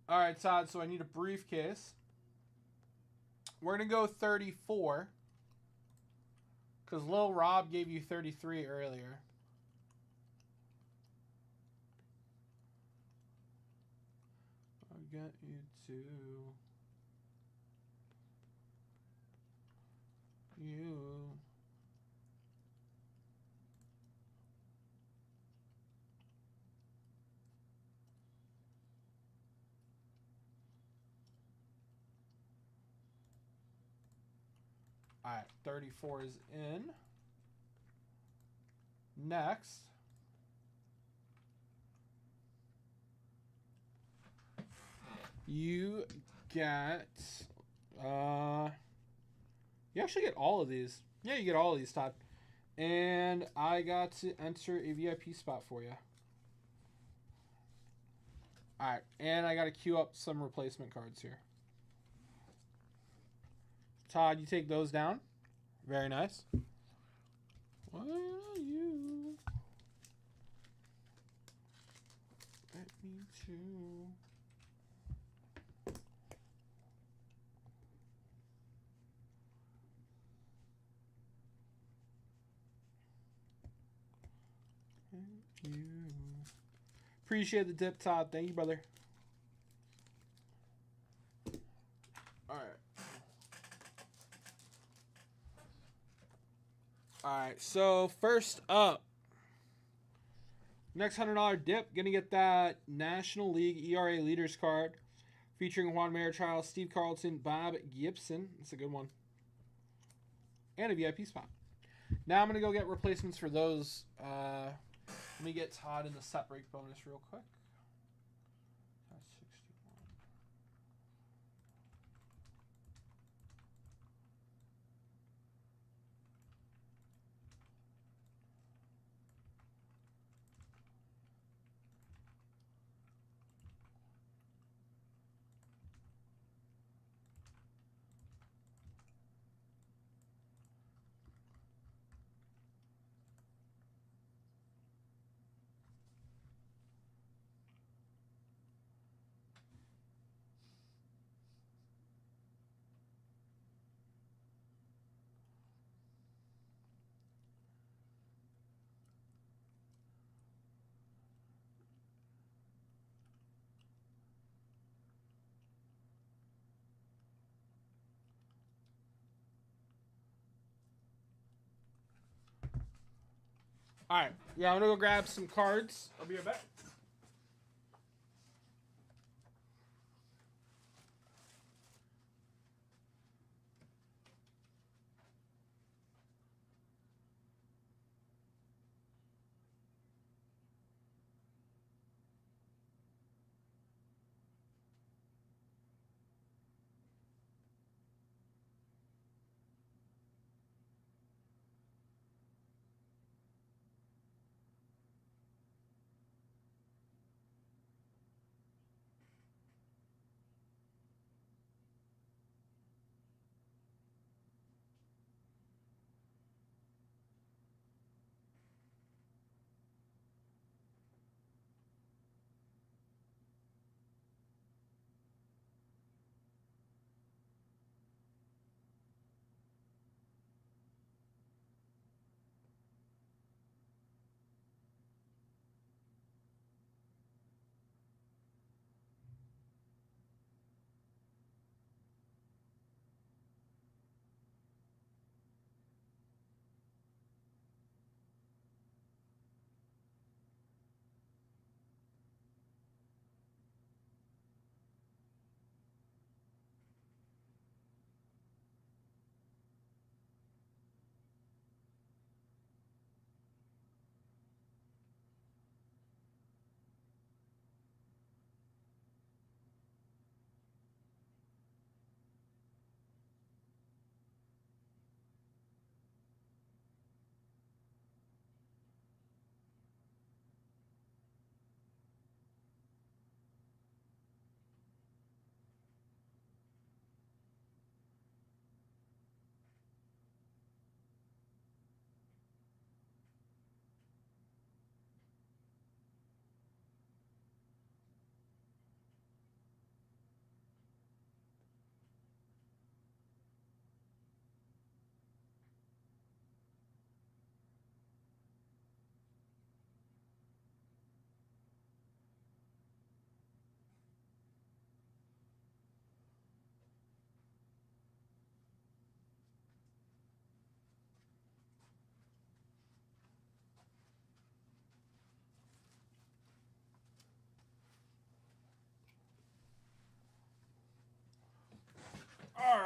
Speaker 3: All right, Todd. So I need a briefcase. We're going to go 34. Because Lil Rob gave you 33 earlier. I'll get you to you. All right, 34 is in. Next. You get, you actually get all of these. Yeah, you get all of these, Todd. And I got to enter a VIP spot for you. All right, and I got to queue up some replacement cards here. Todd, you take those down. Very nice. Why are you? Let me too. Thank you. Appreciate the dip, Todd. Thank you, brother. All right. All right. So first up, next $100 dip, gonna get that National League ERA leaders card, featuring Juan Marichal, Steve Carlton, Bob Gibson. That's a good one. And a VIP spot. Now I'm gonna go get replacements for those. Let me get Todd in the set break bonus real quick. That's 61. All right. Yeah, I'm gonna go grab some cards. I'll be right back.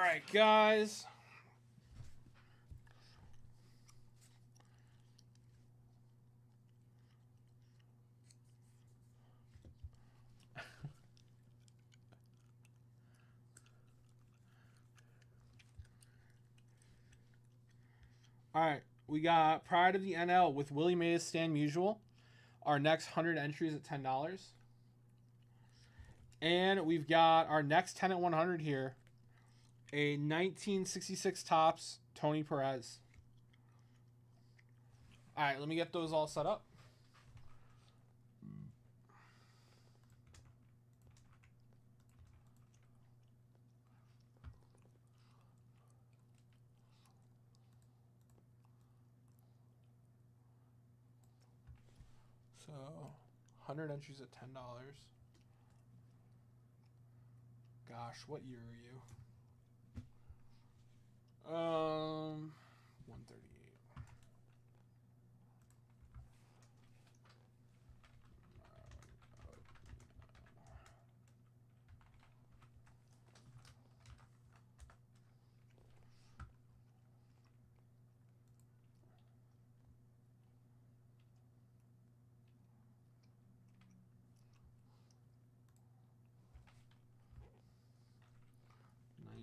Speaker 3: right, guys. All right, we got Pride of the NL with Willie Mays, Stan Musial. Our next 100 entries at $10. And we've got our next 10 at 100 here. A 1966 Topps Tony Perez. All right, let me get those all set up. So, 100 entries at $10. Gosh, what year are you? 138.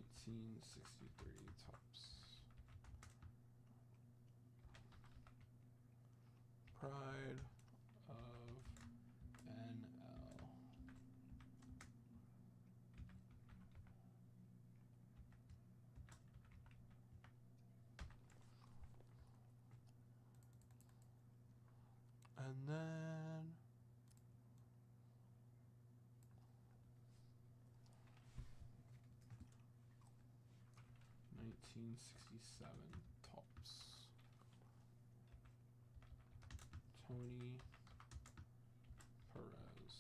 Speaker 3: $1963 Topps. Pride of NL. And then 1967 Topps. Tony Perez.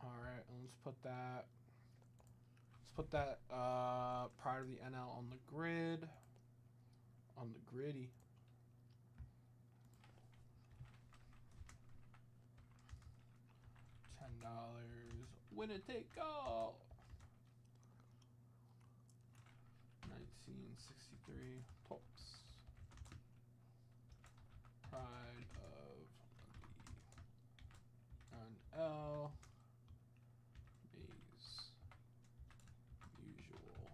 Speaker 3: All right, let's put that. Let's put that Pride of the NL on the grid. On the gritty. $10. Win it, take all. 1963 Topps. Pride of the NL. Mays. Usual.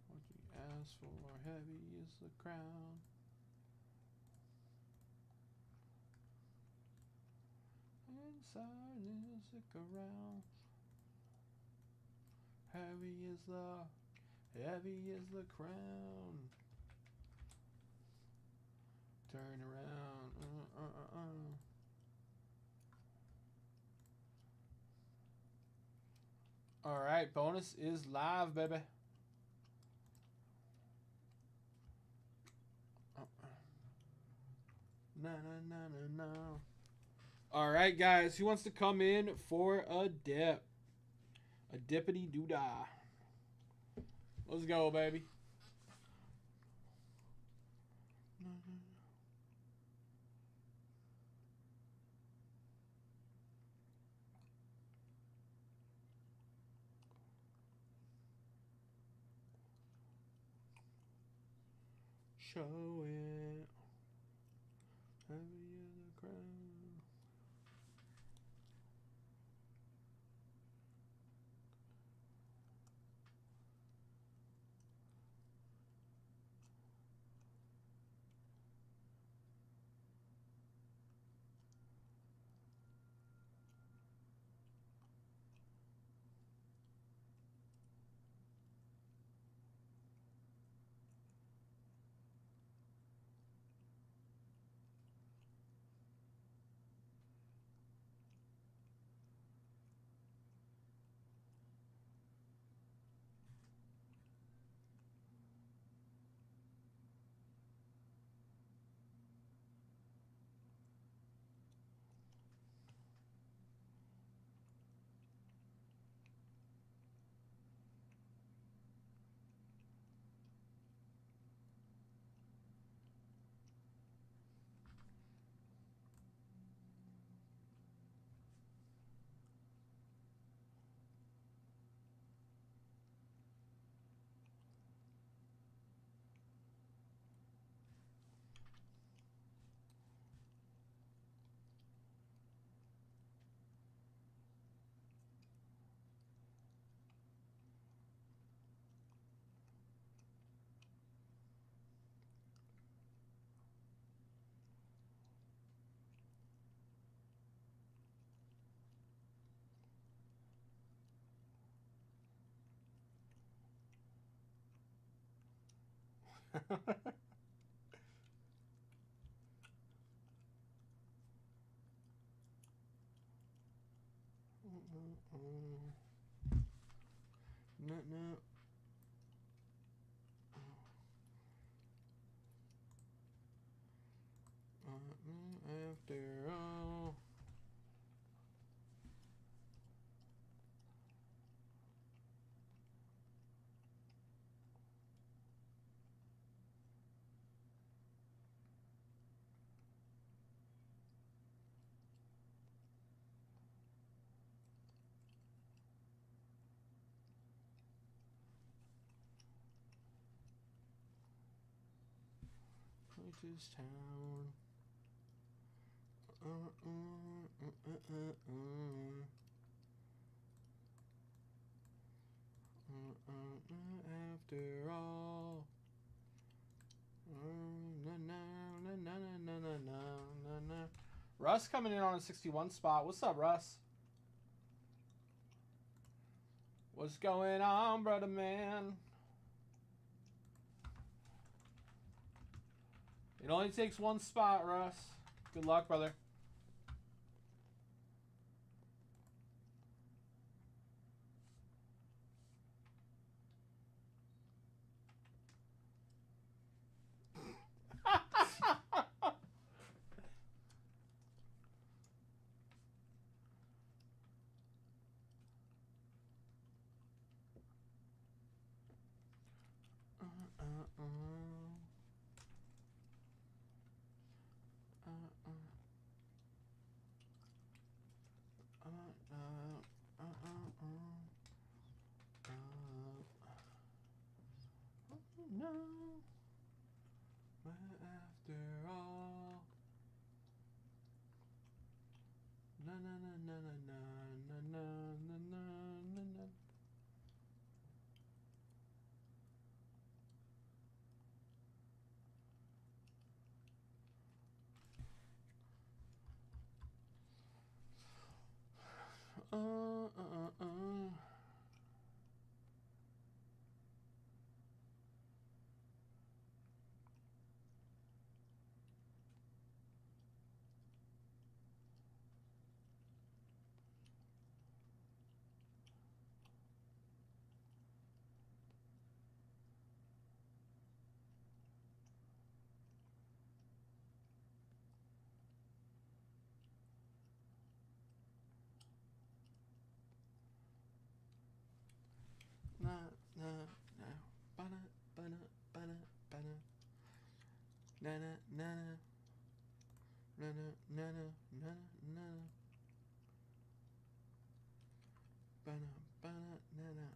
Speaker 3: What you ask for, heavy is the crown. Inside is it around. Heavy is the crown. Turn around. All right, bonus is live, baby. No. All right, guys, who wants to come in for a dip? A dippity doo dah. Let's go, baby. Show it. Heavy in the crown. No. After all. This town. After all. Russ coming in on a 61 spot. What's up, Russ? What's going on, brother man? It only takes one spot, Russ. Good luck, brother. No. After all. Na na na na na na na na na na na. Na na na. Bana bana bana bana. Na na na na. Na na na na na na. Bana bana na na.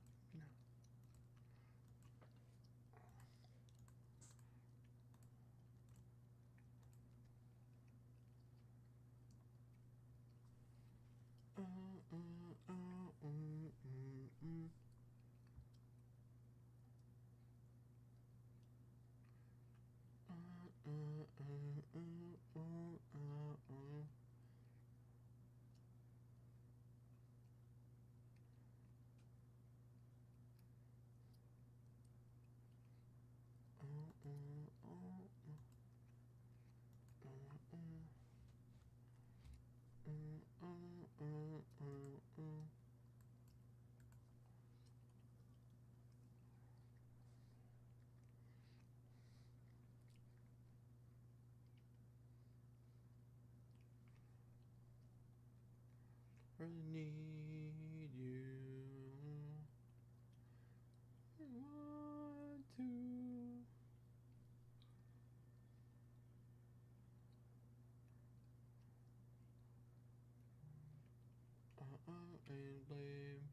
Speaker 3: Really need you. Want to. And blame.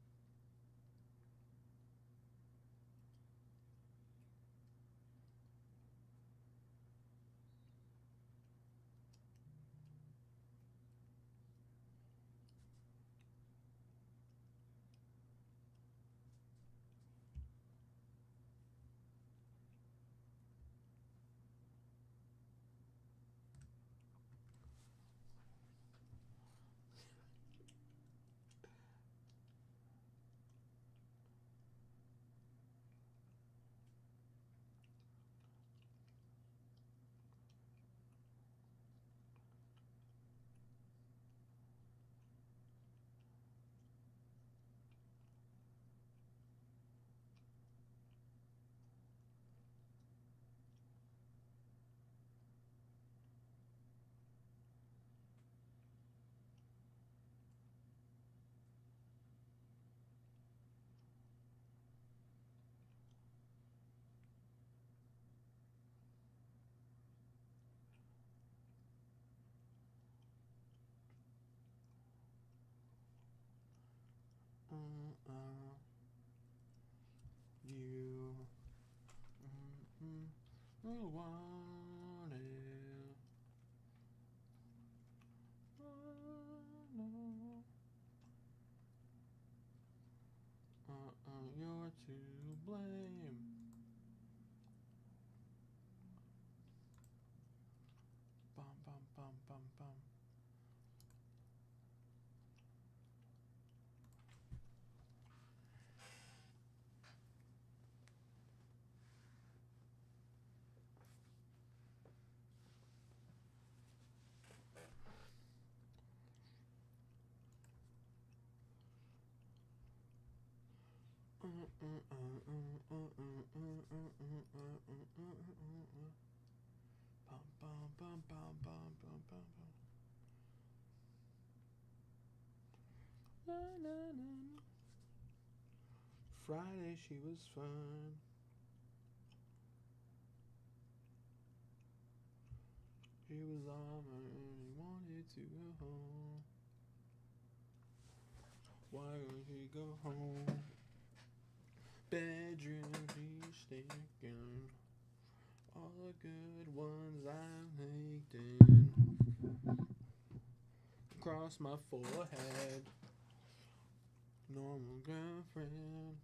Speaker 3: I want it. You're to blame. Bum bum bum bum bum. Friday she was fine. She was on her own and wanted to go home. Why would she go home? Bedroom she's stinking. All the good ones I baked in. Across my forehead. Normal girlfriend.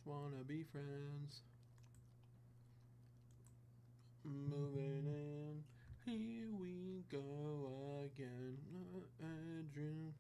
Speaker 3: Just wanna be friends. Moving in. Here we go again. Bedroom.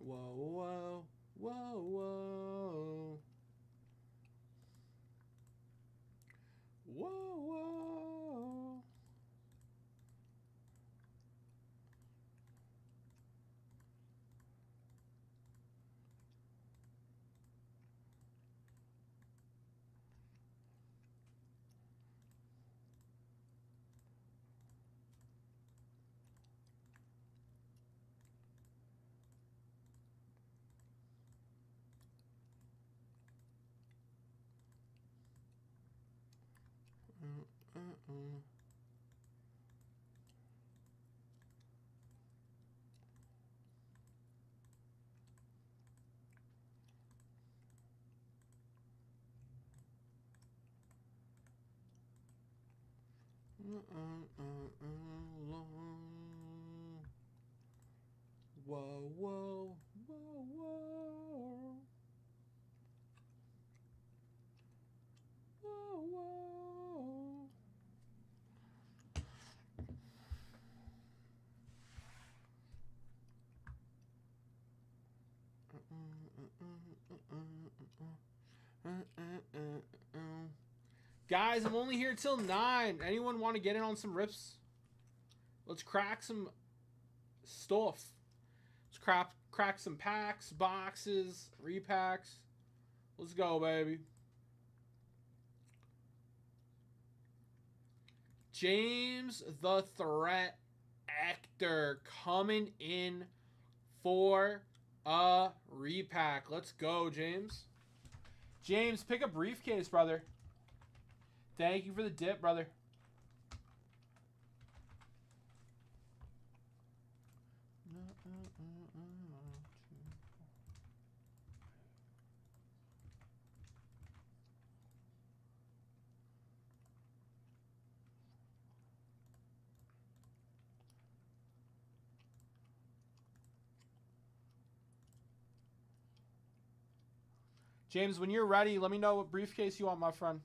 Speaker 3: Whoa, whoa, whoa, whoa. Whoa, whoa. Whoa, whoa, whoa, whoa. Whoa, whoa. Guys, I'm only here till 9. Anyone want to get in on some rips? Let's crack some stuff. Let's crack some packs, boxes, repacks. Let's go, baby. James the Threat Actor coming in for a repack. Let's go, James. James, pick a briefcase, brother. Thank you for the dip, brother. James, when you're ready, let me know what briefcase you want, my friend.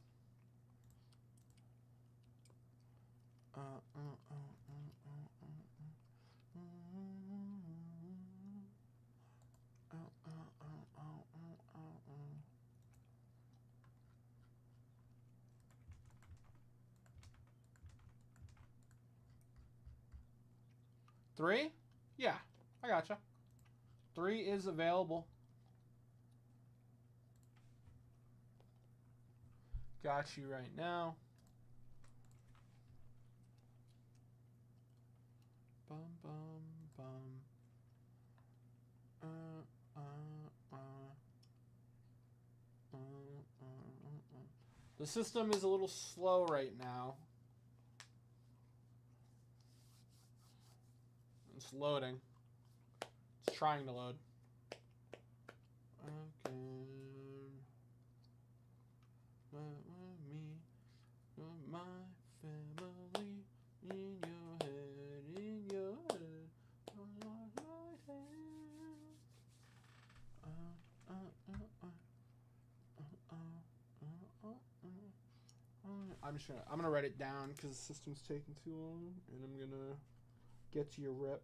Speaker 3: Three? Yeah, I gotcha. 3 is available. Got you right now. Bum, bum, bum. The system is a little slow right now. It's loading. It's trying to load. Okay. Me, my family, in your head, in your head, on my hand. I'm gonna write it down because the system's taking too long, and I'm gonna get to your rep.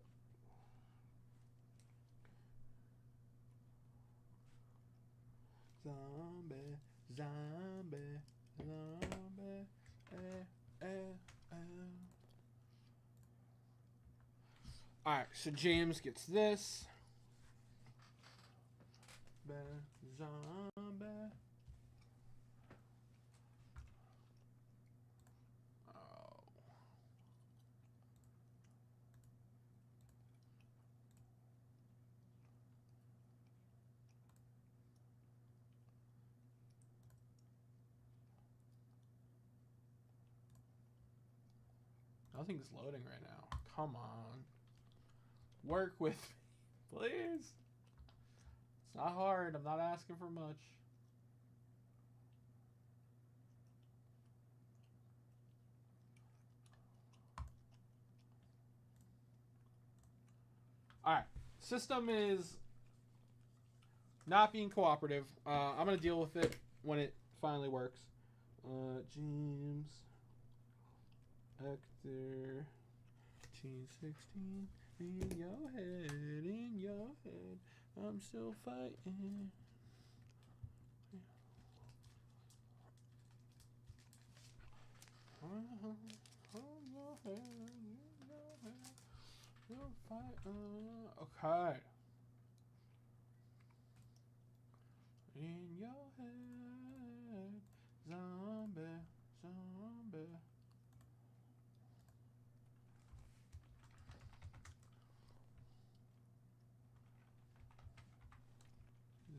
Speaker 3: Zombie, zombie, zombie, Alright, so James gets this. Zombie. Oh. Nothing's loading right now. Come on. Work with me, please. It's not hard. I'm not asking for much. Alright. System is not being cooperative. I'm going to deal with it when it finally works. James Hector T16 in your head, in your head. I'm still fighting. Okay. In your head, zombie, zombie.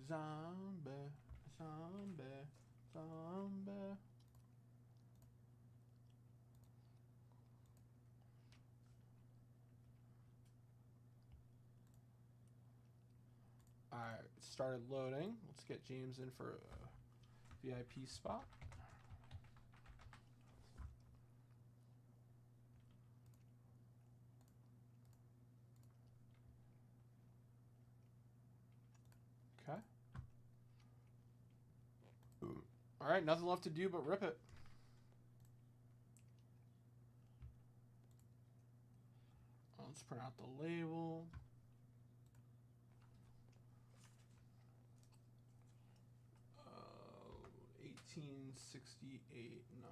Speaker 3: Zombie, zombie, zombie. Alright, started loading. Let's get James in for a VIP spot. Okay. All right, nothing left to do but rip it. Let's print out the label. Uh, 1868 9.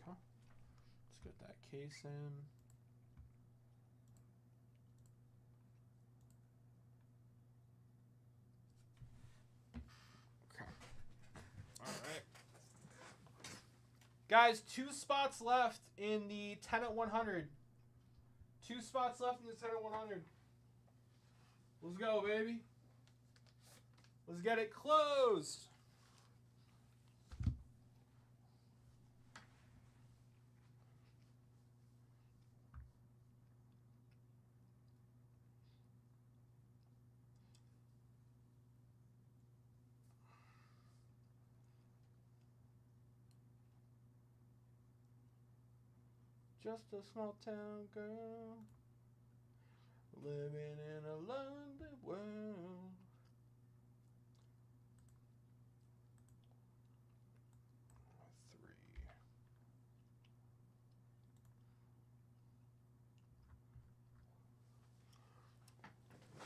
Speaker 3: Okay. Let's get that case in. Guys, 2 spots left in the 10 at 100. 2 spots left in the 10 at 100. Let's go, baby. Let's get it closed. Just a small town girl living in a lonely world. Three.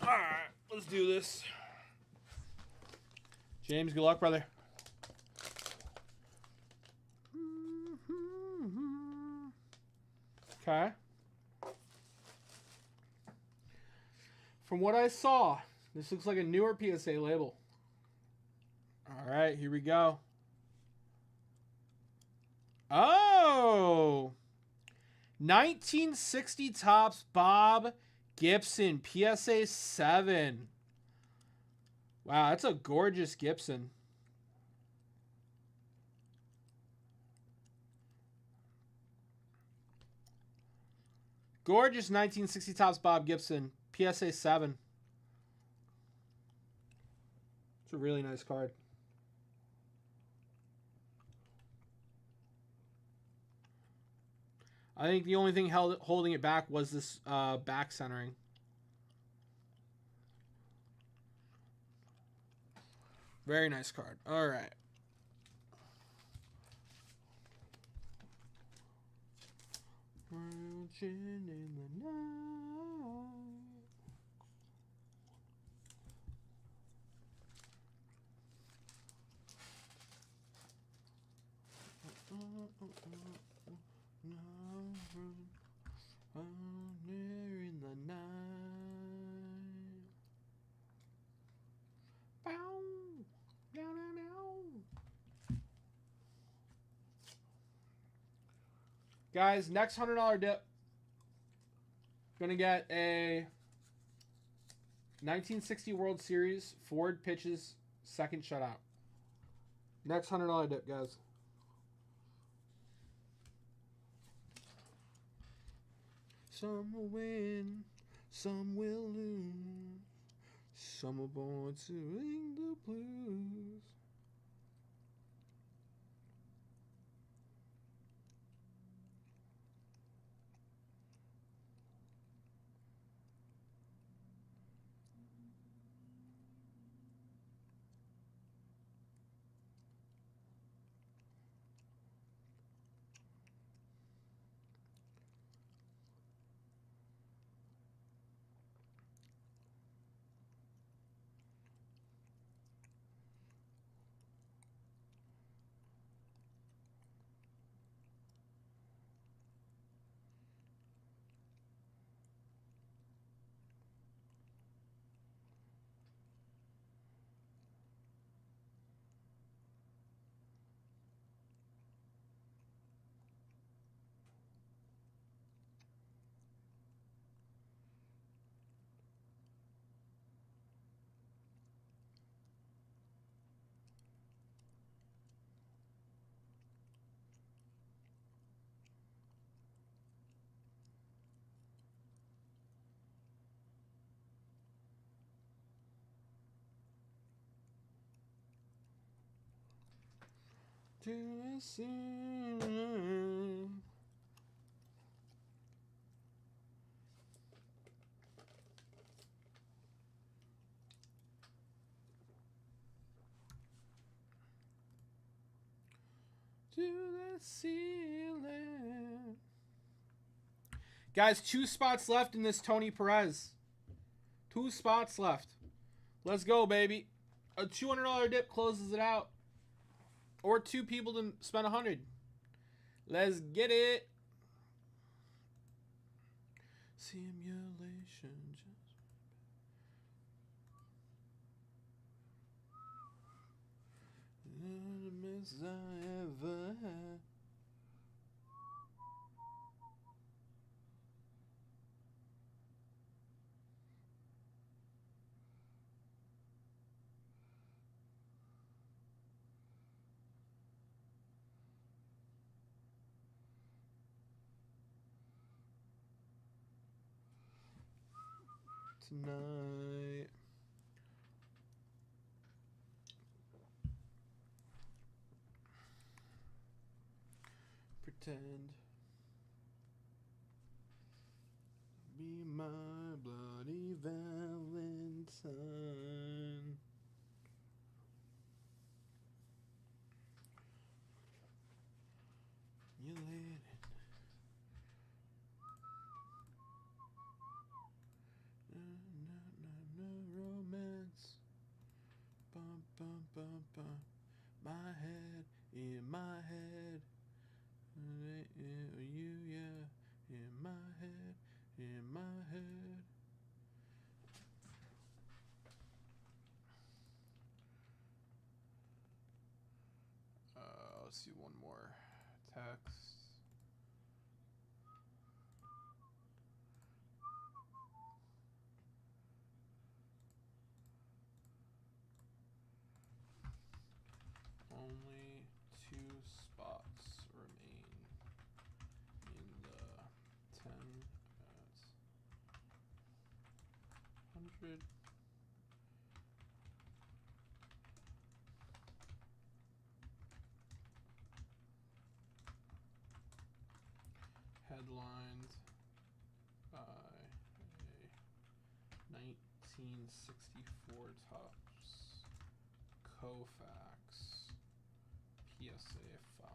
Speaker 3: All right, let's do this. James, good luck, brother. Okay. From what I saw, this looks like a newer PSA label. All right, here we go. Oh! 1960 Topps Bob Gibson, PSA 7. Wow, that's a gorgeous Gibson. Gorgeous 1960 Topps Bob Gibson, PSA 7. It's a really nice card. I think the only thing holding it back was this back centering. Very nice card. All right. Marching in the night. There in the night. Bow. Now, now, now. Guys, next $100 dip. Gonna get a 1960 World Series Ford pitches second shutout. Next $100 dip, guys. Some will win, some will lose. Some are born to ring the blues. To listen. to the ceiling. Guys, 2 spots left in this Tony Perez. 2 spots left. Let's go, baby. A $200 dip closes it out. Or 2 people to spend $100. Let's get it. Simulation. The best I ever had. Tonight. Pretend. Be my bloody Valentine. You laid it. No romance. Bum, bum, bum, bum. My head, in my head. You, yeah. In my head, in my head. Let's see one more text. Only 2 spots remain in the 10 at 100. Headlined by a 1964 Topps Koufax PSA 5.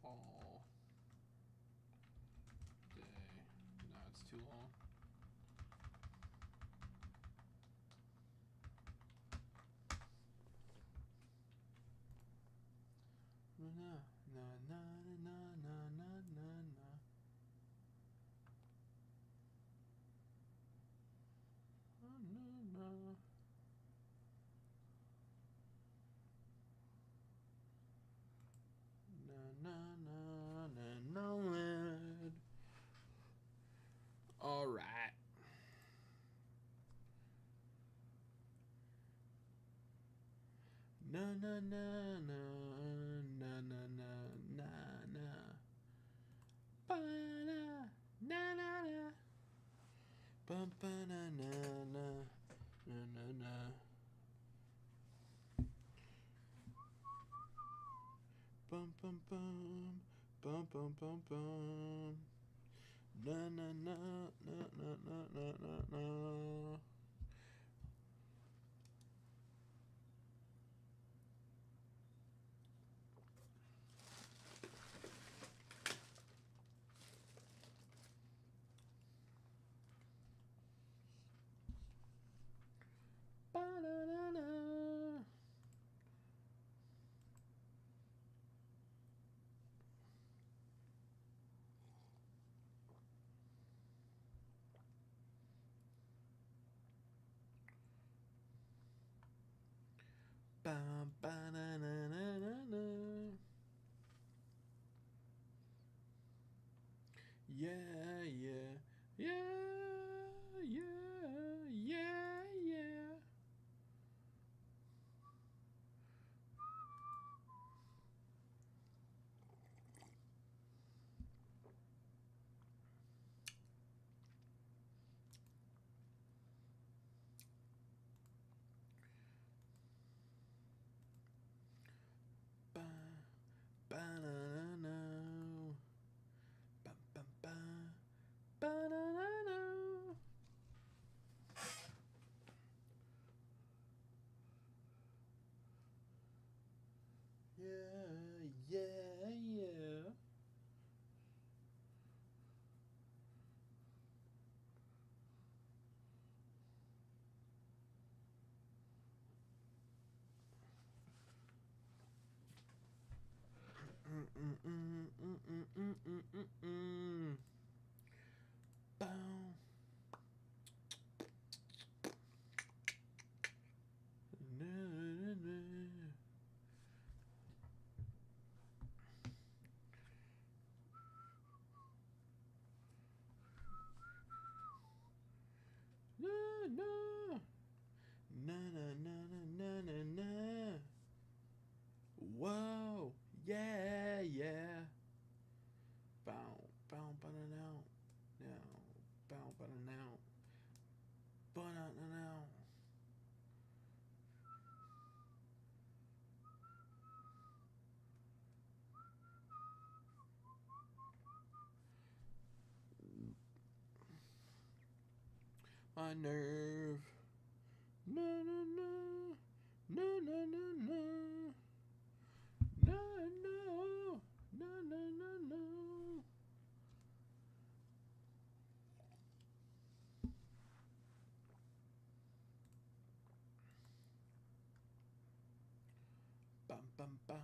Speaker 3: All day. No, it's too long. Na na na na na na na na. All right. Na na na na na na na na na. Ba na na na na. Bum ba na na na na na na. Bum bum bum bum bum bum bum. Na na na na na na na na na. Ba-da-da-da. Bum, ba-da-da-da-da-da. Yeah, yeah, yeah, yeah, yeah, yeah. Bow. Whoa, yeah, yeah. Bow, bow, bow, now, bow, bow, now, bow, now. My nerve. No, no, no, no, no, no, no. No, no, no, no, no, no. Bum, bum, bum.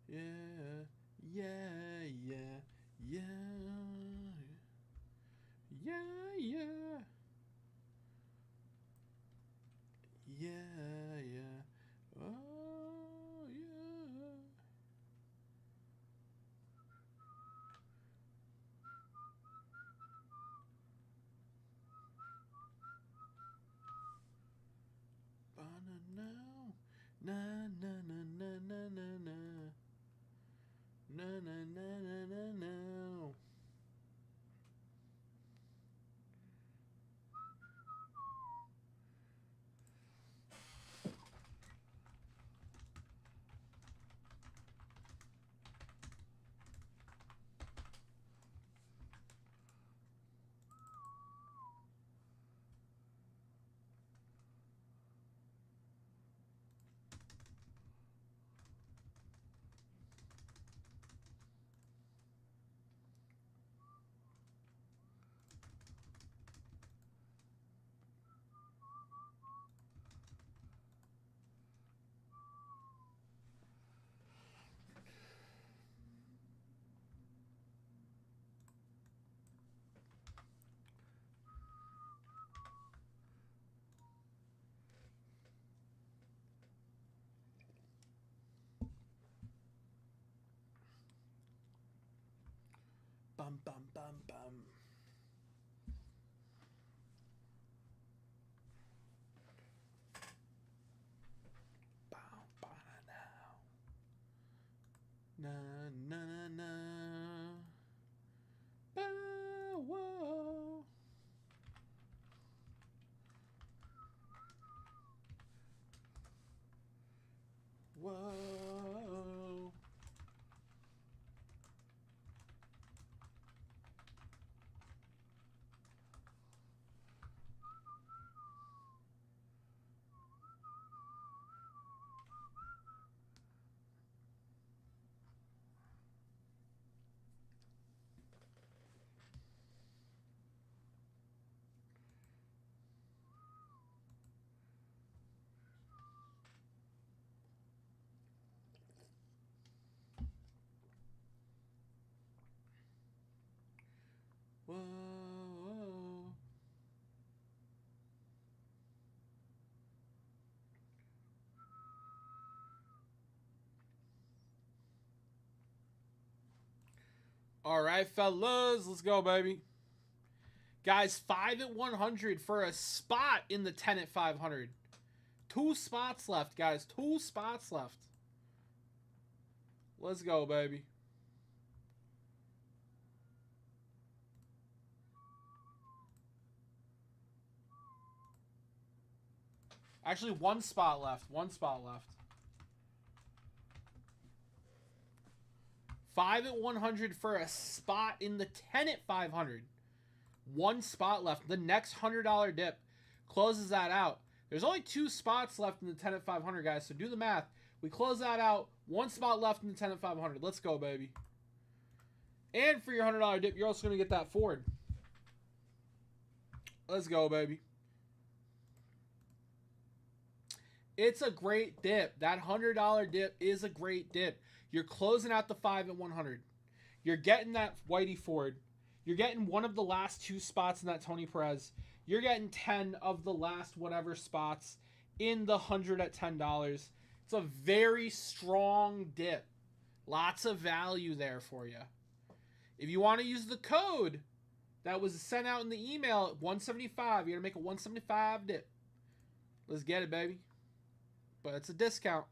Speaker 3: Yeah, yeah, yeah, yeah, yeah, yeah, yeah, yeah. Oh, yeah. Banana, na na na na na na na na na na na na na. Bum bum bum bum. Bow, banana. Na na na na. Bow, whoa. Whoa. Whoa. All right, fellas, let's go, baby. Guys, 5 at 100 for a spot in the 10 at 500. 2 spots left, guys. 2 spots left. Let's go, baby. Actually, 1 spot left. 1 spot left. 5 at 100 for a spot in the 10 at 500. 1 spot left. The next $100 dip closes that out. There's only 2 spots left in the 10 at 500, guys, so do the math. We close that out. 1 spot left in the 10 at 500. Let's go, baby. And for your $100 dip, you're also going to get that Ford. Let's go, baby. It's a great dip. That $100 dip is a great dip. You're closing out the 5 at 100. You're getting that Whitey Ford. You're getting one of the last 2 spots in that Tony Perez. You're getting 10 of the last whatever spots in the 100 at $10. It's a very strong dip. Lots of value there for you. If you want to use the code that was sent out in the email at 175, you're going to make a 175 dip. Let's get it, baby. But it's a discount.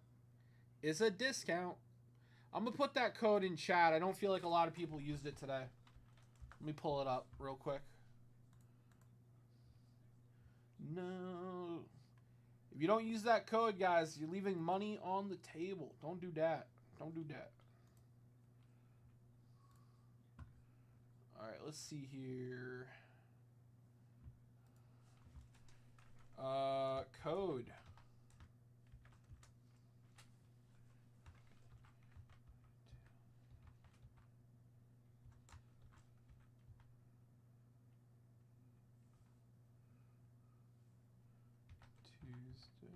Speaker 3: It's a discount. I'm going to put that code in chat. I don't feel like a lot of people used it today. Let me pull it up real quick. No. If you don't use that code, guys, you're leaving money on the table. Don't do that. Don't do that. All right, let's see here. Code. Tuesday 20.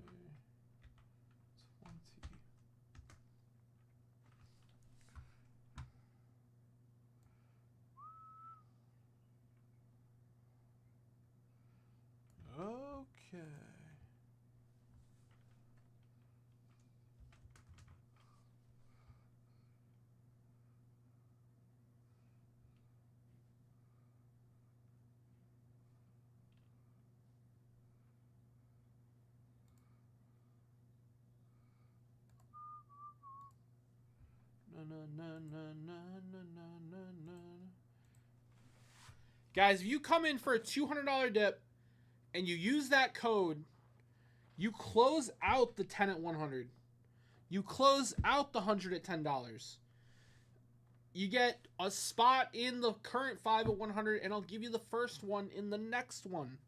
Speaker 3: Okay. Guys, if you come in for a $200 dip and you use that code, you close out the 10 at 100. You close out the 100 at $10. You get a spot in the current 5 at 100, and I'll give you the first one in the next one.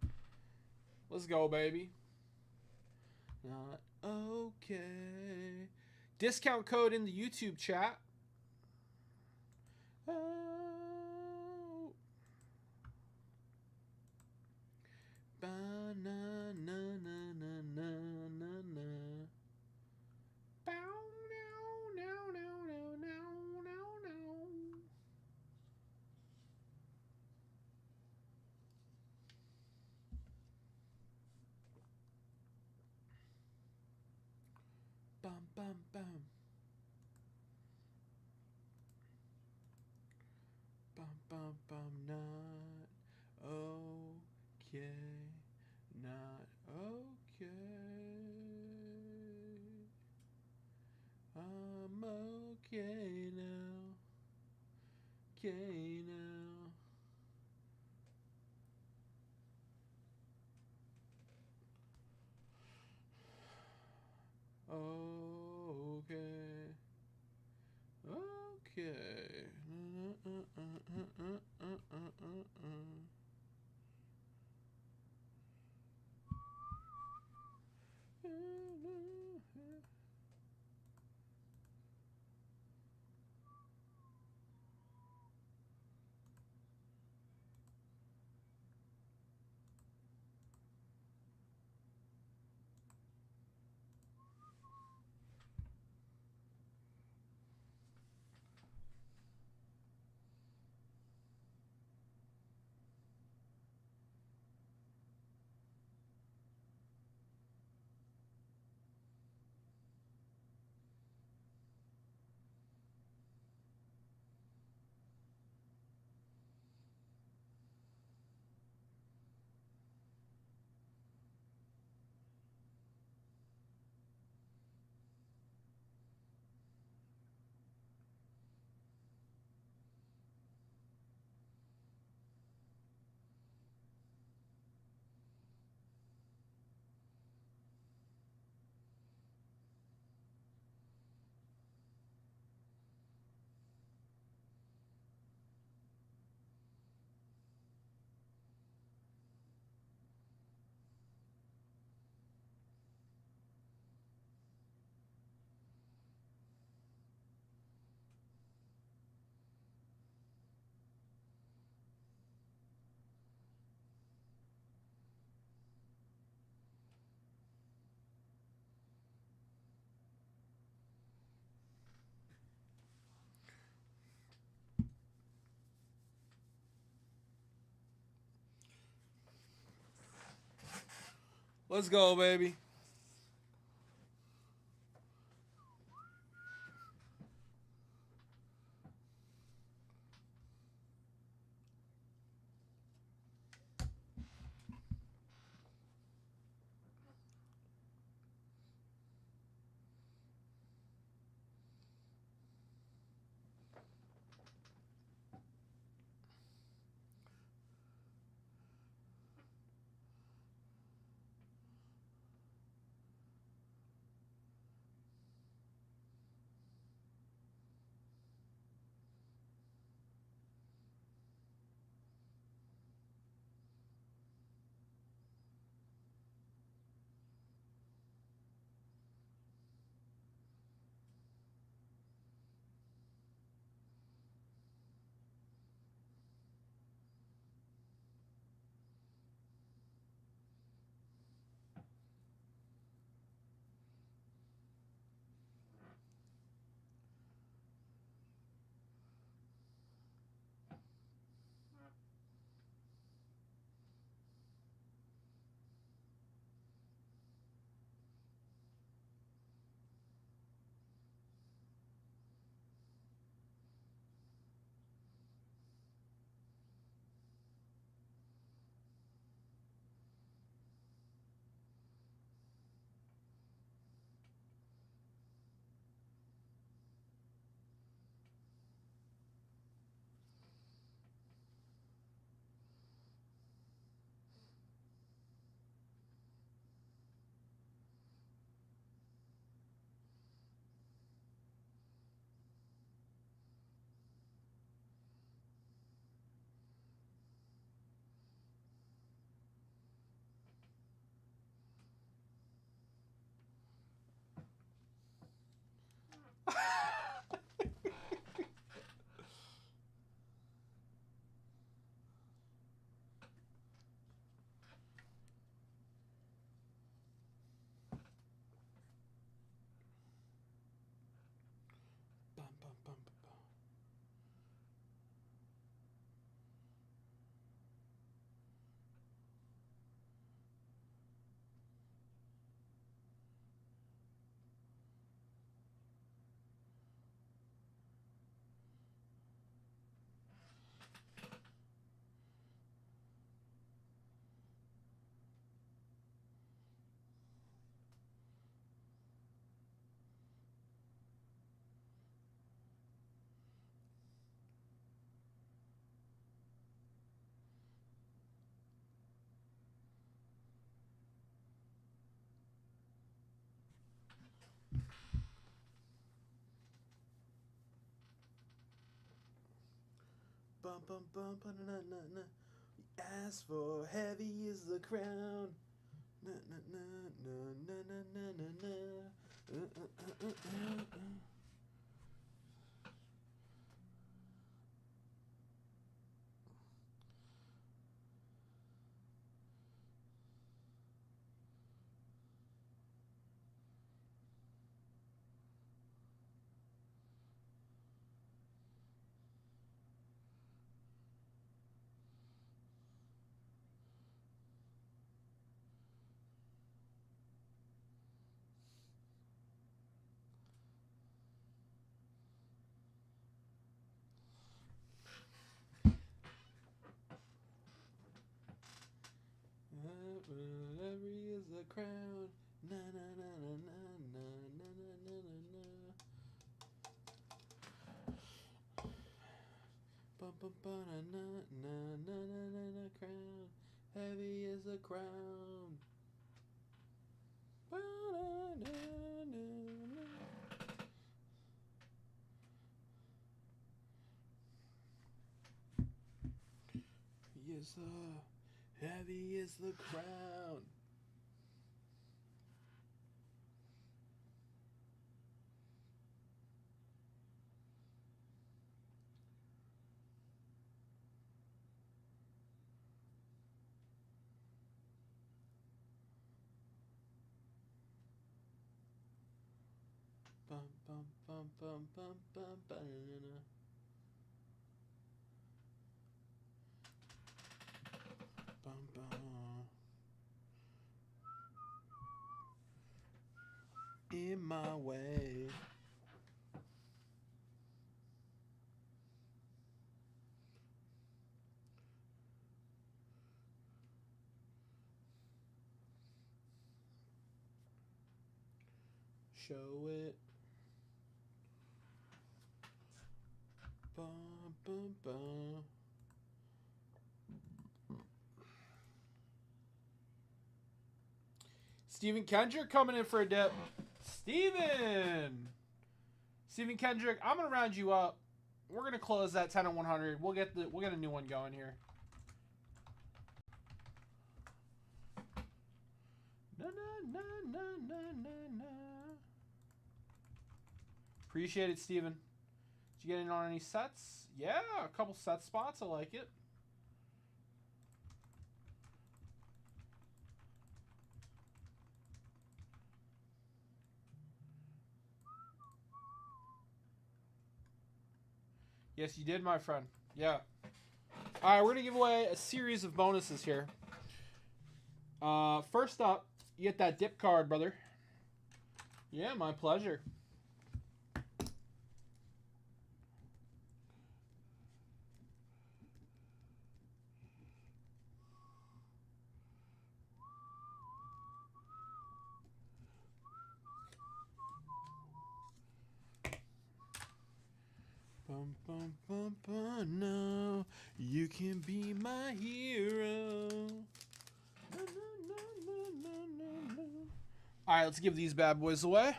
Speaker 3: Let's go, baby. Not okay. Discount code in the YouTube chat. Oh. Ba-na-na-na-na-na-na. Bow, no, no, no, no, no, no, no. Bum, bum, bum. Bum, bum, bum, not okay. Not okay. I'm okay now. Okay now. Okay. Okay. Let's go, baby. Bum, bum, bum, bum, bum. Bum, bum, bum, ba, na, na, na. Ask for heavy is the crown. Na, na, na, na, na, na, na, na, na. Heavy is the crown. Na, na, na, na, na, na, na, na, na, na. Bum, bum, ba, na, na, na, na, na, na, na, crown. Heavy is the crown. Ba, na, na, na, na. Yes, sir. Heavy is the crown. Bum, bum, bum, bum, bum, bum, banana. Bum, bum. in my way. Show it. Bum, bum, bum. Steven Kendrick coming in for a dip. Steven Kendrick, I'm gonna round you up. We're gonna close that 10 and 100. We'll get a new one going here. Na na na na na na na. Appreciate it, Steven. Did you get in on any sets? Yeah, a couple set spots. I like it. Yes, you did, my friend. Yeah. All right, we're going to give away a series of bonuses here. First up, you get that dip card, brother. Yeah, my pleasure. Bum, bum, bum, bum, no, you can be my hero. No, no, no, no, no, no, no. All right, let's give these bad boys away.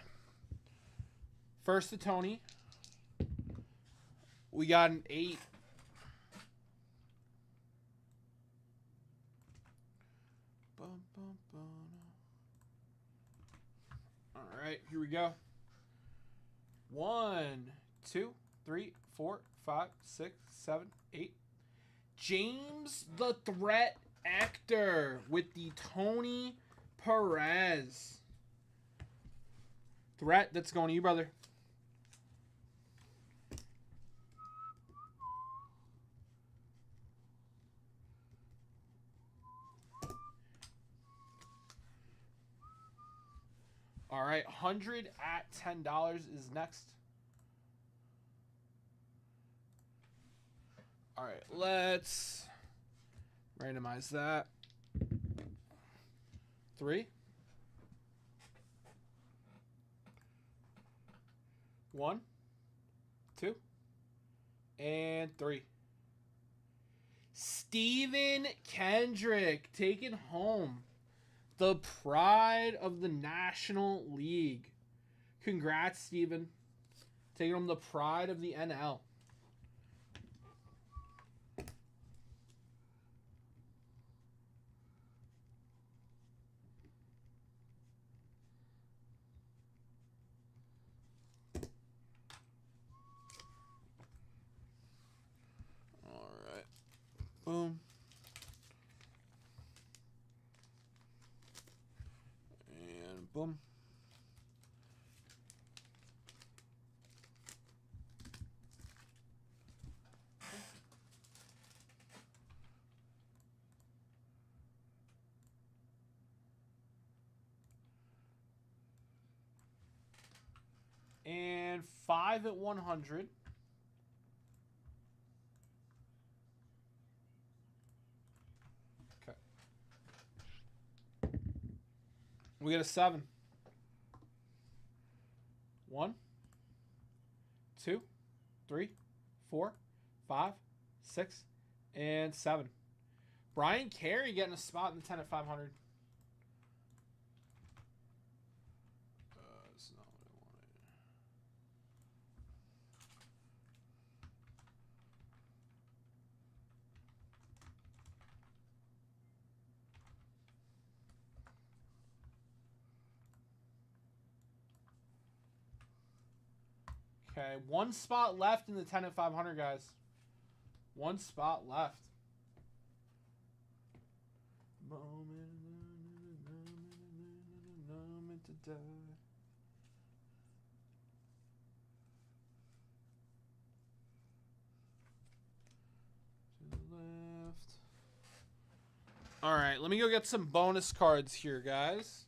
Speaker 3: First to Tony. We got an 8. Bum, bum, bum. All right, here we go. 1, 2, 3, 4, 5, 6, 7, 8. James the Threat Actor with the Tony Perez. Threat, that's going to you, brother. All right, 100 at $10 is next. All right, let's randomize that. 3, 1, 2, and 3. Steven Kendrick taking home the pride of the National League. Congrats, Steven. Taking home the pride of the NL. All right. Boom. And boom. And 5 at 100. Okay. We get a 7. 1, 2, 3, 4, 5, 6, and 7. Brian Carey getting a spot in the 10 at 500. That's not what I wanted. Okay, 1 spot left in the 10 at 500, guys. 1 spot left. Moment to die. To the left. All right, let me go get some bonus cards here, guys.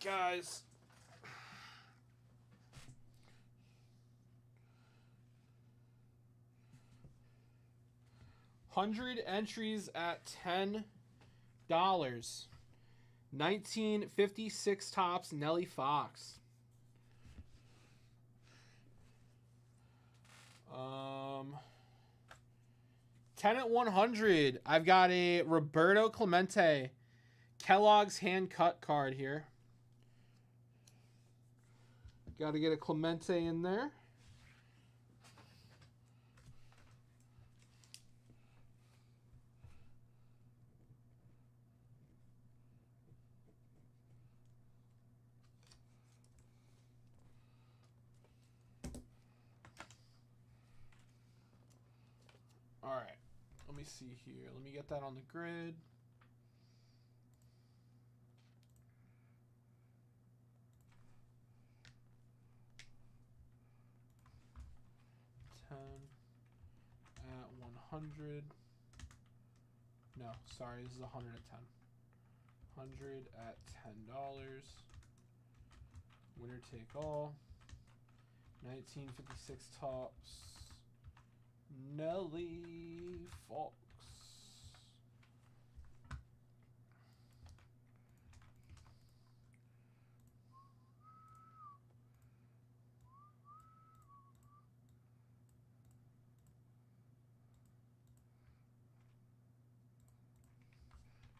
Speaker 3: guys. $100 entries at $10. 1956 tops, Nelly Fox. 10 at 100. I've got a Roberto Clemente Kellogg's hand cut card here. Got to get a Clemente in there. All right. Let me see here. Let me get that on the grid. At 100. No, sorry, this is 100 at 10. 100 at $10. Winner take all. 1956 tops. Nelly Fox.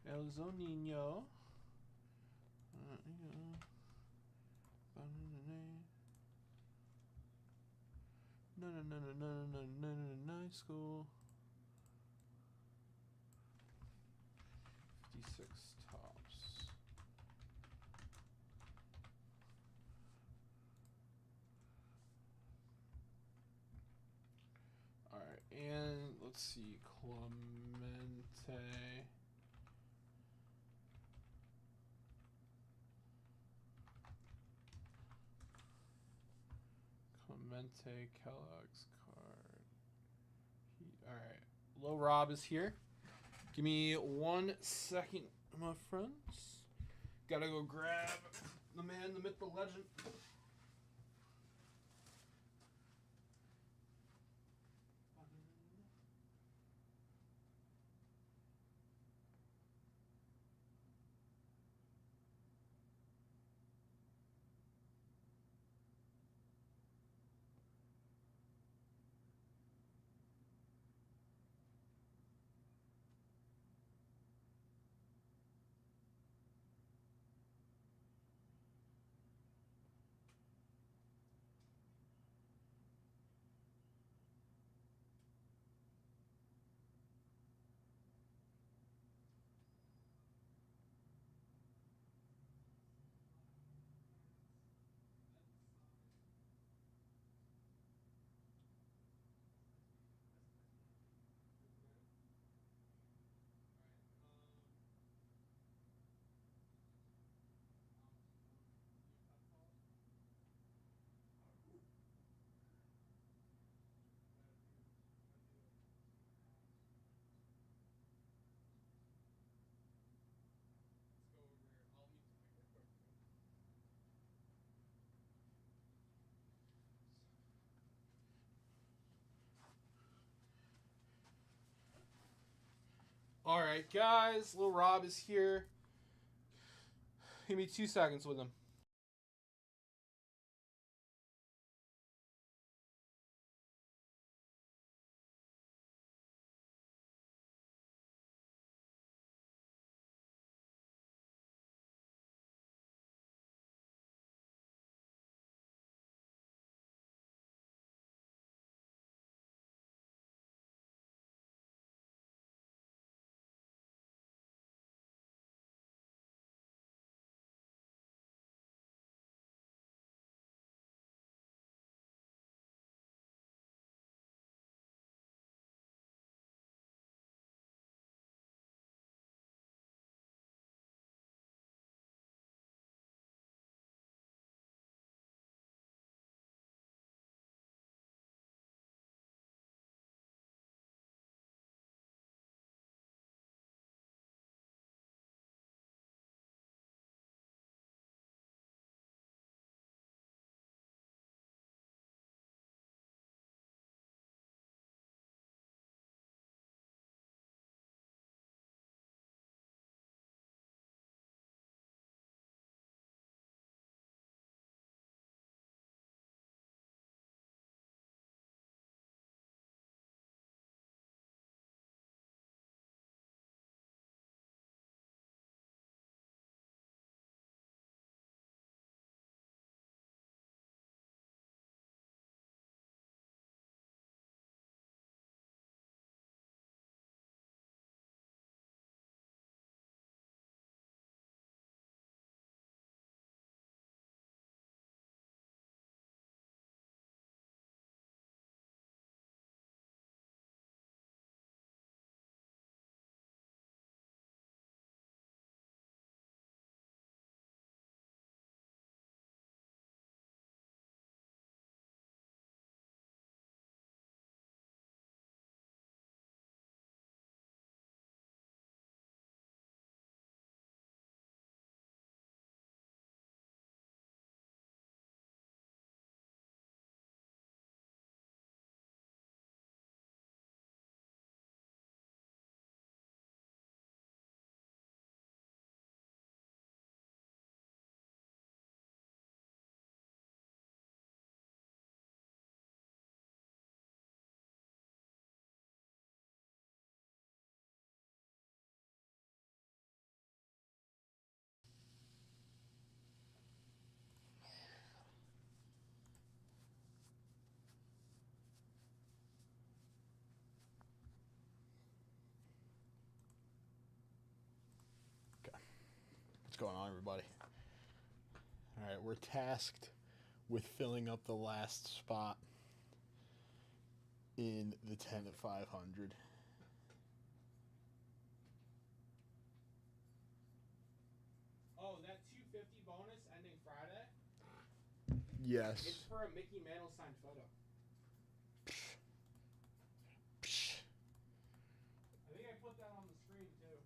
Speaker 3: El Zonino. Night school. 56 tops. All right, and let's see, Clemente. Clemente Kellogg's card. All right, Low Rob is here. Give me 1 second, my friends. Gotta go grab the man, the myth, the legend. All right, guys. Little Rob is here. Give me 2 seconds with him.
Speaker 1: What's going on, everybody? All right, we're tasked with filling up the last spot in the 10 at 500.
Speaker 3: Oh, that 250 bonus ending Friday?
Speaker 1: Yes.
Speaker 3: It's for a Mickey Mantle signed photo. I think I put that on the screen too.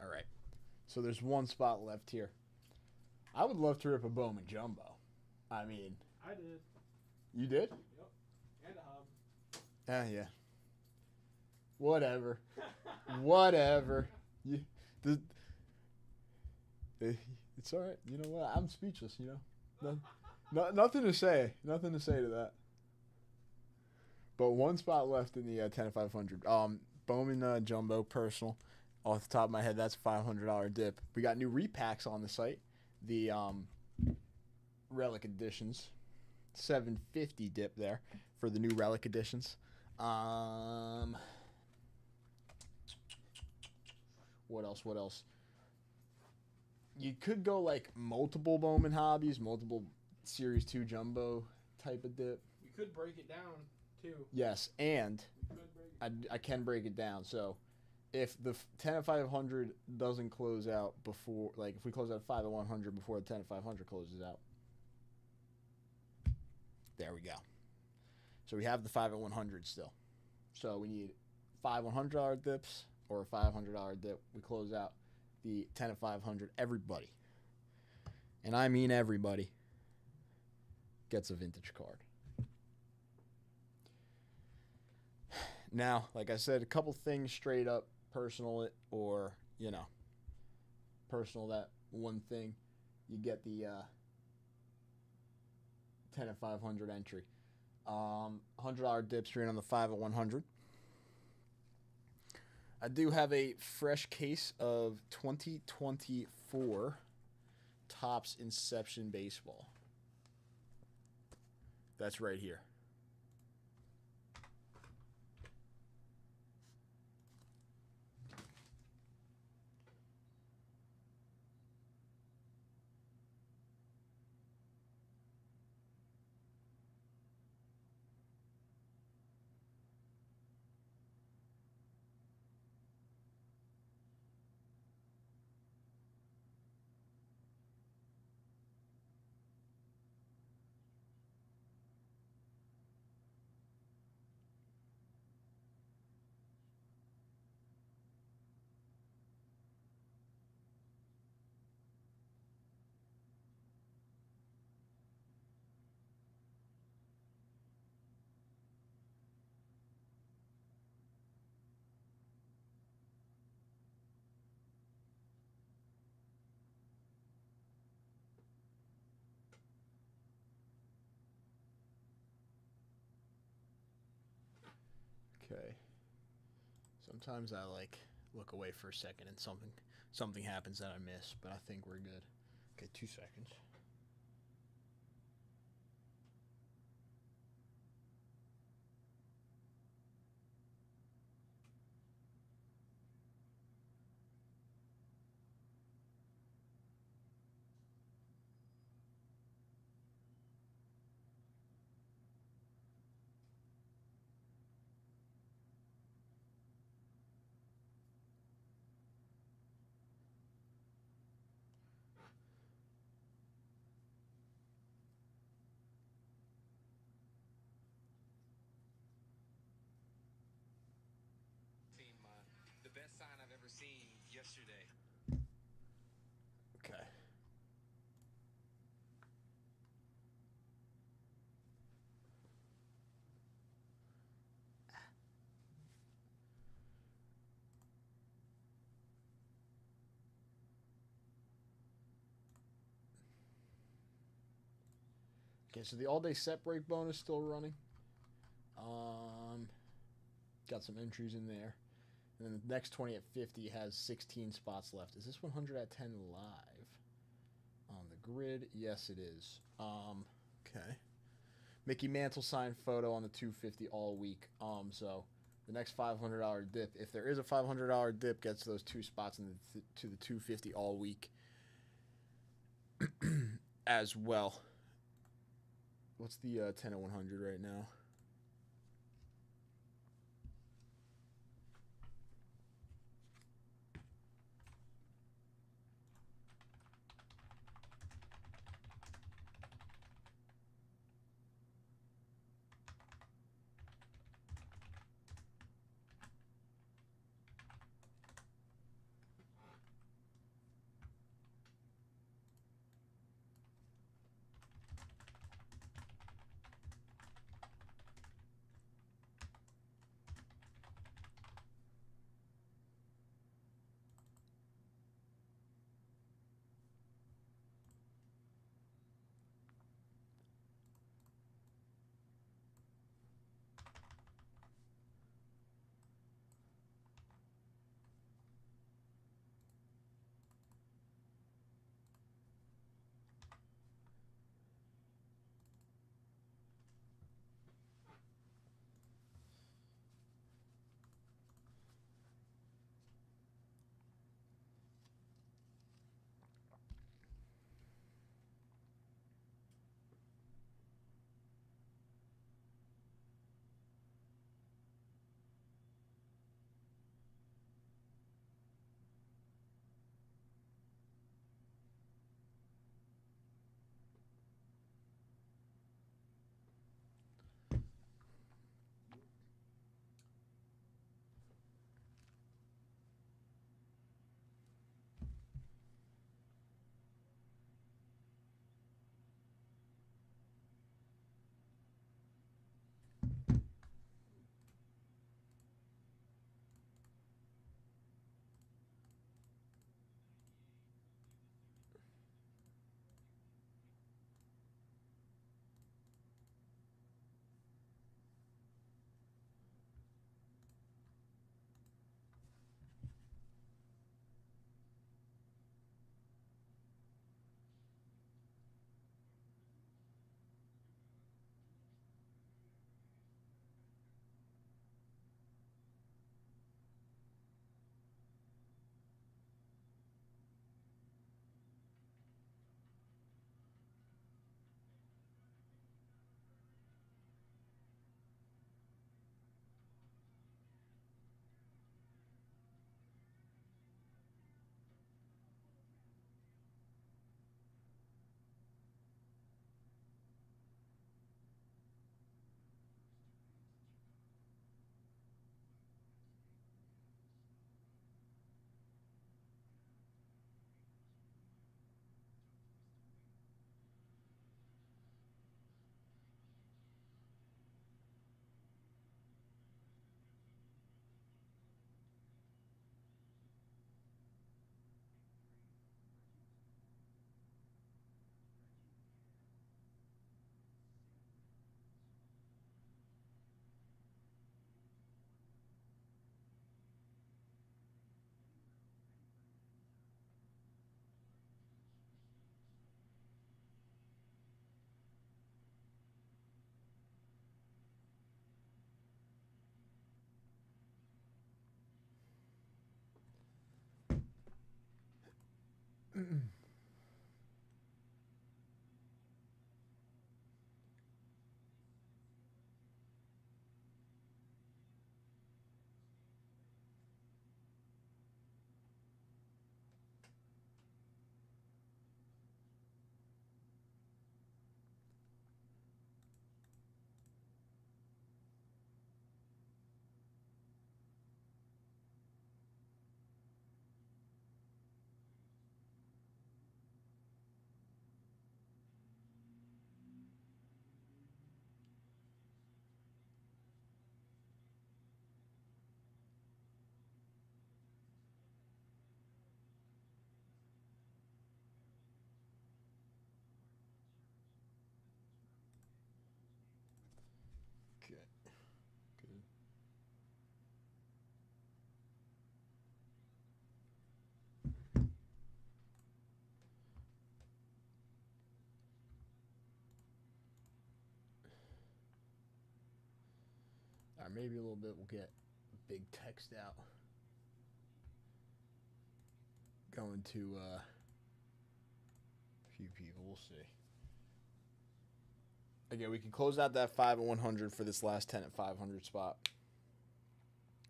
Speaker 1: All right. So there's one spot left here. I would love to rip a Bowman Jumbo. I mean,
Speaker 3: I did.
Speaker 1: you did?
Speaker 3: Yep. And a hub.
Speaker 1: Yeah. Whatever. Whatever. It's all right. You know what? I'm speechless, you know. Nothing to say. Nothing to say to that. But one spot left in the 10 at 500. Bowman Jumbo personal. Off the top of my head, that's a $500 dip. We got new repacks on the site. The relic editions. $750 dip there for the new relic editions. What else? You could go like multiple Bowman hobbies, multiple Series 2 Jumbo type of dip.
Speaker 3: We could break it down too.
Speaker 1: Yes, and
Speaker 3: We could break it.
Speaker 1: I can break it down. So if the 10 at 500 doesn't close out before, like if we close out 5 at 100 before the 10 at 500 closes out, there we go. So we have the 5 at 100 still. So we need 5 $100 dips or a $500 dip. We close out the 10 at 500. Everybody, and I mean everybody, gets a vintage card. Now, like I said, a couple things straight up personal or, you know, personal that one thing. You get the 10 at 500 entry. $100 dip straight on the 5 at 100. I do have a fresh case of 2024 Topps Inception Baseball. That's right here. Okay. Sometimes I look away for a second and something happens that I miss, but I think we're good. Okay, 2 seconds.
Speaker 6: The best sign I've ever seen yesterday.
Speaker 1: Okay. Okay, so the all-day set break bonus still running. Got some entries in there. And then the next 20 at 50 has 16 spots left. Is this 100 at 10 live on the grid? Yes, it is. Okay. Mickey Mantle signed photo on the 250 all week. So the next $500 dip, if there is a $500 dip, gets those 2 spots in to the 250 all week as well. What's the 10 at 100 right now? maybe a little bit. We'll get big text out. Going to a few people. We'll see. Again, we can close out that 5 at 100 for this last 10 at 500 spot.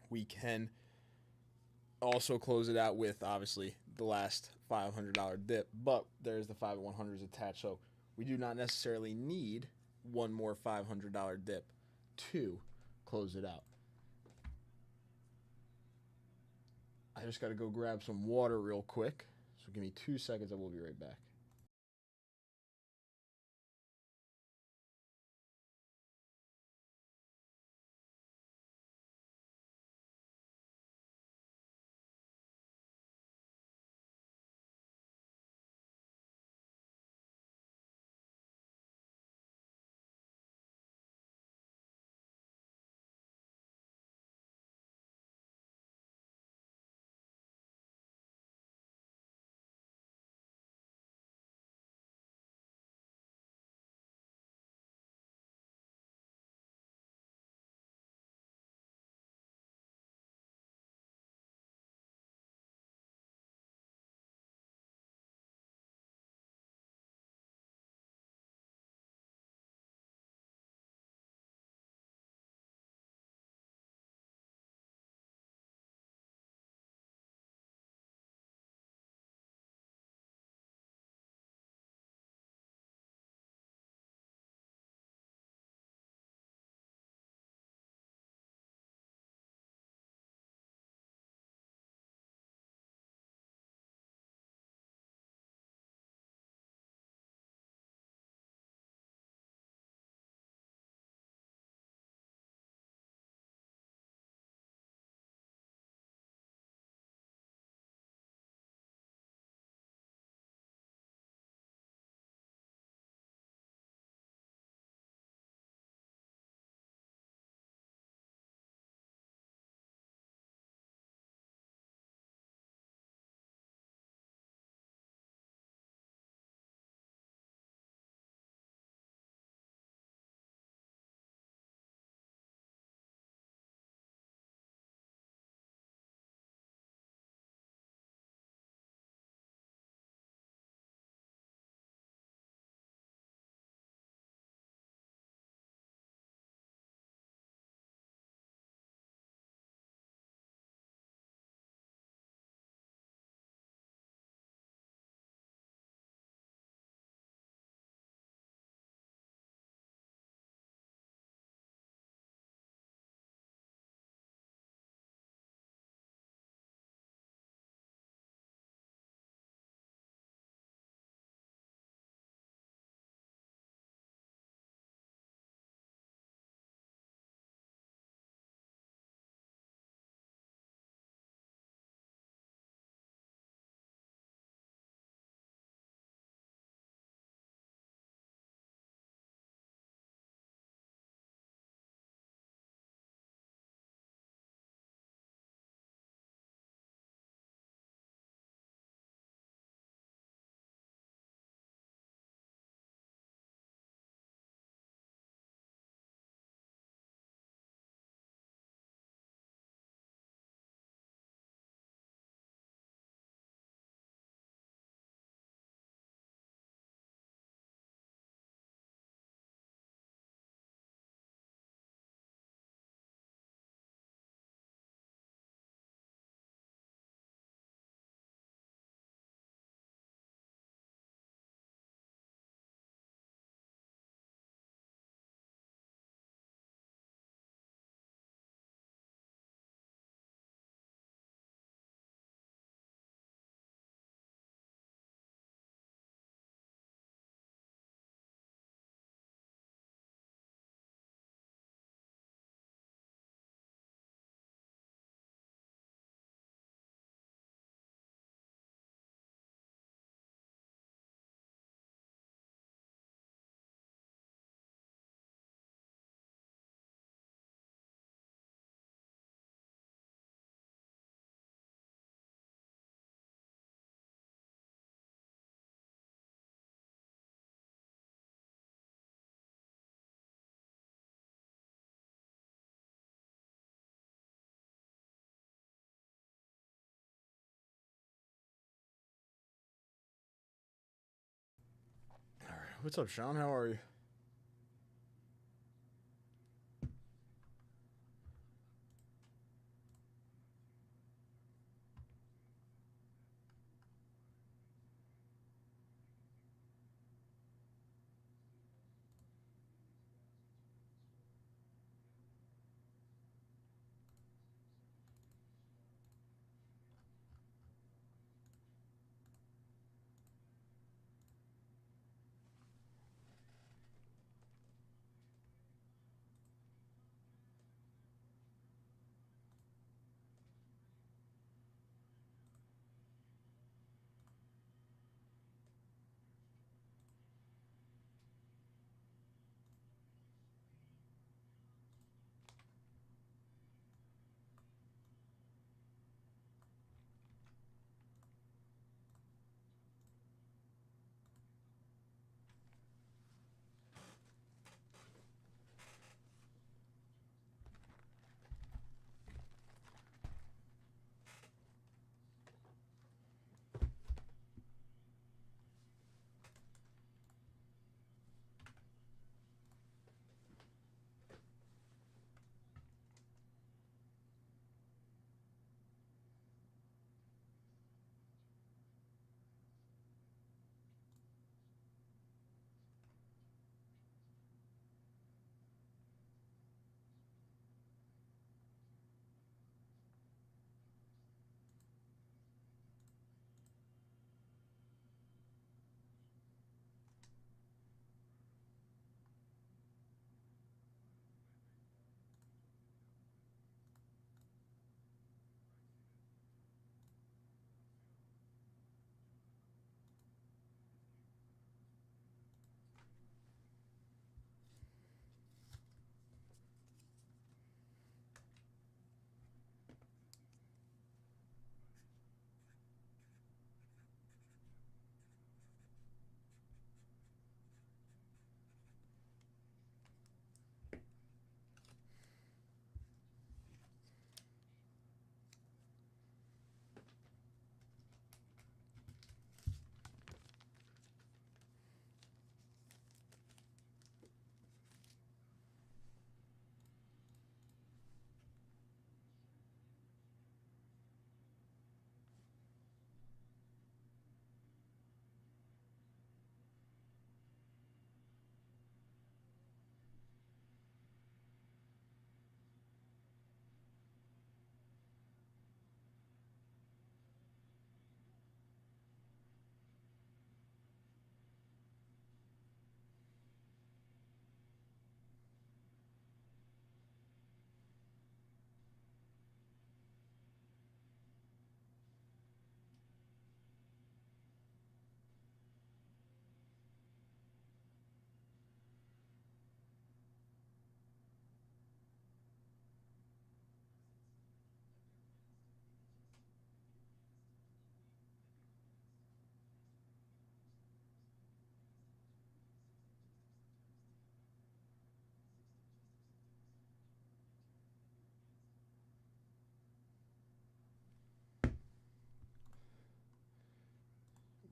Speaker 1: We can also close it out with, obviously, the last $500 dip, but there's the 5 at 100s attached, so we do not necessarily need one more $500 dip to close it out. I just got to go grab some water real quick, so give me 2 seconds and we'll be right back. What's up, Sean? How are you?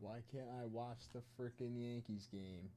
Speaker 1: Why can't I watch the frickin' Yankees game?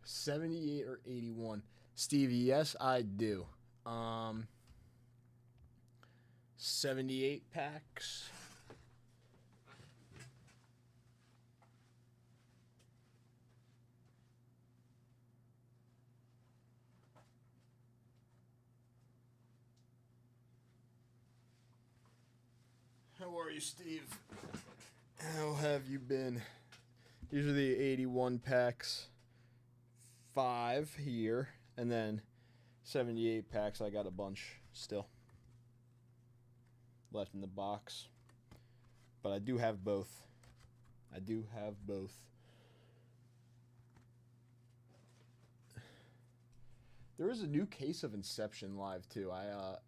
Speaker 1: 78 or 81. Stevie, yes, I do. 78 packs. How are you, Steve? How have you been? These are the 81 packs. 5 here, and then 78 packs. I got a bunch still left in the box, but I do have both. There is a new case of Inception live too.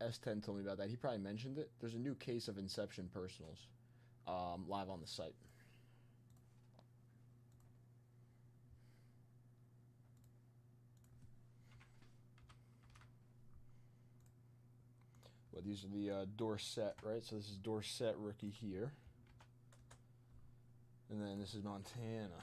Speaker 1: S10 told me about that. He probably mentioned it. There's a new case of Inception personals live on the site. Well, these are the Dorsett, right? So this is Dorsett rookie here. And then this is Montana.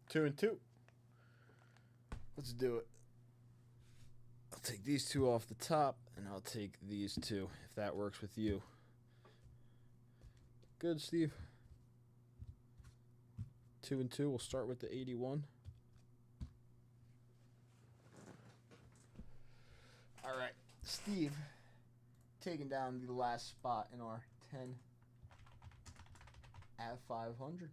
Speaker 1: Two and two. Let's do it. I'll take these two off the top, and I'll take these two, if that works with you. Good, Steve. 2 and 2. We'll start with the 81. All right, Steve, taking down the last spot in our 10 at 500.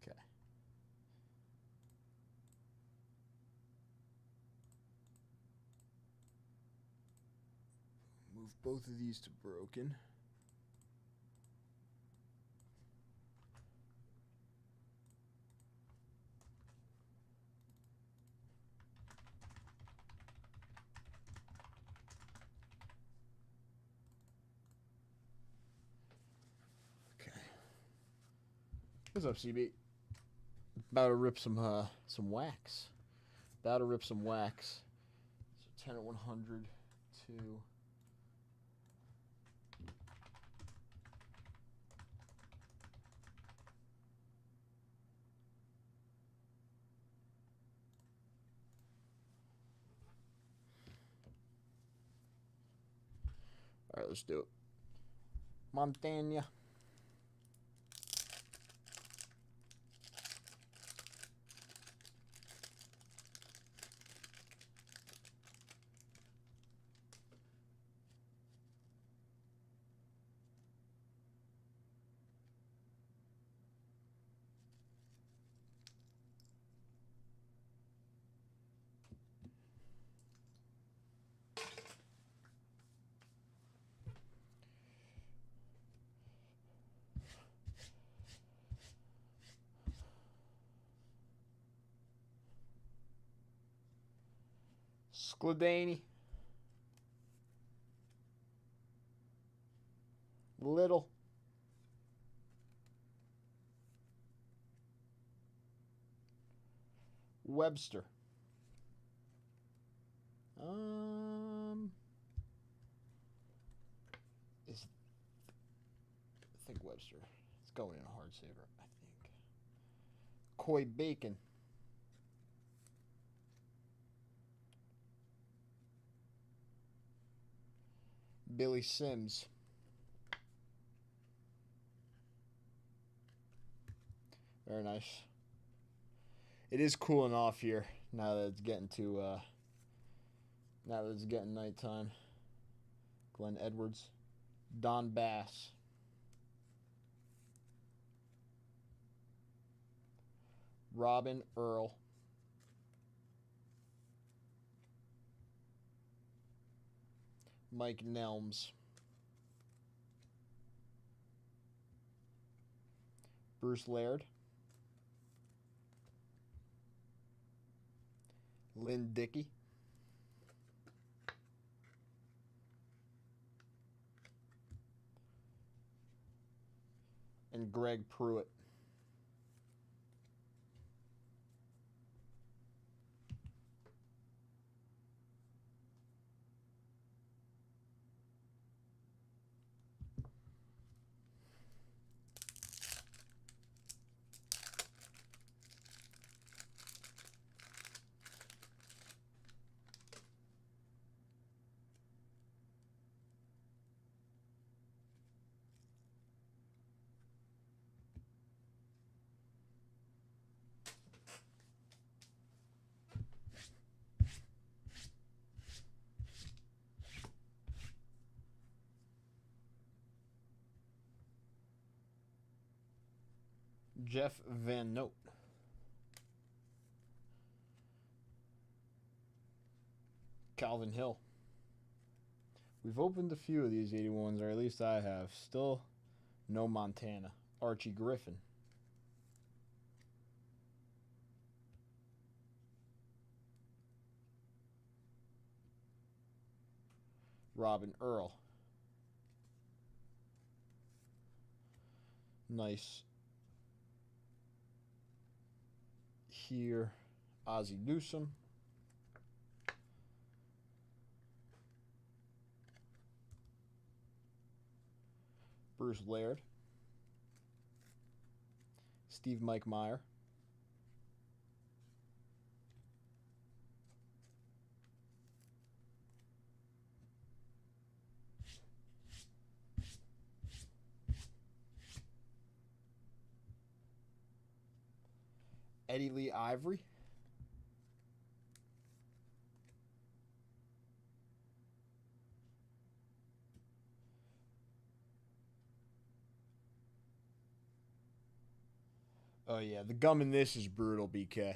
Speaker 1: Okay. Move both of these to broken. What's up, CB? About to rip some wax. About to rip some wax. So 10 at 100 to. All right, let's do it. Montana. Skladany. Little. Webster. I think Webster. It's going in a hard saver, I think. Coy Bacon. Billy Sims. Very nice. It is cooling off here now that it's getting to now that it's getting nighttime. Glenn Edwards. Don Bass. Robin Earl. Mike Nelms. Bruce Laird. Lynn Dickey. And Greg Pruitt. Jeff Van Note. Calvin Hill. We've opened a few of these 81s, or at least I have. Still no Montana. Archie Griffin. Robin Earl. Nice. Here, Ozzie Newsome. Bruce Laird. Steve Mike Meyer. Eddie Lee Ivory. Oh yeah, the gum in this is brutal, BK.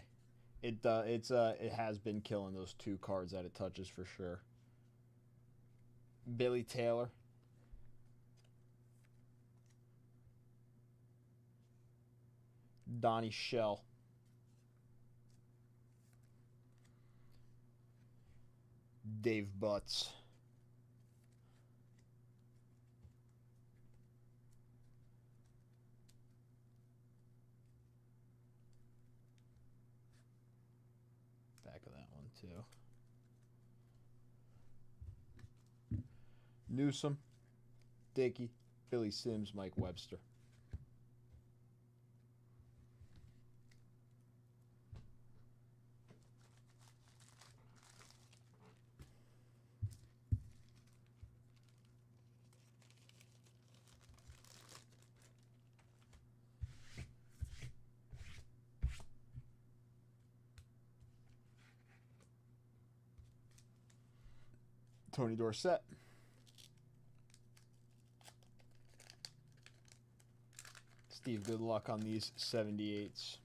Speaker 1: It has been killing those two cards that it touches for sure. Billy Taylor. Donnie Shell. Dave Butts. Newsom, Dickey, Billy Sims, Mike Webster. Tony Dorsett. Steve, good luck on these 78s.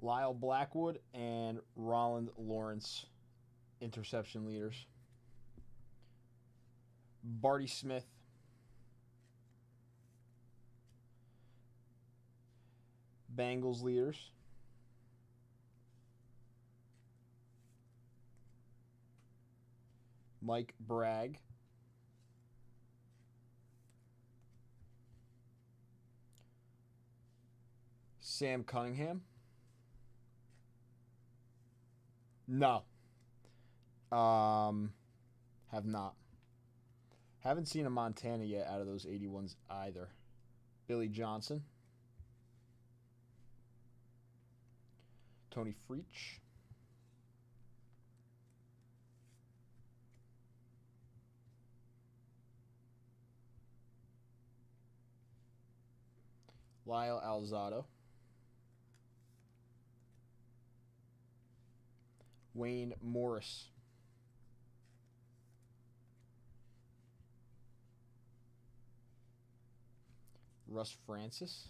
Speaker 1: Lyle Blackwood and Roland Lawrence, interception leaders. Barty Smith. Bengals leaders. Mike Bragg. Sam Cunningham. No. Have not. Haven't seen a Montana yet out of those 81s either. Billy Johnson. Tony Freach. Lyle Alzado. Wayne Morris. Russ Francis.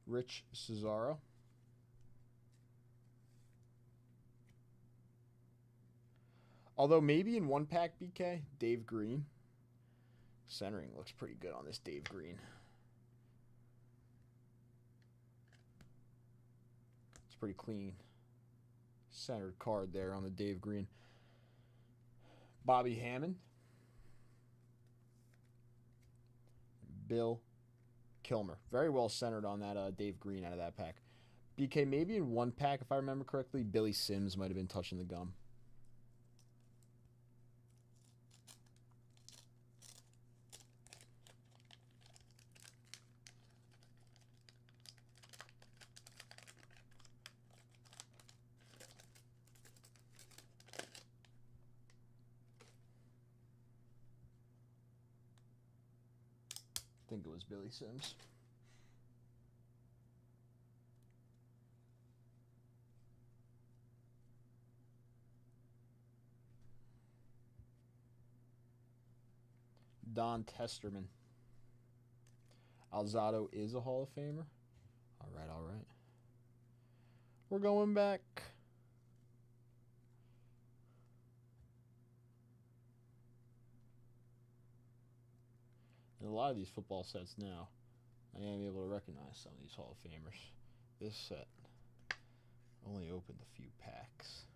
Speaker 1: Rich Cesaro. Although maybe in one pack, BK, Dave Green. Centering looks pretty good on this Dave Green. It's pretty clean. Centered card there on the Dave Green. Bobby Hammond. Bill Kilmer. Very well centered on that Dave Green out of that pack. BK, maybe in one pack, if I remember correctly, Billy Sims might have been touching the gum. I think it was Billy Sims. Don Testerman. Alzado is a Hall of Famer. All right, all right. We're going back. In a lot of these football sets now, I am able to recognize some of these Hall of Famers. This set only opened a few packs.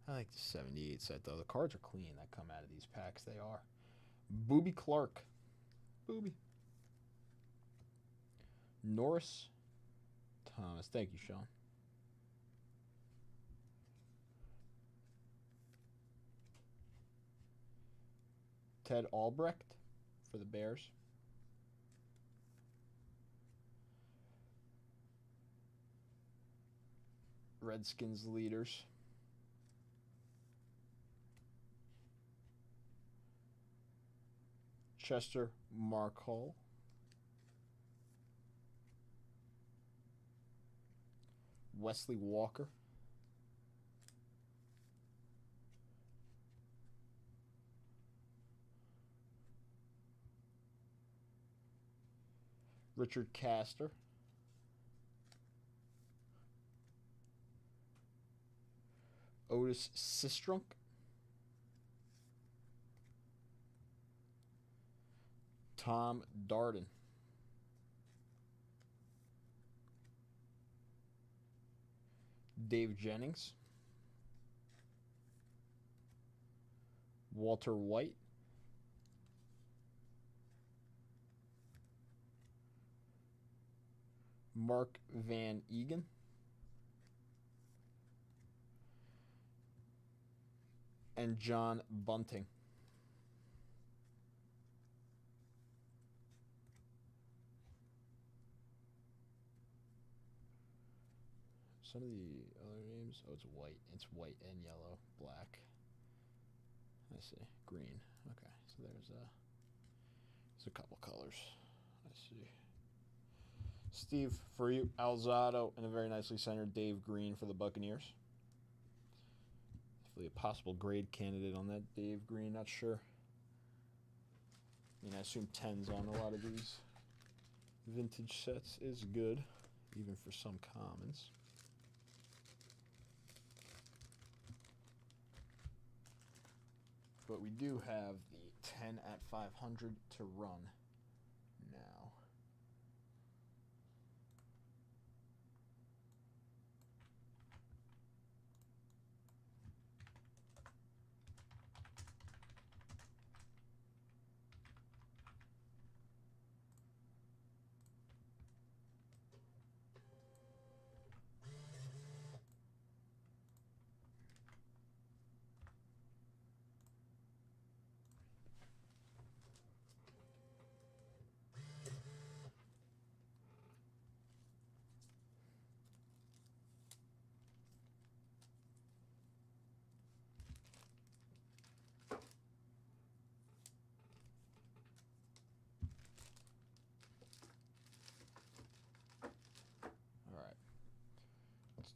Speaker 1: I like the 78 set, though. The cards are clean that come out of these packs. They are. Booby Clark. Booby. Norris Thomas. Thank you, Sean. Ted Albrecht for the Bears. Redskins leaders. Chester Markle. Wesley Walker. Richard Castor. Otis Sistrunk. Tom Darden. Dave Jennings. Walter White. Mark Van Egan. And John Bunting. Some of the other names, oh, it's white. It's white and yellow, black. I see, green. Okay, so there's a couple colors. I see. Steve, for you, Alzado, and a very nicely centered Dave Green for the Buccaneers. Definitely a possible grade candidate on that Dave Green, not sure. I mean, I assume 10s on a lot of these vintage sets is good, even for some commons. But we do have the 10 at 500 to run now.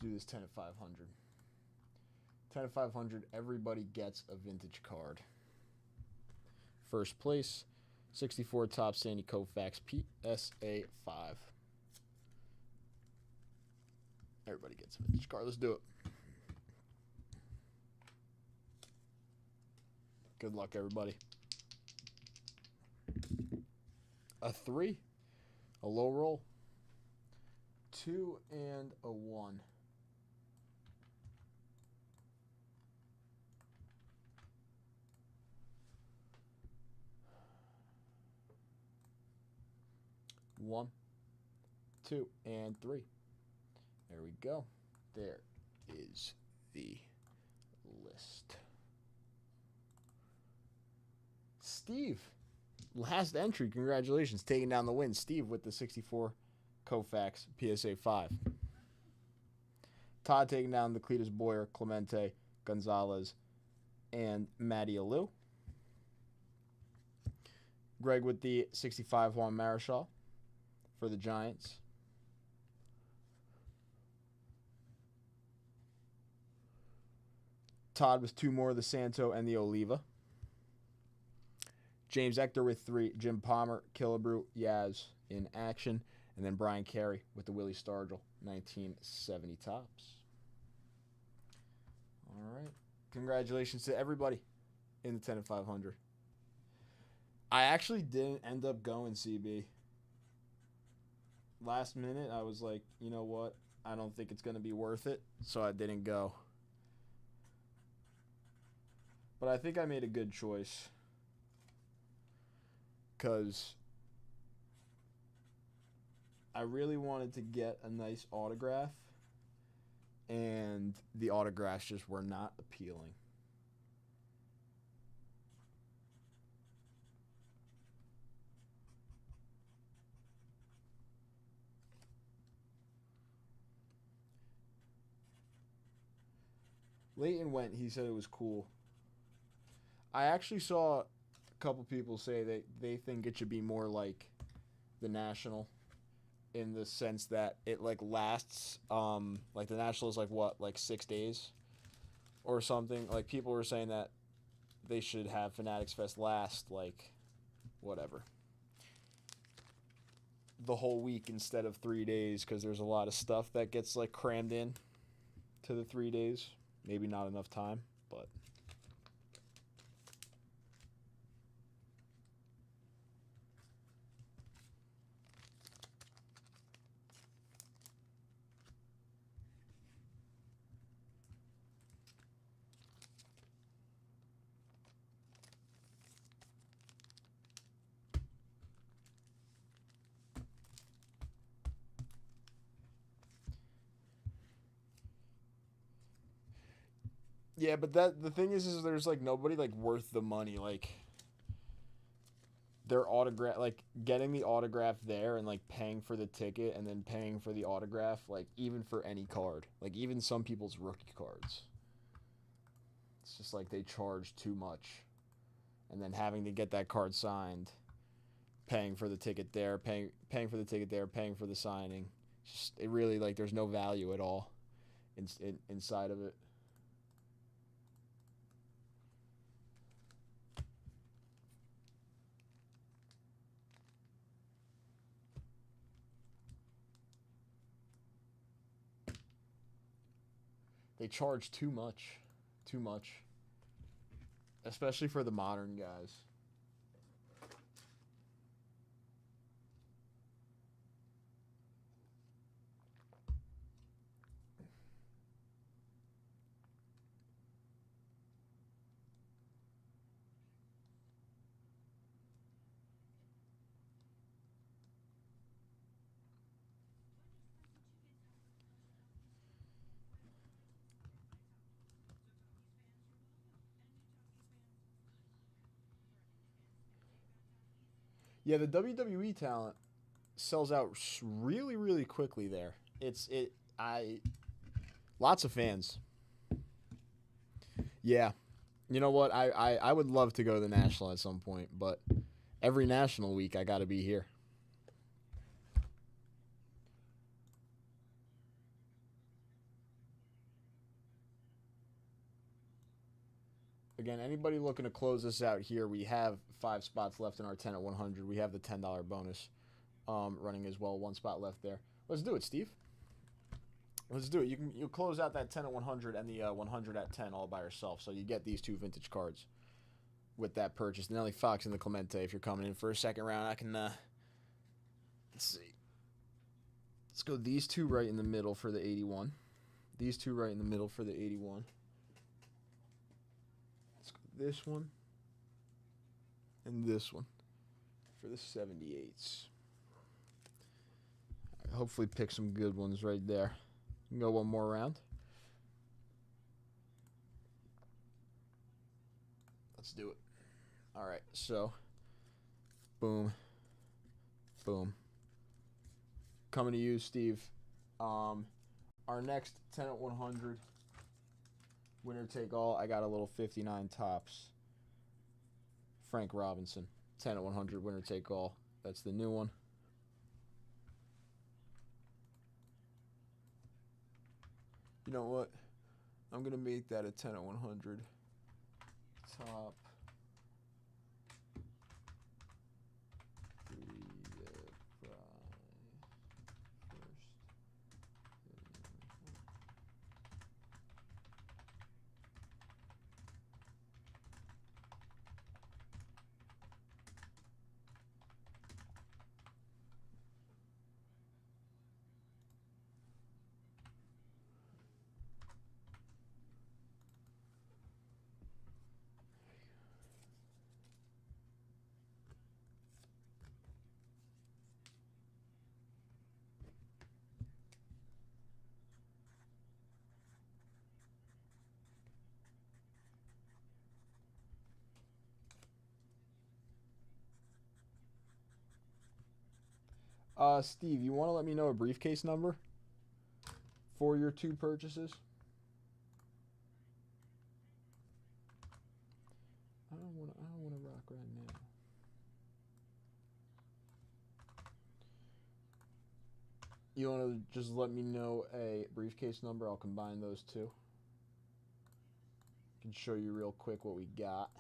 Speaker 1: Do this 10 at 500. 10 at 500, everybody gets a vintage card. First place, 64 Top Sandy Koufax PSA 5. Everybody gets a vintage card. Let's do it. Good luck, everybody. A 3, a low roll, 2 and a 1. One, 2, and 3. There we go. There is the list. Steve, last entry. Congratulations, taking down the win. Steve with the 64 Koufax PSA 5. Todd taking down the Cletus Boyer, Clemente, Gonzalez, and Matty Alou. Greg with the 65 Juan Marichal for the Giants. Todd with 2 more, the Santo and the Oliva. James Ector with 3, Jim Palmer, Killebrew, Yaz in action, and then Brian Carey with the Willie Stargell 1970 tops. All right. Congratulations to everybody in the 10 at 500. I actually didn't end up going CB. Last minute, I was like, you know what? I don't think it's going to be worth it, so I didn't go. But I think I made a good choice because I really wanted to get a nice autograph, and the autographs just were not appealing. Leighton went. He said it was cool. I actually saw a couple people say that they think it should be more like the National, in the sense that it like lasts. Like the National is like what, like 6 days, or something. Like people were saying that they should have Fanatics Fest last like whatever, the whole week instead of 3 days, because there's a lot of stuff that gets like crammed in to the 3 days. Maybe not enough time, but yeah, but the thing is there's like nobody like worth the money. Like their autograph, like getting the autograph there and like paying for the ticket and then paying for the autograph, like even for any card, like even some people's rookie cards. It's just like they charge too much, and then having to get that card signed, paying for the ticket there, paying for the ticket there, paying for the signing. Just it really like there's no value at all inside of it. They charge too much. Too much. Especially for the modern guys. Yeah, the WWE talent sells out really, really quickly there. Lots of fans. Yeah. You know what? I would love to go to the National at some point, but every National week I got to be here. Again, anybody looking to close this out here, we have 5 spots left in our 10 at 100. We have the $10 bonus running as well. 1 spot left there. Let's do it, Steve. Let's do it. You'll close out that 10 at 100 and the 100 at 10 all by yourself. So you get these 2 vintage cards with that purchase. Nelly Fox and the Clemente. If you're coming in for a second round, I can let's see. Let's go these 2 right in the middle for the 81. These 2 right in the middle for the 81. Let's go this one and this one for the 78s. Right, hopefully pick some good ones right there. You can go one more round. Let's do it. All right, so boom, boom. Coming to you, Steve. Our next 10 at 100 winner take all. I got a little 59 tops. Frank Robinson, 10 at 100 winner take all. That's the new one. You know what? I'm going to make that a 10 at 100 top. Steve, you want to let me know a briefcase number for your 2 purchases? I don't want to rock right now. You want to just let me know a briefcase number? I'll combine those 2. Can show you real quick what we got.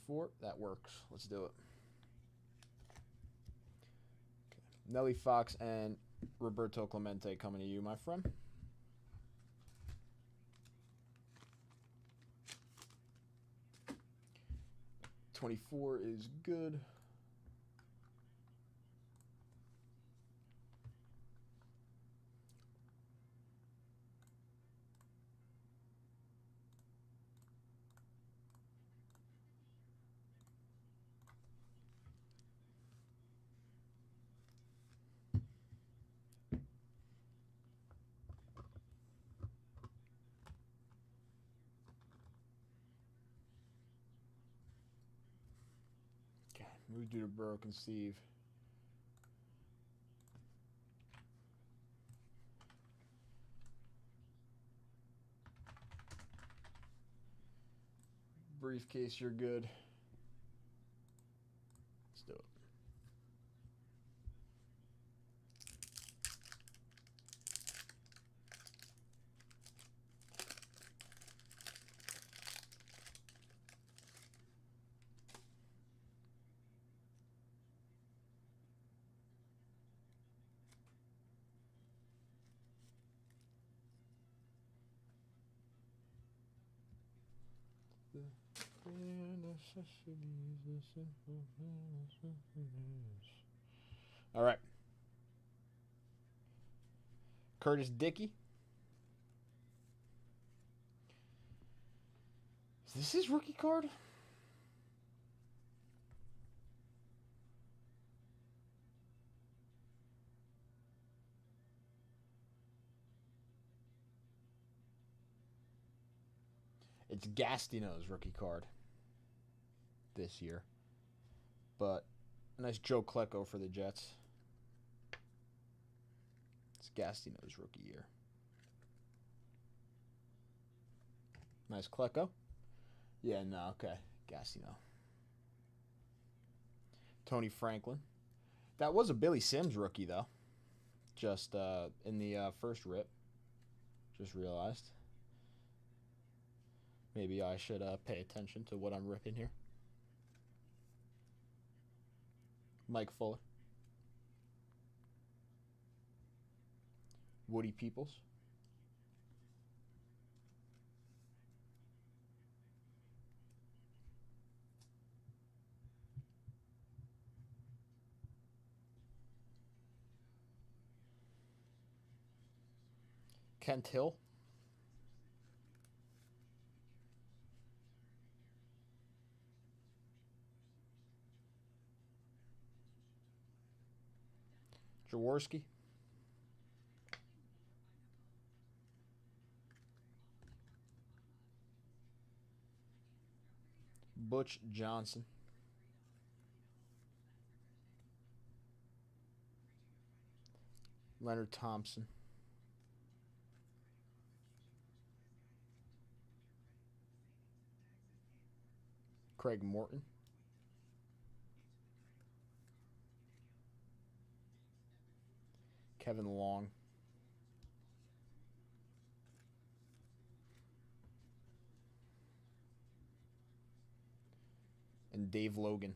Speaker 1: $24. That works. Let's do it. Nelly Fox and Roberto Clemente coming to you, my friend. $24 is good. Okay, move to the broken Steve. Briefcase, you're good. Let's do it. All right. Curtis Dickey. Is this his rookie card? It's Gastineau's rookie card this year. But a nice Joe Klecko for the Jets. It's Gastineau's rookie year. Nice Klecko. Yeah, no, okay. Gastineau. Tony Franklin. That was a Billy Sims rookie, though. Just in the first rip. Just realized. Maybe I should pay attention to what I'm ripping here. Mike Fuller. Woody Peoples. Kent Hill. Jaworski. Butch Johnson. Leonard Thompson. Craig Morton. Kevin Long. And Dave Logan.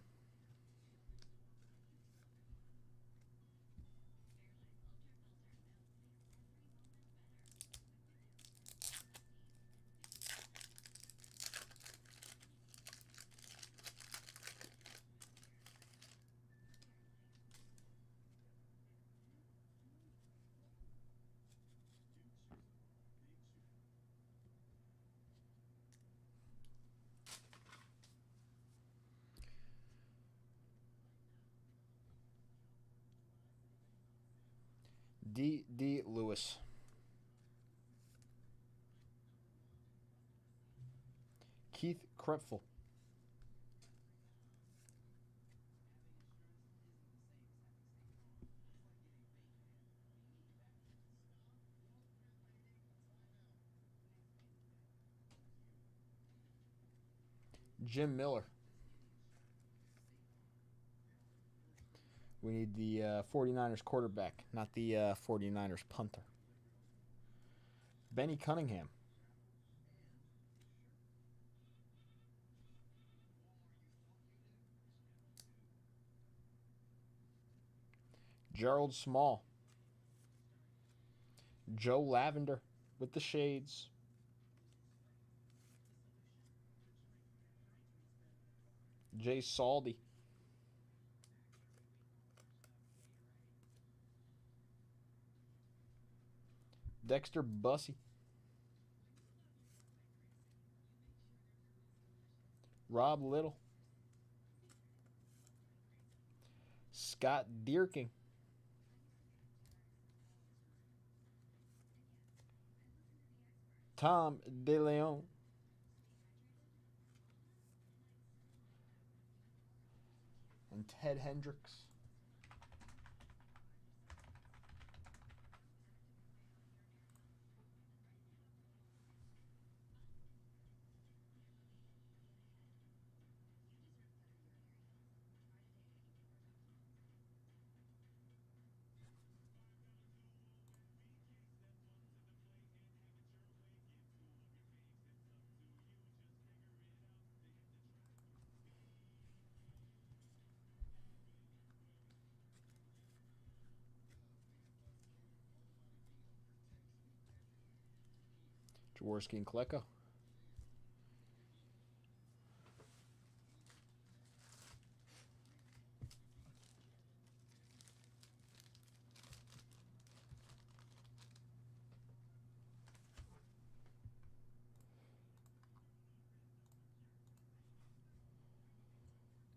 Speaker 1: D. Lewis. Keith Krepfel. Jim Miller. We need the 49ers quarterback, not the 49ers punter. Benny Cunningham. Gerald Small. Joe Lavender with the shades. Jay Saldy. Dexter Bussey. Rob Little. Scott Dierking. Tom DeLeon. And Ted Hendricks. Jaworski and Kleko.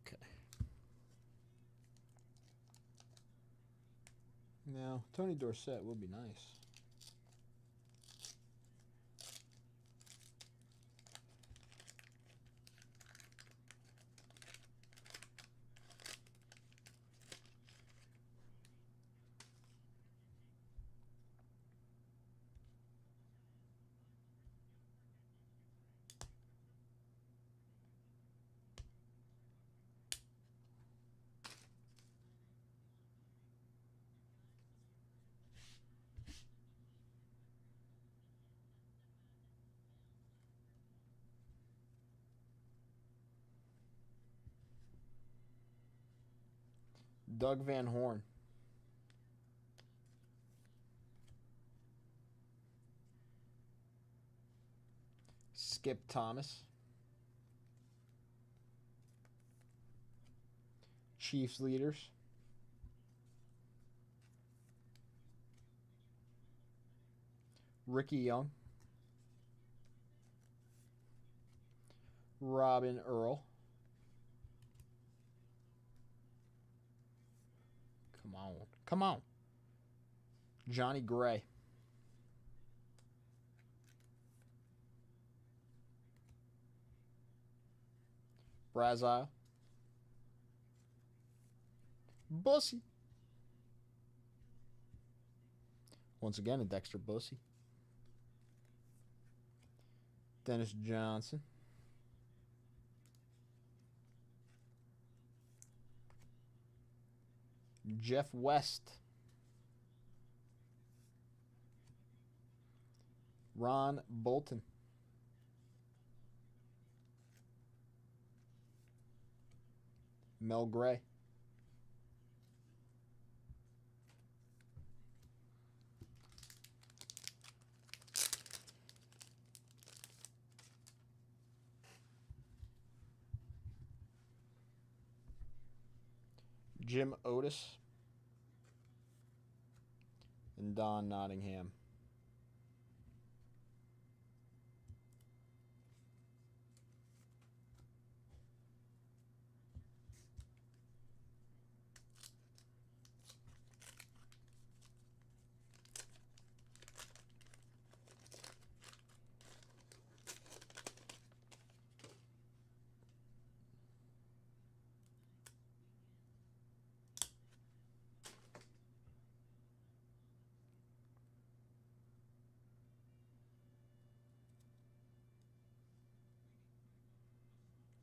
Speaker 1: Okay. Now, Tony Dorsett would be nice. Doug Van Horn. Skip Thomas. Chiefs leaders. Ricky Young. Robin Earl. Come on. Come on. Johnny Gray. Brazile. Bussy. Once again, a Dexter Bussy. Dennis Johnson. Jeff West. Ron Bolton. Mel Gray. Jim Otis. And Don Nottingham.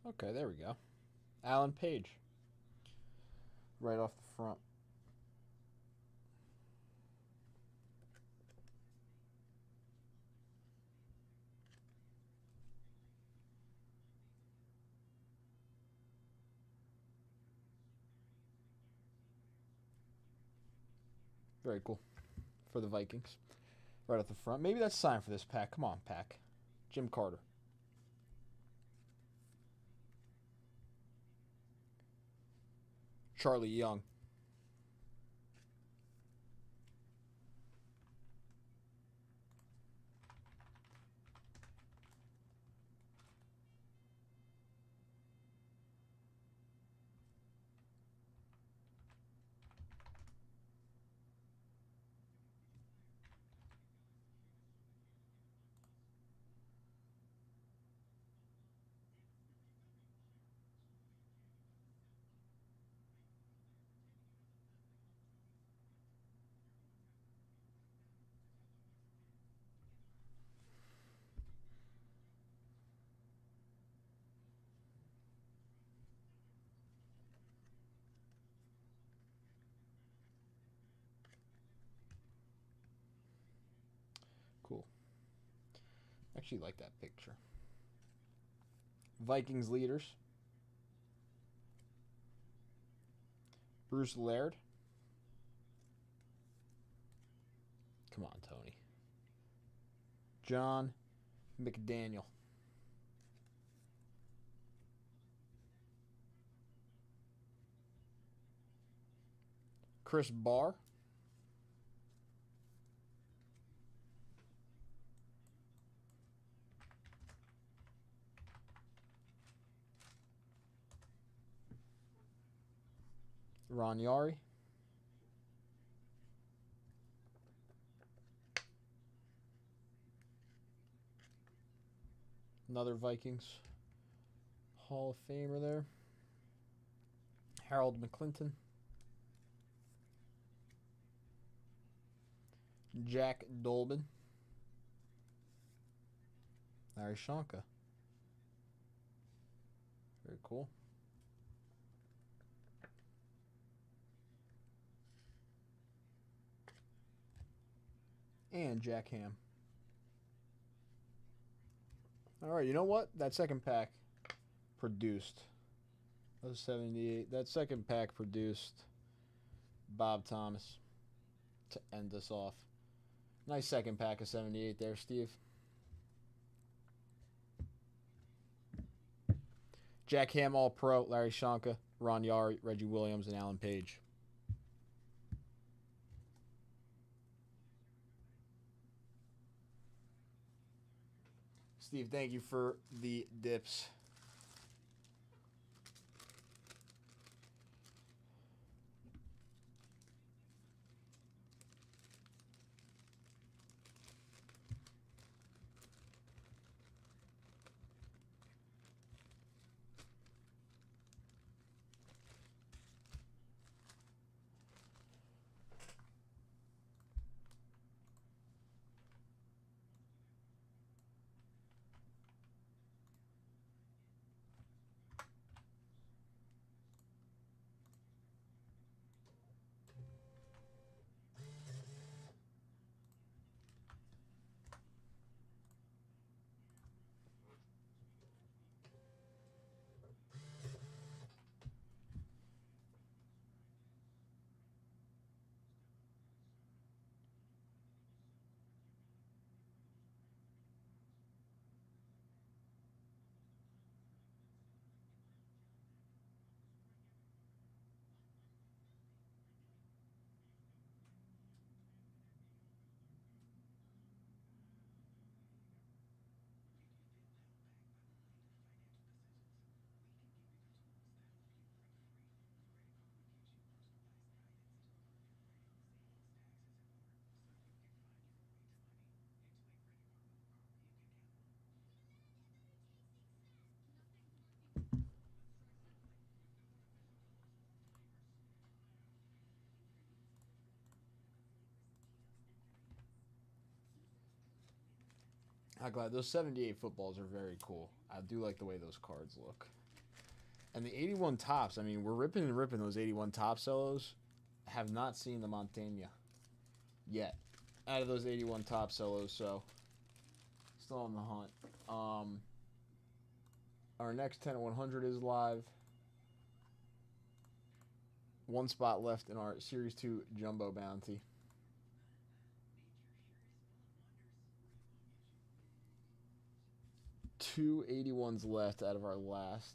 Speaker 1: Okay, there we go. Alan Page. Right off the front. Very cool for the Vikings. Right at the front. Maybe that's sign for this pack. Come on, pack. Jim Carter. Charlie Young. Cool. Actually like that picture. Vikings leaders. Bruce Laird. Come on, Tony. John McDaniel. Chris Barr. Ron Yari. Another Vikings Hall of Famer there. Harold McClinton. Jack Dolbin. Larry Shankar. Very cool. And Jack Ham. All right, you know what? That second pack produced. That was 78. That second pack produced Bob Thomas to end us off. Nice second pack of 78 there, Steve. Jack Ham All-Pro, Larry Shankar, Ron Yari, Reggie Williams, and Alan Page. Steve, thank you for the dips. I'm glad. Those 78 footballs are very cool. I do like the way those cards look. And the 81 tops, I mean, we're ripping and ripping those 81 top cellos. Have not seen the Montaigne yet out of those 81 top cellos, so still on the hunt. Our next 10 at 100 is live. One spot left in our Series 2 Jumbo Bounty. 2 81s left out of our last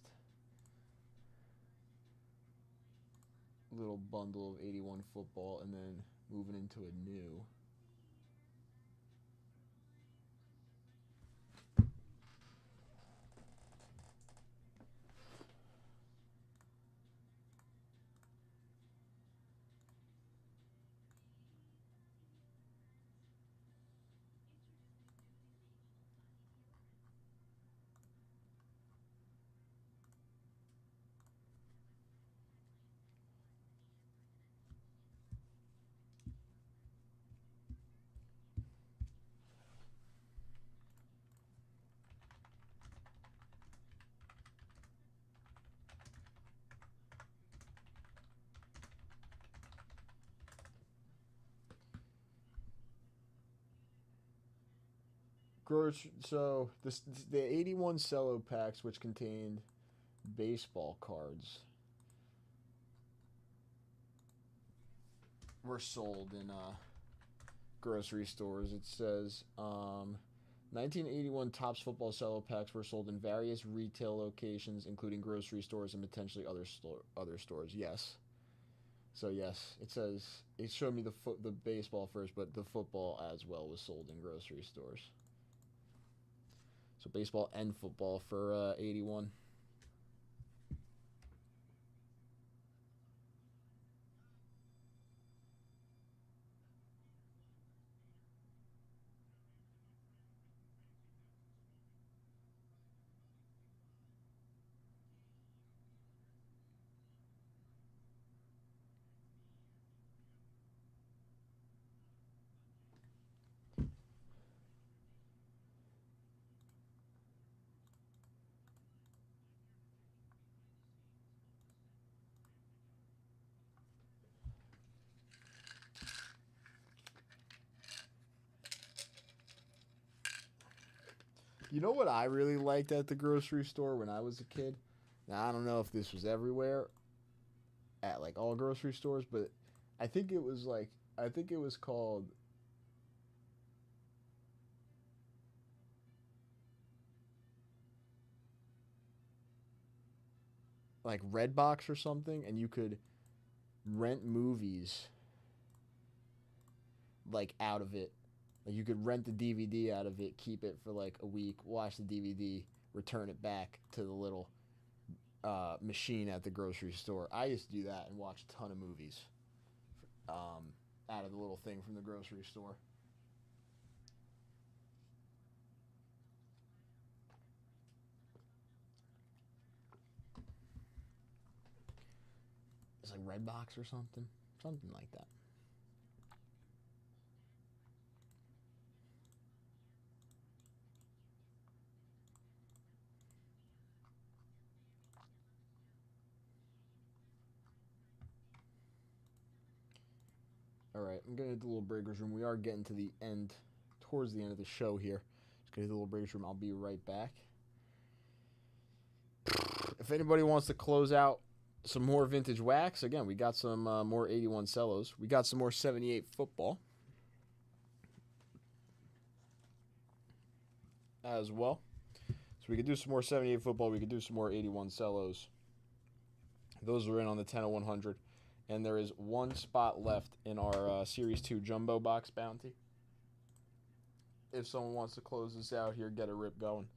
Speaker 1: little bundle of 81 football, and then moving into a new. So the 81 cello packs, which contained baseball cards, were sold in grocery stores. It says 1981 Topps football cello packs were sold in various retail locations, including grocery stores and potentially other stores. Yes. So yes, it says it showed me the baseball first, but the football as well was sold in grocery stores. So baseball and football for 81. You know what I really liked at the grocery store when I was a kid? Now, I don't know if this was everywhere at like all grocery stores, but I think it was called like Redbox or something, and you could rent movies like out of it. Like you could rent the DVD out of it, keep it for like a week, watch the DVD, return it back to the little machine at the grocery store. I used to do that and watch a ton of movies out of the little thing from the grocery store. It's like Redbox or something like that. All right, I'm gonna hit the little breakers room. We are getting to the end, towards the end of the show here. Just gonna hit the little breakers room. I'll be right back. If anybody wants to close out some more vintage wax, again, we got some more 81 cellos. We got some more 78 football as well. So we could do some more 78 football. We could do some more 81 cellos. Those are in on the 10-100. And there is one spot left in our Series 2 Jumbo Box Bounty. If someone wants to close this out here, get a rip going.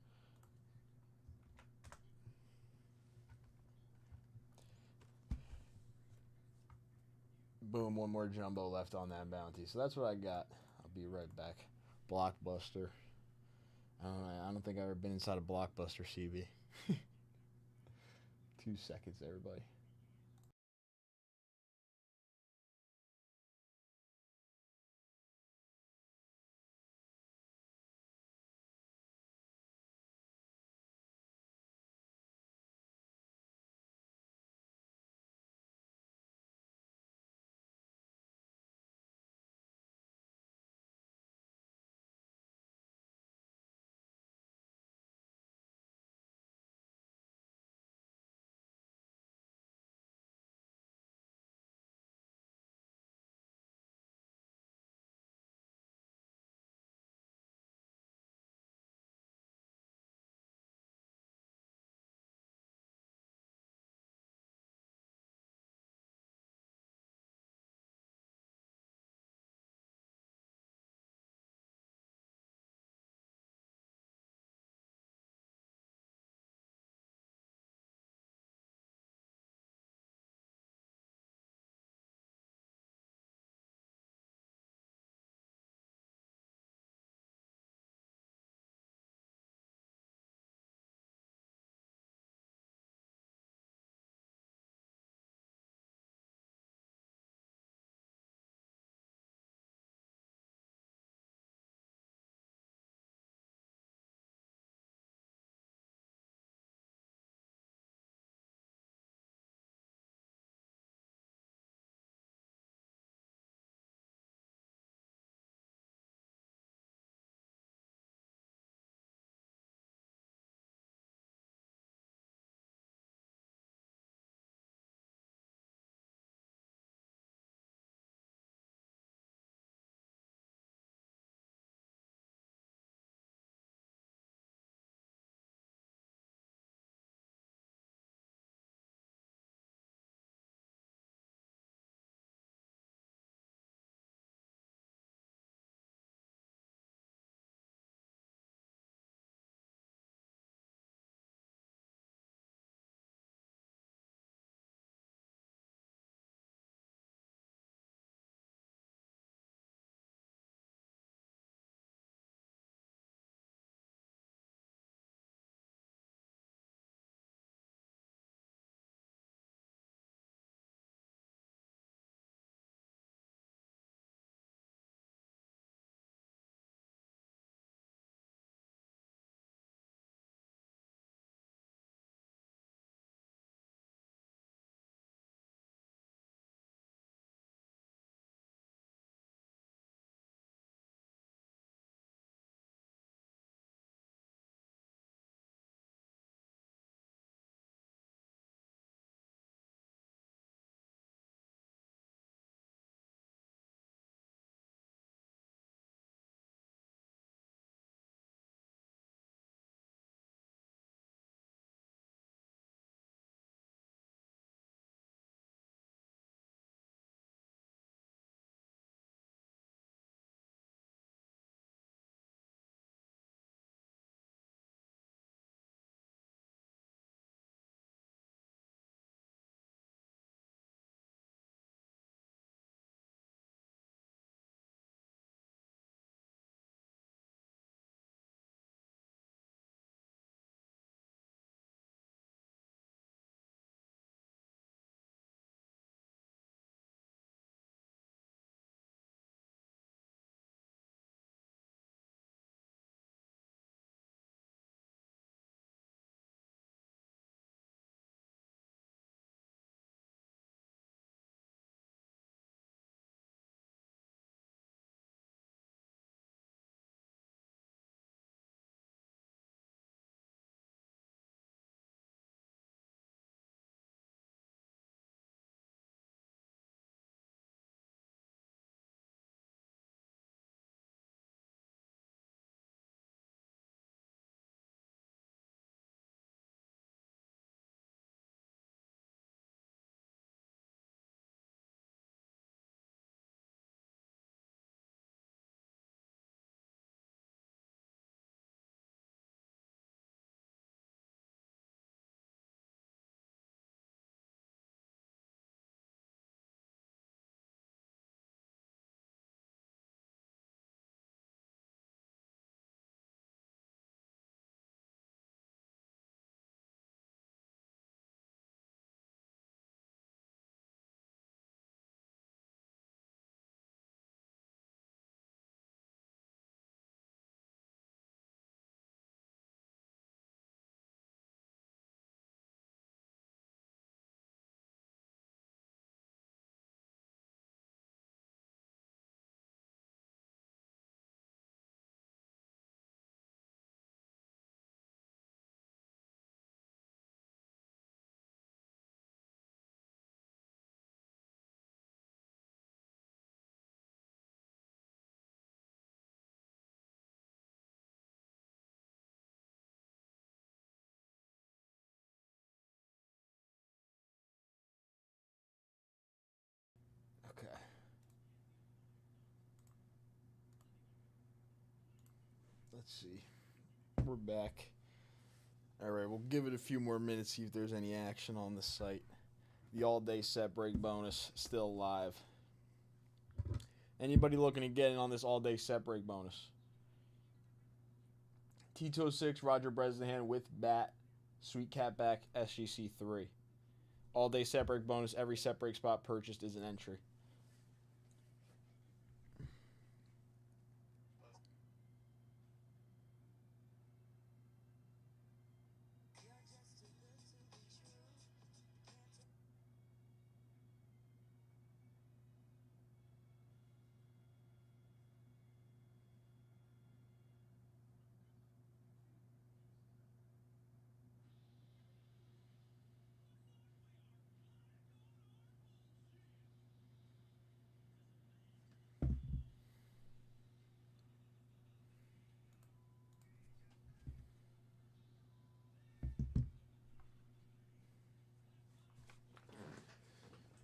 Speaker 1: Boom, one more Jumbo left on that bounty. So that's what I got. I'll be right back. Blockbuster. I don't think I've ever been inside a Blockbuster, CB. 2 seconds, everybody. Let's see. We're back. All right, we'll give it a few more minutes, see if there's any action on the site. The all-day set break bonus still live. Anybody looking to get in on this all-day set break bonus? Tito 6, Roger Bresnahan with bat, Sweet Catback, SGC 3. All-day set break bonus. Every set break spot purchased is an entry.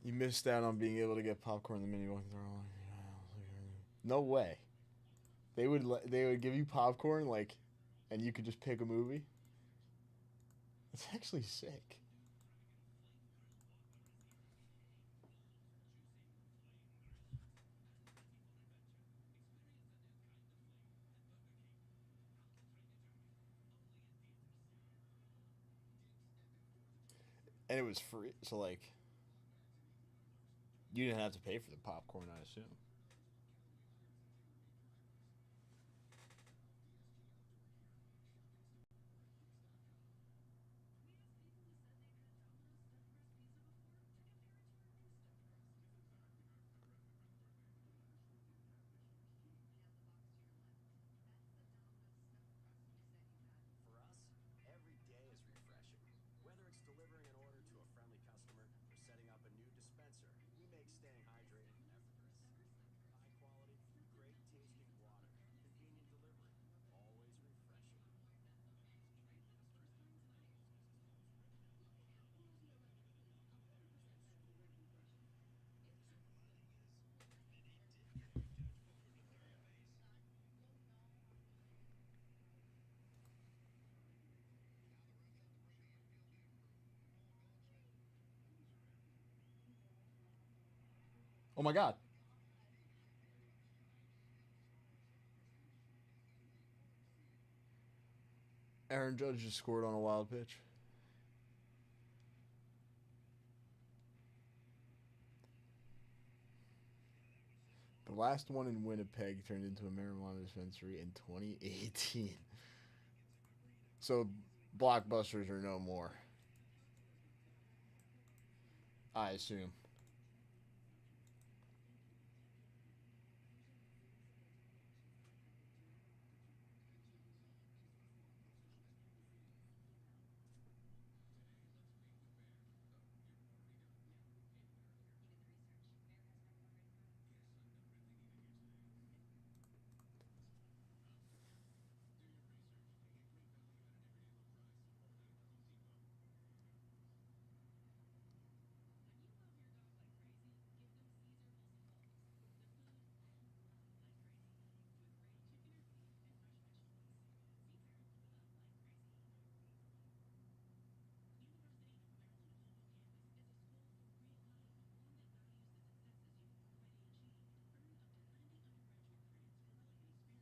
Speaker 1: You missed out on being able to get popcorn in the mini box. No way. They would give you popcorn and you could just pick a movie. It's actually sick. And it was free, so you didn't have to pay for the popcorn, I assume.
Speaker 7: For us, every day is refreshing. Whether it's delivering an order to a friendly customer or setting up a new dispenser, we make staying hydrated effortless. High quality, great tasting water, convenient delivery, always refreshing.
Speaker 1: Oh my God. Aaron Judge just scored on a wild pitch. The last one in Winnipeg turned into a marijuana dispensary in 2018. So blockbusters are no more, I assume.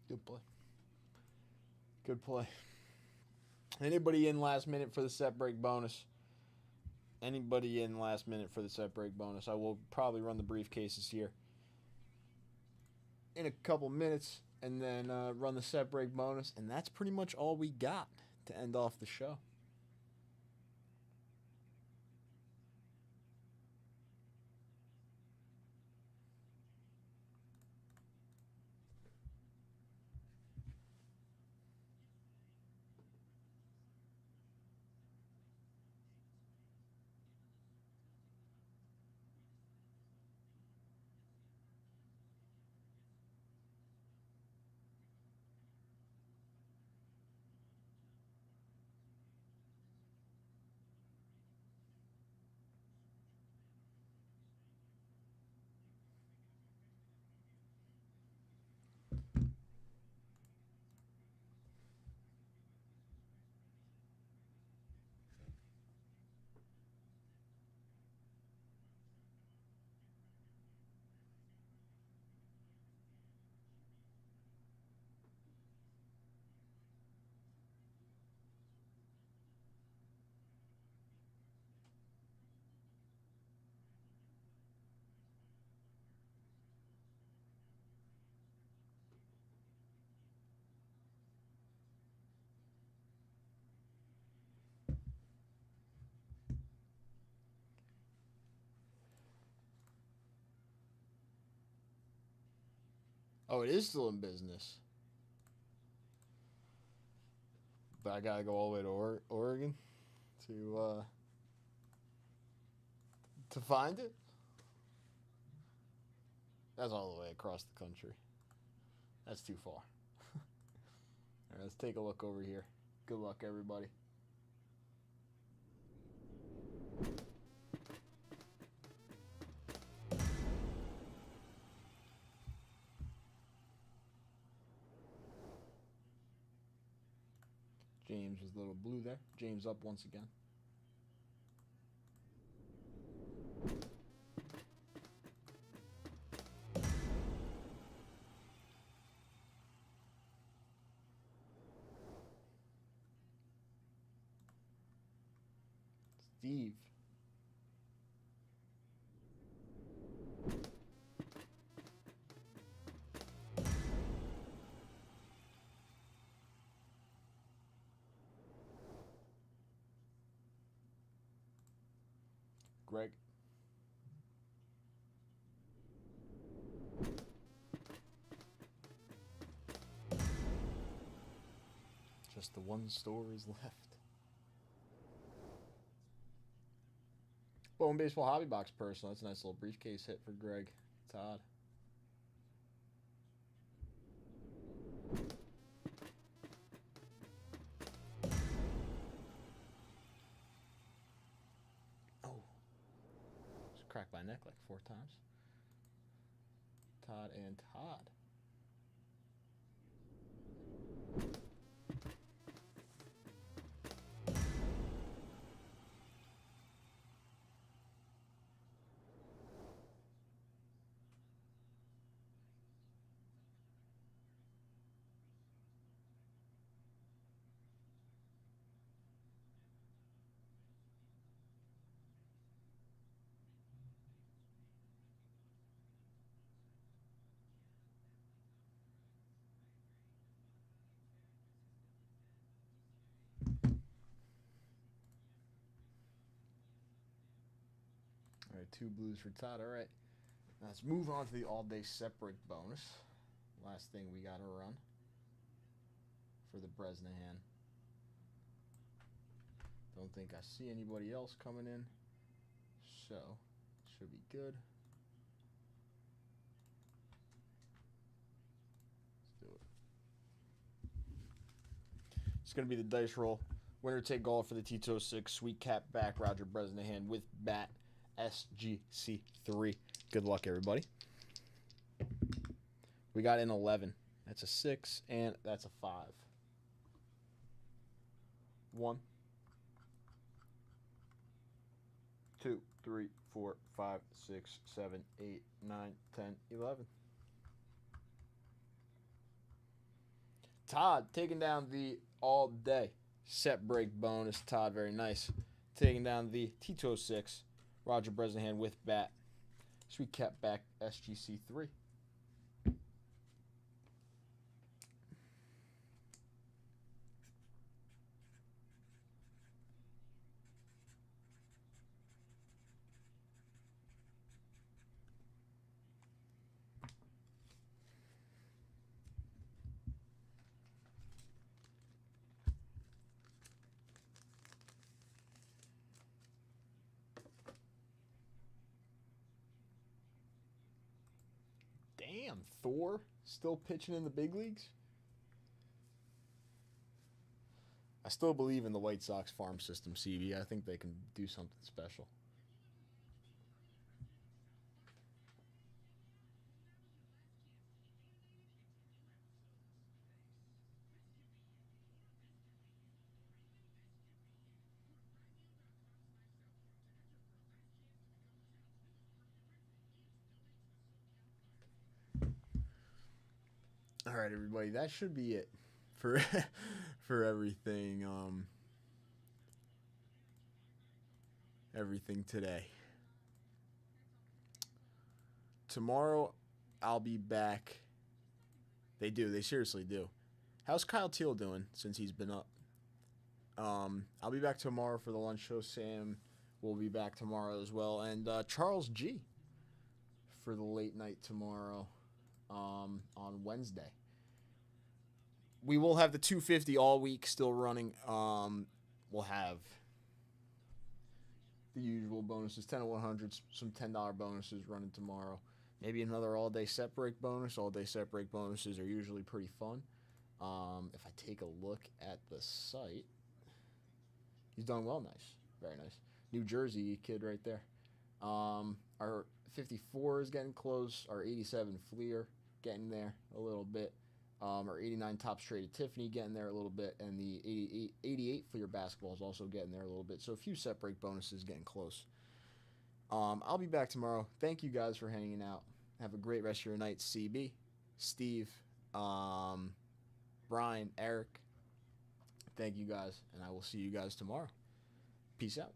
Speaker 1: Good play. Good play. Anybody in last minute for the set break bonus? Anybody in last minute for the set break bonus? I will probably run the briefcases here in a couple minutes and then run the set break bonus. And that's pretty much all we got to end off the show. Oh, it is still in business. But I gotta go all the way to Oregon to find it. That's all the way across the country. That's too far. All right, let's take a look over here. Good luck, everybody. James is a little blue there. James up once again. Steve. Greg. Just the one store is left. Bowman Baseball Hobby Box personal. That's a nice little briefcase hit for Greg. Todd. Oh. Just cracked my neck like 4 times. Todd and Todd. All right, 2 blues for Todd. All right. Now let's move on to the all-day separate bonus. Last thing we got to run for the Bresnahan. Don't think I see anybody else coming in, so should be good. Let's do it. It's going to be the dice roll. Winner take all for the T206 Sweet Cap back Roger Bresnahan with bat SGC3. Good luck, everybody. We got an 11. That's a 6, and that's a 5. 1, 2, 3, 4, 5, 6, 7, 8, 9, 10, 11. Todd taking down the all-day set break bonus. Todd, very nice. Taking down the T206 Roger Bresnahan with bat. Sweet Cap back SGC3. Damn, Thor still pitching in the big leagues? I still believe in the White Sox farm system, CB. I think they can do something special. All right, everybody, that should be it for for everything everything today. Tomorrow I'll be back. They seriously do. How's Kyle Teal doing since he's been up? I'll be back tomorrow for the lunch show. Sam will be back tomorrow as well, and Charles G for the late night tomorrow. on Wednesday. We will have the 250 all week still running. We'll have the usual bonuses, 10 and 100s, some $10 bonuses running tomorrow. Maybe another all-day set break bonus. All-day set break bonuses are usually pretty fun. If I take a look at the site, he's done well. Nice. Very nice. New Jersey kid right there. Our 54 is getting close. Our 87 Fleer getting there a little bit. Our 89 Topps Traded Tiffany getting there a little bit. And the 88 Fleer Basketball is also getting there a little bit. So a few set break bonuses getting close. I'll be back tomorrow. Thank you guys for hanging out. Have a great rest of your night. CB, Steve, Brian, Eric. Thank you guys, and I will see you guys tomorrow. Peace out.